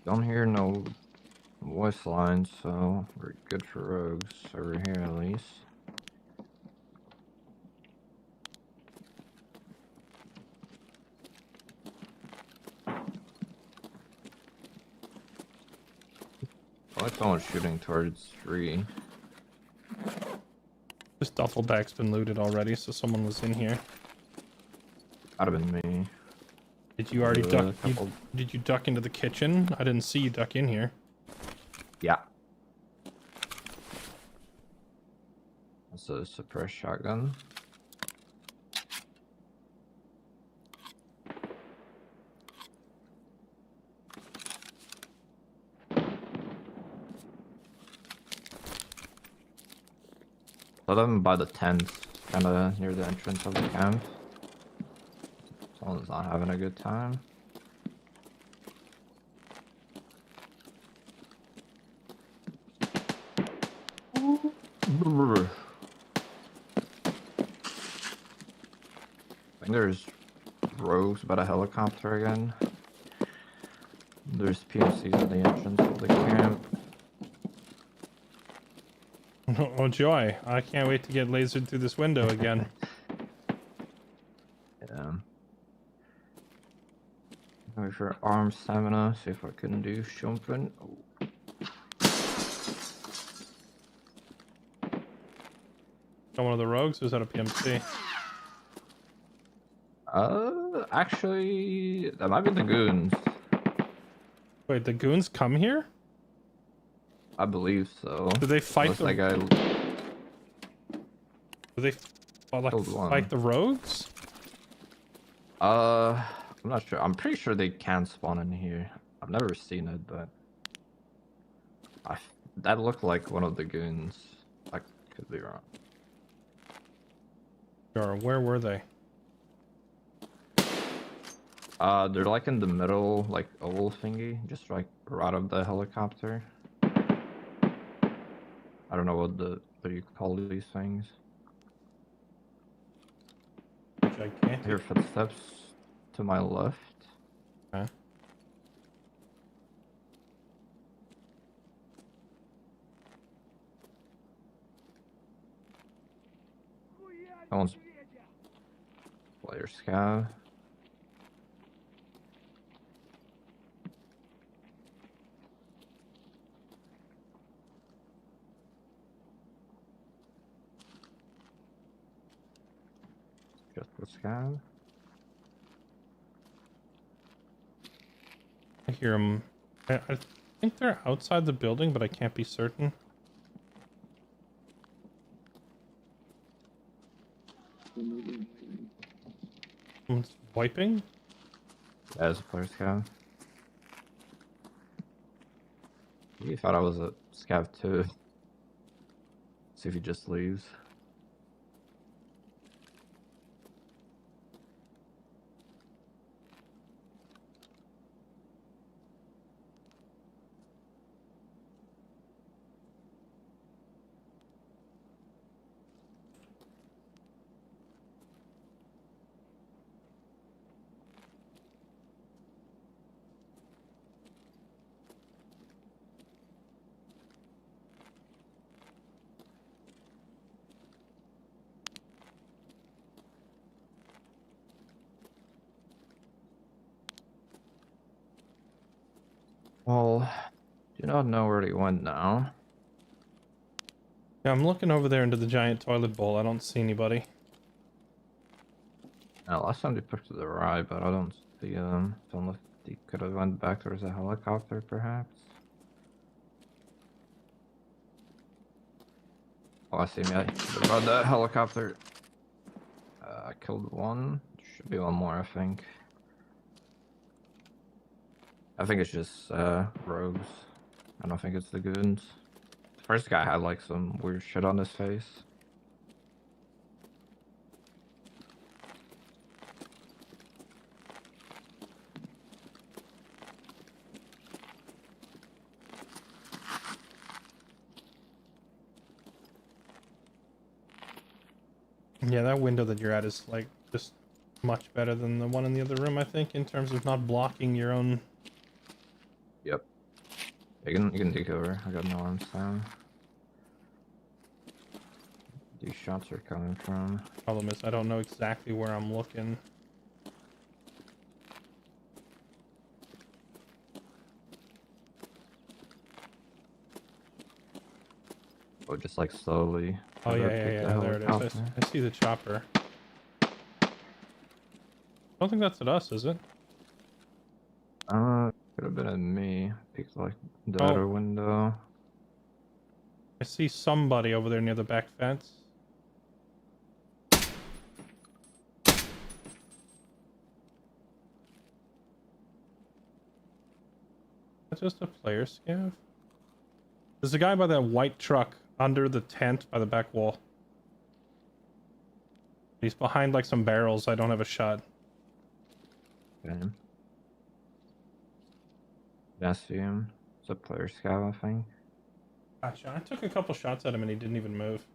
[SPEAKER 14] Don't hear no voice lines, so we're good for rogues over here at least. Like someone's shooting towards 3.
[SPEAKER 1] This duffel bag's been looted already, so someone was in here.
[SPEAKER 14] Gotta been me.
[SPEAKER 1] Did you already duck? Did you duck into the kitchen? I didn't see you duck in here.
[SPEAKER 14] Yeah. That's a suppressed shotgun. Let them by the tent, kind of near the entrance of the camp. Someone's not having a good time. I think there's rogues about a helicopter again. There's PMCs at the entrance of the camp.
[SPEAKER 1] Oh joy, I can't wait to get lasered through this window again.
[SPEAKER 14] Yeah. Wait for arm stamina, see if I can do something. Oh.
[SPEAKER 1] One of the rogues, or is that a PMC?
[SPEAKER 14] Actually, that might be the goons.
[SPEAKER 1] Wait, the goons come here?
[SPEAKER 14] I believe so.
[SPEAKER 1] Do they fight the...
[SPEAKER 14] That guy...
[SPEAKER 1] Do they fight the rogues?
[SPEAKER 14] I'm not sure. I'm pretty sure they can spawn in here. I've never seen it, but... That looked like one of the goons. I could be wrong.
[SPEAKER 1] Sure, where were they?
[SPEAKER 14] They're like in the middle, like oval thingy, just like right of the helicopter. I don't know what do you call these things.
[SPEAKER 1] Gigantic.
[SPEAKER 14] I hear footsteps to my left.
[SPEAKER 1] Okay.
[SPEAKER 14] Someone's player scav. Just the scav.
[SPEAKER 1] I hear them. I think they're outside the building, but I can't be certain. Wiping?
[SPEAKER 14] Yeah, as a player scav. You thought I was a scav too. See if he just leaves. Well, do not know where he went now.
[SPEAKER 1] Yeah, I'm looking over there into the giant toilet bowl. I don't see anybody.
[SPEAKER 14] Last time they pushed to the right, but I don't see them. So unless they could have went back towards a helicopter, perhaps. Oh, I see me. I about that helicopter. I killed one. Should be one more, I think. I think it's just rogues. I don't think it's the goons. The first guy had like some weird shit on his face.
[SPEAKER 1] Yeah, that window that you're at is like just much better than the one in the other room, I think, in terms of not blocking your own.
[SPEAKER 14] Yep. You can take over. I got no arms down. These shots are coming from.
[SPEAKER 1] Problem is, I don't know exactly where I'm looking.
[SPEAKER 14] Oh, just like slowly.
[SPEAKER 1] Oh yeah, there it is. I see the chopper. I don't think that's at us, is it?
[SPEAKER 14] Could have been at me. Peeked like the other window.
[SPEAKER 1] I see somebody over there near the back fence. That's just a player scav. There's a guy by that white truck under the tent by the back wall. He's behind like some barrels. I don't have a shot.
[SPEAKER 14] Okay. I see him. It's a player scout, I think.
[SPEAKER 1] Gotcha. I took a couple shots at him and he didn't even move.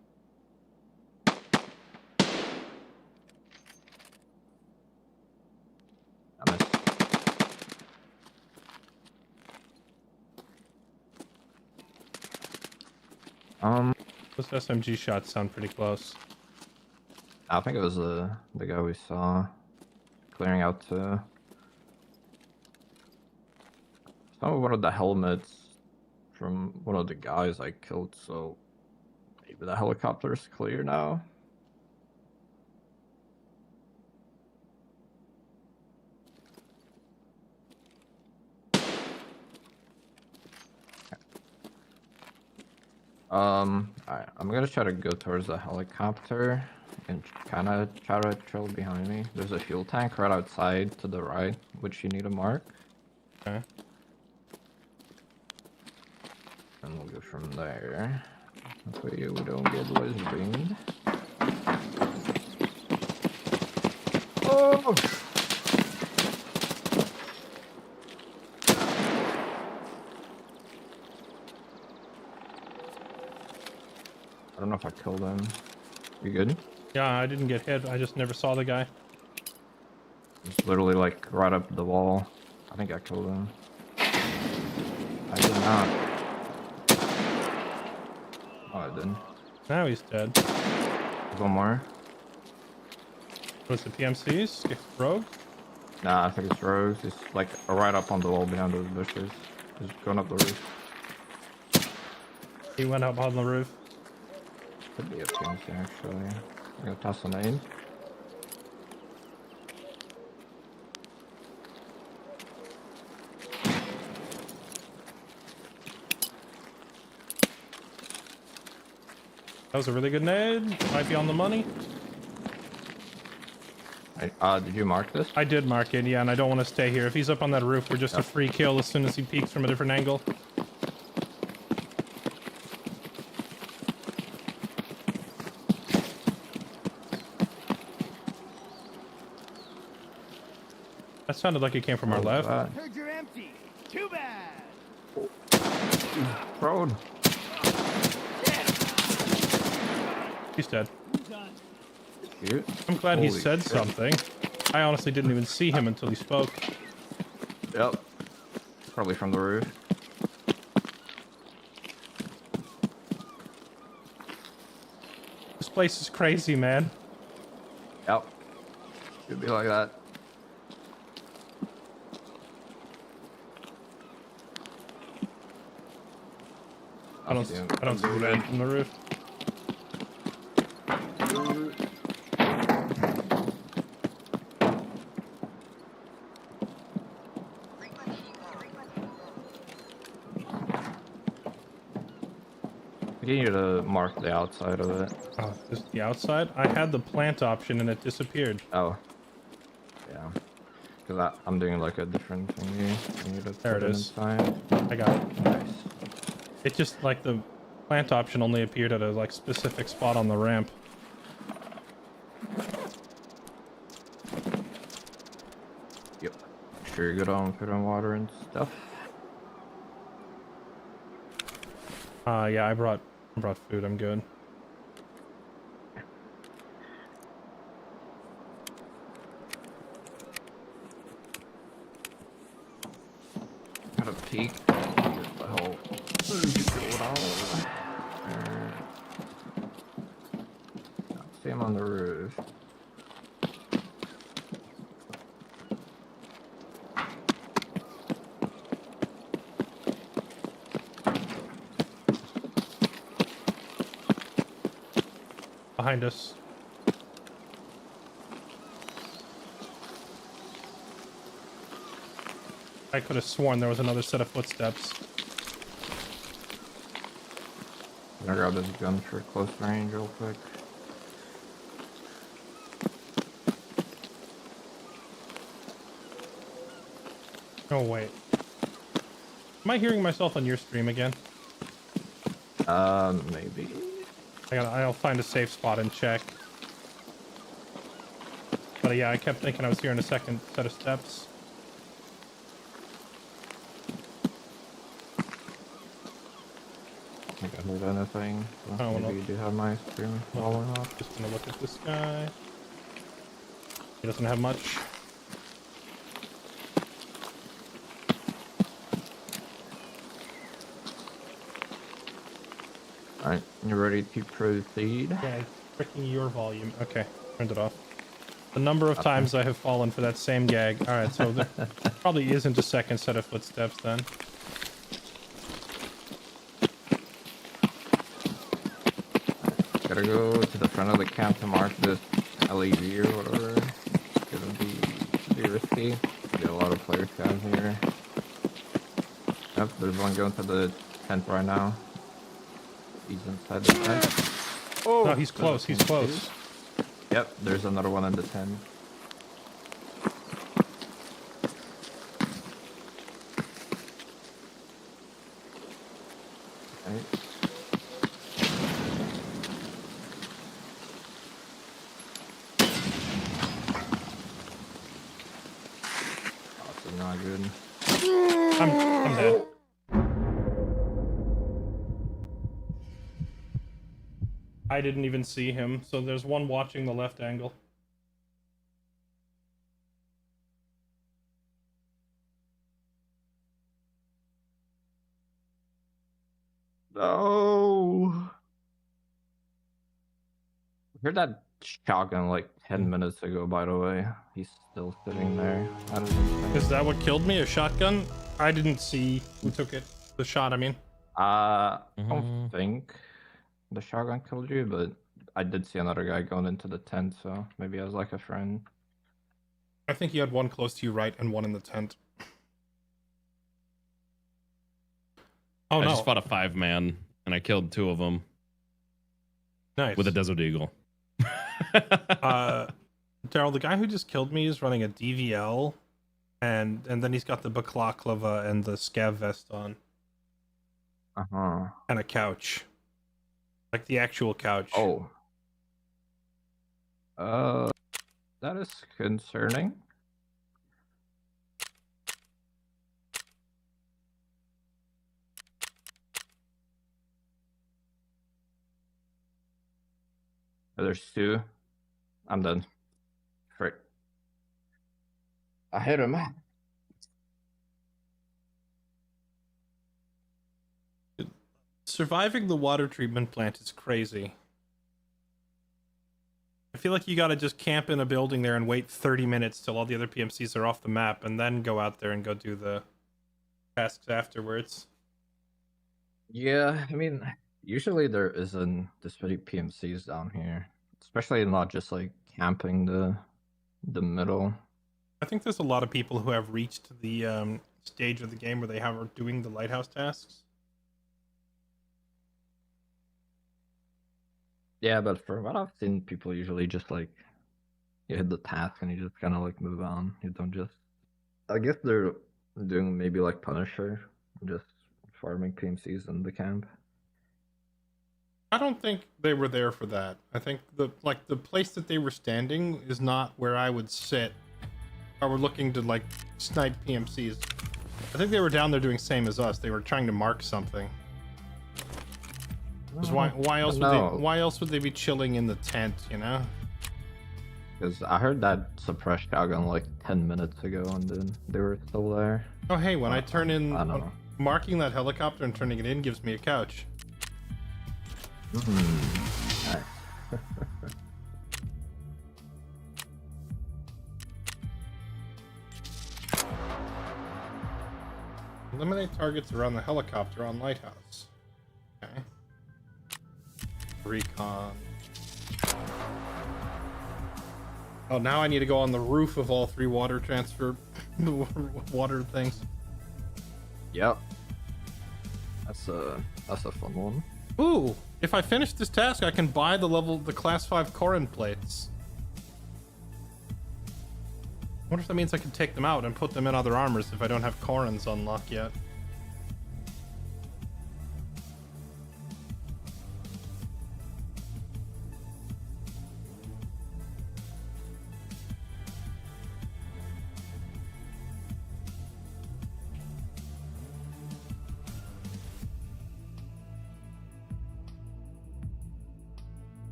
[SPEAKER 14] I missed.
[SPEAKER 1] Those SMG shots sound pretty close.
[SPEAKER 14] I think it was the guy we saw clearing out to one of the helmets from one of the guys I killed, so maybe the helicopter's clear now. Alright, I'm gonna try to go towards the helicopter and kind of try to trail behind me. There's a fuel tank right outside to the right, which you need to mark.
[SPEAKER 1] Okay.
[SPEAKER 14] And we'll go from there. Hopefully we don't get laser beamed. Oh! I don't know if I killed him. You good?
[SPEAKER 1] Yeah, I didn't get hit. I just never saw the guy.
[SPEAKER 14] He's literally like right up the wall. I think I killed him. I did not. Oh, I didn't.
[SPEAKER 1] Now he's dead.
[SPEAKER 14] There's one more.
[SPEAKER 1] Was it PMCs? Rogue?
[SPEAKER 14] Nah, I think it's Rose. He's like right up on the wall behind those bushes. He's going up the roof.
[SPEAKER 1] He went up on the roof.
[SPEAKER 14] Could be a PMC actually. I'm gonna toss a nade.
[SPEAKER 1] That was a really good nade. Might be on the money.
[SPEAKER 14] Did you mark this?
[SPEAKER 1] I did mark it, yeah, and I don't want to stay here. If he's up on that roof, we're just a free kill as soon as he peeks from a different angle. That sounded like it came from our left.
[SPEAKER 11] Heard you're empty. Too bad.
[SPEAKER 14] Road.
[SPEAKER 1] He's dead.
[SPEAKER 14] Shoot.
[SPEAKER 1] I'm glad he
[SPEAKER 14] Holy
[SPEAKER 1] said
[SPEAKER 14] shit.
[SPEAKER 1] something. I honestly didn't even see him until he spoke.
[SPEAKER 14] Yep. Probably from the roof.
[SPEAKER 1] This place is crazy, man.
[SPEAKER 14] Yep. Should be like that.
[SPEAKER 1] I don't see red from the roof.
[SPEAKER 14] I need you to mark the outside of it.
[SPEAKER 1] Oh, this is the outside? I had the plant option and it disappeared.
[SPEAKER 14] Oh. Yeah. Because I'm doing like a different thingy. I need to
[SPEAKER 1] There
[SPEAKER 14] put
[SPEAKER 1] it is.
[SPEAKER 14] inside.
[SPEAKER 1] I got it.
[SPEAKER 14] Nice.
[SPEAKER 1] It just, like, the plant option only appeared at a, like, specific spot on the ramp.
[SPEAKER 14] Yep. Sure you're good on put on water and stuff.
[SPEAKER 1] Yeah, I brought food. I'm good.
[SPEAKER 14] Got a peek. Get the whole field out. See him on the roof.
[SPEAKER 1] Behind us. I could have sworn there was another set of footsteps.
[SPEAKER 14] I'm gonna grab this gun for close range real quick.
[SPEAKER 1] Oh, wait. Am I hearing myself on your stream again?
[SPEAKER 14] Maybe.
[SPEAKER 1] I'll find a safe spot and check. But yeah, I kept thinking I was hearing a second set of steps.
[SPEAKER 14] I think I heard anything. So
[SPEAKER 1] Oh,
[SPEAKER 14] maybe
[SPEAKER 1] no.
[SPEAKER 14] you do have my stream falling off.
[SPEAKER 1] Just gonna look at this guy. He doesn't have much.
[SPEAKER 14] Alright, you ready to proceed?
[SPEAKER 1] Yeah, it's freaking your volume. Okay, turned it off. The number of times I have fallen for that same gag. Alright, so there probably isn't a second set of footsteps then.
[SPEAKER 14] Gotta go to the front of the camp to mark this LED or whatever. It's gonna be risky. Get a lot of players down here. Yep, there's one going to the tent right now. He's inside the tent.
[SPEAKER 1] Oh, no, he's close, he's close.
[SPEAKER 14] Yep, there's another one in the tent. Right. Also not good.
[SPEAKER 1] I'm dead. I didn't even see him, so there's one watching the left angle.
[SPEAKER 14] No. I heard that shotgun like 10 minutes ago, by the way. He's still sitting there.
[SPEAKER 1] Is that what killed me? A shotgun? I didn't see who took it. The shot, I mean.
[SPEAKER 14] I don't think the shotgun killed you, but I did see another guy going into the tent, so maybe I was like a friend.
[SPEAKER 1] I think you had one close to you right and one in the tent. Oh,
[SPEAKER 12] I
[SPEAKER 1] no.
[SPEAKER 12] just fought a 5-man and I killed 2 of them.
[SPEAKER 1] Nice.
[SPEAKER 12] With a Desert Eagle.
[SPEAKER 1] Daryl, the guy who just killed me is running a DVL, and then he's got the balaclava and the scav vest on. And a couch. Like the actual couch.
[SPEAKER 14] Oh. That is concerning. There's two. I'm done. Frick. I hit him.
[SPEAKER 1] Surviving the water treatment plant is crazy. I feel like you gotta just camp in a building there and wait 30 minutes till all the other PMCs are off the map, and then go out there and go do the tasks afterwards.
[SPEAKER 14] Yeah, I mean, usually there isn't this many PMCs down here, especially not just like camping the middle.
[SPEAKER 1] I think there's a lot of people who have reached the stage of the game where they are doing the lighthouse tasks.
[SPEAKER 14] Yeah, but from what I've seen, people usually just like you hit the task and you just kind of like move on. You don't just. I guess they're doing maybe like Punisher, just farming PMCs in the camp.
[SPEAKER 1] I don't think they were there for that. I think the place that they were standing is not where I would sit. Or we're looking to like snipe PMCs. I think they were down there doing same as us. They were trying to mark something. Why else would they be chilling in the tent, you know?
[SPEAKER 14] Because I heard that suppressed shotgun like 10 minutes ago and then they were still there.
[SPEAKER 1] Oh hey, when I turn in,
[SPEAKER 14] I don't know.
[SPEAKER 1] Marking that helicopter and turning it in gives me a couch.
[SPEAKER 14] Nice.
[SPEAKER 1] Eliminate targets around the helicopter on lighthouse. Okay. Recon. Oh, now I need to go on the roof of all three water transfer water things.
[SPEAKER 14] Yep. That's a fun one.
[SPEAKER 1] Ooh, if I finish this task, I can buy the class 5 Corin plates. I wonder if that means I can take them out and put them in other armors if I don't have Corins unlocked yet.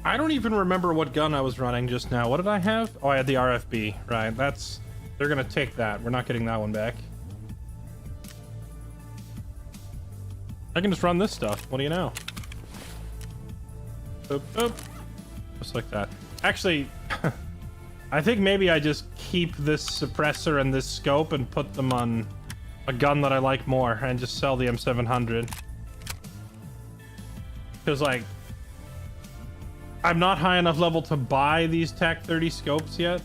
[SPEAKER 1] I don't even remember what gun I was running just now. What did I have? Oh, I had the RFB. Right, they're gonna take that. We're not getting that one back. I can just run this stuff. What do you know? Boop, boop. Just like that. Actually, I think maybe I just keep this suppressor and this scope and put them on a gun that I like more and just sell the M700. Because, like, I'm not high enough level to buy these TAC 30 scopes yet.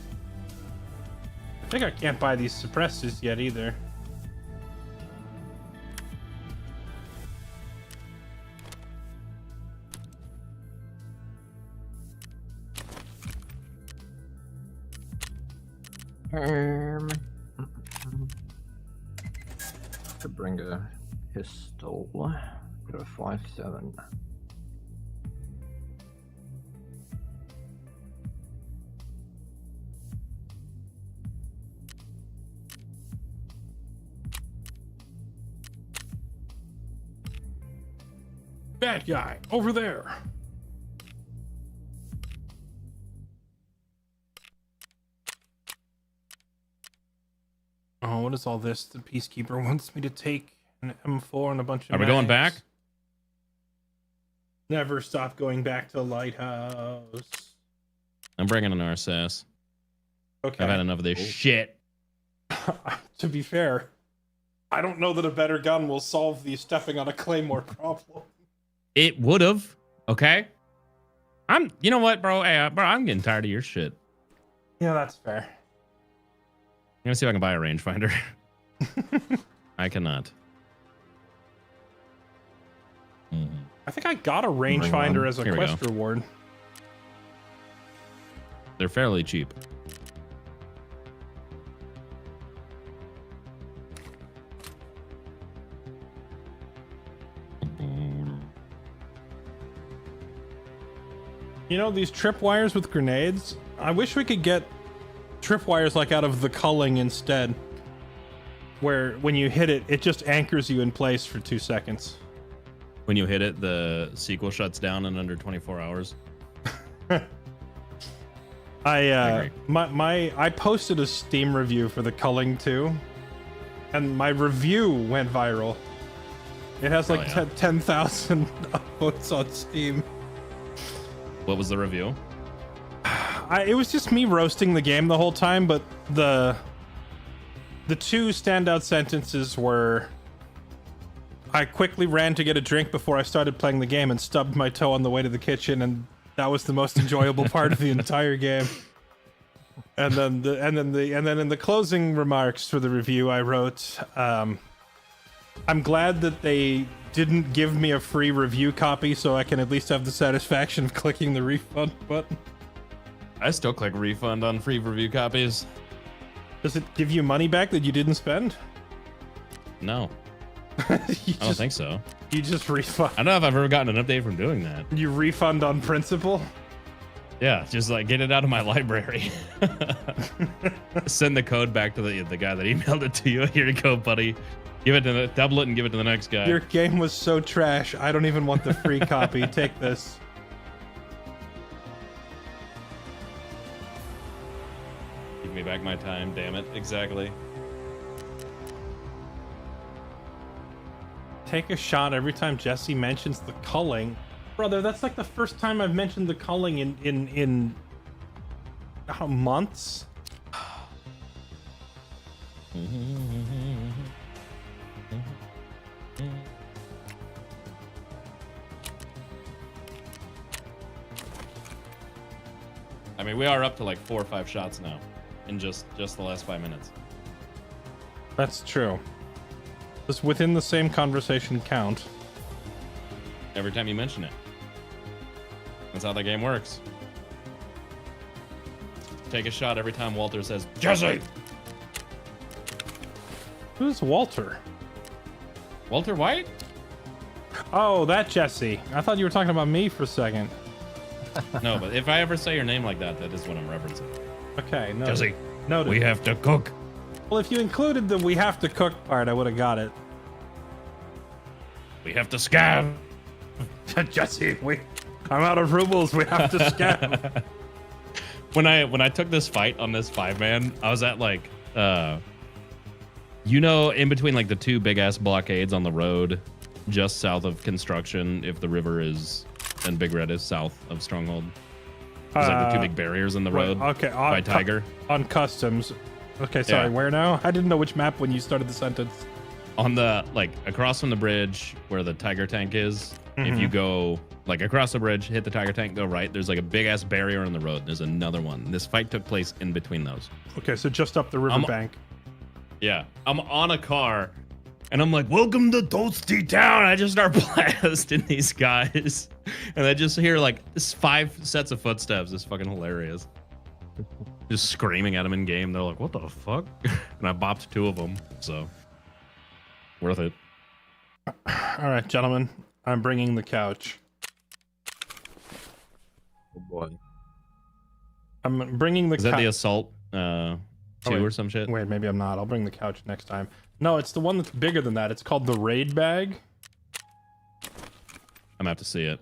[SPEAKER 1] I think I can't buy these suppressors yet either.
[SPEAKER 14] To bring a pistol. Got a 5.7.
[SPEAKER 1] Bad guy, over there. Oh, what is all this? The Peacekeeper wants me to take an M4 and a bunch of
[SPEAKER 12] Are we going back?
[SPEAKER 1] Never stop going back to the lighthouse.
[SPEAKER 12] I'm bringing an RSS.
[SPEAKER 1] Okay.
[SPEAKER 12] I've had enough of this shit.
[SPEAKER 1] To be fair, I don't know that a better gun will solve the stepping on a claymore problem.
[SPEAKER 12] It would have. Okay. You know what, bro? Hey, bro, I'm getting tired of your shit.
[SPEAKER 1] Yeah, that's fair.
[SPEAKER 12] I'm gonna see if I can buy a rangefinder. I cannot.
[SPEAKER 1] I think I got a rangefinder as a
[SPEAKER 12] Here we
[SPEAKER 1] quest
[SPEAKER 12] go.
[SPEAKER 1] reward.
[SPEAKER 12] They're fairly cheap.
[SPEAKER 1] You know, these tripwires with grenades, I wish we could get tripwires like out of the culling instead. Where when you hit it, it just anchors you in place for 2 seconds.
[SPEAKER 12] When you hit it, the sequel shuts down in under 24 hours.
[SPEAKER 1] I posted a Steam review for the culling 2, and my review went viral. It has like 10,000 votes on Steam.
[SPEAKER 12] What was the review?
[SPEAKER 1] It was just me roasting the game the whole time, but the 2 standout sentences were, I quickly ran to get a drink before I started playing the game and stubbed my toe on the way to the kitchen, and that was the most enjoyable part of the entire game. And then in the closing remarks for the review, I wrote, I'm glad that they didn't give me a free review copy, so I can at least have the satisfaction of clicking the refund button.
[SPEAKER 12] I still click refund on free review copies.
[SPEAKER 1] Does it give you money back that you didn't spend?
[SPEAKER 12] No. I don't think so.
[SPEAKER 1] You just refund.
[SPEAKER 12] I don't know if I've ever gotten an update from doing that.
[SPEAKER 1] You refund on principle?
[SPEAKER 12] Yeah, just like get it out of my library. Send the code back to the guy that emailed it to you. Here you go, buddy. Give it to the double it and give it to the next guy.
[SPEAKER 1] Your game was so trash. I don't even want the free copy. Take this.
[SPEAKER 12] Give me back my time, damn it. Exactly.
[SPEAKER 1] Take a shot every time Jesse mentions the culling. Brother, that's like the first time I've mentioned the culling in months.
[SPEAKER 12] I mean, we are up to like 4 or 5 shots now in just the last 5 minutes.
[SPEAKER 1] That's true. Just within the same conversation count.
[SPEAKER 12] Every time you mention it. That's how the game works. Take a shot every time Walter says, Jesse!
[SPEAKER 1] Who's Walter?
[SPEAKER 12] Walter White?
[SPEAKER 1] Oh, that Jesse. I thought you were talking about me for a second.
[SPEAKER 12] No, but if I ever say your name like that, that is what I'm referencing.
[SPEAKER 1] Okay, no.
[SPEAKER 12] Jesse,
[SPEAKER 1] noted.
[SPEAKER 12] we have to cook.
[SPEAKER 1] Well, if you included the we have to cook part, I would have got it.
[SPEAKER 12] We have to scav.
[SPEAKER 1] Jesse, I'm out of rubles. We have to scav.
[SPEAKER 12] When I took this fight on this 5-man, I was at like, in between like the 2 big ass blockades on the road, just south of construction, if the river is, and Big Red is south of Stronghold. There's like the 2 big barriers in the road.
[SPEAKER 1] Okay,
[SPEAKER 12] by Tiger.
[SPEAKER 1] On customs. Okay, sorry,
[SPEAKER 12] Yeah.
[SPEAKER 1] where now? I didn't know which map when you started the sentence.
[SPEAKER 12] On the, like, across from the bridge where the Tiger tank is, if you go, like, across the bridge, hit the Tiger tank, go right, there's like a big ass barrier on the road. There's another one. This fight took place in between those.
[SPEAKER 1] Okay, so just up the riverbank.
[SPEAKER 12] Yeah, I'm on a car, and I'm like, welcome to Toasty Town. I just start blasting these guys, and I just hear like this 5 sets of footsteps. It's fucking hilarious. Just screaming at them in game. They're like, what the fuck? And I bopped 2 of them, so worth it.
[SPEAKER 1] All right, gentlemen, I'm bringing the couch.
[SPEAKER 14] Oh boy.
[SPEAKER 1] I'm bringing the couch.
[SPEAKER 12] Is that the assault 2 or some shit?
[SPEAKER 1] Wait, maybe I'm not. I'll bring the couch next time. No, it's the one that's bigger than that. It's called the raid bag.
[SPEAKER 12] I'm gonna have to see it.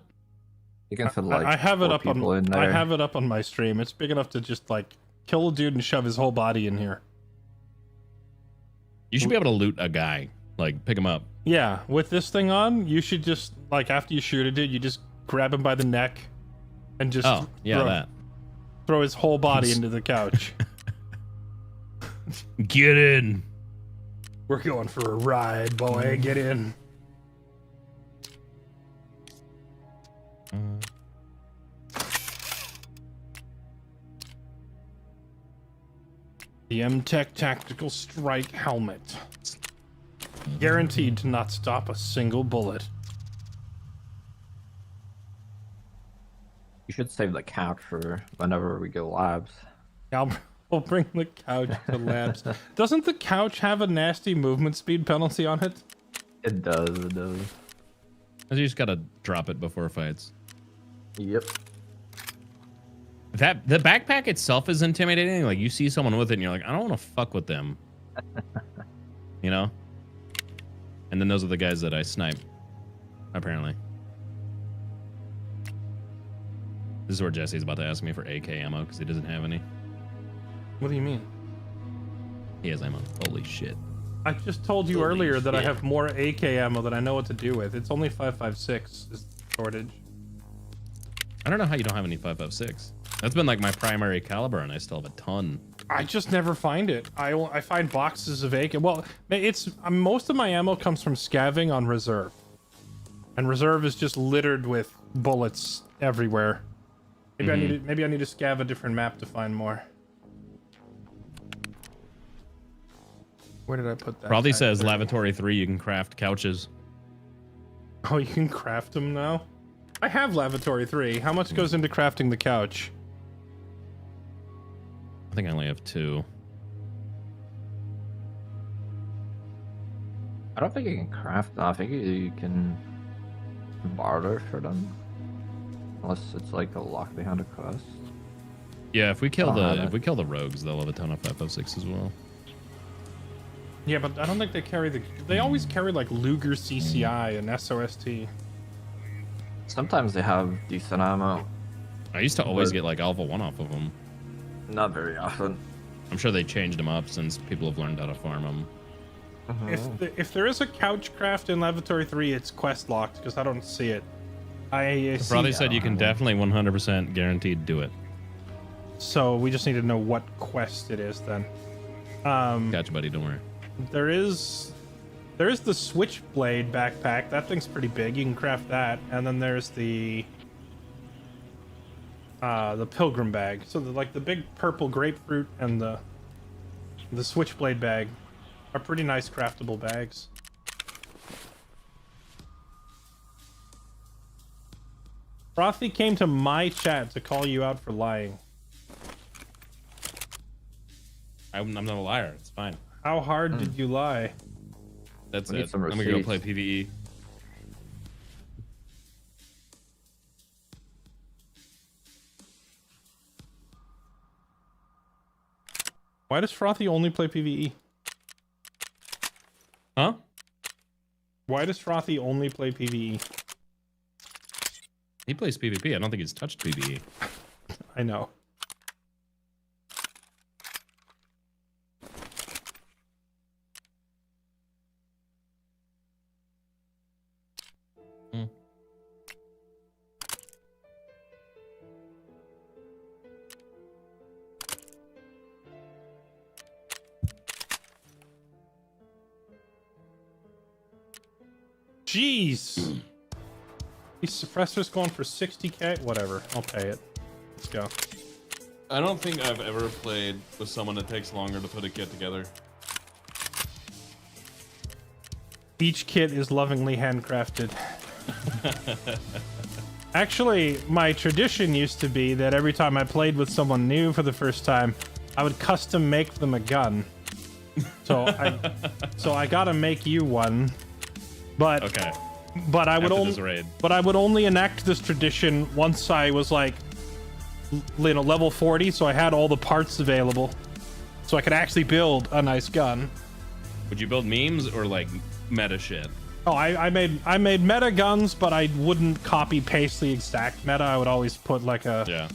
[SPEAKER 14] You can fit like
[SPEAKER 1] I have it
[SPEAKER 14] 4
[SPEAKER 1] up on.
[SPEAKER 14] people in there.
[SPEAKER 1] I have it up on my stream. It's big enough to just like kill a dude and shove his whole body in here.
[SPEAKER 12] You should be able to loot a guy, like pick him up.
[SPEAKER 1] Yeah, with this thing on, you should just like after you shoot a dude, you just grab him by the neck and just throw his whole body into the couch.
[SPEAKER 12] Get in.
[SPEAKER 1] We're going for a ride, boy. Get in. The M-Tech Tactical Strike Helmet. Guaranteed to not stop a single bullet.
[SPEAKER 14] You should save the couch for whenever we go labs.
[SPEAKER 1] We'll bring the couch to labs. Doesn't the couch have a nasty movement speed penalty on it?
[SPEAKER 14] It does, it does.
[SPEAKER 12] You just gotta drop it before fights.
[SPEAKER 14] Yep.
[SPEAKER 12] That the backpack itself is intimidating. Like, you see someone with it and you're like, I don't want to fuck with them. You know? And then those are the guys that I snipe, apparently. This is where Jesse's about to ask me for AK ammo because he doesn't have any.
[SPEAKER 1] What do you mean?
[SPEAKER 12] He has ammo. Holy shit.
[SPEAKER 1] I just told you
[SPEAKER 12] Holy
[SPEAKER 1] earlier that I
[SPEAKER 12] shit.
[SPEAKER 1] have more AK ammo than I know what to do with. It's only 5.56 is the shortage.
[SPEAKER 12] I don't know how you don't have any 5.56. That's been like my primary caliber, and I still have a ton.
[SPEAKER 1] I just never find it. I find boxes of AK. Well, it's most of my ammo comes from scavenging on reserve, and reserve is just littered with bullets everywhere. Maybe I need to scav a different map to find more. Where did I put that?
[SPEAKER 12] Probably says Lavatory 3, you can craft couches.
[SPEAKER 1] Oh, you can craft them now? I have Lavatory 3. How much goes into crafting the couch?
[SPEAKER 12] I think I only have 2.
[SPEAKER 14] I don't think you can craft them. I think you can barter for them. Unless it's like a lock behind a quest.
[SPEAKER 12] Yeah, if we kill the rogues, they'll have a ton of 5.56 as well.
[SPEAKER 1] Yeah, but I don't think they carry the... They always carry, like, Luger CCI and SOST.
[SPEAKER 14] Sometimes they have decent ammo.
[SPEAKER 12] I used to always get, like, Alpha 1 off of them.
[SPEAKER 14] Not very often.
[SPEAKER 12] I'm sure they changed them up since people have learned how to farm them.
[SPEAKER 1] If there is a couch craft in Lavatory 3, it's quest locked, because I don't see it.
[SPEAKER 12] Probably said you can definitely 100% guaranteed do it.
[SPEAKER 1] So we just need to know what quest it is then.
[SPEAKER 12] Gotcha, buddy. Don't worry.
[SPEAKER 1] There is the Switchblade backpack. That thing's pretty big. You can craft that. And then there's the Pilgrim bag. So the big purple grapefruit and the Switchblade bag are pretty nice craftable bags. Frothy came to my chat to call you out for lying.
[SPEAKER 12] I'm not a liar. It's fine.
[SPEAKER 1] How hard did you lie?
[SPEAKER 12] That's
[SPEAKER 14] We need
[SPEAKER 12] it.
[SPEAKER 14] some
[SPEAKER 12] I'm gonna go
[SPEAKER 14] receipts.
[SPEAKER 12] play PvE.
[SPEAKER 1] Why does Frothy only play PvE?
[SPEAKER 12] Huh?
[SPEAKER 1] Why does Frothy only play PvE?
[SPEAKER 12] He plays PvP. I don't think he's touched PvE.
[SPEAKER 1] I know. Jeez. These suppressors going for 60k? Whatever. I'll pay it. Let's go.
[SPEAKER 15] I don't think I've ever played with someone that takes longer to put a kit together.
[SPEAKER 1] Each kit is lovingly handcrafted. Actually, my tradition used to be that every time I played with someone new for the first time, I would custom make them a gun. So I gotta make you one. But
[SPEAKER 12] okay.
[SPEAKER 1] But I would
[SPEAKER 12] After
[SPEAKER 1] only
[SPEAKER 12] this raid.
[SPEAKER 1] but I would only enact this tradition once I was like, you know, level 40, so I had all the parts available, so I could actually build a nice gun.
[SPEAKER 12] Would you build memes or like meta shit?
[SPEAKER 1] Oh, I made meta guns, but I wouldn't copy paste the exact meta. I would always put like a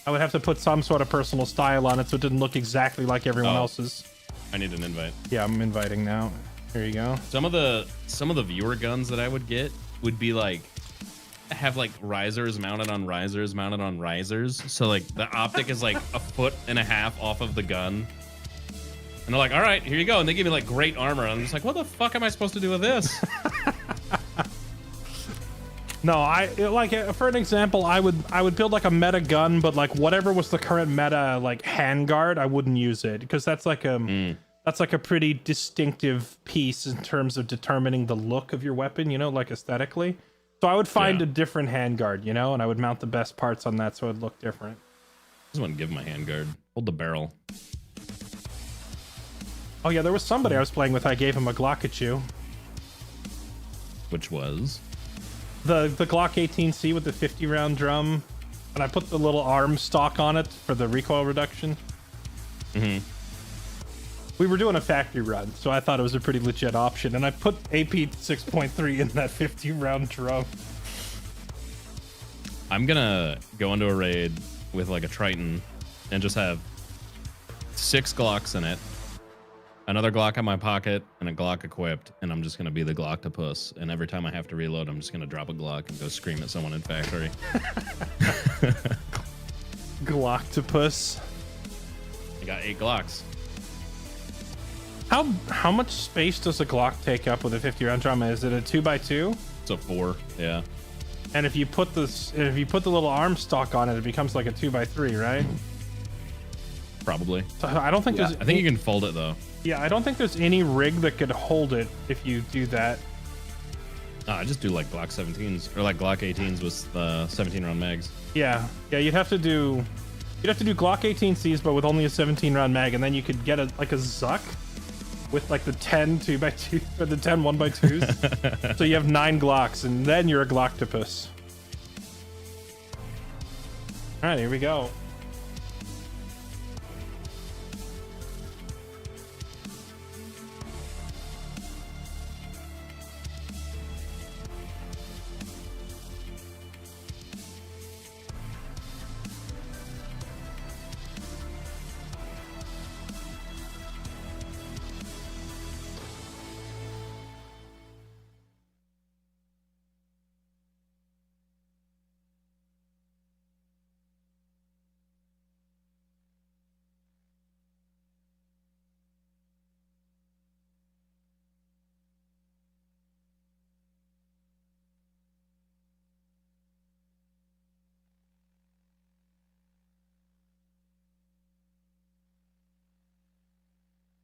[SPEAKER 1] I would have to put some sort of personal style on it so it didn't look exactly like everyone else's.
[SPEAKER 12] I need an invite.
[SPEAKER 1] Yeah, I'm inviting now. Here you go.
[SPEAKER 12] Some of the viewer guns that I would get would be like have like risers mounted on risers mounted on risers. So like the optic is like 1.5 feet off of the gun. And they're like, all right, here you go. And they give me like great armor. And I'm just like, what the fuck am I supposed to do with this?
[SPEAKER 1] No, for an example, I would build like a meta gun, but like whatever was the current meta like handguard, I wouldn't use it because that's like a pretty distinctive piece in terms of determining the look of your weapon, you know, like aesthetically. So I would find a different handguard, you know, and I would mount the best parts on that so it would look different.
[SPEAKER 12] I just want to give him a handguard. Hold the barrel.
[SPEAKER 1] Oh yeah, there was somebody I was playing with. I gave him a Glockachu.
[SPEAKER 12] Which was?
[SPEAKER 1] The Glock 18C with the 50 round drum, and I put the little arm stock on it for the recoil reduction.
[SPEAKER 12] Mm-hmm.
[SPEAKER 1] We were doing a factory run, so I thought it was a pretty legit option, and I put AP 6.3 in that 50 round drum.
[SPEAKER 12] I'm gonna go into a raid with like a Triton and just have 6 Glocks in it, another Glock in my pocket, and a Glock equipped, and I'm just gonna be the Glocktopus. And every time I have to reload, I'm just gonna drop a Glock and go scream at someone in factory.
[SPEAKER 1] Glocktopus.
[SPEAKER 12] I got 8 Glocks.
[SPEAKER 1] How much space does a Glock take up with a 50 round drum? Is it a 2x2?
[SPEAKER 12] It's a 4, yeah.
[SPEAKER 1] And if you put the little arm stock on it, it becomes like a 2x3, right?
[SPEAKER 12] Probably.
[SPEAKER 1] So I don't think there's.
[SPEAKER 12] I think you can fold it though.
[SPEAKER 1] Yeah, I don't think there's any rig that could hold it if you do that.
[SPEAKER 12] I just do like Glock 17s or like Glock 18s with 17 round mags.
[SPEAKER 1] Yeah, you'd have to do Glock 18Cs, but with only a 17 round mag, and then you could get a Zuck with like the 10 2x2 or the 10 1x2s. So you have 9 Glocks, and then you're a Glocktopus. All right, here we go.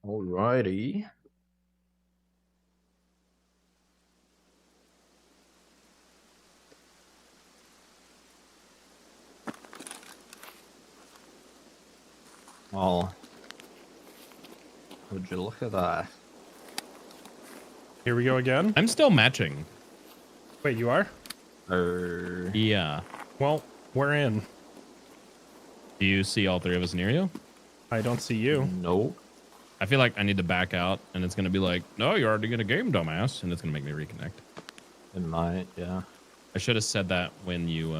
[SPEAKER 14] Alrighty. Well, would you look at that?
[SPEAKER 1] Here we go again.
[SPEAKER 12] I'm still matching.
[SPEAKER 1] Wait, you are?
[SPEAKER 12] Yeah.
[SPEAKER 1] Well, we're in.
[SPEAKER 12] Do you see all 3 of us near you?
[SPEAKER 1] I don't see you.
[SPEAKER 14] Nope.
[SPEAKER 12] I feel like I need to back out, and it's gonna be like, no, you're already in a game, dumbass, and it's gonna make me reconnect.
[SPEAKER 14] It might, yeah.
[SPEAKER 12] I should have said that when you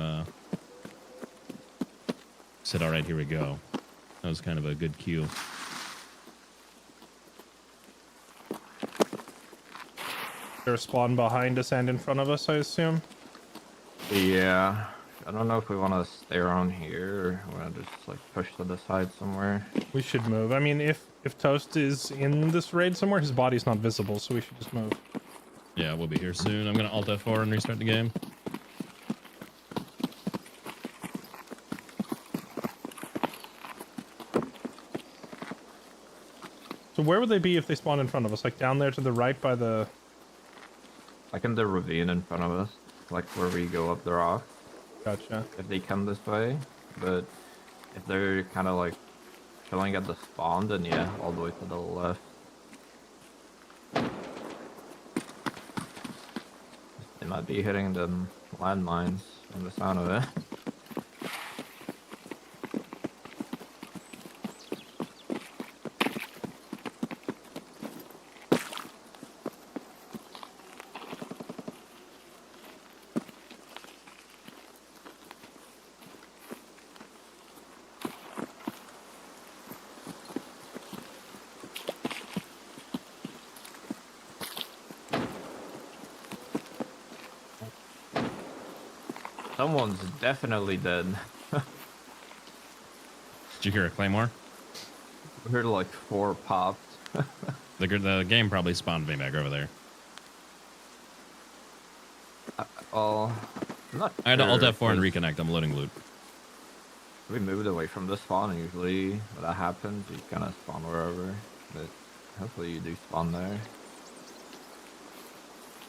[SPEAKER 12] said, all right, here we go. That was kind of a good cue.
[SPEAKER 1] They're spawn behind us and in front of us, I assume.
[SPEAKER 14] Yeah. I don't know if we want to stay around here or want to just like push to the side somewhere.
[SPEAKER 1] We should move. I mean, if Toast is in this raid somewhere, his body's not visible, so we should just move.
[SPEAKER 12] Yeah, we'll be here soon. I'm gonna Alt F4 and restart the game.
[SPEAKER 1] So where would they be if they spawn in front of us? Like down there to the right by the...
[SPEAKER 14] Like in the ravine in front of us. Like where we go up the rock.
[SPEAKER 1] Gotcha.
[SPEAKER 14] If they come this way. But if they're kind of like chilling at the spawn, then yeah, all the way to the left. They might be hitting them landmines from the sound of it. Someone's definitely dead.
[SPEAKER 12] Did you hear a claymore?
[SPEAKER 14] I heard like 4 popped.
[SPEAKER 12] The game probably spawned me back over there.
[SPEAKER 14] Well, not
[SPEAKER 12] I had to Alt
[SPEAKER 14] sure,
[SPEAKER 12] F4 and
[SPEAKER 14] 'cause
[SPEAKER 12] reconnect. I'm loading loot.
[SPEAKER 14] we moved away from the spawn, and usually when that happens, you kind of spawn wherever. But hopefully you do spawn there.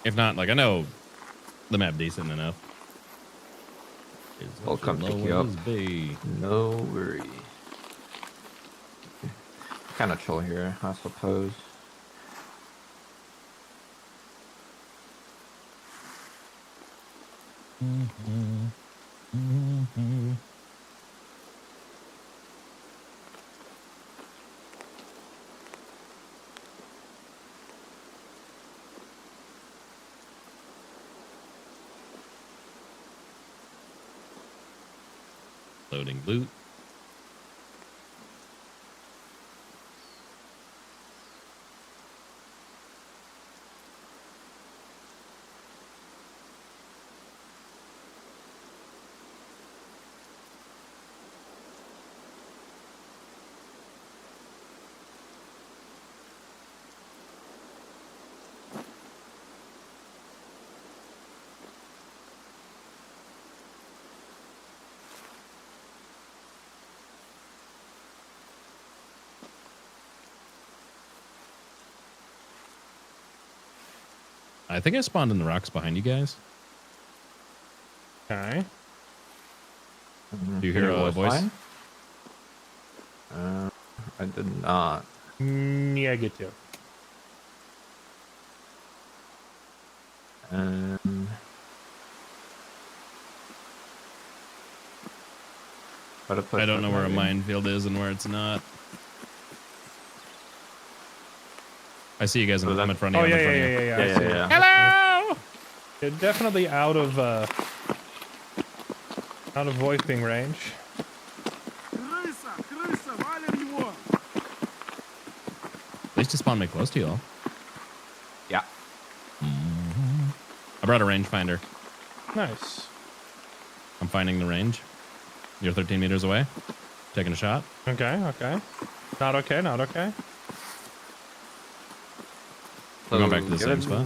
[SPEAKER 12] If not, like I know the map decent enough.
[SPEAKER 14] I'll come pick you up. No worry. Kind of chill here, I suppose.
[SPEAKER 12] Loading loot. I think I spawned in the rocks behind you guys.
[SPEAKER 1] Okay.
[SPEAKER 12] Do you hear a voice?
[SPEAKER 14] I did not.
[SPEAKER 1] Yeah, I get you.
[SPEAKER 12] I don't know where a minefield is and where it's not. I see you guys. I'm in front of you.
[SPEAKER 1] Oh, yeah. I see it.
[SPEAKER 12] Hello!
[SPEAKER 1] You're definitely out of voicing range.
[SPEAKER 12] At least to spawn me close to y'all.
[SPEAKER 14] Yeah.
[SPEAKER 12] I brought a rangefinder.
[SPEAKER 1] Nice.
[SPEAKER 12] I'm finding the range. You're 13 meters away. Taking a shot.
[SPEAKER 1] Okay. Not okay.
[SPEAKER 12] We're going back to the same spot.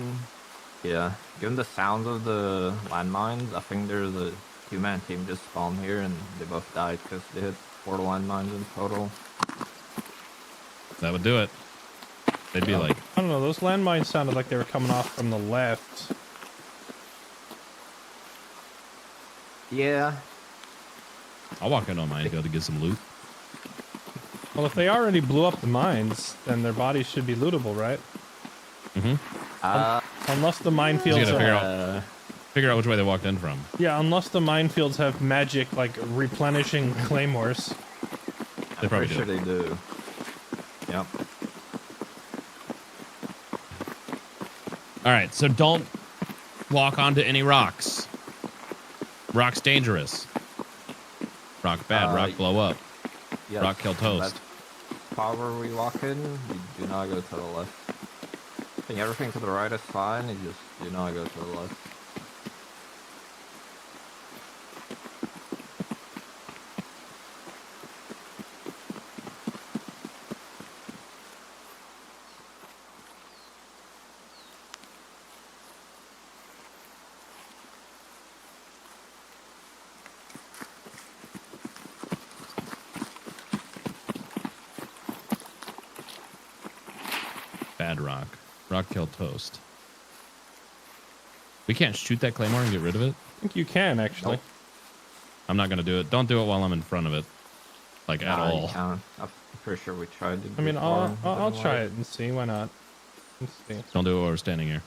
[SPEAKER 14] Yeah. Given the sounds of the landmines, I think there's a two-man team just spawned here, and they both died because they hit 4 landmines in total.
[SPEAKER 12] That would do it. They'd be like...
[SPEAKER 1] I don't know. Those landmines sounded like they were coming off from the left.
[SPEAKER 14] Yeah.
[SPEAKER 12] I'll walk in on minefield to get some loot.
[SPEAKER 1] Well, if they already blew up the mines, then their bodies should be lootable, right? Unless the minefields
[SPEAKER 12] figure out which way they walked in from.
[SPEAKER 1] Yeah, unless the minefields have magic, like replenishing claymores.
[SPEAKER 12] They probably
[SPEAKER 14] Pretty sure they do. Yep.
[SPEAKER 12] All right, so don't walk onto any rocks. Rock's dangerous. Rock bad. Rock blow up.
[SPEAKER 14] Yes,
[SPEAKER 12] rock kill toast.
[SPEAKER 14] Spot where we walk in, you do not go to the left. I think everything to the right is fine, you just do not go to the left.
[SPEAKER 12] Bad rock. Rock kill toast. We can't shoot that claymore and get rid of it?
[SPEAKER 1] I think you can, actually.
[SPEAKER 12] Nope. I'm not going to do it. Don't do it while I'm in front of it. Like, at all.
[SPEAKER 14] You can't. I'm pretty sure we tried to.
[SPEAKER 1] I mean, I'll try it and see. Why not? Let's see.
[SPEAKER 12] Don't do it while we're standing here.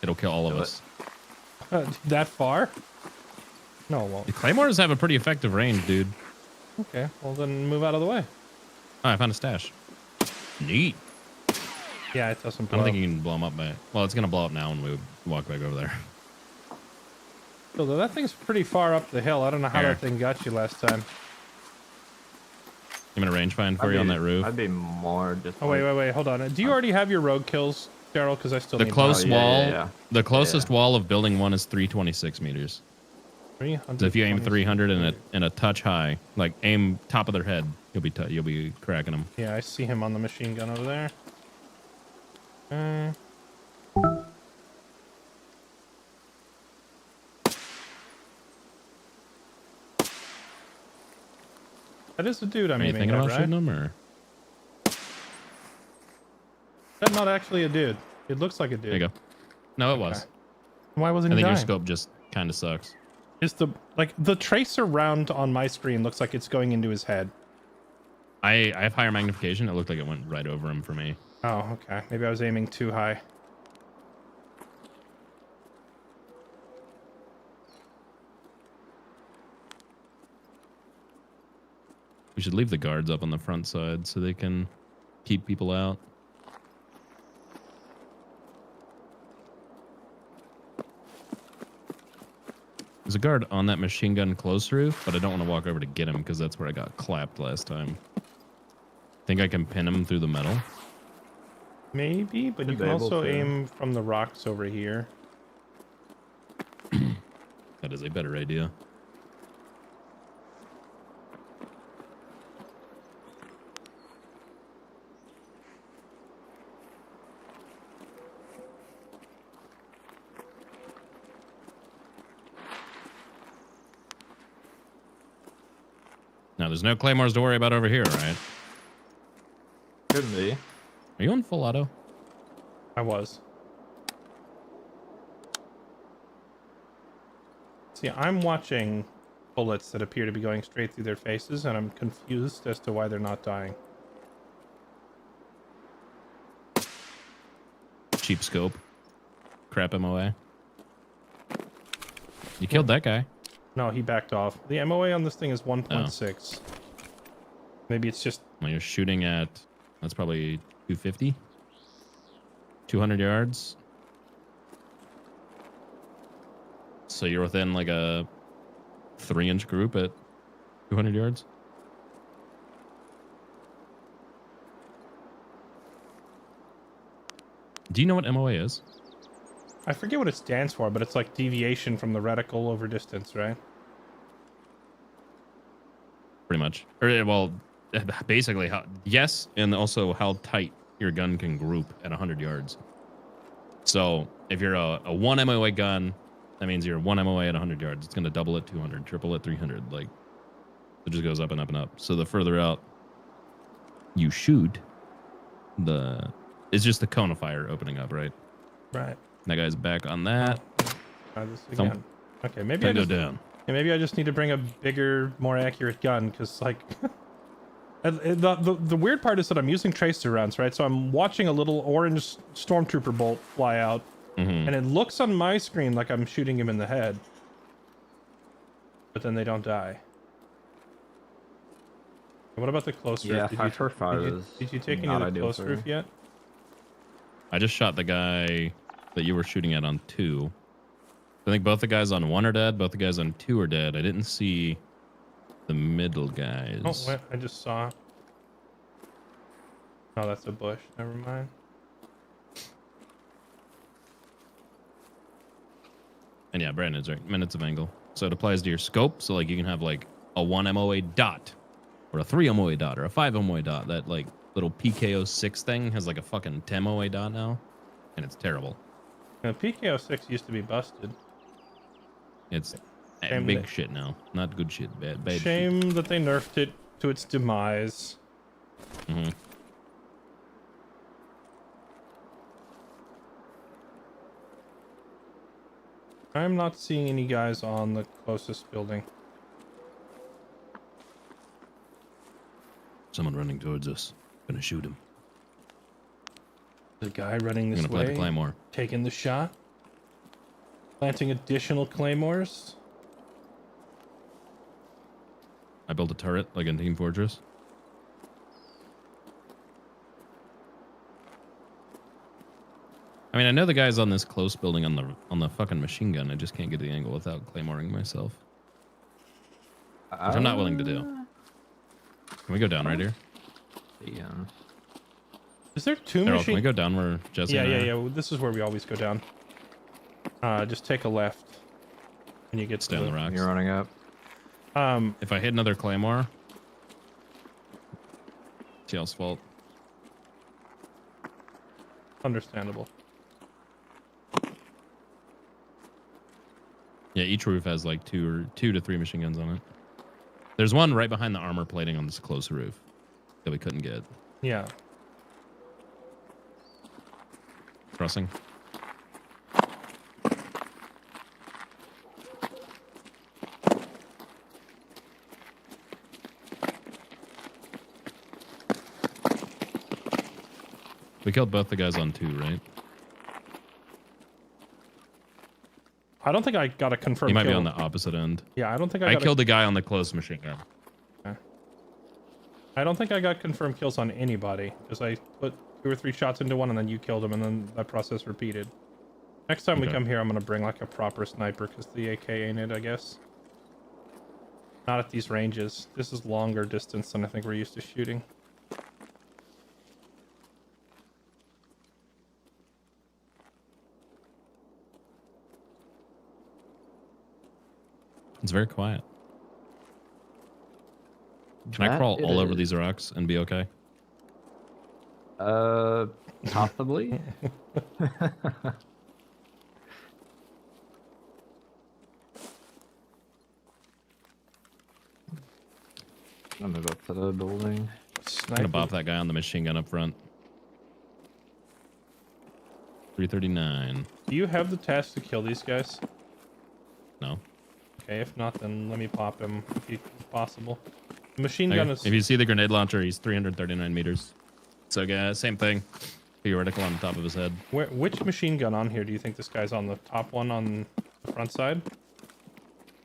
[SPEAKER 12] It'll kill all of us.
[SPEAKER 1] That far? No, it won't.
[SPEAKER 12] The claymores have a pretty effective range, dude.
[SPEAKER 1] Okay, well then move out of the way.
[SPEAKER 12] Oh, I found a stash. Neat.
[SPEAKER 1] Yeah, it doesn't blow
[SPEAKER 12] I don't think
[SPEAKER 1] up.
[SPEAKER 12] you can blow them up by... Well, it's going to blow up now when we walk back over there.
[SPEAKER 1] So that thing's pretty far up the hill. I don't know how
[SPEAKER 12] Here.
[SPEAKER 1] that thing got you last time.
[SPEAKER 12] I'm going to range find for you on that roof.
[SPEAKER 14] I'd be more just...
[SPEAKER 1] Oh, wait. Hold on. Do you already have your rogue kills, Daryl? Because I still
[SPEAKER 12] The
[SPEAKER 1] need
[SPEAKER 12] close
[SPEAKER 1] mine.
[SPEAKER 12] wall... The closest wall of building 1 is 326 meters.
[SPEAKER 1] 300.
[SPEAKER 12] So if you aim 300 and a touch high, like aim top of their head, you'll be cracking them.
[SPEAKER 1] Yeah, I see him on the machine gun over there. That is the dude I'm
[SPEAKER 12] Are you
[SPEAKER 1] aiming
[SPEAKER 12] thinking
[SPEAKER 1] at,
[SPEAKER 12] about
[SPEAKER 1] right?
[SPEAKER 12] shooting him, or?
[SPEAKER 1] That's not actually a dude. It looks like a dude.
[SPEAKER 12] There you go. No, it was.
[SPEAKER 1] Why wasn't
[SPEAKER 12] I
[SPEAKER 1] he
[SPEAKER 12] think your
[SPEAKER 1] dying?
[SPEAKER 12] scope just kind of sucks.
[SPEAKER 1] Is the tracer round on my screen looks like it's going into his head.
[SPEAKER 12] I have higher magnification. It looked like it went right over him for me.
[SPEAKER 1] Oh, okay. Maybe I was aiming too high.
[SPEAKER 12] We should leave the guards up on the front side so they can keep people out. There's a guard on that machine gun close roof, but I don't want to walk over to get him because that's where I got clapped last time. Think I can pin him through the metal?
[SPEAKER 1] Maybe, but you can also aim from the rocks over here.
[SPEAKER 12] That is a better idea. Now, there's no claymores to worry about over here, right?
[SPEAKER 14] Could be.
[SPEAKER 12] Are you on full auto?
[SPEAKER 1] I was. See, I'm watching bullets that appear to be going straight through their faces, and I'm confused as to why they're not dying.
[SPEAKER 12] Cheap scope. Crap MOA. You killed that guy.
[SPEAKER 1] No, he backed off. The MOA on this thing is 1.6. Maybe it's just...
[SPEAKER 12] Well, you're shooting at... That's probably 250? 200 yards? So you're within like a 3-inch group at 200 yards? Do you know what MOA is?
[SPEAKER 1] I forget what it stands for, but it's like deviation from the reticle over distance, right?
[SPEAKER 12] Pretty much. Or, well, basically, yes, and also how tight your gun can group at 100 yards. So if you're a 1 MOA gun, that means you're 1 MOA at 100 yards. It's going to double at 200, triple at 300. Like, it just goes up and up and up. So the further out you shoot, it's just the cone of fire opening up, right?
[SPEAKER 1] Right.
[SPEAKER 12] That guy's back on that.
[SPEAKER 1] Try this again. Okay, maybe
[SPEAKER 12] Go down.
[SPEAKER 1] Yeah, maybe I just need to bring a bigger, more accurate gun, because like the weird part is that I'm using tracer rounds, right? So I'm watching a little orange stormtrooper bolt fly out, and it looks on my screen like I'm shooting him in the head, but then they don't die. What about the close roof? Did you take any of the close roof yet?
[SPEAKER 12] I just shot the guy that you were shooting at on 2. I think both the guys on 1 are dead. Both the guys on 2 are dead. I didn't see the middle guys.
[SPEAKER 1] Oh, wait, I just saw. Oh, that's a bush. Never mind.
[SPEAKER 12] And yeah, Brandon's right. Minutes of angle. So it applies to your scope. So like you can have like a 1 MOA dot, or a 3 MOA dot, or a 5 MOA dot. That like little PKO6 thing has like a fucking 10 MOA dot now, and it's terrible.
[SPEAKER 1] The PKO6 used to be busted.
[SPEAKER 12] It's
[SPEAKER 1] Shame
[SPEAKER 12] big
[SPEAKER 1] that-
[SPEAKER 12] shit now. Not good shit. Bad shit.
[SPEAKER 1] Shame that they nerfed it to its demise. I'm not seeing any guys on the closest building.
[SPEAKER 12] Someone running towards us. Gonna shoot him.
[SPEAKER 1] The guy running this
[SPEAKER 12] I'm gonna plant
[SPEAKER 1] way,
[SPEAKER 12] the claymore.
[SPEAKER 1] taking the shot, planting additional claymores.
[SPEAKER 12] I built a turret like in Team Fortress. I mean, I know the guy's on this close building on the fucking machine gun. I just can't get the angle without claymoring myself, which I'm not willing to do. Can we go down right here?
[SPEAKER 14] Yeah.
[SPEAKER 1] Is there 2
[SPEAKER 12] Errol,
[SPEAKER 1] machine?
[SPEAKER 12] can we go down where Jesse?
[SPEAKER 1] Yeah,
[SPEAKER 12] and I
[SPEAKER 1] yeah,
[SPEAKER 12] are?
[SPEAKER 1] yeah. This is where we always go down. Just take a left, and you get
[SPEAKER 12] Stay
[SPEAKER 1] to
[SPEAKER 12] on the rocks.
[SPEAKER 14] You're running up.
[SPEAKER 12] If I hit another claymore, it's y'all's fault.
[SPEAKER 1] Understandable.
[SPEAKER 12] Yeah, each roof has like 2 to 3 machine guns on it. There's one right behind the armor plating on this close roof that we couldn't get.
[SPEAKER 1] Yeah.
[SPEAKER 12] Crossing. We killed both the guys on 2, right?
[SPEAKER 1] I don't think I got a confirmed
[SPEAKER 12] He might
[SPEAKER 1] kill.
[SPEAKER 12] be on the opposite end.
[SPEAKER 1] Yeah, I don't think
[SPEAKER 12] I
[SPEAKER 1] got
[SPEAKER 12] killed the guy on the close machine gun.
[SPEAKER 1] I don't think I got confirmed kills on anybody, because I put 2 or 3 shots into one and then you killed him, and then that process repeated. Next time we come here, I'm going to bring like a proper sniper, because the AK ain't it, I guess. Not at these ranges. This is longer distance than I think we're used to shooting.
[SPEAKER 12] It's very quiet. Can I crawl all over these rocks and be okay?
[SPEAKER 14] Possibly. I'm gonna go up to the building.
[SPEAKER 12] I'm gonna bop that guy on the machine gun up front. 339.
[SPEAKER 1] Do you have the task to kill these guys?
[SPEAKER 12] No.
[SPEAKER 1] Okay, if not, then let me pop him if possible. The machine gun is...
[SPEAKER 12] If you see the grenade launcher, he's 339 meters. So, same thing. Theoretical on the top of his head.
[SPEAKER 1] Which machine gun on here do you think this guy's on? The top one on the front side?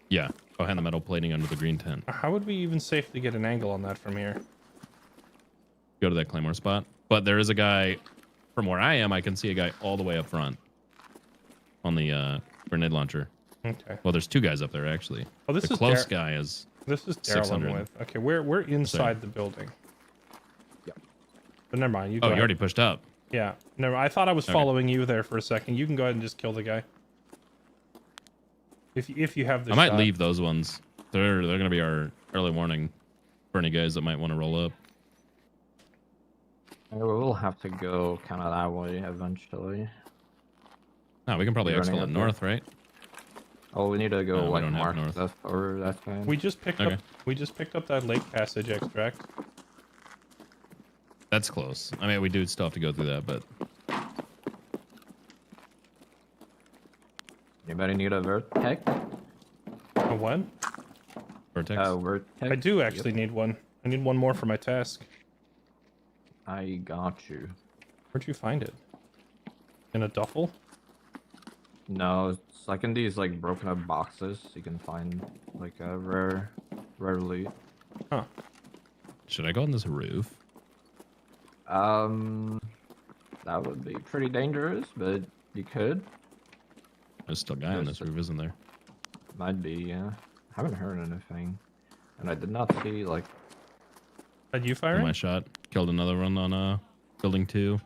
[SPEAKER 12] Yeah, behind the metal plating under the green tent.
[SPEAKER 1] How would we even safely get an angle on that from here?
[SPEAKER 12] Go to that claymore spot. But there is a guy, from where I am, I can see a guy all the way up front on the grenade launcher.
[SPEAKER 1] Okay.
[SPEAKER 12] Well, there's 2 guys up there, actually.
[SPEAKER 1] Oh, this
[SPEAKER 12] the
[SPEAKER 1] is
[SPEAKER 12] close guy is
[SPEAKER 1] This is Daryl I'm
[SPEAKER 12] 600.
[SPEAKER 1] with. Okay, we're inside the building.
[SPEAKER 14] Yeah.
[SPEAKER 1] But never mind. You
[SPEAKER 12] Oh,
[SPEAKER 1] go
[SPEAKER 12] you already pushed up.
[SPEAKER 1] Yeah. Never. I thought I was following you there for a second. You can go ahead and just kill the guy. If you have the
[SPEAKER 12] I might
[SPEAKER 1] shot.
[SPEAKER 12] leave those ones. They're gonna be our early warning for any guys that might want to roll up.
[SPEAKER 14] We'll have to go kind of that way eventually.
[SPEAKER 12] No, we can probably
[SPEAKER 14] Running
[SPEAKER 12] exfil
[SPEAKER 14] up
[SPEAKER 12] it
[SPEAKER 14] there.
[SPEAKER 12] north, right?
[SPEAKER 14] Oh, we need to go
[SPEAKER 12] No, we
[SPEAKER 14] like
[SPEAKER 12] don't have
[SPEAKER 14] mark
[SPEAKER 12] north.
[SPEAKER 14] stuff over that way.
[SPEAKER 1] We just picked
[SPEAKER 12] Okay.
[SPEAKER 1] up. We just picked up that lake passage extract.
[SPEAKER 12] That's close. I mean, we do still have to go through that, but
[SPEAKER 14] Anybody need a vertex?
[SPEAKER 1] A what?
[SPEAKER 12] Vertex.
[SPEAKER 14] Vertex.
[SPEAKER 1] I do actually need one. I need one more for my task.
[SPEAKER 14] I got you.
[SPEAKER 1] Where'd you find it? In a duffel?
[SPEAKER 14] No, it's like in these like broken up boxes. You can find like a rare loot.
[SPEAKER 1] Huh.
[SPEAKER 12] Should I go on this roof?
[SPEAKER 14] That would be pretty dangerous, but you could.
[SPEAKER 12] There's still a guy on this roof, isn't there?
[SPEAKER 14] Might be, yeah. Haven't heard anything, and I did not see like.
[SPEAKER 1] Did you fire?
[SPEAKER 12] My shot killed another one on building 2.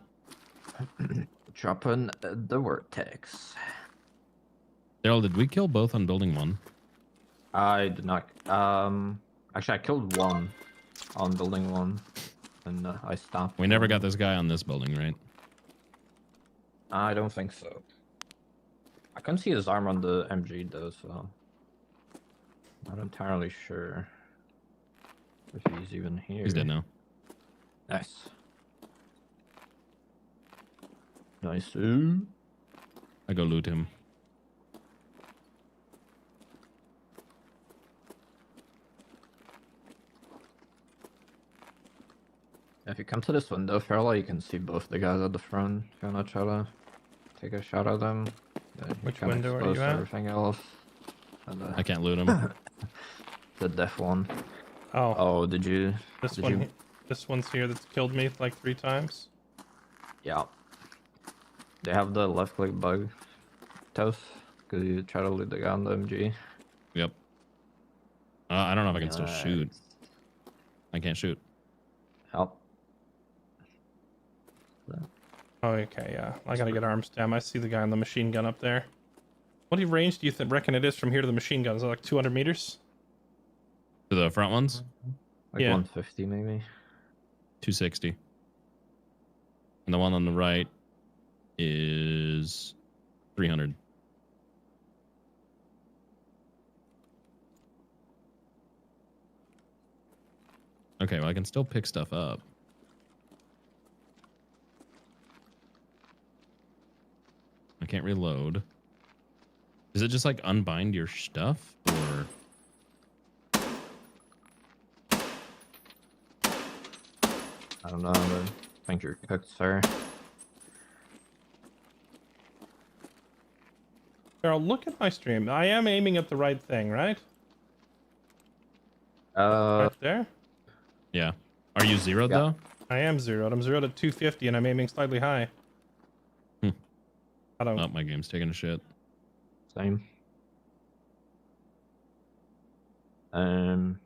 [SPEAKER 14] Dropping the vertex.
[SPEAKER 12] Daryl, did we kill both on building 1?
[SPEAKER 14] I did not. Actually, I killed one on building 1, and I stopped.
[SPEAKER 12] We never got this guy on this building, right?
[SPEAKER 14] I don't think so. I couldn't see his arm on the MG though, so not entirely sure if he's even here.
[SPEAKER 12] He's dead now.
[SPEAKER 14] Nice. Nice.
[SPEAKER 12] I go loot him.
[SPEAKER 14] If you come to this window, Fairlight, you can see both the guys at the front. If you wanna try to take a shot at them.
[SPEAKER 1] Which window are you at?
[SPEAKER 14] Everything else. And,
[SPEAKER 12] I can't loot him.
[SPEAKER 14] The deaf one.
[SPEAKER 1] Oh.
[SPEAKER 14] Oh, did you?
[SPEAKER 1] This
[SPEAKER 14] did
[SPEAKER 1] one.
[SPEAKER 14] you-
[SPEAKER 1] This one's here that's killed me like 3 times.
[SPEAKER 14] Yeah. They have the left click bug. Toast. Because you try to loot the guy on the MG.
[SPEAKER 12] Yep. I don't know if I can still shoot. I can't shoot.
[SPEAKER 14] Help.
[SPEAKER 1] Oh, okay, yeah. I gotta get arms down. I see the guy on the machine gun up there. What range do you reckon it is from here to the machine gun? Is it like 200 meters?
[SPEAKER 12] To the front ones?
[SPEAKER 14] Like
[SPEAKER 1] Yeah.
[SPEAKER 14] 150 maybe.
[SPEAKER 12] 260. And the one on the right is 300. Okay, well, I can still pick stuff up. I can't reload. Is it just like unbind your stuff or?
[SPEAKER 14] I don't know, but I think you're cooked, sir.
[SPEAKER 1] Carol, look at my stream. I am aiming at the right thing, right? Right there?
[SPEAKER 12] Yeah. Are you zeroed though?
[SPEAKER 1] I am zeroed. I'm zeroed at 250 and I'm aiming slightly high. I don't.
[SPEAKER 12] Oh, my game's taking a shit.
[SPEAKER 14] Same. I'm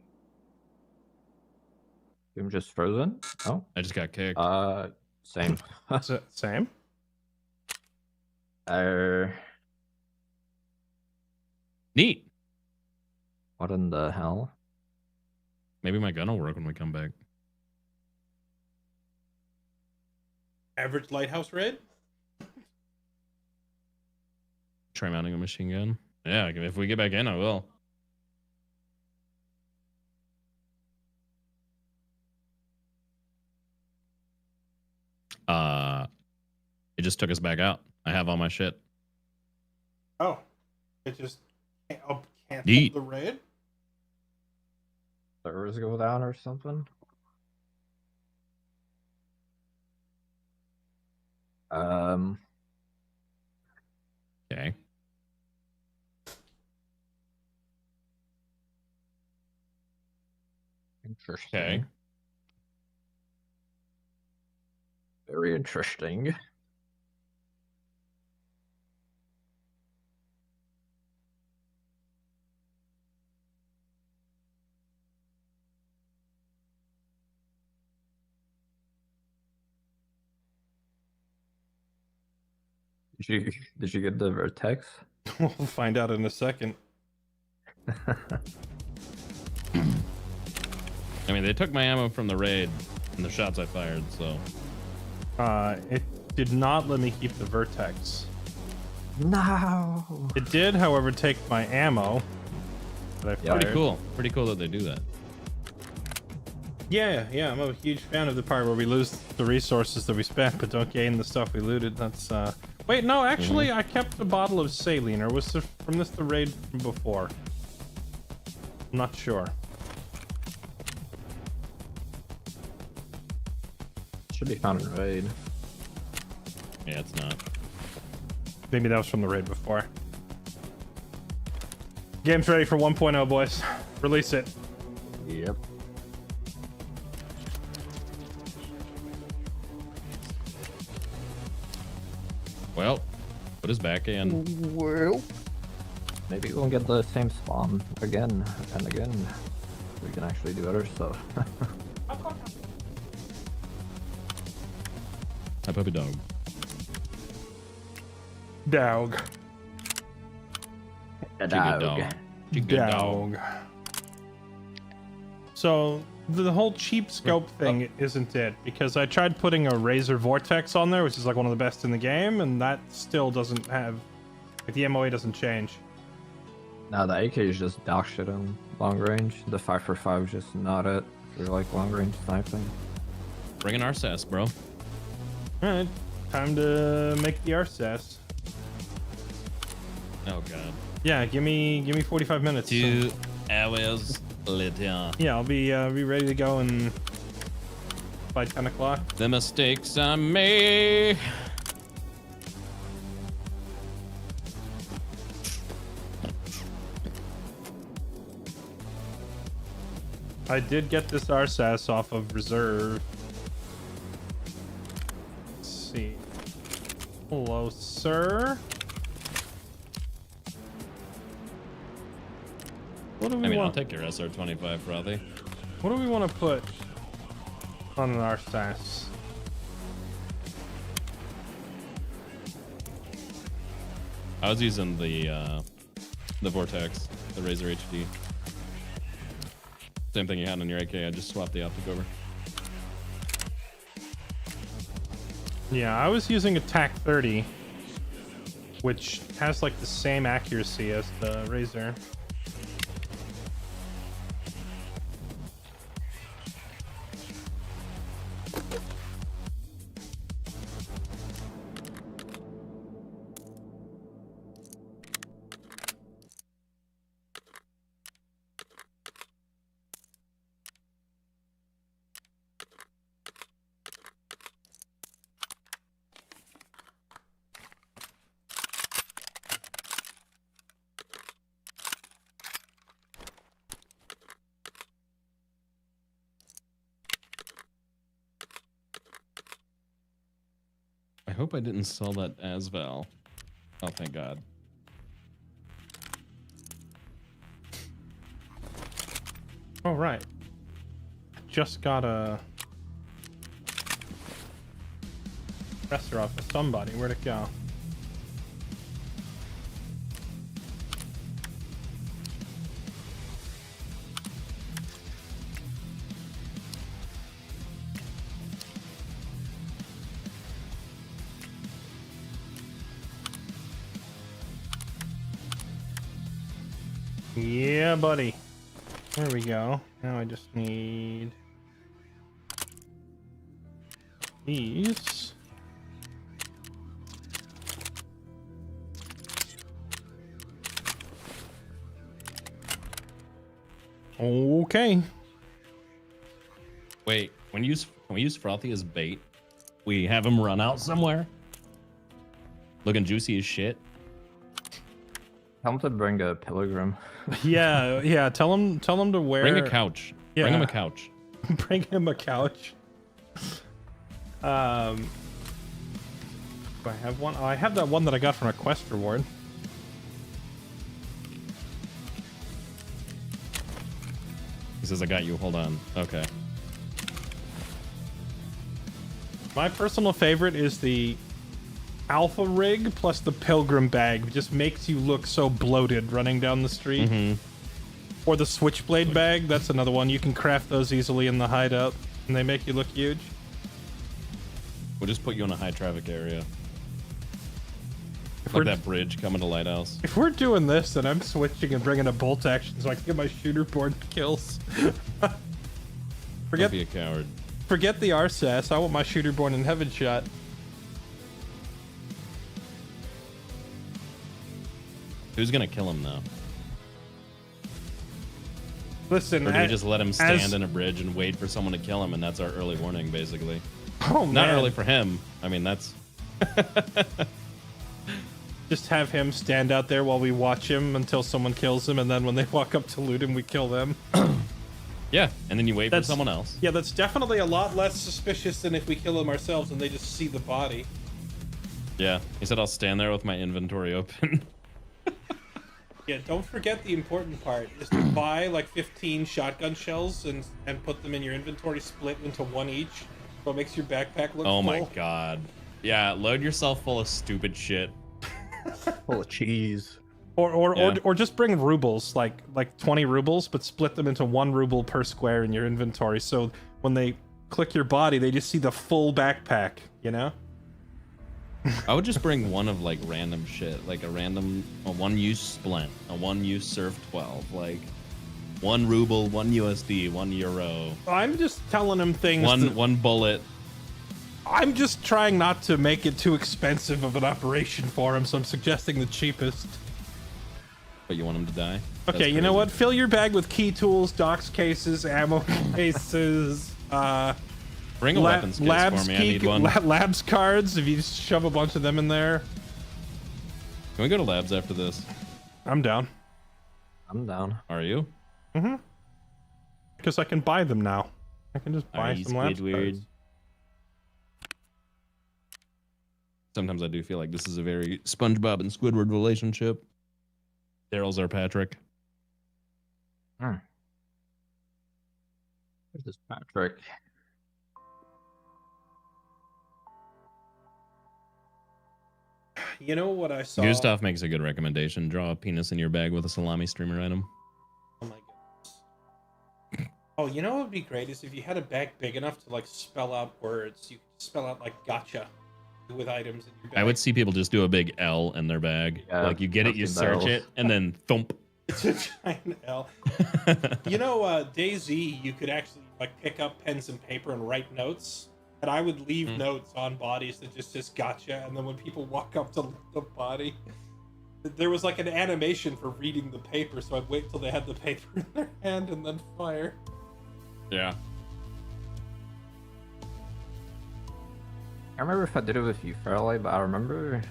[SPEAKER 14] just frozen. Oh,
[SPEAKER 12] I just got kicked.
[SPEAKER 14] Same.
[SPEAKER 1] Same.
[SPEAKER 12] Neat.
[SPEAKER 14] What in the hell?
[SPEAKER 12] Maybe my gun will work when we come back.
[SPEAKER 1] Average lighthouse raid?
[SPEAKER 12] Try mounting a machine gun. Yeah, if we get back in, I will. It just took us back out. I have all my shit.
[SPEAKER 1] Oh. It just canceled
[SPEAKER 12] Neat.
[SPEAKER 1] the raid?
[SPEAKER 14] Servers go down or something?
[SPEAKER 12] Okay.
[SPEAKER 14] Interesting.
[SPEAKER 12] Okay.
[SPEAKER 14] Very interesting. Did you get the vertex?
[SPEAKER 1] We'll find out in a second.
[SPEAKER 12] I mean, they took my ammo from the raid and the shots I fired, so.
[SPEAKER 1] It did not let me keep the vertex.
[SPEAKER 14] No.
[SPEAKER 1] It did, however, take my ammo that I fired.
[SPEAKER 12] Pretty cool. Pretty cool that they do that.
[SPEAKER 1] Yeah, I'm a huge fan of the part where we lose the resources that we spent, but don't gain the stuff we looted. That's, Wait, no, actually, I kept a bottle of saline, or was from this the raid from before? I'm not sure.
[SPEAKER 14] Should be found in raid.
[SPEAKER 12] Yeah, it's not.
[SPEAKER 1] Maybe that was from the raid before. Game's ready for 1.0, boys. Release it.
[SPEAKER 14] Yep.
[SPEAKER 12] Well, put us back in.
[SPEAKER 14] Well, maybe we'll get the same spawn again and again. We can actually do other stuff.
[SPEAKER 12] Hi, puppy dog.
[SPEAKER 1] Dog.
[SPEAKER 12] Dog.
[SPEAKER 1] Dog. So the whole cheap scope thing isn't it, because I tried putting a Razor Vortex on there, which is like one of the best in the game, and that still doesn't have, like, the MOA doesn't change.
[SPEAKER 14] No, the AK is just dog shit on long range. The 545 is just not it for like long range sniping.
[SPEAKER 12] Bring an RSS, bro.
[SPEAKER 1] Alright, time to make the RSS.
[SPEAKER 12] Oh god.
[SPEAKER 1] Yeah, give me 45 minutes.
[SPEAKER 12] 2 hours later.
[SPEAKER 1] Yeah, I'll be ready to go in by 10 o'clock.
[SPEAKER 12] The mistakes I made.
[SPEAKER 1] I did get this RSS off of reserve. Let's see. Hello, sir. What do we
[SPEAKER 12] I'll
[SPEAKER 1] want?
[SPEAKER 12] take your SR-25, Frothy.
[SPEAKER 1] What do we want to put on an RSS?
[SPEAKER 12] I was using the Vortex, the Razor HD. Same thing you had on your AK. I just swapped the optic over.
[SPEAKER 1] Yeah, I was using a TAC 30, which has like the same accuracy as the Razor.
[SPEAKER 12] hope I didn't sell that as Val. Oh, thank God.
[SPEAKER 1] All right. Just got a presser off of somebody. Where'd it go? Yeah, buddy. There we go. Now I just need these. Okay.
[SPEAKER 12] Wait, when we use Frothy as bait, we have him run out somewhere, looking juicy as shit.
[SPEAKER 14] Tell him to bring a pilgrim.
[SPEAKER 1] Yeah. Tell him to wear.
[SPEAKER 12] Bring a couch.
[SPEAKER 1] Yeah.
[SPEAKER 12] Bring him a couch.
[SPEAKER 1] Bring him a couch. Do I have one? Oh, I have that one that I got from a quest reward.
[SPEAKER 12] He says, I got you. Hold on. Okay.
[SPEAKER 1] My personal favorite is the Alpha Rig plus the Pilgrim Bag. It just makes you look so bloated running down the street.
[SPEAKER 12] Mm-hmm.
[SPEAKER 1] Or the Switchblade Bag. That's another one. You can craft those easily in the hideout, and they make you look huge.
[SPEAKER 12] We'll just put you in a high traffic area. Like that bridge coming to Lighthouse.
[SPEAKER 1] If we're doing this, then I'm switching and bringing a bolt action so I can get my shooter board kills.
[SPEAKER 12] Don't be a coward.
[SPEAKER 1] Forget the RSAS. I want my shooter born in heaven shot.
[SPEAKER 12] Who's gonna kill him though?
[SPEAKER 1] Listen,
[SPEAKER 12] or do we just let him stand in a bridge and wait for someone to kill him, and that's our early warning, basically?
[SPEAKER 1] Oh,
[SPEAKER 12] not
[SPEAKER 1] man.
[SPEAKER 12] early for him. I mean, that's.
[SPEAKER 1] Just have him stand out there while we watch him until someone kills him, and then when they walk up to loot him, we kill them.
[SPEAKER 12] Yeah, and then you wait for someone else.
[SPEAKER 1] Yeah, that's definitely a lot less suspicious than if we kill him ourselves and they just see the body.
[SPEAKER 12] Yeah, he said I'll stand there with my inventory open.
[SPEAKER 1] Yeah, don't forget the important part is to buy like 15 shotgun shells and put them in your inventory, split into one each, so it makes your backpack look full.
[SPEAKER 12] Oh my god. Yeah, load yourself full of stupid shit.
[SPEAKER 14] Full of cheese.
[SPEAKER 1] Or just bring rubles, like 20 rubles, but split them into 1 ruble per square in your inventory, so when they click your body, they just see the full backpack, you know?
[SPEAKER 12] I would just bring one of like random shit, like a 1-use splint, a 1-use surf 12, like 1 ruble, 1 USD, 1 euro.
[SPEAKER 1] I'm just telling him things.
[SPEAKER 12] One bullet.
[SPEAKER 1] I'm just trying not to make it too expensive of an operation for him, so I'm suggesting the cheapest.
[SPEAKER 12] But you want him to die?
[SPEAKER 1] Okay, you know what? Fill your bag with key tools, docs cases, ammo cases,
[SPEAKER 12] bring a weapons case for me. I need one.
[SPEAKER 1] Labs cards, if you just shove a bunch of them in there.
[SPEAKER 12] Can we go to labs after this?
[SPEAKER 1] I'm down.
[SPEAKER 14] I'm down.
[SPEAKER 12] Are you?
[SPEAKER 1] Mm-hmm. Because I can buy them now. I can just buy some labs cards.
[SPEAKER 12] Sometimes I do feel like this is a very SpongeBob and Squidward relationship. Daryl's our Patrick.
[SPEAKER 14] Where's this Patrick?
[SPEAKER 1] You know what I saw?
[SPEAKER 12] Gustav makes a good recommendation. Draw a penis in your bag with a salami streamer item.
[SPEAKER 1] Oh my goodness. Oh, you know what would be great is if you had a bag big enough to like spell out words. You could spell out like gotcha with items in your bag.
[SPEAKER 12] I would see people just do a big L in their bag.
[SPEAKER 14] Yeah,
[SPEAKER 12] like you get it, you search it, and then thump.
[SPEAKER 1] It's a giant L. You know, DayZ, you could actually like pick up pens and paper and write notes. And I would leave notes on bodies that just says gotcha, and then when people walk up to the body, there was like an animation for reading the paper, so I'd wait till they had the paper in their hand and then fire.
[SPEAKER 12] Yeah.
[SPEAKER 14] I remember if I did it with you, Fairlight, but I remember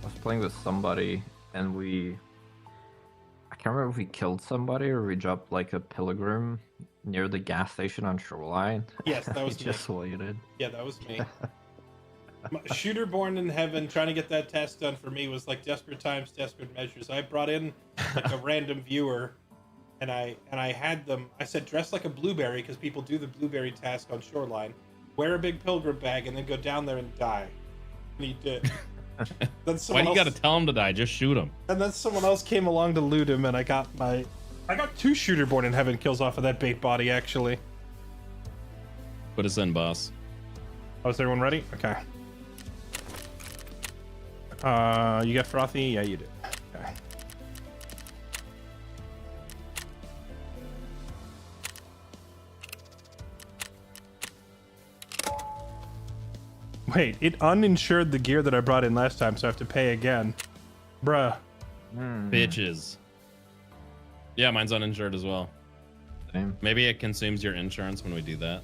[SPEAKER 14] I was playing with somebody and I can't remember if we killed somebody or we dropped like a pilgrim near the gas station on Shoreline.
[SPEAKER 1] Yes, that was
[SPEAKER 14] just waited.
[SPEAKER 1] Yeah, that was me. Shooter born in heaven, trying to get that task done for me was like desperate times, desperate measures. I brought in like a random viewer, and I had them. I said, dress like a blueberry because people do the blueberry task on Shoreline. Wear a big pilgrim bag and then go down there and die. And he did. Then
[SPEAKER 12] Why do you got to tell him to die? Just shoot him.
[SPEAKER 1] And then someone else came along to loot him, and I got 2 Shooter born in heaven kills off of that bait body actually.
[SPEAKER 12] Put us in, boss.
[SPEAKER 1] Oh, is everyone ready? Okay. You got frothy? Yeah, you did. Okay. Wait, it uninsured the gear that I brought in last time, so I have to pay again. Bruh.
[SPEAKER 12] Bitches. Yeah, mine's uninsured as well.
[SPEAKER 14] Same.
[SPEAKER 12] Maybe it consumes your insurance when we do that.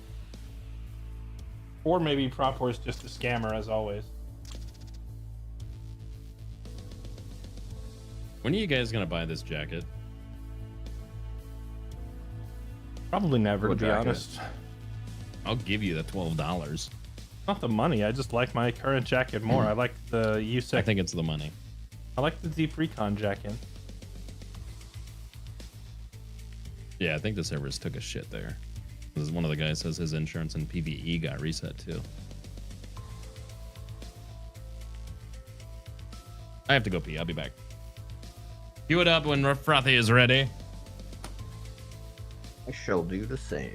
[SPEAKER 1] Or maybe Propor is just a scammer, as always.
[SPEAKER 12] When are you guys gonna buy this jacket?
[SPEAKER 1] Probably never,
[SPEAKER 12] What
[SPEAKER 1] to be
[SPEAKER 12] jacket?
[SPEAKER 1] honest.
[SPEAKER 12] I'll give you the $12.
[SPEAKER 1] Not the money, I just like my current jacket more. I like the USEC.
[SPEAKER 12] I think it's the money.
[SPEAKER 1] I like the Deep Recon jacket.
[SPEAKER 12] Yeah, I think the servers took a shit there. This is one of the guys says his insurance and PvE got reset too. I have to go pee. I'll be back. Cue it up when Frothy is ready.
[SPEAKER 14] I shall do the same.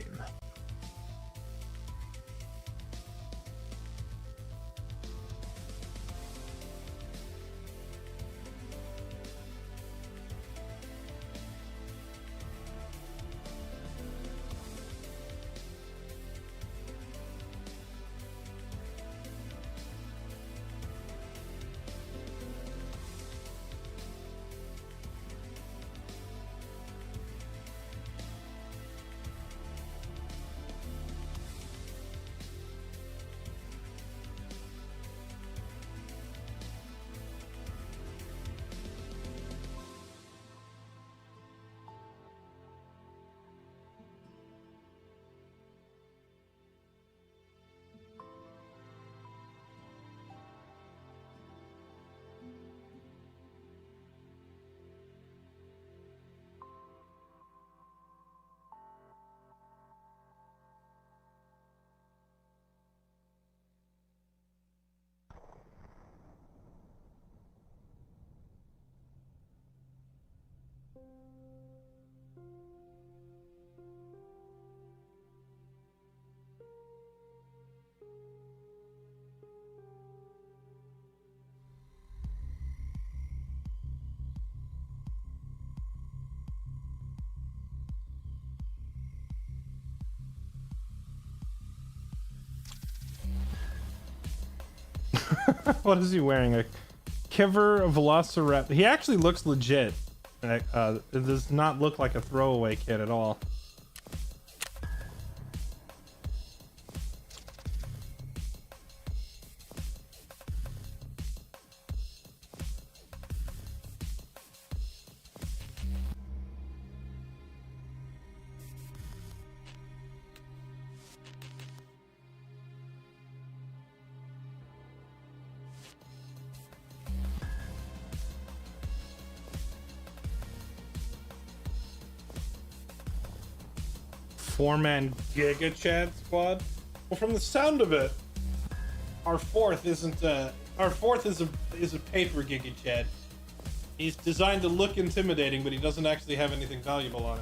[SPEAKER 1] What is he wearing? A Kiver Velociraptor. He actually looks legit. It does not look like a throwaway kit at all. Four-man Giga Chad squad. Well, from the sound of it, our fourth is a paper Giga Chad. He's designed to look intimidating, but he doesn't actually have anything valuable on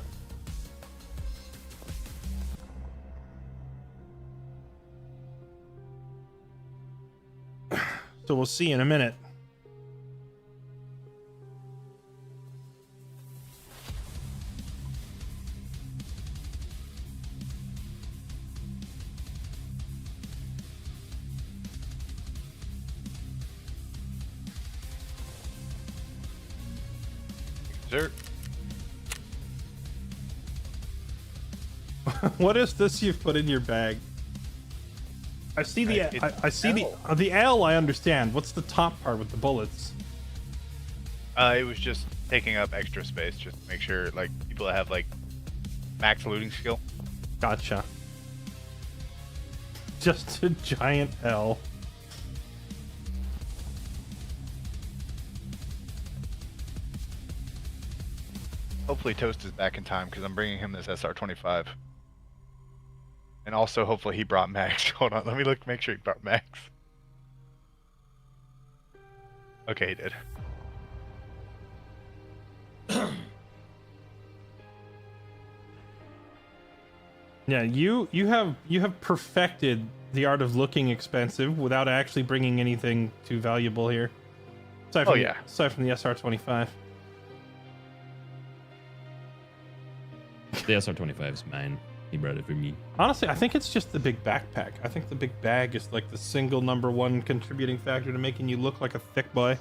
[SPEAKER 1] it. So we'll see in a minute.
[SPEAKER 16] Dessert.
[SPEAKER 1] What is this you've put in your bag? I see the I see the L. I understand. What's the top part with the bullets?
[SPEAKER 16] It was just taking up extra space, just to make sure like people that have like max looting skill.
[SPEAKER 1] Gotcha. Just a giant L.
[SPEAKER 16] Hopefully Toast is back in time because I'm bringing him this SR-25. And also, hopefully he brought Max. Hold on, let me look, make sure he brought Max. Okay, he did.
[SPEAKER 1] Yeah, you have perfected the art of looking expensive without actually bringing anything too valuable here. Aside from aside from the SR-25.
[SPEAKER 12] The SR-25 is mine. He brought it for me.
[SPEAKER 1] Honestly, I think it's just the big backpack. I think the big bag is like the single #1 contributing factor to making you look like a thick boy.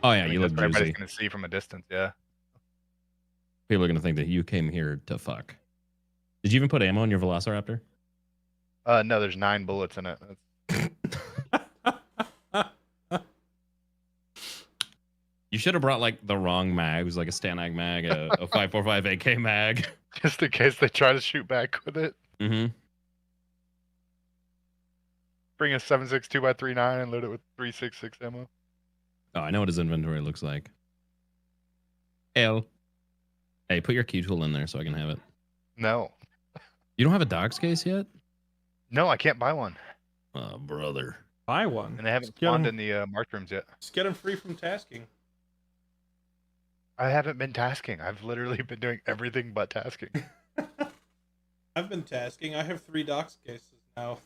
[SPEAKER 12] Oh yeah,
[SPEAKER 16] I mean,
[SPEAKER 12] you look
[SPEAKER 16] that's what everybody's
[SPEAKER 12] juicy.
[SPEAKER 16] gonna see from a distance. Yeah.
[SPEAKER 12] People are gonna think that you came here to fuck. Did you even put ammo in your Velociraptor?
[SPEAKER 16] No, there's 9 bullets in it.
[SPEAKER 12] You should have brought like the wrong mag. It was like a Stanag mag, a 545 AK mag.
[SPEAKER 16] Just in case they try to shoot back with it.
[SPEAKER 12] Mm-hmm.
[SPEAKER 16] Bring a 7.62 by 3.9 and load it with 3.66 ammo.
[SPEAKER 12] Oh, I know what his inventory looks like. L. Hey, put your key tool in there so I can have it.
[SPEAKER 16] No.
[SPEAKER 12] You don't have a dogs case yet?
[SPEAKER 16] No, I can't buy one.
[SPEAKER 12] Oh, brother.
[SPEAKER 1] Buy one.
[SPEAKER 16] And they haven't spawned in the mark rooms yet.
[SPEAKER 1] Just get them free from tasking.
[SPEAKER 16] I haven't been tasking. I've literally been doing everything but tasking.
[SPEAKER 1] I've been tasking. I have 3 docs cases now.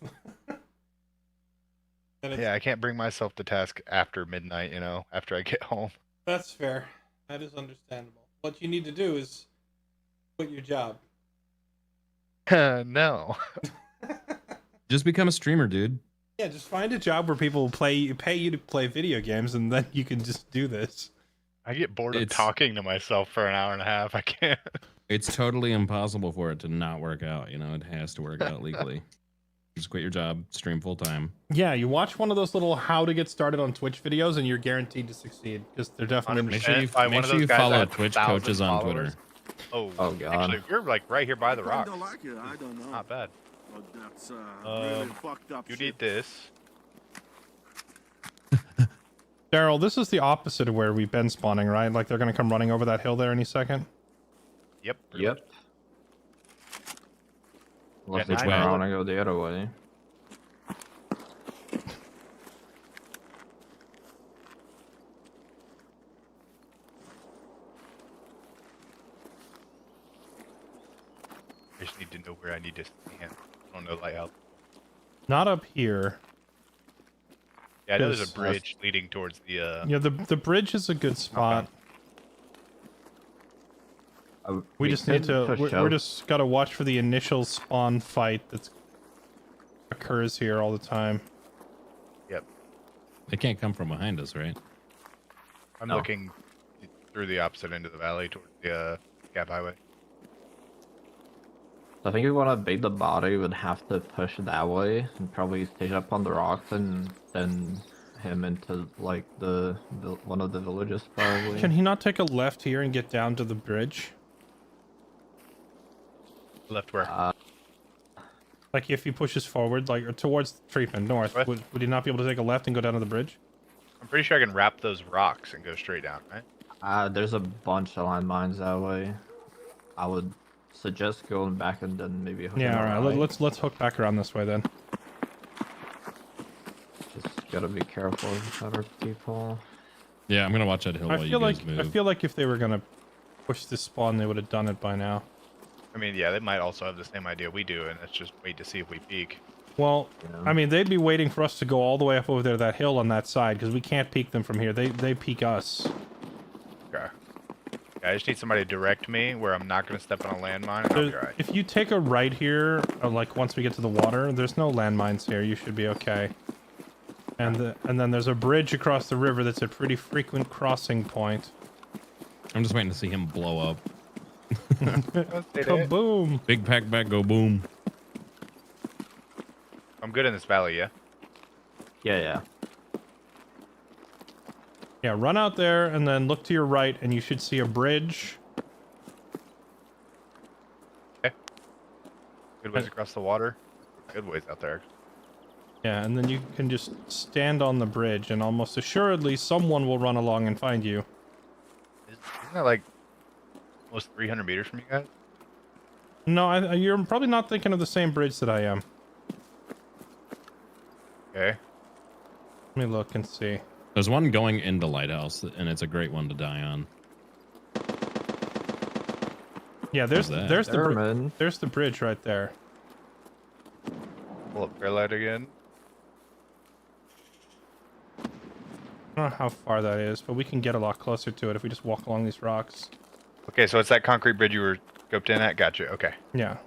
[SPEAKER 16] Yeah, I can't bring myself to task after midnight, after I get home.
[SPEAKER 1] That's fair. That is understandable. What you need to do is quit your job.
[SPEAKER 16] No.
[SPEAKER 12] Just become a streamer, dude.
[SPEAKER 1] Yeah, just find a job where people pay you to play video games, and then you can just do this.
[SPEAKER 16] I get bored of talking to myself for an hour and a half. I can't.
[SPEAKER 12] It's totally impossible for it to not work out. It has to work out legally. Just quit your job, stream full time.
[SPEAKER 1] Yeah, you watch one of those little how to get started on Twitch videos, and you're guaranteed to succeed because they're definitely.
[SPEAKER 12] Make sure you follow Twitch coaches on Twitter.
[SPEAKER 16] Oh
[SPEAKER 14] God.
[SPEAKER 16] Actually, we're like right here by the rocks.
[SPEAKER 6] I like it. I don't know.
[SPEAKER 16] Not bad.
[SPEAKER 6] But that's really fucked up.
[SPEAKER 16] You need this.
[SPEAKER 1] Daryl, this is the opposite of where we've been spawning, right? Like they're gonna come running over that hill there any second.
[SPEAKER 16] Yep.
[SPEAKER 14] Yep. Unless they
[SPEAKER 12] Yeah,
[SPEAKER 14] turn around and go the other way.
[SPEAKER 16] I just need to know where I need to stand. I don't know layout.
[SPEAKER 1] Not up here.
[SPEAKER 16] Yeah, I know there's a bridge leading towards the.
[SPEAKER 1] Yeah, the bridge is a good spot. We just need to. We're just gotta watch for the initial spawn fight that occurs here all the time.
[SPEAKER 16] Yep.
[SPEAKER 12] They can't come from behind us, right?
[SPEAKER 16] I'm looking through the opposite end of the valley towards the Gap Highway.
[SPEAKER 14] I think if we want to bait the body, we'd have to push that way and probably stay up on the rocks and then him into like the one of the villages probably.
[SPEAKER 1] Can he not take a left here and get down to the bridge?
[SPEAKER 16] Left where?
[SPEAKER 1] Like if he pushes forward, like or towards treatment north, would he not be able to take a left and go down to the bridge?
[SPEAKER 16] I'm pretty sure I can wrap those rocks and go straight down, right?
[SPEAKER 14] There's a bunch of landmines that way. I would suggest going back and then maybe hooking
[SPEAKER 1] Yeah, all right. Let's hook back around this way then.
[SPEAKER 14] Just gotta be careful with other people.
[SPEAKER 12] Yeah, I'm gonna watch that hill while you guys move.
[SPEAKER 1] I feel like if they were gonna push this spawn, they would have done it by now.
[SPEAKER 16] I mean, yeah, they might also have the same idea we do, and let's just wait to see if we peek.
[SPEAKER 1] Well, I mean, they'd be waiting for us to go all the way up over there, that hill on that side, because we can't peek them from here. They peek us.
[SPEAKER 16] Okay. Yeah, I just need somebody to direct me where I'm not going to step on a landmine, and I'll be alright.
[SPEAKER 1] If you take a right here, like once we get to the water, there's no landmines here. You should be okay. And then there's a bridge across the river that's a pretty frequent crossing point.
[SPEAKER 12] I'm just waiting to see him blow up.
[SPEAKER 1] Kaboom!
[SPEAKER 12] Big pack back, go boom.
[SPEAKER 16] I'm good in this valley, yeah?
[SPEAKER 14] Yeah.
[SPEAKER 1] Yeah, run out there and then look to your right, and you should see a bridge.
[SPEAKER 16] Okay. Good ways across the water. Good ways out there.
[SPEAKER 1] Yeah, and then you can just stand on the bridge, and almost assuredly someone will run along and find you.
[SPEAKER 16] Isn't that like almost 300 meters from you guys.
[SPEAKER 1] No, you're probably not thinking of the same bridge that I am.
[SPEAKER 16] Okay.
[SPEAKER 1] Let me look and see.
[SPEAKER 12] There's one going into Lighthouse, and it's a great one to die on.
[SPEAKER 1] Yeah, there's the bridge right there.
[SPEAKER 16] Pull up Fairlight again.
[SPEAKER 1] I don't know how far that is, but we can get a lot closer to it if we just walk along these rocks.
[SPEAKER 16] Okay, so it's that concrete bridge you were scoped in at? Gotcha, okay.
[SPEAKER 1] Yeah.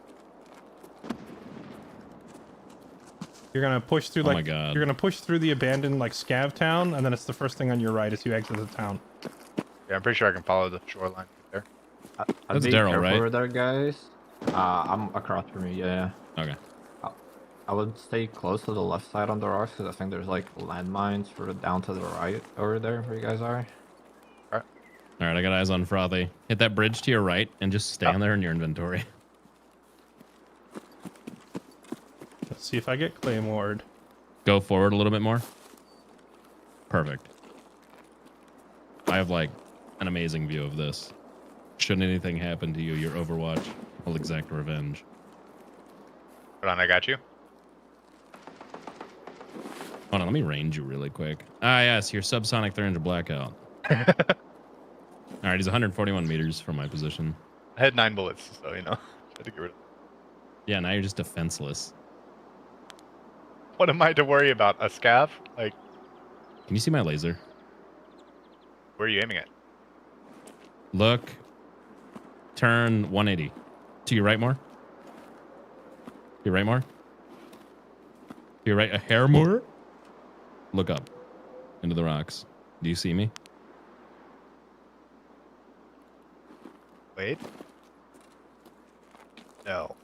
[SPEAKER 1] You're gonna push through like you're gonna push through the abandoned like scav town, and then it's the first thing on your right as you exit the town.
[SPEAKER 16] Yeah, I'm pretty sure I can follow the shoreline there.
[SPEAKER 12] That's Daryl, right?
[SPEAKER 14] Over there, guys. I'm across from you. Yeah.
[SPEAKER 12] Okay.
[SPEAKER 14] I would stay close to the left side on the rocks because I think there's like landmines for down to the right over there where you guys are.
[SPEAKER 12] All right, I got eyes on Frothy. Hit that bridge to your right and just stand there in your inventory.
[SPEAKER 1] Let's see if I get claymored.
[SPEAKER 12] Go forward a little bit more. Perfect. I have like an amazing view of this. Shouldn't anything happen to you, your Overwatch will exact revenge.
[SPEAKER 16] Hold on, I got you.
[SPEAKER 12] Hold on, let me range you really quick. Ah, yes, your subsonic thermal blackout. All right, he's 141 meters from my position.
[SPEAKER 16] I had 9 bullets, so you know. I had to get rid of.
[SPEAKER 12] Yeah, now you're just defenseless.
[SPEAKER 16] What am I to worry about? A scav? Like,
[SPEAKER 12] can you see my laser?
[SPEAKER 16] where are you aiming at?
[SPEAKER 12] Look. Turn 180. To your right more. Your right more. To your right a hair more. Look up. Into the rocks. Do you see me?
[SPEAKER 16] Wait. No.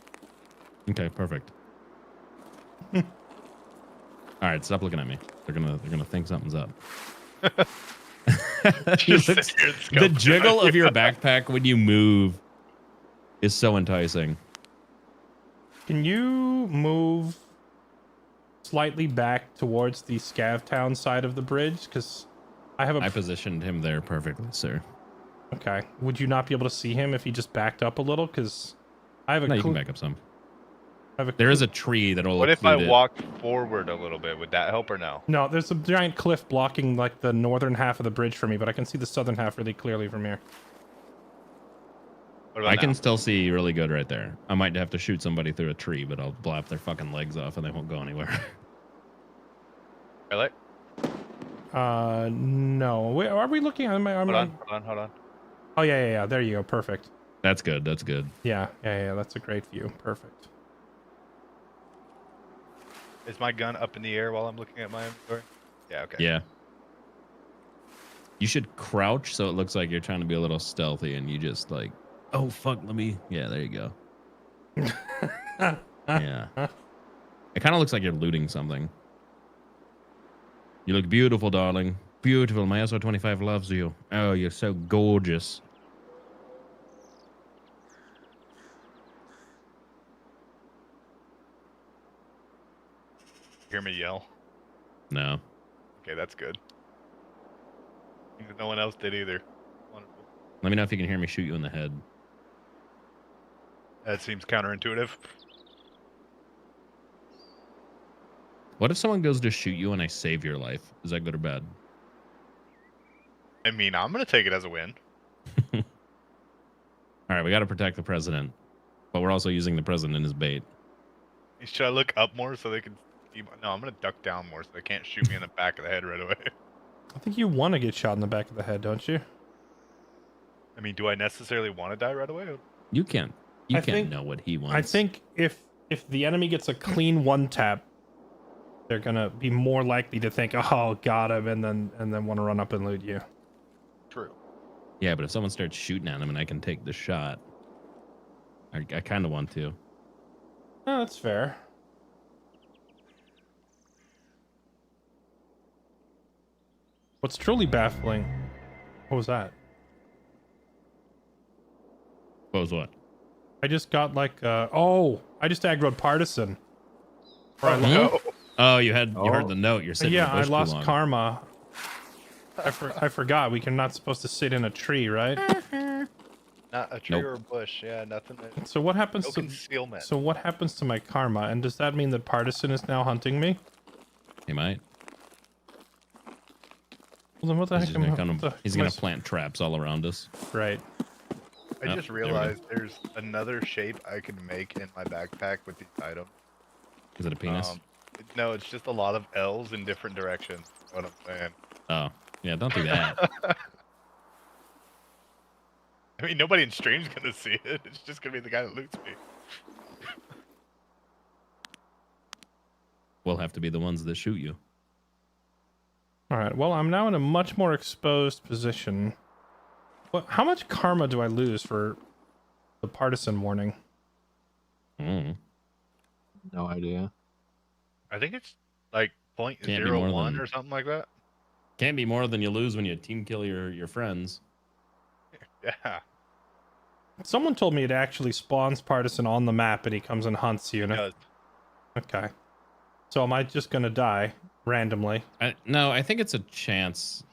[SPEAKER 12] Okay, perfect. All right, stop looking at me. They're gonna think something's up. The jiggle of your backpack when you move is so enticing.
[SPEAKER 1] Can you move slightly back towards the scav town side of the bridge? Because I
[SPEAKER 12] positioned him there perfectly, sir.
[SPEAKER 1] Okay. Would you not be able to see him if he just backed up a little? Because I have a.
[SPEAKER 12] No, you can back up some. There is a tree that'll.
[SPEAKER 16] What if I walked forward a little bit? Would that help or no?
[SPEAKER 1] No, there's a giant cliff blocking like the northern half of the bridge for me, but I can see the southern half really clearly from here.
[SPEAKER 12] I can still see really good right there. I might have to shoot somebody through a tree, but I'll blap their fucking legs off and they won't go anywhere.
[SPEAKER 16] Really?
[SPEAKER 1] No. Wait, are we looking at my?
[SPEAKER 16] Hold on.
[SPEAKER 1] Oh yeah. There you go. Perfect.
[SPEAKER 12] That's good. That's good.
[SPEAKER 1] Yeah. That's a great view. Perfect.
[SPEAKER 16] Is my gun up in the air while I'm looking at my inventory? Yeah. Okay.
[SPEAKER 12] Yeah. You should crouch so it looks like you're trying to be a little stealthy, and you just like, oh fuck, let me. Yeah, there you go. Yeah. It kind of looks like you're looting something. You look beautiful, darling. Beautiful. My SR-25 loves you. Oh, you're so gorgeous.
[SPEAKER 16] Hear me yell?
[SPEAKER 12] No.
[SPEAKER 16] Okay, that's good. No one else did either. Wonderful.
[SPEAKER 12] Let me know if you can hear me shoot you in the head.
[SPEAKER 16] That seems counterintuitive.
[SPEAKER 12] What if someone goes to shoot you and I save your life? Is that good or bad?
[SPEAKER 16] I mean, I'm going to take it as a win.
[SPEAKER 12] All right, we got to protect the president. But we're also using the president as bait.
[SPEAKER 16] Should I look up more so they can see? No, I'm going to duck down more so they can't shoot me in the back of the head right away.
[SPEAKER 1] I think you want to get shot in the back of the head, don't you?
[SPEAKER 16] I mean, do I necessarily want to die right away?
[SPEAKER 12] You can't. You can't know what he wants.
[SPEAKER 1] I think if the enemy gets a clean one tap, they're gonna be more likely to think, "Oh, got him," and then want to run up and loot you.
[SPEAKER 16] True.
[SPEAKER 12] Yeah, but if someone starts shooting at him and I can take the shot, I kind of want to.
[SPEAKER 1] Oh, that's fair. What's truly baffling? What was that?
[SPEAKER 12] What was what?
[SPEAKER 1] I just got like I just aggroed partisan.
[SPEAKER 12] Oh, you heard the note. You're sitting.
[SPEAKER 1] Yeah,
[SPEAKER 12] in the bush
[SPEAKER 1] I lost
[SPEAKER 12] too long.
[SPEAKER 1] karma. I forgot. We are not supposed to sit in a tree, right?
[SPEAKER 16] Not a tree
[SPEAKER 12] Nope.
[SPEAKER 16] or a bush. Yeah, nothing.
[SPEAKER 1] So what happens
[SPEAKER 16] No
[SPEAKER 1] to
[SPEAKER 16] concealment.
[SPEAKER 1] So what happens to my karma? And does that mean that Partisan is now hunting me?
[SPEAKER 12] He might.
[SPEAKER 1] Well, then what the
[SPEAKER 12] He's
[SPEAKER 1] heck?
[SPEAKER 12] just gonna,
[SPEAKER 1] What the
[SPEAKER 12] he's
[SPEAKER 1] am I
[SPEAKER 12] gonna
[SPEAKER 1] s-
[SPEAKER 12] plant traps all around us.
[SPEAKER 1] Right.
[SPEAKER 16] I
[SPEAKER 12] Oh,
[SPEAKER 16] just
[SPEAKER 12] there we go.
[SPEAKER 16] realized there's another shape I can make in my backpack with these items.
[SPEAKER 12] Is it a penis?
[SPEAKER 16] No, it's just a lot of L's in different directions. Is what I'm saying.
[SPEAKER 12] Oh, yeah, don't do that.
[SPEAKER 16] I mean, nobody in stream's gonna see it. It's just gonna be the guy that loots me.
[SPEAKER 12] We'll have to be the ones that shoot you.
[SPEAKER 1] All right. Well, I'm now in a much more exposed position. What? How much karma do I lose for the Partisan warning?
[SPEAKER 12] Mm.
[SPEAKER 14] No idea.
[SPEAKER 16] I think it's like
[SPEAKER 12] Can't be
[SPEAKER 16] 0.01
[SPEAKER 12] more than-
[SPEAKER 16] or something like that.
[SPEAKER 12] Can't be more than you lose when you team kill your friends.
[SPEAKER 16] Yeah.
[SPEAKER 1] Someone told me it actually spawns Partisan on the map and he comes and hunts you.
[SPEAKER 16] It does.
[SPEAKER 1] Okay. So am I just gonna die randomly?
[SPEAKER 12] No, I think it's a chance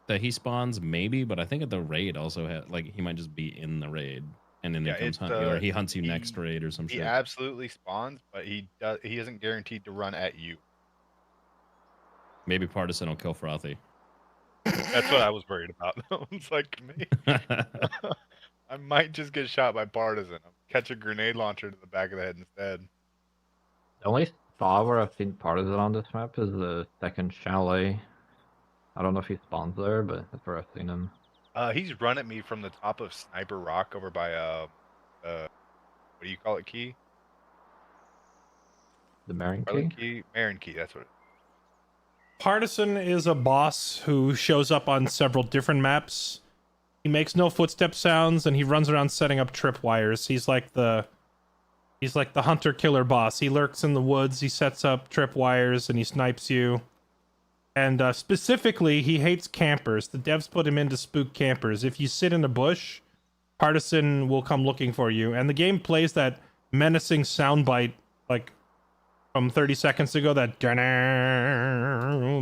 [SPEAKER 12] that he spawns, maybe, but I think at the raid also like he might just be in the raid and then
[SPEAKER 16] Yeah,
[SPEAKER 12] he comes
[SPEAKER 16] it's,
[SPEAKER 12] hunt you, or he hunts you next raid or some
[SPEAKER 16] He
[SPEAKER 12] shit.
[SPEAKER 16] absolutely spawns, but he isn't guaranteed to run at you.
[SPEAKER 12] Maybe Partisan will kill Frothy.
[SPEAKER 16] That's what I was worried about. It's like me. I might just get shot by Partisan. I'll catch a grenade launcher to the back of the head instead.
[SPEAKER 14] The only spot where I've seen Partisan on this map is the second chalet. I don't know if he spawns there, but that's where I've seen him.
[SPEAKER 16] He's run at me from the top of Sniper Rock over by what do you call it, Key?
[SPEAKER 14] The Marin
[SPEAKER 16] Marin
[SPEAKER 14] Key?
[SPEAKER 16] Key? Marin Key, that's what it is.
[SPEAKER 1] Partisan is a boss who shows up on several different maps. He makes no footstep sounds and he runs around setting up tripwires. He's like the hunter killer boss. He lurks in the woods, he sets up tripwires and he snipes you. And specifically, he hates campers. The devs put him in to spook campers. If you sit in a bush, Partisan will come looking for you. And the game plays that menacing soundbite like from 30 seconds ago, that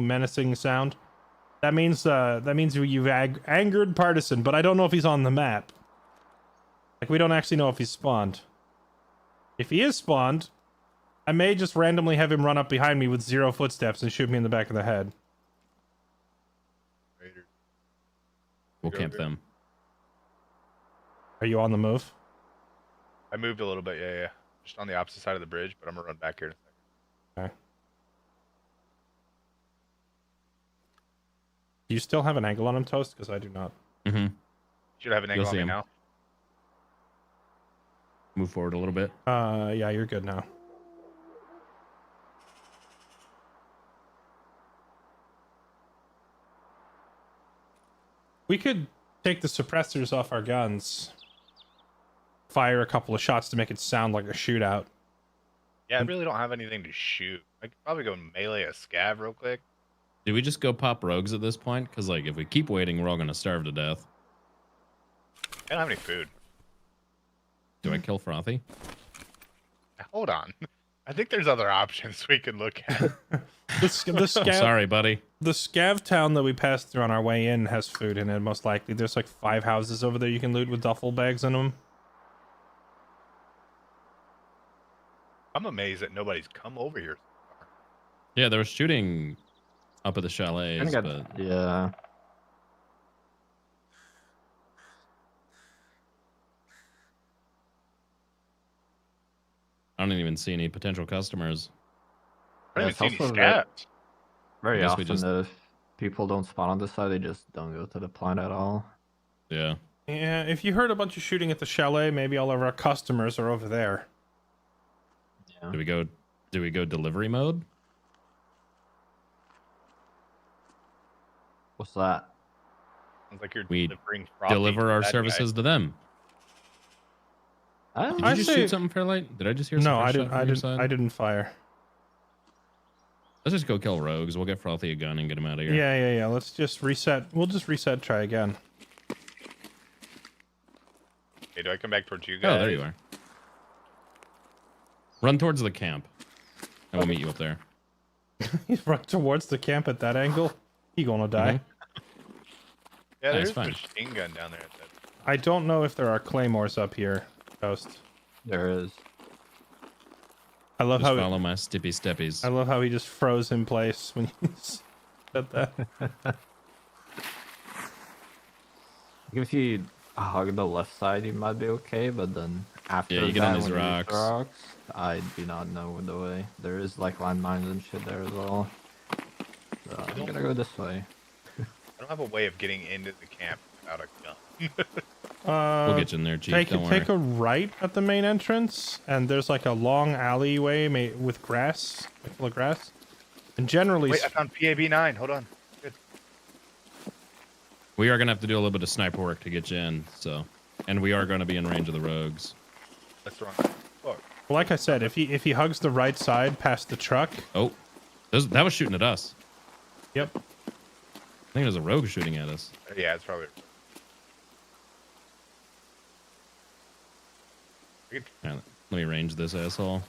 [SPEAKER 1] menacing sound. That means you've angered Partisan, but I don't know if he's on the map. Like, we don't actually know if he's spawned. If he is spawned, I may just randomly have him run up behind me with 0 footsteps and shoot me in the back of the head.
[SPEAKER 12] We'll camp them.
[SPEAKER 1] Are you on the move?
[SPEAKER 16] I moved a little bit, yeah. Just on the opposite side of the bridge, but I'm gonna run back here in a second.
[SPEAKER 1] Okay. Do you still have an angle on him, Toast? Because I do not.
[SPEAKER 12] Mm-hmm.
[SPEAKER 16] Should have an angle on me now.
[SPEAKER 12] Move forward a little bit.
[SPEAKER 1] Yeah, you're good now. We could take the suppressors off our guns. Fire a couple of shots to make it sound like a shootout.
[SPEAKER 16] Yeah, I really don't have anything to shoot. I could probably go melee a scav real quick.
[SPEAKER 12] Do we just go pop rogues at this point? Because, like, if we keep waiting, we're all going to starve to death.
[SPEAKER 16] I don't have any food.
[SPEAKER 12] Do I kill Frothy?
[SPEAKER 16] Hold on. I think there's other options we could look at.
[SPEAKER 1] The scav,
[SPEAKER 12] Sorry, buddy.
[SPEAKER 1] The scav town that we passed through on our way in has food in it, most likely. There's like 5 houses over there you can loot with duffel bags in them.
[SPEAKER 16] I'm amazed that nobody's come over here.
[SPEAKER 12] Yeah, they were shooting up at the chalets, but...
[SPEAKER 14] Yeah.
[SPEAKER 12] I don't even see any potential customers.
[SPEAKER 16] I don't
[SPEAKER 14] it's
[SPEAKER 16] even see any
[SPEAKER 14] also
[SPEAKER 16] scabs.
[SPEAKER 14] Very
[SPEAKER 12] I guess we
[SPEAKER 14] often
[SPEAKER 12] just-
[SPEAKER 14] if people don't spawn on this side, they just don't go to the plant at all.
[SPEAKER 12] Yeah.
[SPEAKER 1] Yeah, if you heard a bunch of shooting at the chalet, maybe all of our customers are over there.
[SPEAKER 12] Do we go delivery mode?
[SPEAKER 14] What's that?
[SPEAKER 16] Sounds like you're
[SPEAKER 12] We
[SPEAKER 16] delivering frothy
[SPEAKER 12] deliver
[SPEAKER 16] to
[SPEAKER 12] our
[SPEAKER 16] that
[SPEAKER 12] services
[SPEAKER 16] guy.
[SPEAKER 12] to them.
[SPEAKER 14] Oh.
[SPEAKER 12] Did
[SPEAKER 1] I
[SPEAKER 12] you just
[SPEAKER 1] say-
[SPEAKER 12] shoot something, Fairlight? Did I just hear some
[SPEAKER 1] No, I
[SPEAKER 12] fresh
[SPEAKER 1] didn't.
[SPEAKER 12] shot from your side?
[SPEAKER 1] I didn't fire.
[SPEAKER 12] Let's just go kill rogues. We'll get Frothy a gun and get him out of here.
[SPEAKER 1] Yeah. Let's just reset. We'll just reset. Try again.
[SPEAKER 16] Hey, do I come back towards you guys?
[SPEAKER 12] Oh, there you are. Run towards the camp. And we'll meet you up there.
[SPEAKER 1] He's right towards the camp at that angle. He gonna die.
[SPEAKER 16] Yeah,
[SPEAKER 12] That's
[SPEAKER 16] there's a
[SPEAKER 12] fine.
[SPEAKER 16] machine gun down there.
[SPEAKER 1] I don't know if there are claymores up here, Ghost.
[SPEAKER 14] There is.
[SPEAKER 1] I love
[SPEAKER 12] Just
[SPEAKER 1] how
[SPEAKER 12] follow my stippy steppies.
[SPEAKER 1] I love how he just froze in place when you said that.
[SPEAKER 14] If you hug the left side, you might be okay, but then after
[SPEAKER 12] Yeah, you get
[SPEAKER 14] that,
[SPEAKER 12] on these
[SPEAKER 14] when you hit
[SPEAKER 12] rocks.
[SPEAKER 14] I do not know the way. There is like landmines and shit there as well. So I'm gonna go this way.
[SPEAKER 16] I don't have a way of getting into the camp without a gun.
[SPEAKER 12] We'll get you in there, Chief. Don't worry.
[SPEAKER 1] Take a right at the main entrance, and there's like a long alleyway with grass, full of grass. And generally,
[SPEAKER 16] Wait, I found PAB9. Hold on. Good.
[SPEAKER 12] We are gonna have to do a little bit of sniper work to get you in, so, and we are gonna be in range of the rogues.
[SPEAKER 16] That's wrong. Oh.
[SPEAKER 1] well, like I said, if he hugs the right side past the truck.
[SPEAKER 12] Oh, that was shooting at us.
[SPEAKER 1] Yep.
[SPEAKER 12] I think there's a rogue shooting at us.
[SPEAKER 16] Yeah, it's probably.
[SPEAKER 12] Right, let me range this asshole. I'm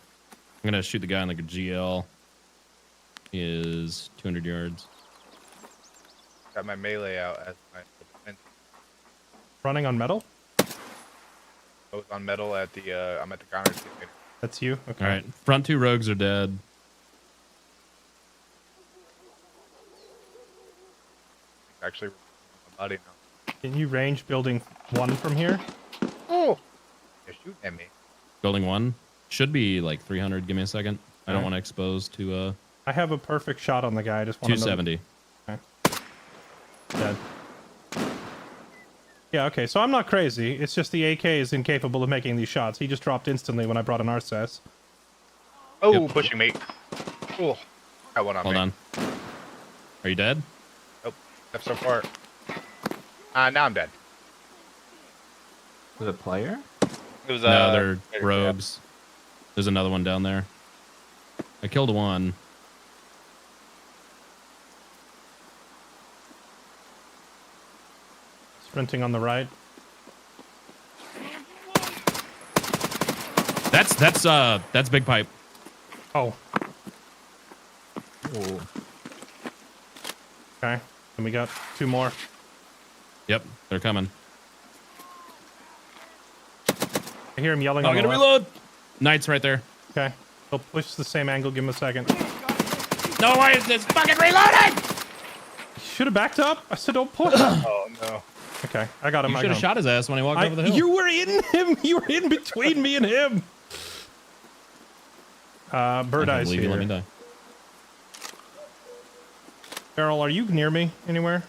[SPEAKER 12] gonna shoot the guy on the GL. He is 200 yards.
[SPEAKER 16] Got my melee out as my defense.
[SPEAKER 1] Running on metal?
[SPEAKER 16] I was on metal at the, I'm at the counter.
[SPEAKER 1] That's you? Okay.
[SPEAKER 12] All right, front two rogues are dead.
[SPEAKER 16] Actually, my body now.
[SPEAKER 1] Can you range building 1 from here?
[SPEAKER 16] Oh! They're shooting at me.
[SPEAKER 12] Building 1 should be like 300. Give me a second. I don't
[SPEAKER 1] Alright.
[SPEAKER 12] want to expose to
[SPEAKER 1] I have a perfect shot on the guy. I just want to
[SPEAKER 12] 270.
[SPEAKER 1] Okay. Dead. Yeah, okay, so I'm not crazy. It's just the AK is incapable of making these shots. He just dropped instantly when I brought an RSS.
[SPEAKER 16] Oh,
[SPEAKER 12] Yep.
[SPEAKER 16] pushing me. Cool. Got one on
[SPEAKER 12] Hold
[SPEAKER 16] me.
[SPEAKER 12] on. Are you dead?
[SPEAKER 16] Nope. Left so far. Now I'm dead.
[SPEAKER 14] Was it player?
[SPEAKER 16] It was,
[SPEAKER 12] No, they're rogues. There's another one down there. I killed one.
[SPEAKER 1] Sprinting on the right.
[SPEAKER 12] That's Big Pipe.
[SPEAKER 1] Oh.
[SPEAKER 14] Ooh.
[SPEAKER 1] Okay. And we got 2 more.
[SPEAKER 12] Yep, they're coming.
[SPEAKER 1] I hear him yelling.
[SPEAKER 12] Oh,
[SPEAKER 1] on
[SPEAKER 12] I'm
[SPEAKER 1] the
[SPEAKER 12] gonna
[SPEAKER 1] left.
[SPEAKER 12] reload. Knight's right there.
[SPEAKER 1] Okay. He'll push the same angle. Give him a second.
[SPEAKER 12] No, why is this fucking reloading?
[SPEAKER 1] Should have backed up. I said don't push.
[SPEAKER 16] Oh, no.
[SPEAKER 1] Okay, I got him.
[SPEAKER 12] You
[SPEAKER 1] I
[SPEAKER 12] should
[SPEAKER 1] got
[SPEAKER 12] have
[SPEAKER 1] him.
[SPEAKER 12] shot his ass when he walked over the hill.
[SPEAKER 1] You were in him. You were in between me and him. Bird
[SPEAKER 12] I can't
[SPEAKER 1] Eye's
[SPEAKER 12] believe you let me
[SPEAKER 1] here.
[SPEAKER 12] die.
[SPEAKER 1] Carol, are you near me anywhere?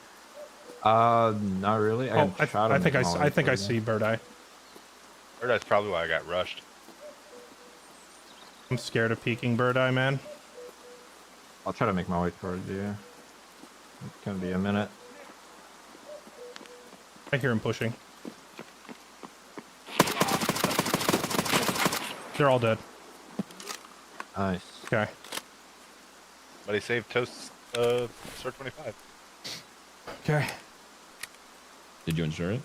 [SPEAKER 14] Not really. I got shot
[SPEAKER 1] I
[SPEAKER 14] on
[SPEAKER 1] think
[SPEAKER 14] the
[SPEAKER 1] I
[SPEAKER 14] molly
[SPEAKER 1] think I
[SPEAKER 14] for
[SPEAKER 1] see Bird Eye.
[SPEAKER 16] Or that's probably why I got rushed.
[SPEAKER 1] I'm scared of peeking Bird Eye, man.
[SPEAKER 14] I'll try to make my way towards you. It's gonna be a minute.
[SPEAKER 1] I hear him pushing. They're all dead.
[SPEAKER 14] Nice.
[SPEAKER 1] Okay.
[SPEAKER 16] But he saved Toast, Sir 25.
[SPEAKER 1] Okay.
[SPEAKER 12] Did you insure it?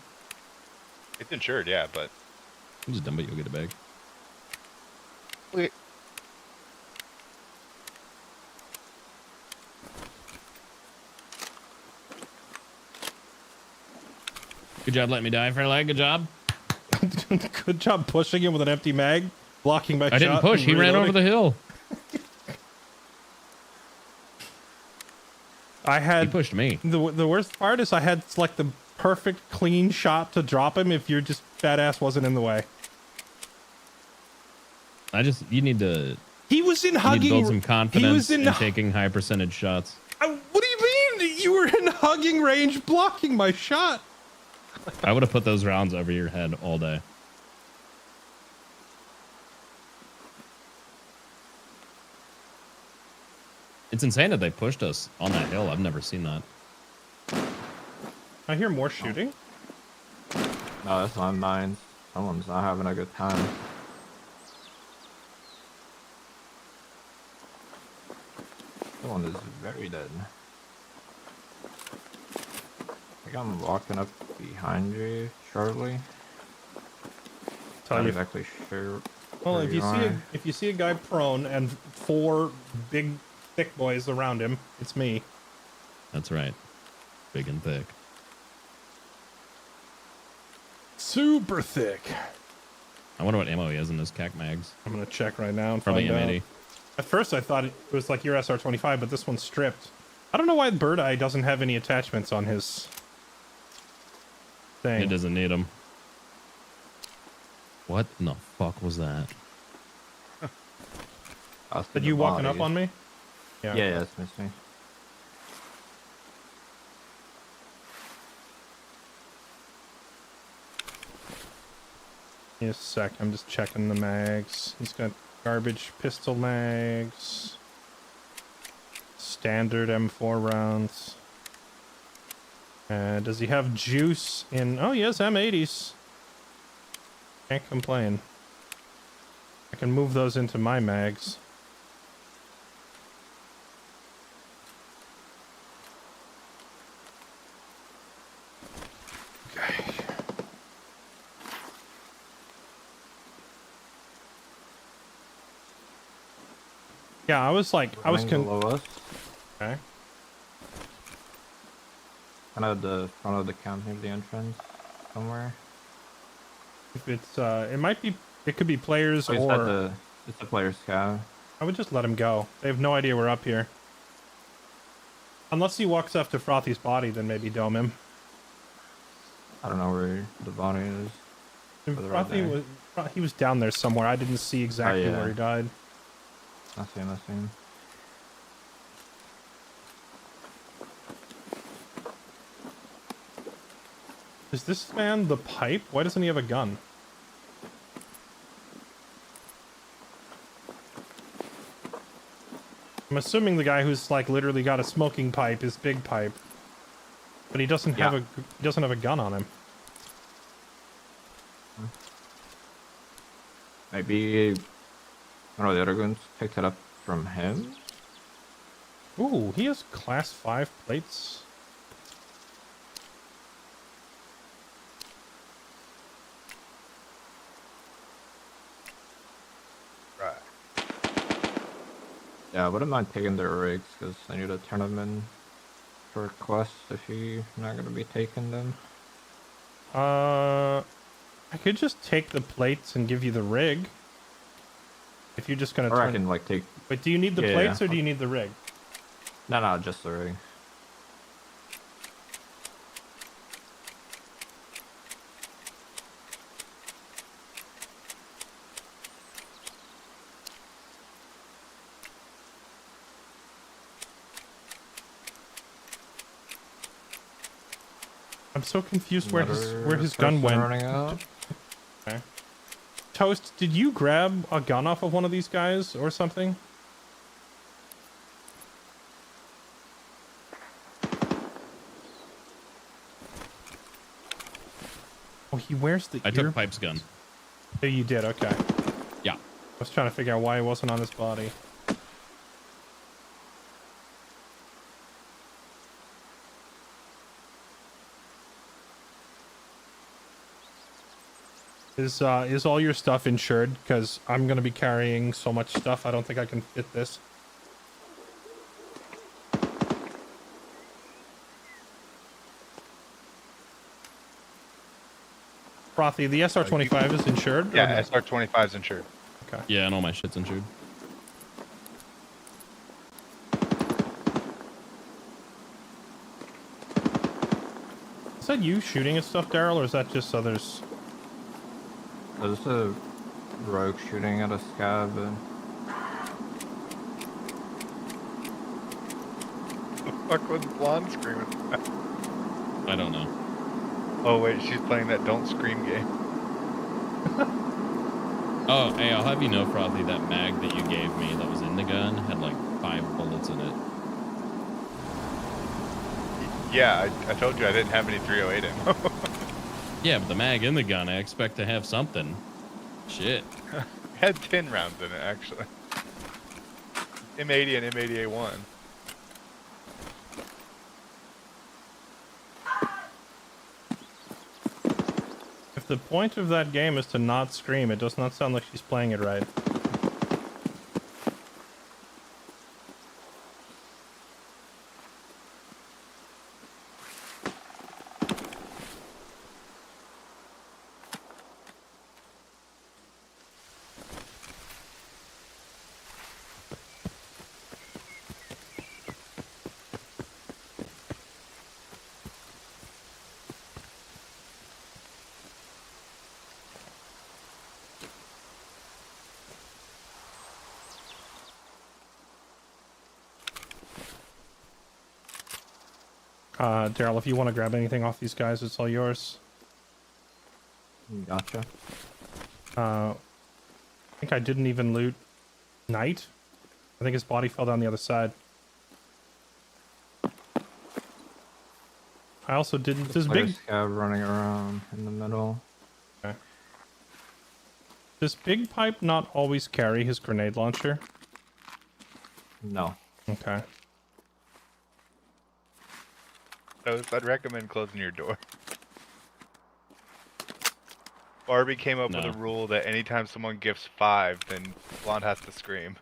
[SPEAKER 16] It's insured, yeah, but.
[SPEAKER 12] You just dump it, you'll get a bag.
[SPEAKER 16] Okay.
[SPEAKER 12] Good job letting me die, Fairlight. Good job.
[SPEAKER 1] Good job pushing him with an empty mag, blocking my shot.
[SPEAKER 12] I didn't push.
[SPEAKER 1] and
[SPEAKER 12] He ran over
[SPEAKER 1] reloading.
[SPEAKER 12] the hill.
[SPEAKER 1] I had.
[SPEAKER 12] He pushed me.
[SPEAKER 1] The worst part is I had like the perfect clean shot to drop him if your just fat ass wasn't in the way.
[SPEAKER 12] You need to.
[SPEAKER 1] He was in
[SPEAKER 12] You need to
[SPEAKER 1] hugging.
[SPEAKER 12] build some confidence
[SPEAKER 1] in
[SPEAKER 12] in taking high percentage shots.
[SPEAKER 1] What do you mean? You were in hugging range, blocking my shot.
[SPEAKER 12] I would have put those rounds over your head all day. It's insane that they pushed us on that hill. I've never seen that.
[SPEAKER 1] I hear more shooting.
[SPEAKER 14] No, that's not mine. Someone's not having a good time. Someone is very dead. I think I'm walking up behind you shortly.
[SPEAKER 1] Tell
[SPEAKER 14] Not
[SPEAKER 1] you.
[SPEAKER 14] exactly sure.
[SPEAKER 1] Well,
[SPEAKER 14] where
[SPEAKER 1] if you see a guy prone and 4 big thick boys around him, it's me.
[SPEAKER 12] That's right. Big and thick.
[SPEAKER 1] super thick.
[SPEAKER 12] I wonder what ammo he has in his CAC mags.
[SPEAKER 1] I'm gonna check right now and
[SPEAKER 12] Probably
[SPEAKER 1] find out.
[SPEAKER 12] M80.
[SPEAKER 1] At first I thought it was like your SR25, but this one's stripped. I don't know why Bird Eye doesn't have any attachments on his thing.
[SPEAKER 12] It doesn't need them. What in the fuck was that?
[SPEAKER 1] Did you walking up on me?
[SPEAKER 14] Yeah, it's missing.
[SPEAKER 1] Give me a sec, I'm just checking the mags. He's got garbage pistol mags. Standard M4 rounds. Does he have juice in... Oh, he has M80s. Can't complain. I can move those into my mags. Okay. Yeah, I was like,
[SPEAKER 14] below us.
[SPEAKER 1] Okay.
[SPEAKER 14] Kind of the front of the camp near the entrance, somewhere.
[SPEAKER 1] If it's, it might be, it could be players
[SPEAKER 14] It's
[SPEAKER 1] or...
[SPEAKER 14] it's the player's scav.
[SPEAKER 1] I would just let him go. They have no idea we're up here. Unless he walks up to Frothy's body, then maybe dome him.
[SPEAKER 14] I don't know where the body is. Further right
[SPEAKER 1] Frothy
[SPEAKER 14] there.
[SPEAKER 1] he was down there somewhere. I didn't see exactly
[SPEAKER 14] yeah.
[SPEAKER 1] where he died.
[SPEAKER 14] I see him.
[SPEAKER 1] Is this man the pipe? Why doesn't he have a gun? I'm assuming the guy who's like literally got a smoking pipe is big pipe, but he doesn't have a gun on him.
[SPEAKER 14] Maybe one of the other guns picked it up from him.
[SPEAKER 1] Ooh, he has class 5 plates.
[SPEAKER 14] Yeah, I wouldn't mind taking their rigs because I need to turn them in for quests if you're not going to be taking them.
[SPEAKER 1] I could just take the plates and give you the rig. If you're just gonna
[SPEAKER 14] Or
[SPEAKER 1] turn...
[SPEAKER 14] I can like take...
[SPEAKER 1] Wait, do you need the plates or do you need the rig?
[SPEAKER 14] No, just the rig.
[SPEAKER 1] I'm so confused where his gun went.
[SPEAKER 14] Running out.
[SPEAKER 1] Okay. Toast, did you grab a gun off of one of these guys or something? Oh, he wears the
[SPEAKER 12] I took Pipe's gun.
[SPEAKER 1] Oh, you did, okay.
[SPEAKER 12] Yeah.
[SPEAKER 1] I was trying to figure out why it wasn't on his body. Is all your stuff insured? Because I'm going to be carrying so much stuff, I don't think I can fit this. Frothy, the SR25 is insured?
[SPEAKER 16] Yeah, SR25 is insured.
[SPEAKER 1] Okay.
[SPEAKER 12] Yeah, and all my shit's insured.
[SPEAKER 1] Is that you shooting at stuff, Daryl, or is that just others?
[SPEAKER 14] There's a rogue shooting at a scav.
[SPEAKER 16] The fuck was Blonde screaming?
[SPEAKER 12] I don't know.
[SPEAKER 16] Oh wait, she's playing that Don't Scream game.
[SPEAKER 12] Oh, hey, I'll have you know, Frothy, that mag that you gave me that was in the gun had like 5 bullets in it.
[SPEAKER 16] Yeah, I told you I didn't have any 308 ammo.
[SPEAKER 12] Yeah, but the mag in the gun, I expect to have something. Shit.
[SPEAKER 16] It had 10 rounds in it, actually. M80 and M80A1.
[SPEAKER 1] If the point of that game is to not scream, it does not sound like she's playing it right. Daryl, if you want to grab anything off these guys, it's all yours.
[SPEAKER 14] Gotcha.
[SPEAKER 1] I think I didn't even loot Knight. I think his body fell down the other side. I also didn't. This big
[SPEAKER 14] scav running around in the middle.
[SPEAKER 1] Okay. Does Big Pipe not always carry his grenade launcher?
[SPEAKER 14] No.
[SPEAKER 1] Okay.
[SPEAKER 16] So I'd recommend closing your door. Barbie came up with a rule that anytime someone gifts 5, then Blonde has to scream.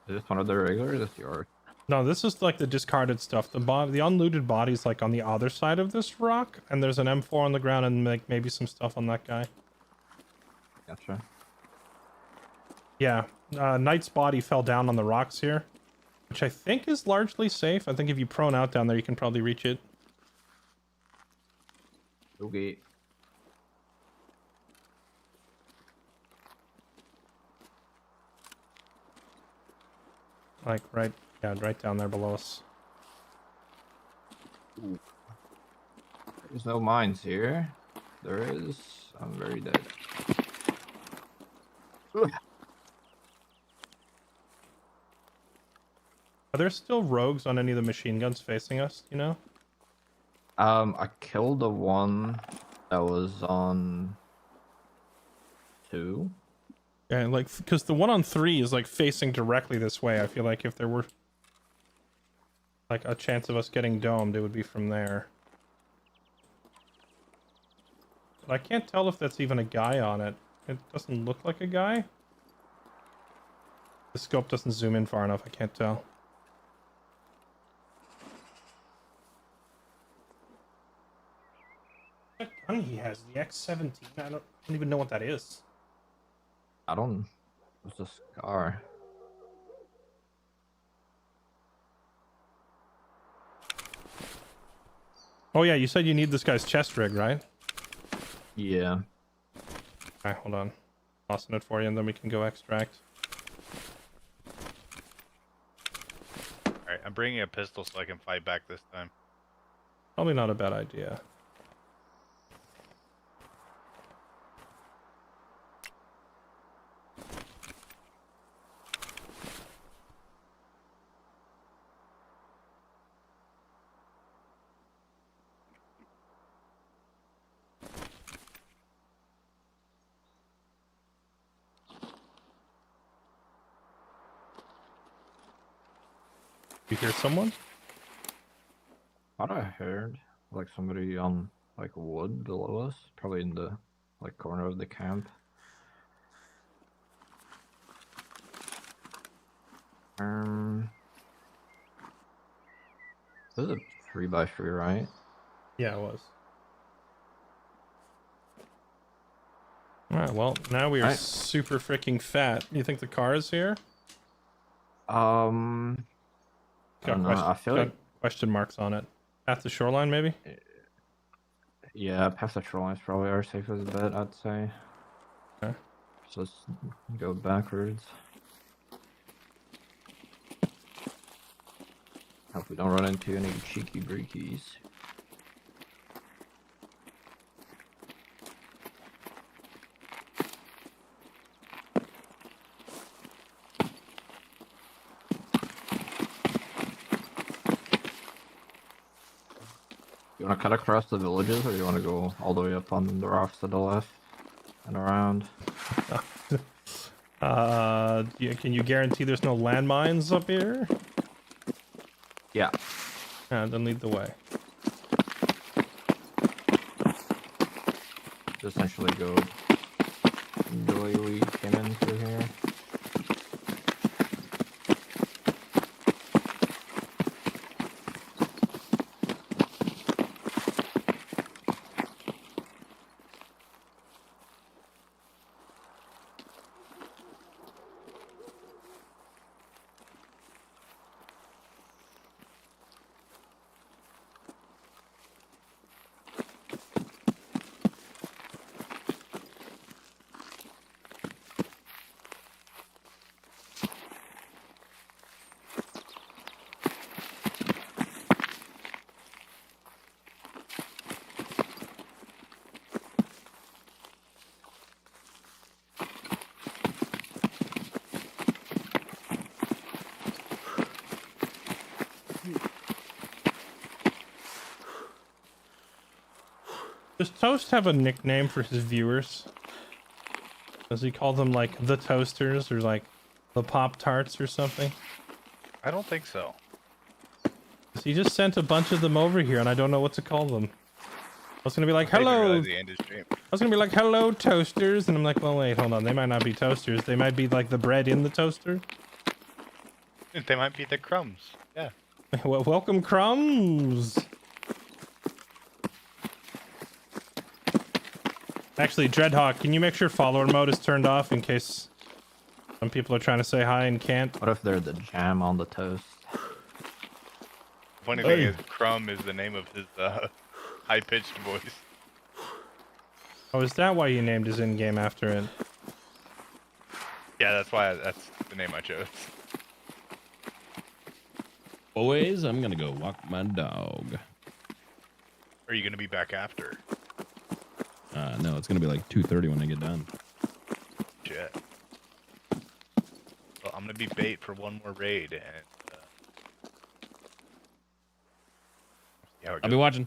[SPEAKER 14] Is this one of the regular or is this yours?
[SPEAKER 1] No, this is like the discarded stuff. The unlooted body's like on the other side of this rock, and there's an M4 on the ground and like maybe some stuff on that guy.
[SPEAKER 14] Gotcha.
[SPEAKER 1] Yeah, Knight's body fell down on the rocks here, which I think is largely safe. I think if you prone out down there, you can probably reach it.
[SPEAKER 14] Okay.
[SPEAKER 1] Like right down there below us.
[SPEAKER 14] Ooh. There's no mines here. There is. I'm very dead.
[SPEAKER 1] Are there still rogues on any of the machine guns facing us, you know?
[SPEAKER 14] I killed the one that was on 2.
[SPEAKER 1] Yeah, like, because the one on 3 is like facing directly this way. I feel like if there were like a chance of us getting domed, it would be from there. But I can't tell if that's even a guy on it. It doesn't look like a guy. The scope doesn't zoom in far enough. I can't tell. What gun he has? The X-17? I don't even know what that is.
[SPEAKER 14] I don't. What's a scar?
[SPEAKER 1] Oh yeah, you said you need this guy's chest rig, right?
[SPEAKER 14] Yeah.
[SPEAKER 1] Alright, hold on. Tossing it for you, and then we can go extract.
[SPEAKER 16] Alright, I'm bringing a pistol so I can fight back this time.
[SPEAKER 1] Probably not a bad idea. You hear someone?
[SPEAKER 14] Thought I heard like somebody on like wood below us, probably in the like corner of the camp. This is a 3x3, right?
[SPEAKER 1] Yeah, it was. Alright, well, now we are super freaking fat. You think the car is here?
[SPEAKER 14] I don't know, I feel like
[SPEAKER 1] question marks on it. At the shoreline, maybe?
[SPEAKER 14] yeah, past the shoreline is probably our safest bet, I'd say.
[SPEAKER 1] Okay.
[SPEAKER 14] So let's go backwards. Hope we don't run into any cheeky breakies. You want to cut across the villages, or you want to go all the way up on the rocks to the left and around?
[SPEAKER 1] Can you guarantee there's no landmines up here?
[SPEAKER 14] Yeah.
[SPEAKER 1] Then lead the way.
[SPEAKER 14] Just essentially go the way we came in through here.
[SPEAKER 1] Does Toast have a nickname for his viewers? Does he call them like the Toasters or like the Pop Tarts or something?
[SPEAKER 16] I don't think so.
[SPEAKER 1] He just sent a bunch of them over here and I don't know what to call them. I was gonna be like,
[SPEAKER 16] I didn't
[SPEAKER 1] hello.
[SPEAKER 16] realize the end is stream.
[SPEAKER 1] I was gonna be like, hello, toasters. And I'm like, well, wait, hold on. They might not be toasters. They might be like the bread in the toaster.
[SPEAKER 16] They might be the crumbs. Yeah.
[SPEAKER 1] Well, welcome, crumbs. Actually, Dreadhawk, can you make sure follower mode is turned off in case some people are trying to say hi and can't?
[SPEAKER 14] What if they're the jam on the toast?
[SPEAKER 16] Funny thing is, Crumb is the name of his high-pitched voice.
[SPEAKER 1] Oh, is that why you named his in-game after it?
[SPEAKER 16] Yeah, that's why that's the name I chose.
[SPEAKER 12] Boys, I'm gonna go walk my dog.
[SPEAKER 16] Are you gonna be back after?
[SPEAKER 12] No, it's gonna be like 2:30 when I get done.
[SPEAKER 16] Shit. Well, I'm gonna be bait for one more raid, and
[SPEAKER 12] I'll be watching.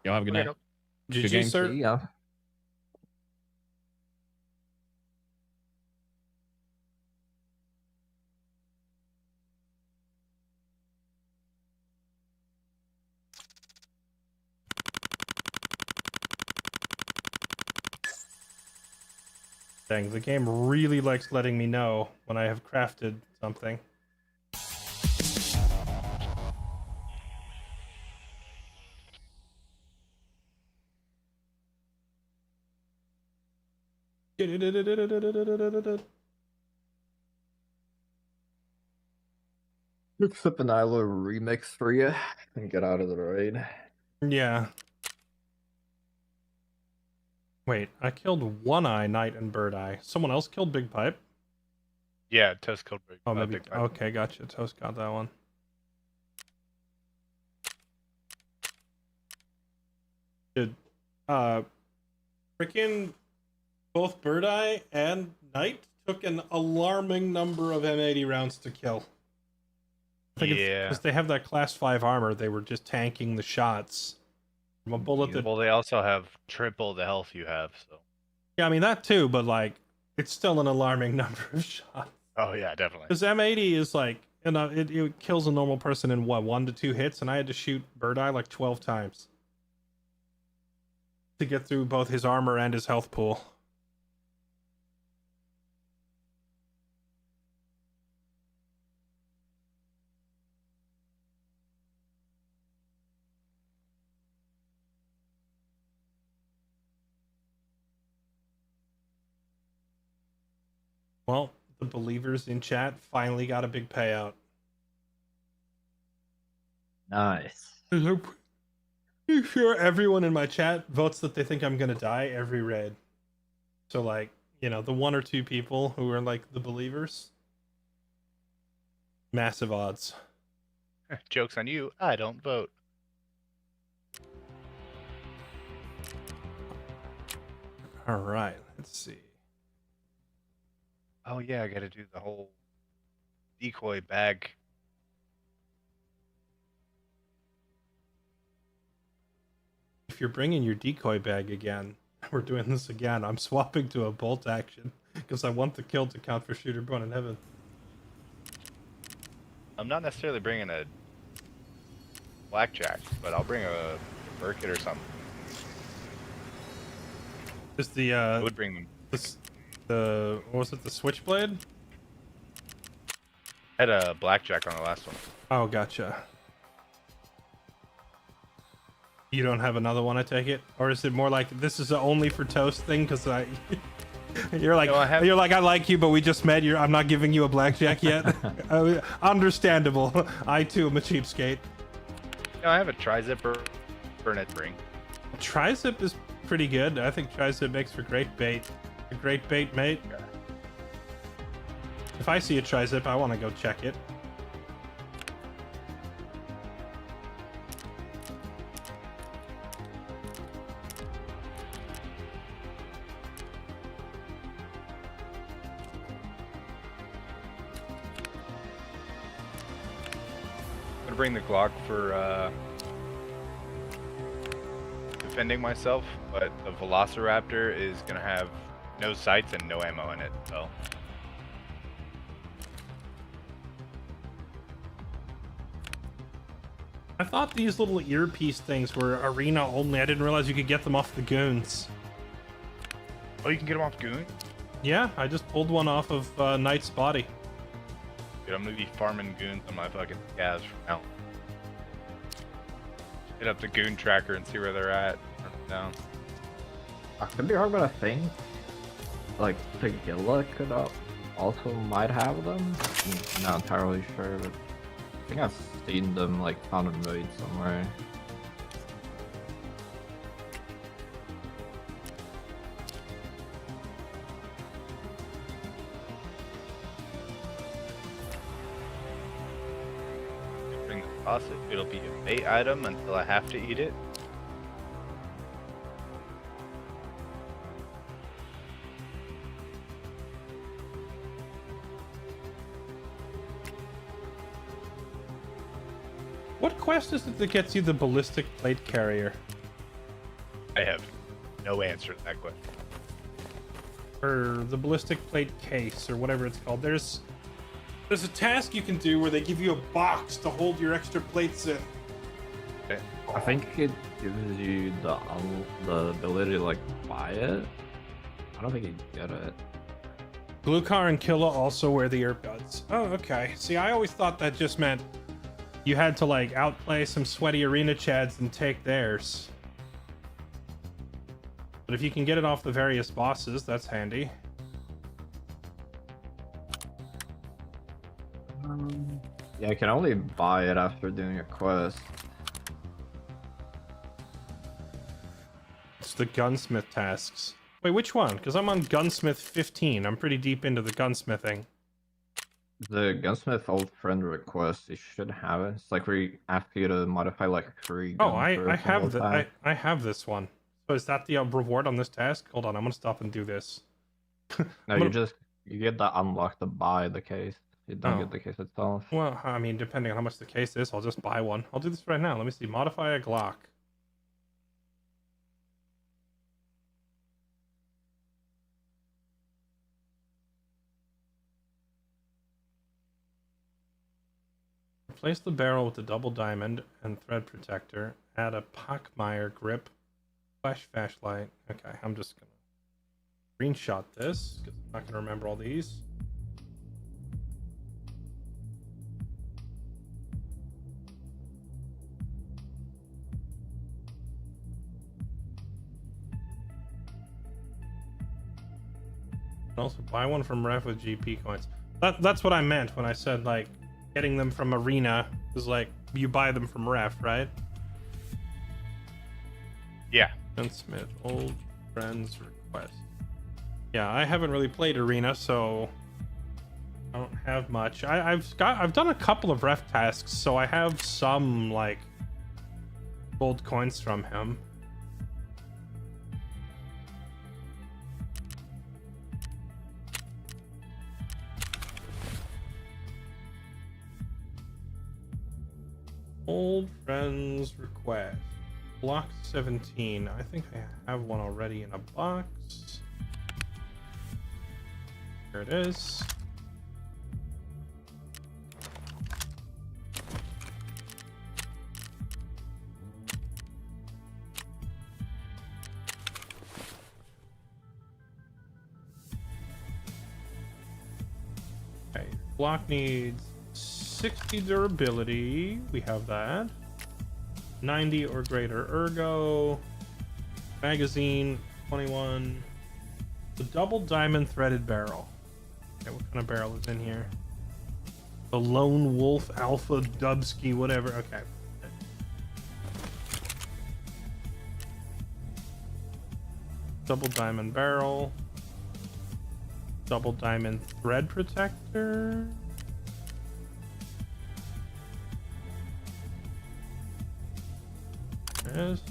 [SPEAKER 12] Y'all have a good night.
[SPEAKER 1] Good game, sir.
[SPEAKER 14] Yeah.
[SPEAKER 1] Dang, the game really likes letting me know when I have crafted something.
[SPEAKER 14] Flip an Isla remix for you and get out of the raid.
[SPEAKER 1] Yeah. Wait, I killed One Eye, Knight, and Bird Eye. Someone else killed Big Pipe?
[SPEAKER 16] yeah, Toast killed Big.
[SPEAKER 1] Oh, maybe.
[SPEAKER 16] Big Pipe.
[SPEAKER 1] Okay, gotcha. Toast got that one. Did freaking both Bird Eye and Knight took an alarming number of M80 rounds to kill. I think
[SPEAKER 16] Yeah.
[SPEAKER 1] because they have that class 5 armor, they were just tanking the shots from a bullet that.
[SPEAKER 16] Well, they also have triple the health you have, so.
[SPEAKER 1] Yeah, I mean that too, but like it's still an alarming number of shots.
[SPEAKER 16] Oh yeah, definitely.
[SPEAKER 1] Because M80 is like, you know, it kills a normal person in what, 1 to 2 hits, and I had to shoot Bird Eye like 12 times to get through both his armor and his health pool. Well, the believers in chat finally got a big payout.
[SPEAKER 14] Nice.
[SPEAKER 1] I'm pretty sure everyone in my chat votes that they think I'm gonna die every raid. So like, you know, the 1 or 2 people who are like the believers. Massive odds.
[SPEAKER 16] Joke's on you. I don't vote.
[SPEAKER 1] Alright, let's see.
[SPEAKER 16] Oh yeah, I gotta do the whole decoy bag.
[SPEAKER 1] If you're bringing your decoy bag again, we're doing this again. I'm swapping to a bolt action because I want the kill to count for Shooter Born in Heaven.
[SPEAKER 16] I'm not necessarily bringing a blackjack, but I'll bring a Burkett or something.
[SPEAKER 1] Just the
[SPEAKER 16] I would bring them.
[SPEAKER 1] The what was it? The switchblade?
[SPEAKER 16] I had a blackjack on the last one.
[SPEAKER 1] Oh, gotcha. You don't have another one, I take it, or is it more like this is a only for Toast thing? Because you're like,
[SPEAKER 16] No,
[SPEAKER 1] you're like, I like you, but we just met. I'm not giving you a blackjack yet. Understandable. I too am a cheapskate.
[SPEAKER 16] No, I have a tri-zip or a net ring.
[SPEAKER 1] Tri-zip is pretty good. I think tri-zip makes for great bait. A great bait, mate.
[SPEAKER 16] Okay.
[SPEAKER 1] If I see a tri-zip, I want to go check it.
[SPEAKER 16] I'm gonna bring the Glock for defending myself, but the Velociraptor is gonna have no sights and no ammo in it, so.
[SPEAKER 1] I thought these little earpiece things were arena only. I didn't realize you could get them off the goons.
[SPEAKER 16] Oh, you can get them off goon?
[SPEAKER 1] Yeah, I just pulled one off of Knight's body.
[SPEAKER 16] Dude, I'm gonna be farming goons on my fucking calves from now. Hit up the goon tracker and see where they're at. Turn them down.
[SPEAKER 14] I could be wrong, but I think like Tegilla could also might have them. I'm not entirely sure, but I think I've seen them like on a raid somewhere.
[SPEAKER 16] Bring the sausage. It'll be a bait item until I have to eat it.
[SPEAKER 1] What quest is it that gets you the ballistic plate carrier?
[SPEAKER 16] I have no answer to that question.
[SPEAKER 1] Or the ballistic plate case, or whatever it's called. There's a task you can do where they give you a box to hold your extra plates in.
[SPEAKER 16] Okay.
[SPEAKER 14] I think it gives you the ability to like buy it. I don't think you get it.
[SPEAKER 1] Glukar and Killa also wear the earbuds. Oh, okay. See, I always thought that just meant you had to like outplay some sweaty arena chads and take theirs. But if you can get it off the various bosses, that's handy.
[SPEAKER 14] Yeah, I can only buy it after doing a quest.
[SPEAKER 1] It's the gunsmith tasks. Wait, which one? Because I'm on gunsmith 15. I'm pretty deep into the gunsmithing.
[SPEAKER 14] The gunsmith old friend request, you should have it. It's like we ask you to modify like 3
[SPEAKER 1] Oh,
[SPEAKER 14] guns
[SPEAKER 1] I have the
[SPEAKER 14] time.
[SPEAKER 1] I have this one. So is that the reward on this task? Hold on, I'm gonna stop and do this.
[SPEAKER 14] No, you get the unlock to buy the case. You don't
[SPEAKER 1] Oh.
[SPEAKER 14] get the case itself.
[SPEAKER 1] Well, I mean, depending on how much the case is, I'll just buy one. I'll do this right now. Let me see. Modify a Glock. Replace the barrel with the double diamond and thread protector. Add a Pockmeyer grip. Flashlight. Okay, I'm just gonna screenshot this because I'm not gonna remember all these. Also buy one from ref with GP coins. That's what I meant when I said like getting them from arena is like you buy them from ref, right?
[SPEAKER 16] Yeah.
[SPEAKER 1] Gunsmith, old friends request. Yeah, I haven't really played arena, so I don't have much. I've done a couple of ref tasks, so I have some like gold coins from him. Old friends request. Block 17. I think I have one already in a box. Here it is. Okay, block needs 60 durability. We have that. 90 or greater ergo. Magazine 21. The double diamond threaded barrel. Okay, what kind of barrel is in here? The Lone Wolf Alpha Dubsky, whatever. Okay. Double diamond barrel. Double diamond thread protector. There is.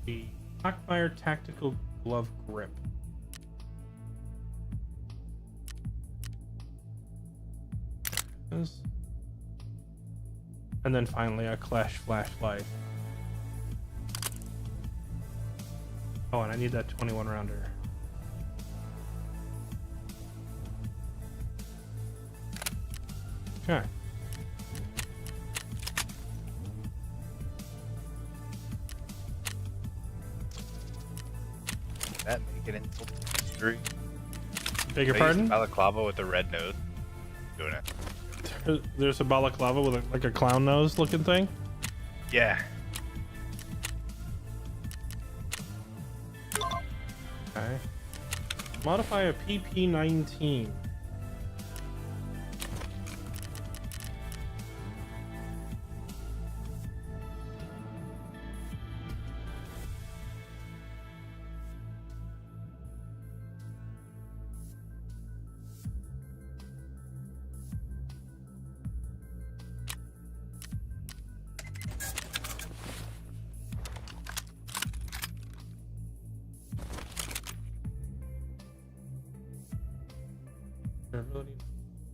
[SPEAKER 1] The Pockmeyer Tactical Glove Grip. And then finally a Clash Flashlight. Oh, and I need that 21 rounder. Okay.
[SPEAKER 16] That make it insult history.
[SPEAKER 1] Beg your
[SPEAKER 16] I used
[SPEAKER 1] pardon?
[SPEAKER 16] a balaclava with a red nose. Doing it.
[SPEAKER 1] There's a balaclava with like a clown nose looking thing.
[SPEAKER 16] Yeah.
[SPEAKER 1] Okay. Modify a PP-19.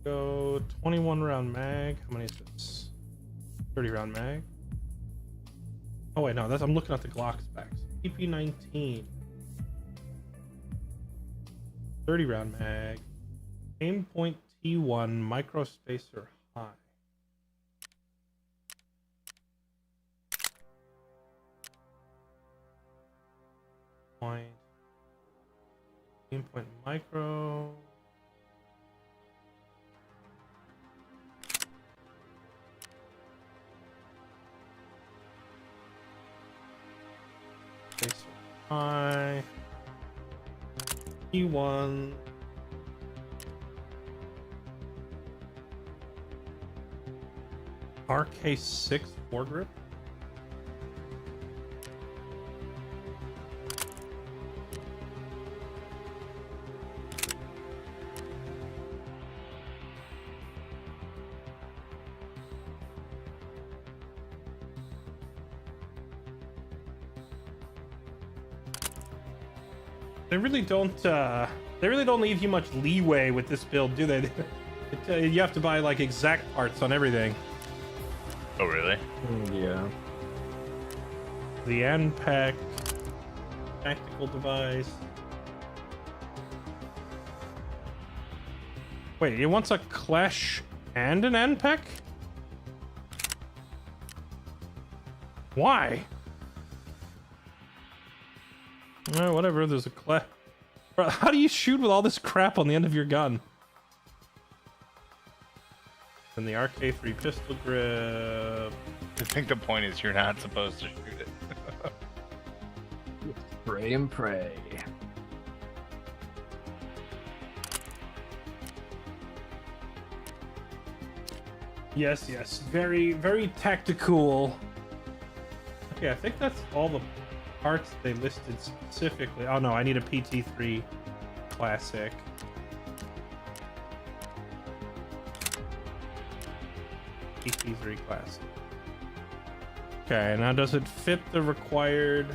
[SPEAKER 1] Go 21 round mag. How many is this? 30 round mag. Oh wait, no, I'm looking at the Glock specs. PP-19. 30 round mag. Aim point T1 micro spacer high. Point. Aim point micro. Spacer high. T1. RK6 foregrip. They really don't. They really don't leave you much leeway with this build, do they? You have to buy like exact parts on everything.
[SPEAKER 16] Oh, really?
[SPEAKER 14] Yeah.
[SPEAKER 1] The NPEC, tactical device. Wait, it wants a Clash and an NPEC? Why? Alright, whatever, there's a Clash. Bro, how do you shoot with all this crap on the end of your gun? And the RK3 pistol grip.
[SPEAKER 16] I think the point is you're not supposed to shoot it.
[SPEAKER 14] Pray and pray.
[SPEAKER 1] Yes, yes. Very, very tactical. Okay, I think that's all the parts they listed specifically. Oh no, I need a PT3 Classic. PT3 Classic. Okay, now does it fit the required...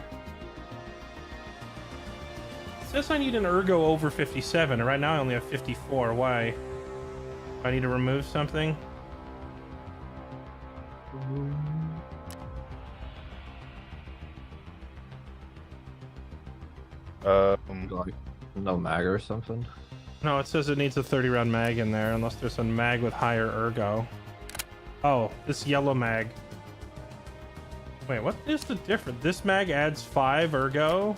[SPEAKER 1] It says I need an ergo over 57, and right now I only have 54. Why? Do I need to remove something?
[SPEAKER 14] Like no mag or something.
[SPEAKER 1] No, it says it needs a 30 round mag in there, unless there's a mag with higher ergo. Oh, this yellow mag. Wait, what is the difference? This mag adds 5 ergo,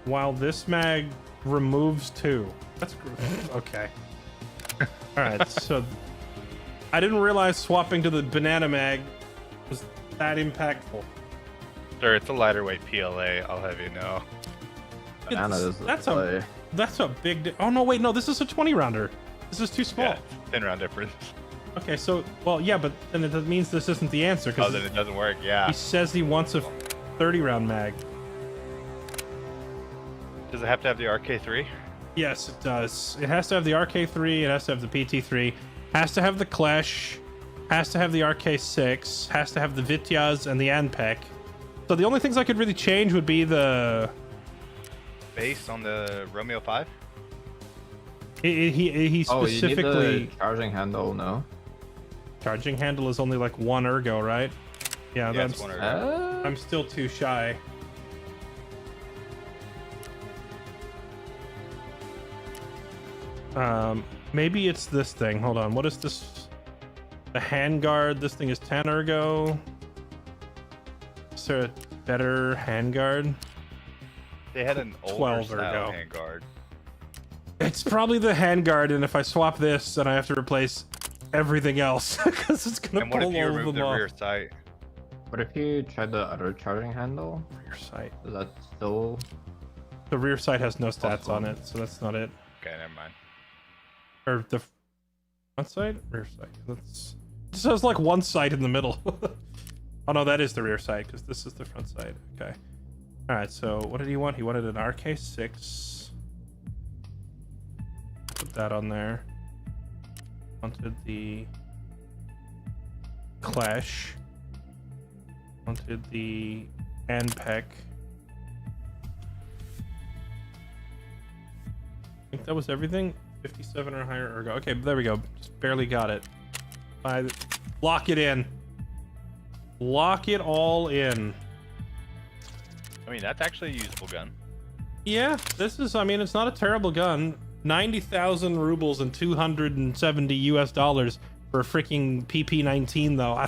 [SPEAKER 1] while this mag removes 2. That's okay. All right, so I didn't realize swapping to the banana mag was that impactful.
[SPEAKER 16] Sir, it's a lighter weight PLA, I'll have you know.
[SPEAKER 14] Banana is the play.
[SPEAKER 1] That's a big oh no, wait, no, this is a 20 rounder. This is too small.
[SPEAKER 16] Yeah, 10 round difference.
[SPEAKER 1] Okay, so well, yeah, but then it means this isn't the answer because
[SPEAKER 16] then it doesn't work. Yeah.
[SPEAKER 1] He says he wants a 30 round mag.
[SPEAKER 16] Does it have to have the RK3?
[SPEAKER 1] Yes, it does. It has to have the RK3. It has to have the PT3. Has to have the Clash. Has to have the RK6. Has to have the Vityaz and the NPEC. So the only things I could really change would be the
[SPEAKER 16] Base on the Romeo 5?
[SPEAKER 1] He specifically...
[SPEAKER 14] Oh, you need the charging handle, no?
[SPEAKER 1] Charging handle is only like 1 ergo, right? Yeah,
[SPEAKER 16] Yeah,
[SPEAKER 1] that's
[SPEAKER 16] it's one or
[SPEAKER 1] I'm still too shy. Maybe it's this thing. Hold on. What is this? The handguard. This thing is 10 ergo. Is there a better handguard?
[SPEAKER 16] They had an older
[SPEAKER 1] 12
[SPEAKER 16] style
[SPEAKER 1] ergo.
[SPEAKER 16] handguard.
[SPEAKER 1] It's probably the handguard, and if I swap this, then I have to replace everything else because it's gonna
[SPEAKER 16] And what
[SPEAKER 1] pull
[SPEAKER 16] if you
[SPEAKER 1] all of
[SPEAKER 16] remove
[SPEAKER 1] them
[SPEAKER 16] the
[SPEAKER 1] off.
[SPEAKER 16] rear sight?
[SPEAKER 14] But if you try the other charging handle,
[SPEAKER 1] Rear sight.
[SPEAKER 14] is that still?
[SPEAKER 1] The rear sight has no stats on it, so that's not it.
[SPEAKER 16] Okay, never mind.
[SPEAKER 1] Or the front sight, rear sight. That's it says like one sight in the middle. Oh no, that is the rear sight because this is the front sight. Okay. All right. So what did he want? He wanted an RK6. Put that on there. Wanted the Clash. Wanted the Anpec. I think that was everything. 57 or higher ergo. Okay, there we go. Just barely got it. Lock it in. Lock it all in.
[SPEAKER 16] I mean, that's actually a usable gun.
[SPEAKER 1] Yeah, this is, I mean, it's not a terrible gun. 90,000 rubles and 270 US dollars for a freaking PP-19 though.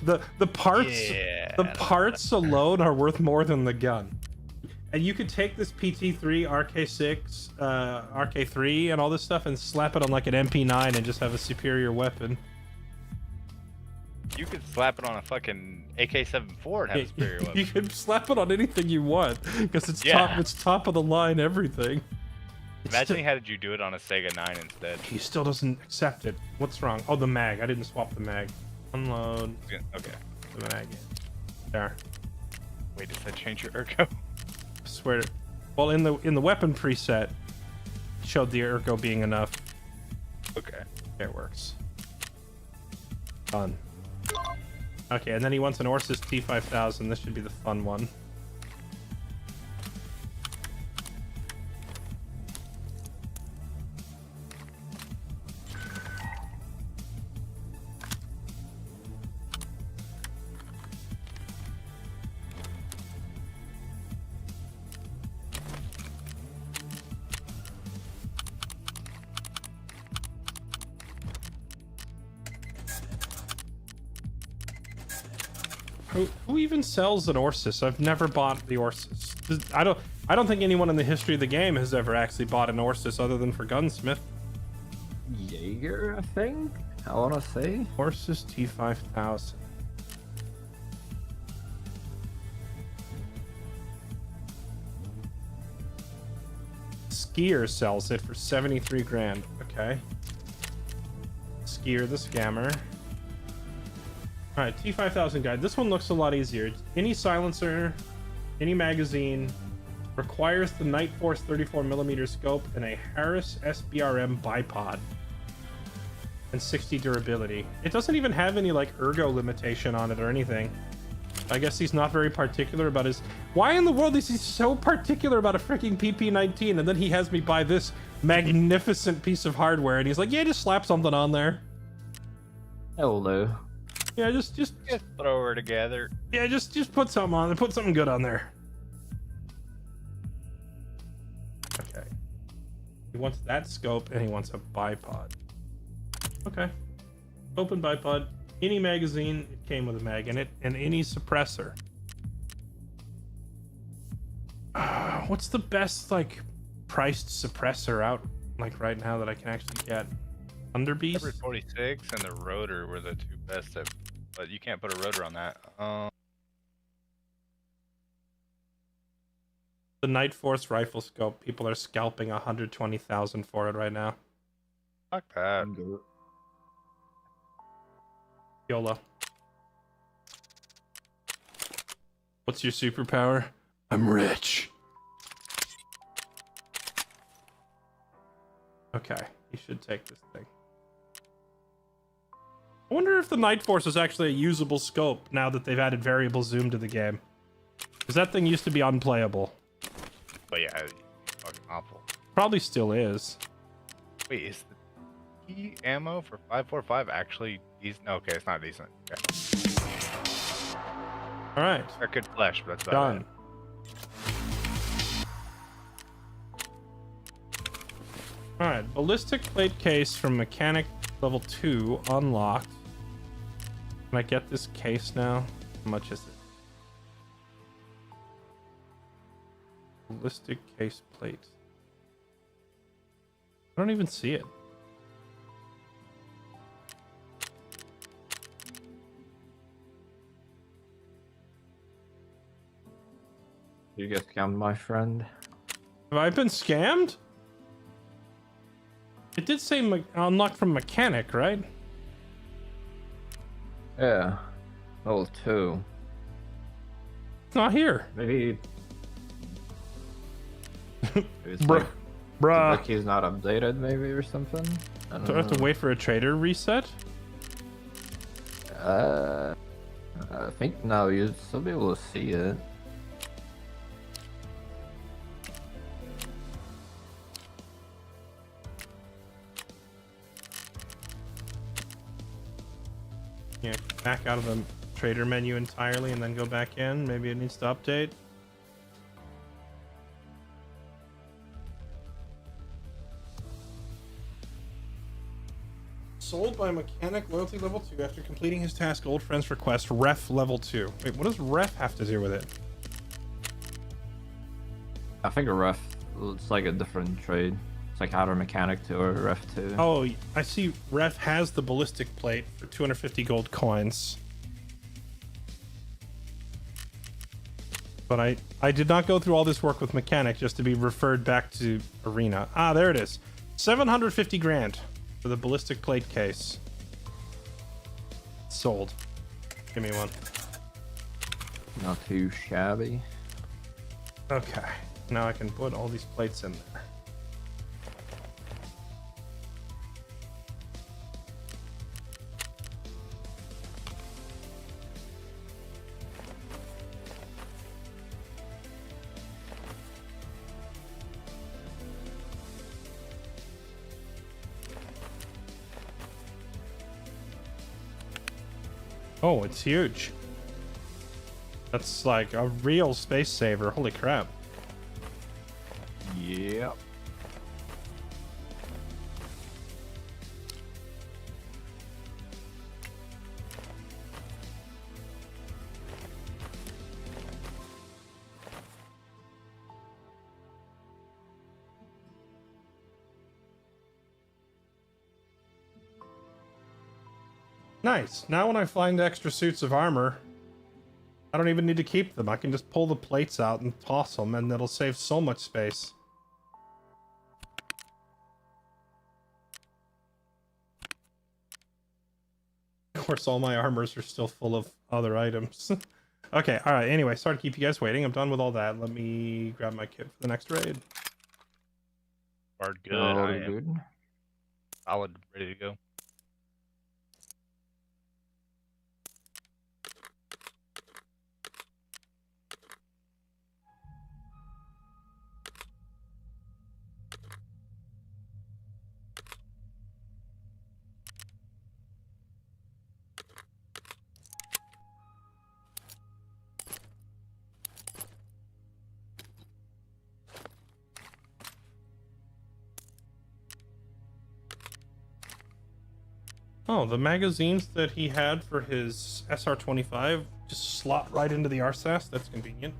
[SPEAKER 1] The parts, the parts alone are worth more than the gun. And you could take this PT3, RK6, RK3, and all this stuff and slap it on like an MP9 and just have a superior weapon.
[SPEAKER 16] You could slap it on a fucking AK-74 and have a superior weapon.
[SPEAKER 1] You could slap it on anything you want because it's
[SPEAKER 16] Yeah.
[SPEAKER 1] top of the line everything.
[SPEAKER 16] Imagine how did you do it on a Sega 9 instead?
[SPEAKER 1] He still doesn't accept it. What's wrong? Oh, the mag. I didn't swap the mag. Unload.
[SPEAKER 16] Okay.
[SPEAKER 1] The mag. There.
[SPEAKER 16] Wait, does that change your ergo?
[SPEAKER 1] I swear to, well, in the weapon preset, it showed the ergo being enough.
[SPEAKER 16] Okay.
[SPEAKER 1] It works. Done. Okay, and then he wants an Orsis T5000. This should be the fun one. Who even sells an Orsis? I've never bought the Orsis. I don't think anyone in the history of the game has ever actually bought an Orsis other than for Gunsmith.
[SPEAKER 14] Jaeger, I think. I want to say
[SPEAKER 1] Orsis T5000. Skier sells it for 73 grand. Okay. Skier the scammer. Alright, T5000 guide. This one looks a lot easier. Any silencer, any magazine, requires the Night Force 34mm scope and a Harris SBRM bipod. And 60 durability. It doesn't even have any like ergo limitation on it or anything. I guess he's not very particular about his... Why in the world is he so particular about a freaking PP-19 and then he has me buy this magnificent piece of hardware and he's like, yeah, just slap something on there.
[SPEAKER 14] hello.
[SPEAKER 1] Yeah, just
[SPEAKER 16] throw her together.
[SPEAKER 1] Yeah, just put something on there. Put something good on there. Okay. He wants that scope and he wants a bipod. Okay. Open bipod. Any magazine, it came with a mag in it, and any suppressor. What's the best like priced suppressor out like right now that I can actually get? Underbeast?
[SPEAKER 16] Number 46 and the rotor were the two best, but you can't put a rotor on that.
[SPEAKER 1] The Night Force rifle scope. People are scalping 120,000 for it right now.
[SPEAKER 16] Fuck that.
[SPEAKER 1] YOLO. What's your superpower? I'm rich. Okay, you should take this thing. I wonder if the Night Force is actually a usable scope now that they've added variable zoom to the game. Because that thing used to be unplayable.
[SPEAKER 16] But yeah, it's fucking awful.
[SPEAKER 1] Probably still is.
[SPEAKER 16] Wait, is the ammo for 545 actually decent? Okay, it's not decent. Okay.
[SPEAKER 1] All right.
[SPEAKER 16] Or good flesh, but that's about
[SPEAKER 1] Done. All right. Ballistic plate case from mechanic level 2 unlocked. Can I get this case now? How much is it? Ballistic case plate. I don't even see it.
[SPEAKER 14] You get scammed, my friend.
[SPEAKER 1] Have I been scammed? It did say unlocked from mechanic, right?
[SPEAKER 14] Yeah. Level 2.
[SPEAKER 1] It's not here.
[SPEAKER 14] Maybe it's
[SPEAKER 1] Bruh.
[SPEAKER 14] like
[SPEAKER 1] Bruh.
[SPEAKER 14] the wiki is not updated, maybe, or something.
[SPEAKER 1] Do I have to wait for a trader reset?
[SPEAKER 14] I think no, you'd still be able to see it.
[SPEAKER 1] Yeah, back out of the trader menu entirely and then go back in. Maybe it needs to update. Sold by mechanic, loyalty level 2 after completing his task. Old friends request ref level 2. Wait, what does ref have to do with it?
[SPEAKER 14] I think a ref, it's like a different trade. It's like either mechanic 2 or ref 2.
[SPEAKER 1] Oh, I see ref has the ballistic plate for 250 gold coins. But I did not go through all this work with mechanic just to be referred back to arena. Ah, there it is. 750 grand for the ballistic plate case. Sold. Give me one.
[SPEAKER 14] Not too shabby.
[SPEAKER 1] Okay. Now I can put all these plates in there. Oh, it's huge. That's like a real space saver. Holy crap.
[SPEAKER 14] Yep.
[SPEAKER 1] Nice. Now when I find extra suits of armor, I don't even need to keep them. I can just pull the plates out and toss them, and it'll save so much space. Of course, all my armors are still full of other items. Okay, alright, anyway, sorry to keep you guys waiting. I'm done with all that. Let me grab my kit for the next raid.
[SPEAKER 16] Bard good.
[SPEAKER 14] Oh,
[SPEAKER 16] I am
[SPEAKER 14] good.
[SPEAKER 16] solid, ready to go.
[SPEAKER 1] Oh, the magazines that he had for his SR-25 just slot right into the RSAS. That's convenient.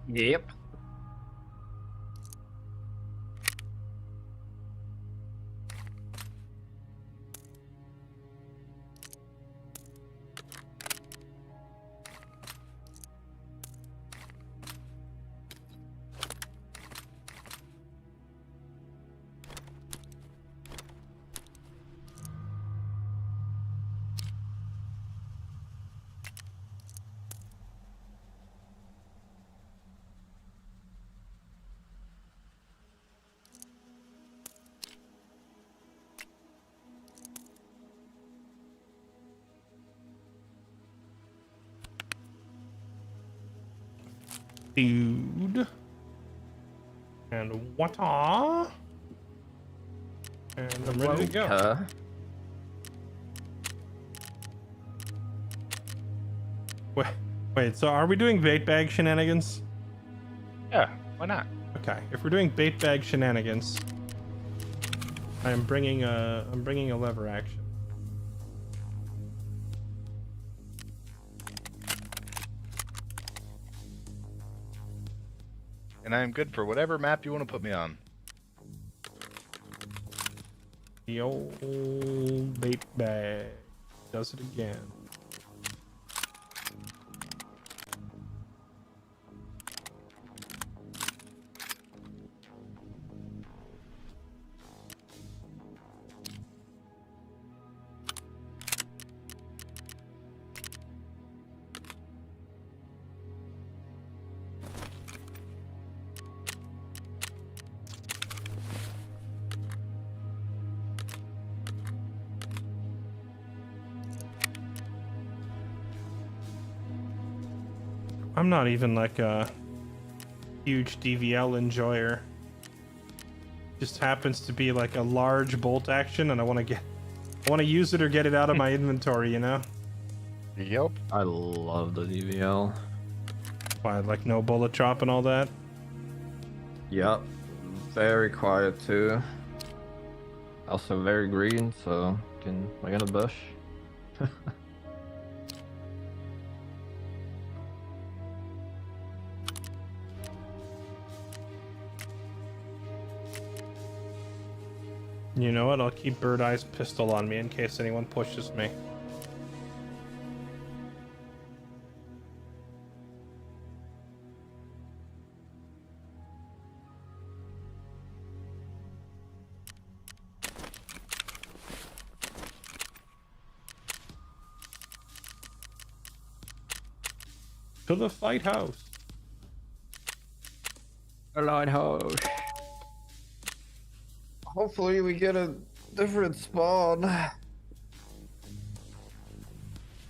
[SPEAKER 14] Yep.
[SPEAKER 1] Dude. And water. And I'm ready to go. Wait, so are we doing bait bag shenanigans?
[SPEAKER 16] Yeah, why not?
[SPEAKER 1] Okay, if we're doing bait bag shenanigans, I'm bringing a lever action.
[SPEAKER 16] And I'm good for whatever map you want to put me on.
[SPEAKER 1] The old bait bag does it again. I'm not even like a huge DVL enjoyer. Just happens to be like a large bolt action, and I want to use it or get it out of my inventory, you know?
[SPEAKER 16] Yep.
[SPEAKER 14] I love the DVL.
[SPEAKER 1] Why, like no bullet drop and all that?
[SPEAKER 14] Yep. Very quiet too. Also very green, so you can like in a bush.
[SPEAKER 1] You know what? I'll keep Bird Eye's pistol on me in case anyone pushes me. To the fight house.
[SPEAKER 14] A lighthouse. Hopefully we get a different spawn.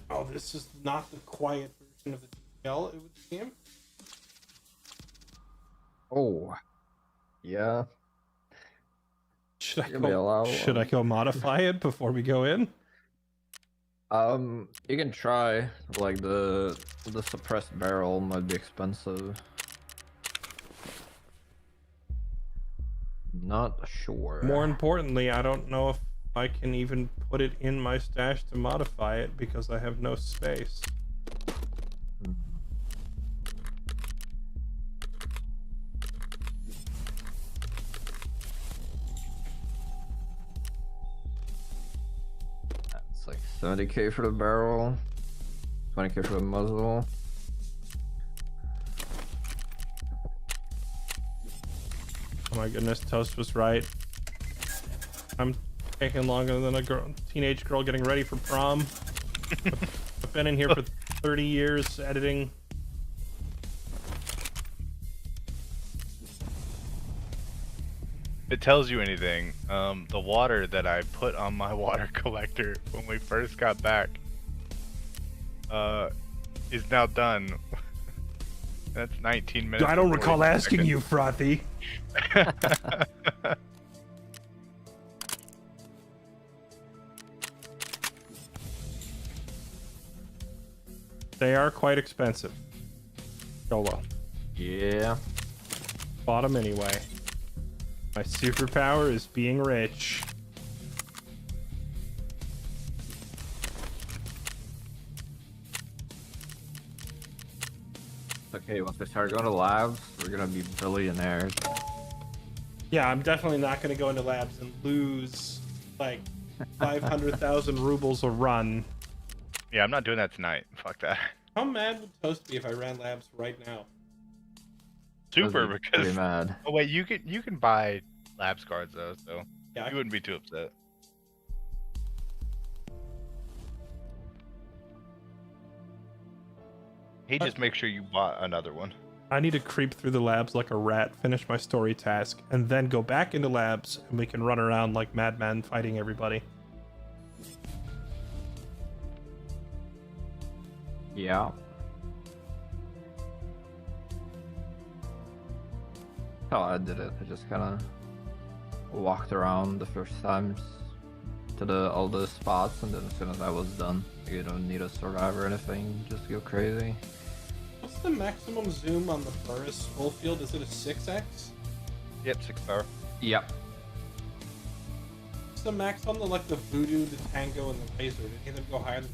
[SPEAKER 1] Oh, this is not the quiet version of the DVL, it would seem.
[SPEAKER 14] Oh. Yeah.
[SPEAKER 1] Should I go modify it before we go in?
[SPEAKER 14] You can try. Like the suppressed barrel might be expensive. Not sure.
[SPEAKER 1] More importantly, I don't know if I can even put it in my stash to modify it because I have no space.
[SPEAKER 14] It's like 70k for the barrel, 20k for the muzzle.
[SPEAKER 1] Oh my goodness, Toast was right. I'm taking longer than a teenage girl getting ready for prom. I've been in here for 30 years editing.
[SPEAKER 16] If it tells you anything, the water that I put on my water collector when we first got back is now done. That's 19 minutes.
[SPEAKER 1] I don't recall asking you, Frothy. They are quite expensive. YOLO.
[SPEAKER 14] Yeah.
[SPEAKER 1] Bought them anyway. My superpower is being rich.
[SPEAKER 14] Okay, once we start going to labs, we're gonna be billionaires.
[SPEAKER 1] Yeah, I'm definitely not going to go into labs and lose like 500,000 rubles a run.
[SPEAKER 16] Yeah, I'm not doing that tonight. Fuck that.
[SPEAKER 1] How mad would Toast be if I ran labs right now?
[SPEAKER 16] Super,
[SPEAKER 14] Be
[SPEAKER 16] because
[SPEAKER 14] pretty mad.
[SPEAKER 16] oh wait, you can buy labs cards though, so
[SPEAKER 1] Yeah,
[SPEAKER 16] you wouldn't be too upset. He just make sure you bought another one.
[SPEAKER 1] I need to creep through the labs like a rat, finish my story task, and then go back into labs, and we can run around like madmen fighting everybody.
[SPEAKER 14] Yeah. Oh, I did it. I just kind of walked around the first times, to the all the spots, and then as soon as I was done, you don't need a survivor or anything. Just go crazy.
[SPEAKER 1] What's the maximum zoom on the Burris full field? Is it a 6x?
[SPEAKER 16] Yep, 6 power.
[SPEAKER 14] Yep.
[SPEAKER 1] What's the max on the the Voodoo, the Tango, and the Razor? Did any of them go higher than?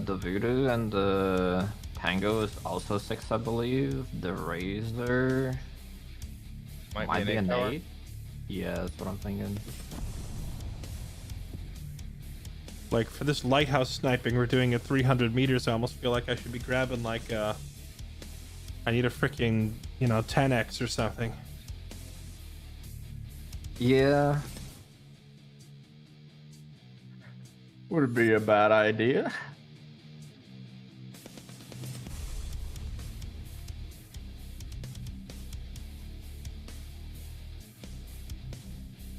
[SPEAKER 14] The Voodoo and the Tango is also 6, I believe. The Razor might be an 8. Yeah, that's what I'm thinking.
[SPEAKER 1] Like for this lighthouse sniping, we're doing at 300 meters. I almost feel like I should be grabbing like I need a freaking 10x or something.
[SPEAKER 14] Yeah. Would be a bad idea.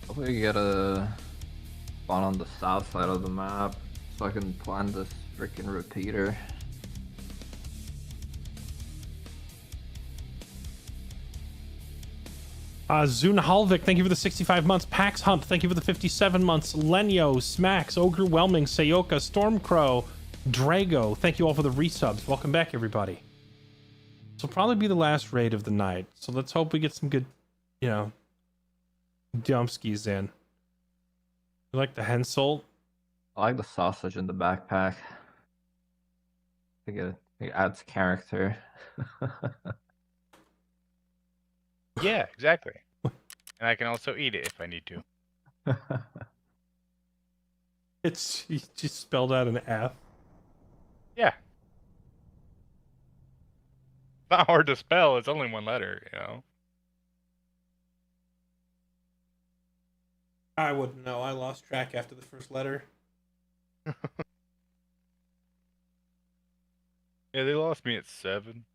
[SPEAKER 14] Hopefully get a spawn on the south side of the map so I can plant this freaking repeater.
[SPEAKER 1] Zuna Halvik, thank you for the 65 months. Pax Hunt, thank you for the 57 months. Lenyo, Smacks, Ogre Whelming, Sayoka, Stormcrow, Drago, thank you all for the resubs. Welcome back, everybody. This will probably be the last raid of the night, so let's hope we get some good, dumpskis in. You like the Hensel?
[SPEAKER 14] I like the sausage in the backpack. I think it adds character.
[SPEAKER 16] Yeah, exactly. And I can also eat it if I need to.
[SPEAKER 1] It's just spelled out an F.
[SPEAKER 16] Yeah. It's not hard to spell. It's only one letter,
[SPEAKER 1] I wouldn't know. I lost track after the first letter.
[SPEAKER 16] Yeah, they lost me at 7.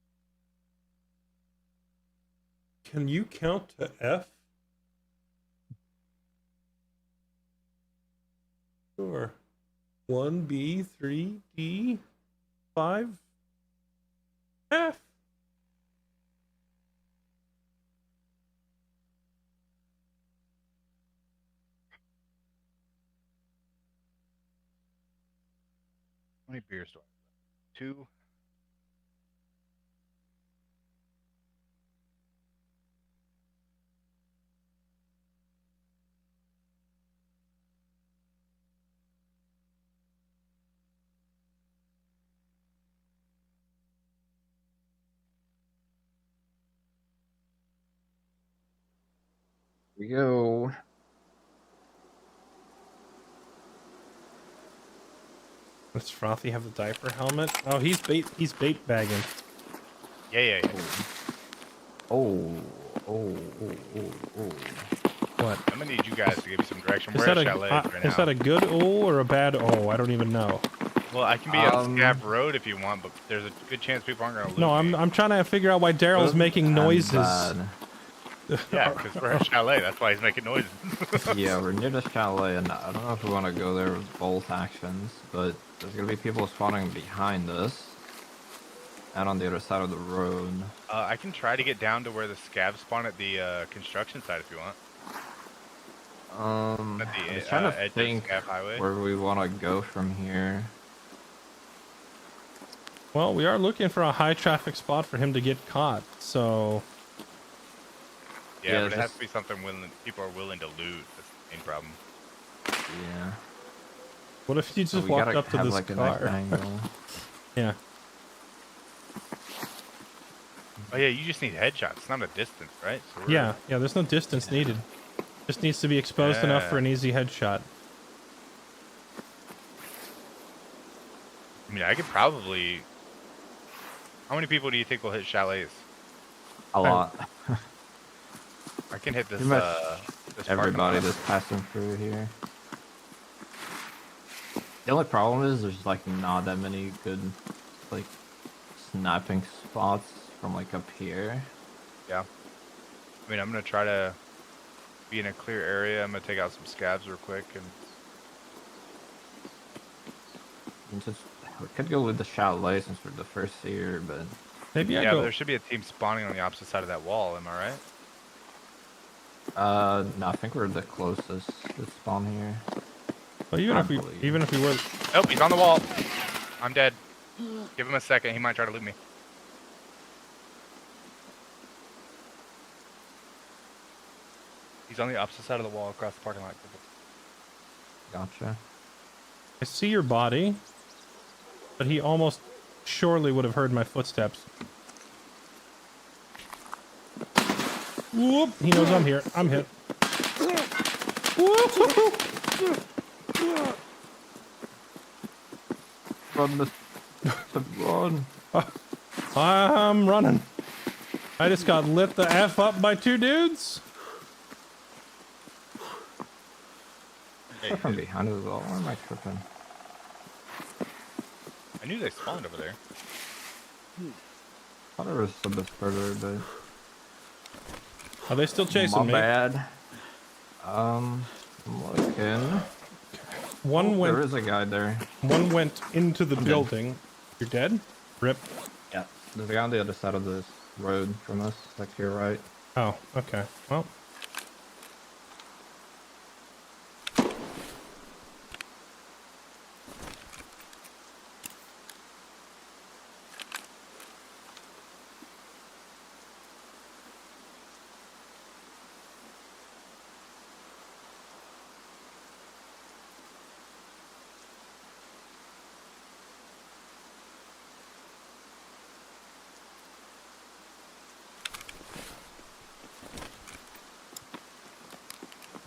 [SPEAKER 1] Can you count to F? Sure. 1B, 3D, 5, F.
[SPEAKER 16] How many beers do I have? 2.
[SPEAKER 14] Here we go.
[SPEAKER 1] Does Frothy have the diaper helmet? Oh, he's bait bagging.
[SPEAKER 16] Yeah.
[SPEAKER 14] Oh.
[SPEAKER 1] What?
[SPEAKER 16] I'm gonna need you guys to give me some direction.
[SPEAKER 1] Is
[SPEAKER 16] We're
[SPEAKER 1] that
[SPEAKER 16] at Chalet right now.
[SPEAKER 1] is that a good O or a bad O? I don't even know.
[SPEAKER 16] Well, I can be on Scav Road if you want, but there's a good chance people aren't gonna lose.
[SPEAKER 1] No, I'm trying to figure out why Daryl's making noises.
[SPEAKER 16] Yeah, because we're at Chalet. That's why he's making noises.
[SPEAKER 14] Yeah, we're near the chalet, and I don't know if we want to go there with both actions, but there's gonna be people spawning behind us and on the other side of the road.
[SPEAKER 16] I can try to get down to where the scavs spawn at the construction site if you want.
[SPEAKER 14] I'm
[SPEAKER 16] At the
[SPEAKER 14] just trying to
[SPEAKER 16] edge of
[SPEAKER 14] think
[SPEAKER 16] Scav Highway.
[SPEAKER 14] where we want to go from here.
[SPEAKER 1] Well, we are looking for a high traffic spot for him to get caught, so...
[SPEAKER 16] Yeah, but it has to be something people are willing to loot. That's the main problem.
[SPEAKER 14] Yeah.
[SPEAKER 1] What if you just walked up to this
[SPEAKER 14] like a
[SPEAKER 1] car?
[SPEAKER 14] nice angle.
[SPEAKER 1] Yeah.
[SPEAKER 16] Oh yeah, you just need headshots. It's not a distance, right? So
[SPEAKER 1] Yeah, there's no distance needed. Just needs to be exposed enough for an easy headshot.
[SPEAKER 16] I mean, I could probably... How many people do you think will hit chalets?
[SPEAKER 14] A lot.
[SPEAKER 16] I can hit this,
[SPEAKER 14] Pretty much
[SPEAKER 16] this
[SPEAKER 14] everybody
[SPEAKER 16] parking lot.
[SPEAKER 14] that's passing through here. The only problem is there's like not that many good like sniping spots from like up here.
[SPEAKER 16] Yeah. I mean, I'm gonna try to be in a clear area. I'm gonna take out some scabs real quick
[SPEAKER 14] And just we could go with the chalet since we're the first here, but
[SPEAKER 1] maybe
[SPEAKER 16] but there should be a team spawning on the opposite side of that wall. Am I right?
[SPEAKER 14] No, I think we're the closest to spawn here.
[SPEAKER 1] Well, even if we were.
[SPEAKER 16] Nope, he's on the wall. I'm dead. Give him a second. He might try to loot me. He's on the opposite side of the wall across the parking lot.
[SPEAKER 14] Gotcha.
[SPEAKER 1] I see your body, but he almost surely would have heard my footsteps. Whoop! He knows I'm here. I'm hit. Whoop!
[SPEAKER 14] Run, run.
[SPEAKER 1] I'm running. I just got lit the F up by two dudes.
[SPEAKER 14] From behind as well. Where am I tripping?
[SPEAKER 16] I knew they spawned over there.
[SPEAKER 14] Thought there was some bit further, but
[SPEAKER 1] are they still chasing me?
[SPEAKER 14] My bad. I'm looking.
[SPEAKER 1] One went.
[SPEAKER 14] There is a guy there.
[SPEAKER 1] One went into the building. You're dead? Rip.
[SPEAKER 14] Yeah. There's a guy on the other side of this road from us, like to your right.
[SPEAKER 1] Oh, okay. Well.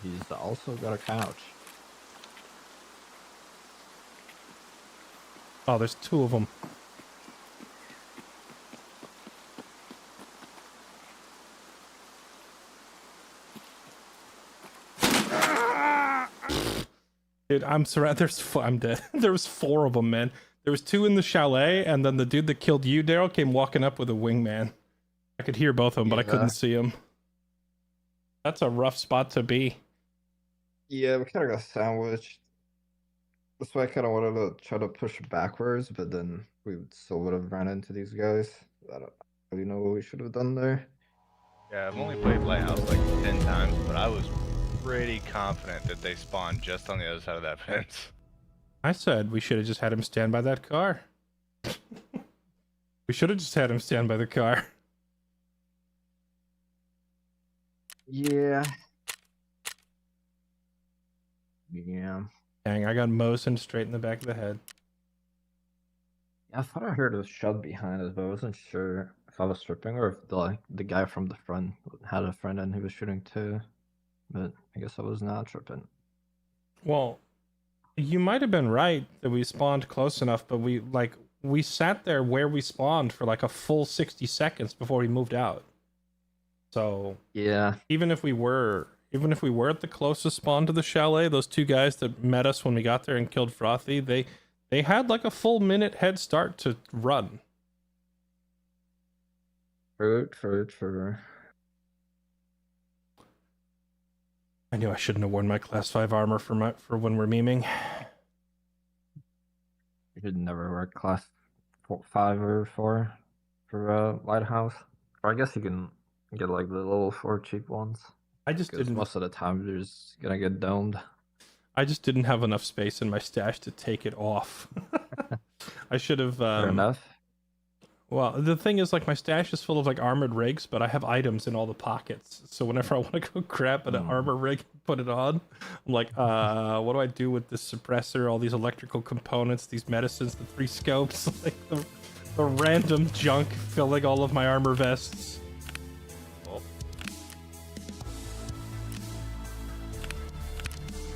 [SPEAKER 14] He's also got a couch.
[SPEAKER 1] Oh, there's two of them. Dude, I'm surrounded. I'm dead. There was four of them, man. There was two in the chalet, and then the dude that killed you, Daryl, came walking up with a wingman. I could hear both of them, but I couldn't see him. That's a rough spot to be.
[SPEAKER 14] Yeah, we kind of got sandwiched. That's why I kind of wanted to try to push backwards, but then we still would have ran into these guys. I don't really know what we should have done there.
[SPEAKER 16] Yeah, I've only played Lighthouse like 10 times, but I was pretty confident that they spawned just on the other side of that fence.
[SPEAKER 1] I said we should have just had him stand by that car. We should have just had him stand by the car.
[SPEAKER 14] Yeah. Yeah.
[SPEAKER 1] Dang, I got Mosin straight in the back of the head.
[SPEAKER 14] I thought I heard a shot behind us, but I wasn't sure if I was stripping or if the guy from the front had a friend and he was shooting too. But I guess I was not tripping.
[SPEAKER 1] Well, you might have been right that we spawned close enough, but we sat there where we spawned for like a full 60 seconds before we moved out. So
[SPEAKER 14] yeah,
[SPEAKER 1] even if we were at the closest spawn to the chalet, those two guys that met us when we got there and killed Frothy, they had like a full minute head start to run.
[SPEAKER 14] Fruit.
[SPEAKER 1] I knew I shouldn't have worn my class 5 armor for when we're memeing.
[SPEAKER 14] You should never wear class 5 or 4 for Lighthouse. Or I guess you can get like the level 4 cheap ones.
[SPEAKER 1] I just didn't.
[SPEAKER 14] Most of the time you're just gonna get domed.
[SPEAKER 1] I just didn't have enough space in my stash to take it off. I should have.
[SPEAKER 14] Fair enough.
[SPEAKER 1] Well, the thing is, like, my stash is full of like armored rigs, but I have items in all the pockets. So whenever I want to go grab an armor rig and put it on, I'm like, what do I do with this suppressor, all these electrical components, these medicines, the 3 scopes, like the random junk filling all of my armor vests.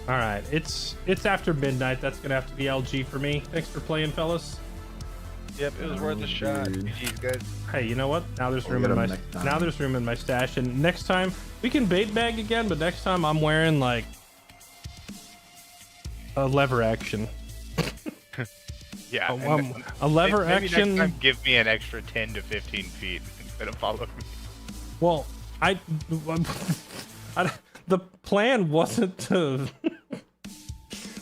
[SPEAKER 1] All right, it's after midnight. That's gonna have to be LG for me. Thanks for playing, fellas.
[SPEAKER 16] Yep, it was worth a shot. GG's, guys.
[SPEAKER 1] Hey, you know what? Now there's room in my stash, and next time we can bait bag again. But next time I'm wearing like a lever action.
[SPEAKER 16] Yeah,
[SPEAKER 1] a lever
[SPEAKER 16] maybe
[SPEAKER 1] action.
[SPEAKER 16] Next time, give me an extra 10 to 15 feet instead of follow me.
[SPEAKER 1] Well, the plan wasn't to.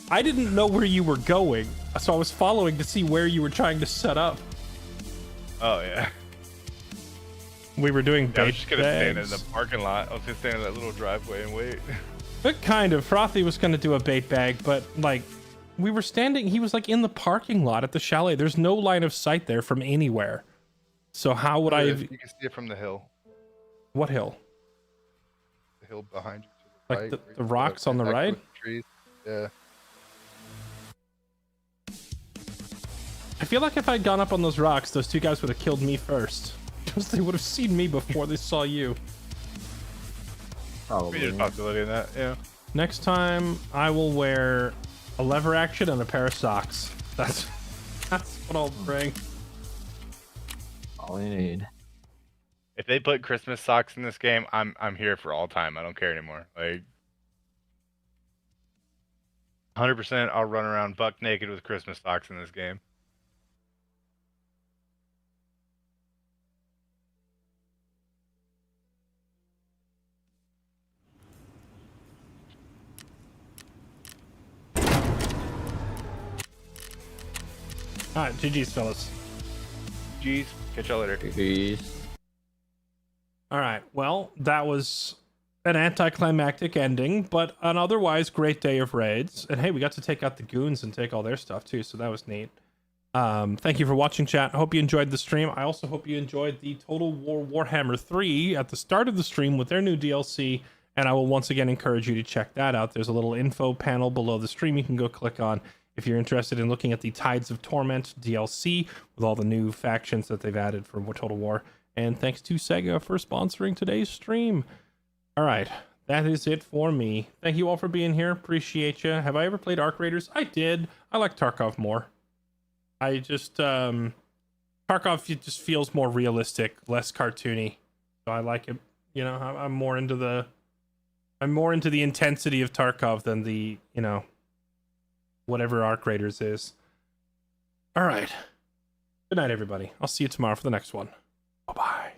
[SPEAKER 1] I didn't know where you were going, so I was following to see where you were trying to set up.
[SPEAKER 16] Oh, yeah.
[SPEAKER 1] we were doing
[SPEAKER 16] Yeah, I was
[SPEAKER 1] bait
[SPEAKER 16] just gonna stand in
[SPEAKER 1] bags.
[SPEAKER 16] the parking lot. I was gonna stand in that little driveway and wait.
[SPEAKER 1] But kind of. Frothy was going to do a bait bag, but like we were standing, he was like in the parking lot at the chalet. There's no line of sight there from anywhere. So how would I?
[SPEAKER 16] You can see it from the hill.
[SPEAKER 1] What hill?
[SPEAKER 16] The hill behind you to the
[SPEAKER 1] Like
[SPEAKER 16] right.
[SPEAKER 1] the rocks on the right?
[SPEAKER 16] Trees. Yeah.
[SPEAKER 1] I feel like if I'd gone up on those rocks, those two guys would have killed me first. Because they would have seen me before they saw you.
[SPEAKER 14] Probably.
[SPEAKER 16] There's a possibility in that, yeah.
[SPEAKER 1] Next time, I will wear a lever action and a pair of socks. That's what I'll bring.
[SPEAKER 14] All you need.
[SPEAKER 16] If they put Christmas socks in this game, I'm here for all time. I don't care anymore. Like 100%, I'll run around buck naked with Christmas socks in this game.
[SPEAKER 1] All right, GG's, fellas.
[SPEAKER 16] G's. Catch y'all later.
[SPEAKER 14] GG's.
[SPEAKER 1] All right, well, that was an anticlimactic ending, but an otherwise great day of raids. And hey, we got to take out the goons and take all their stuff too, so that was neat. Thank you for watching, chat. I hope you enjoyed the stream. I also hope you enjoyed the Total War Warhammer 3 at the start of the stream with their new DLC, and I will once again encourage you to check that out. There's a little info panel below the stream you can go click on if you're interested in looking at the Tides of Torment DLC with all the new factions that they've added for Total War. And thanks to Sega for sponsoring today's stream. All right, that is it for me. Thank you all for being here. Appreciate you. Have I ever played Arc Raiders? I did. I like Tarkov more. I just Tarkov it just feels more realistic, less cartoony. So I like it. You know, I'm more into the intensity of Tarkov than the, you know, whatever Arc Raiders is. All right. Good night, everybody. I'll see you tomorrow for the next one. Bye-bye.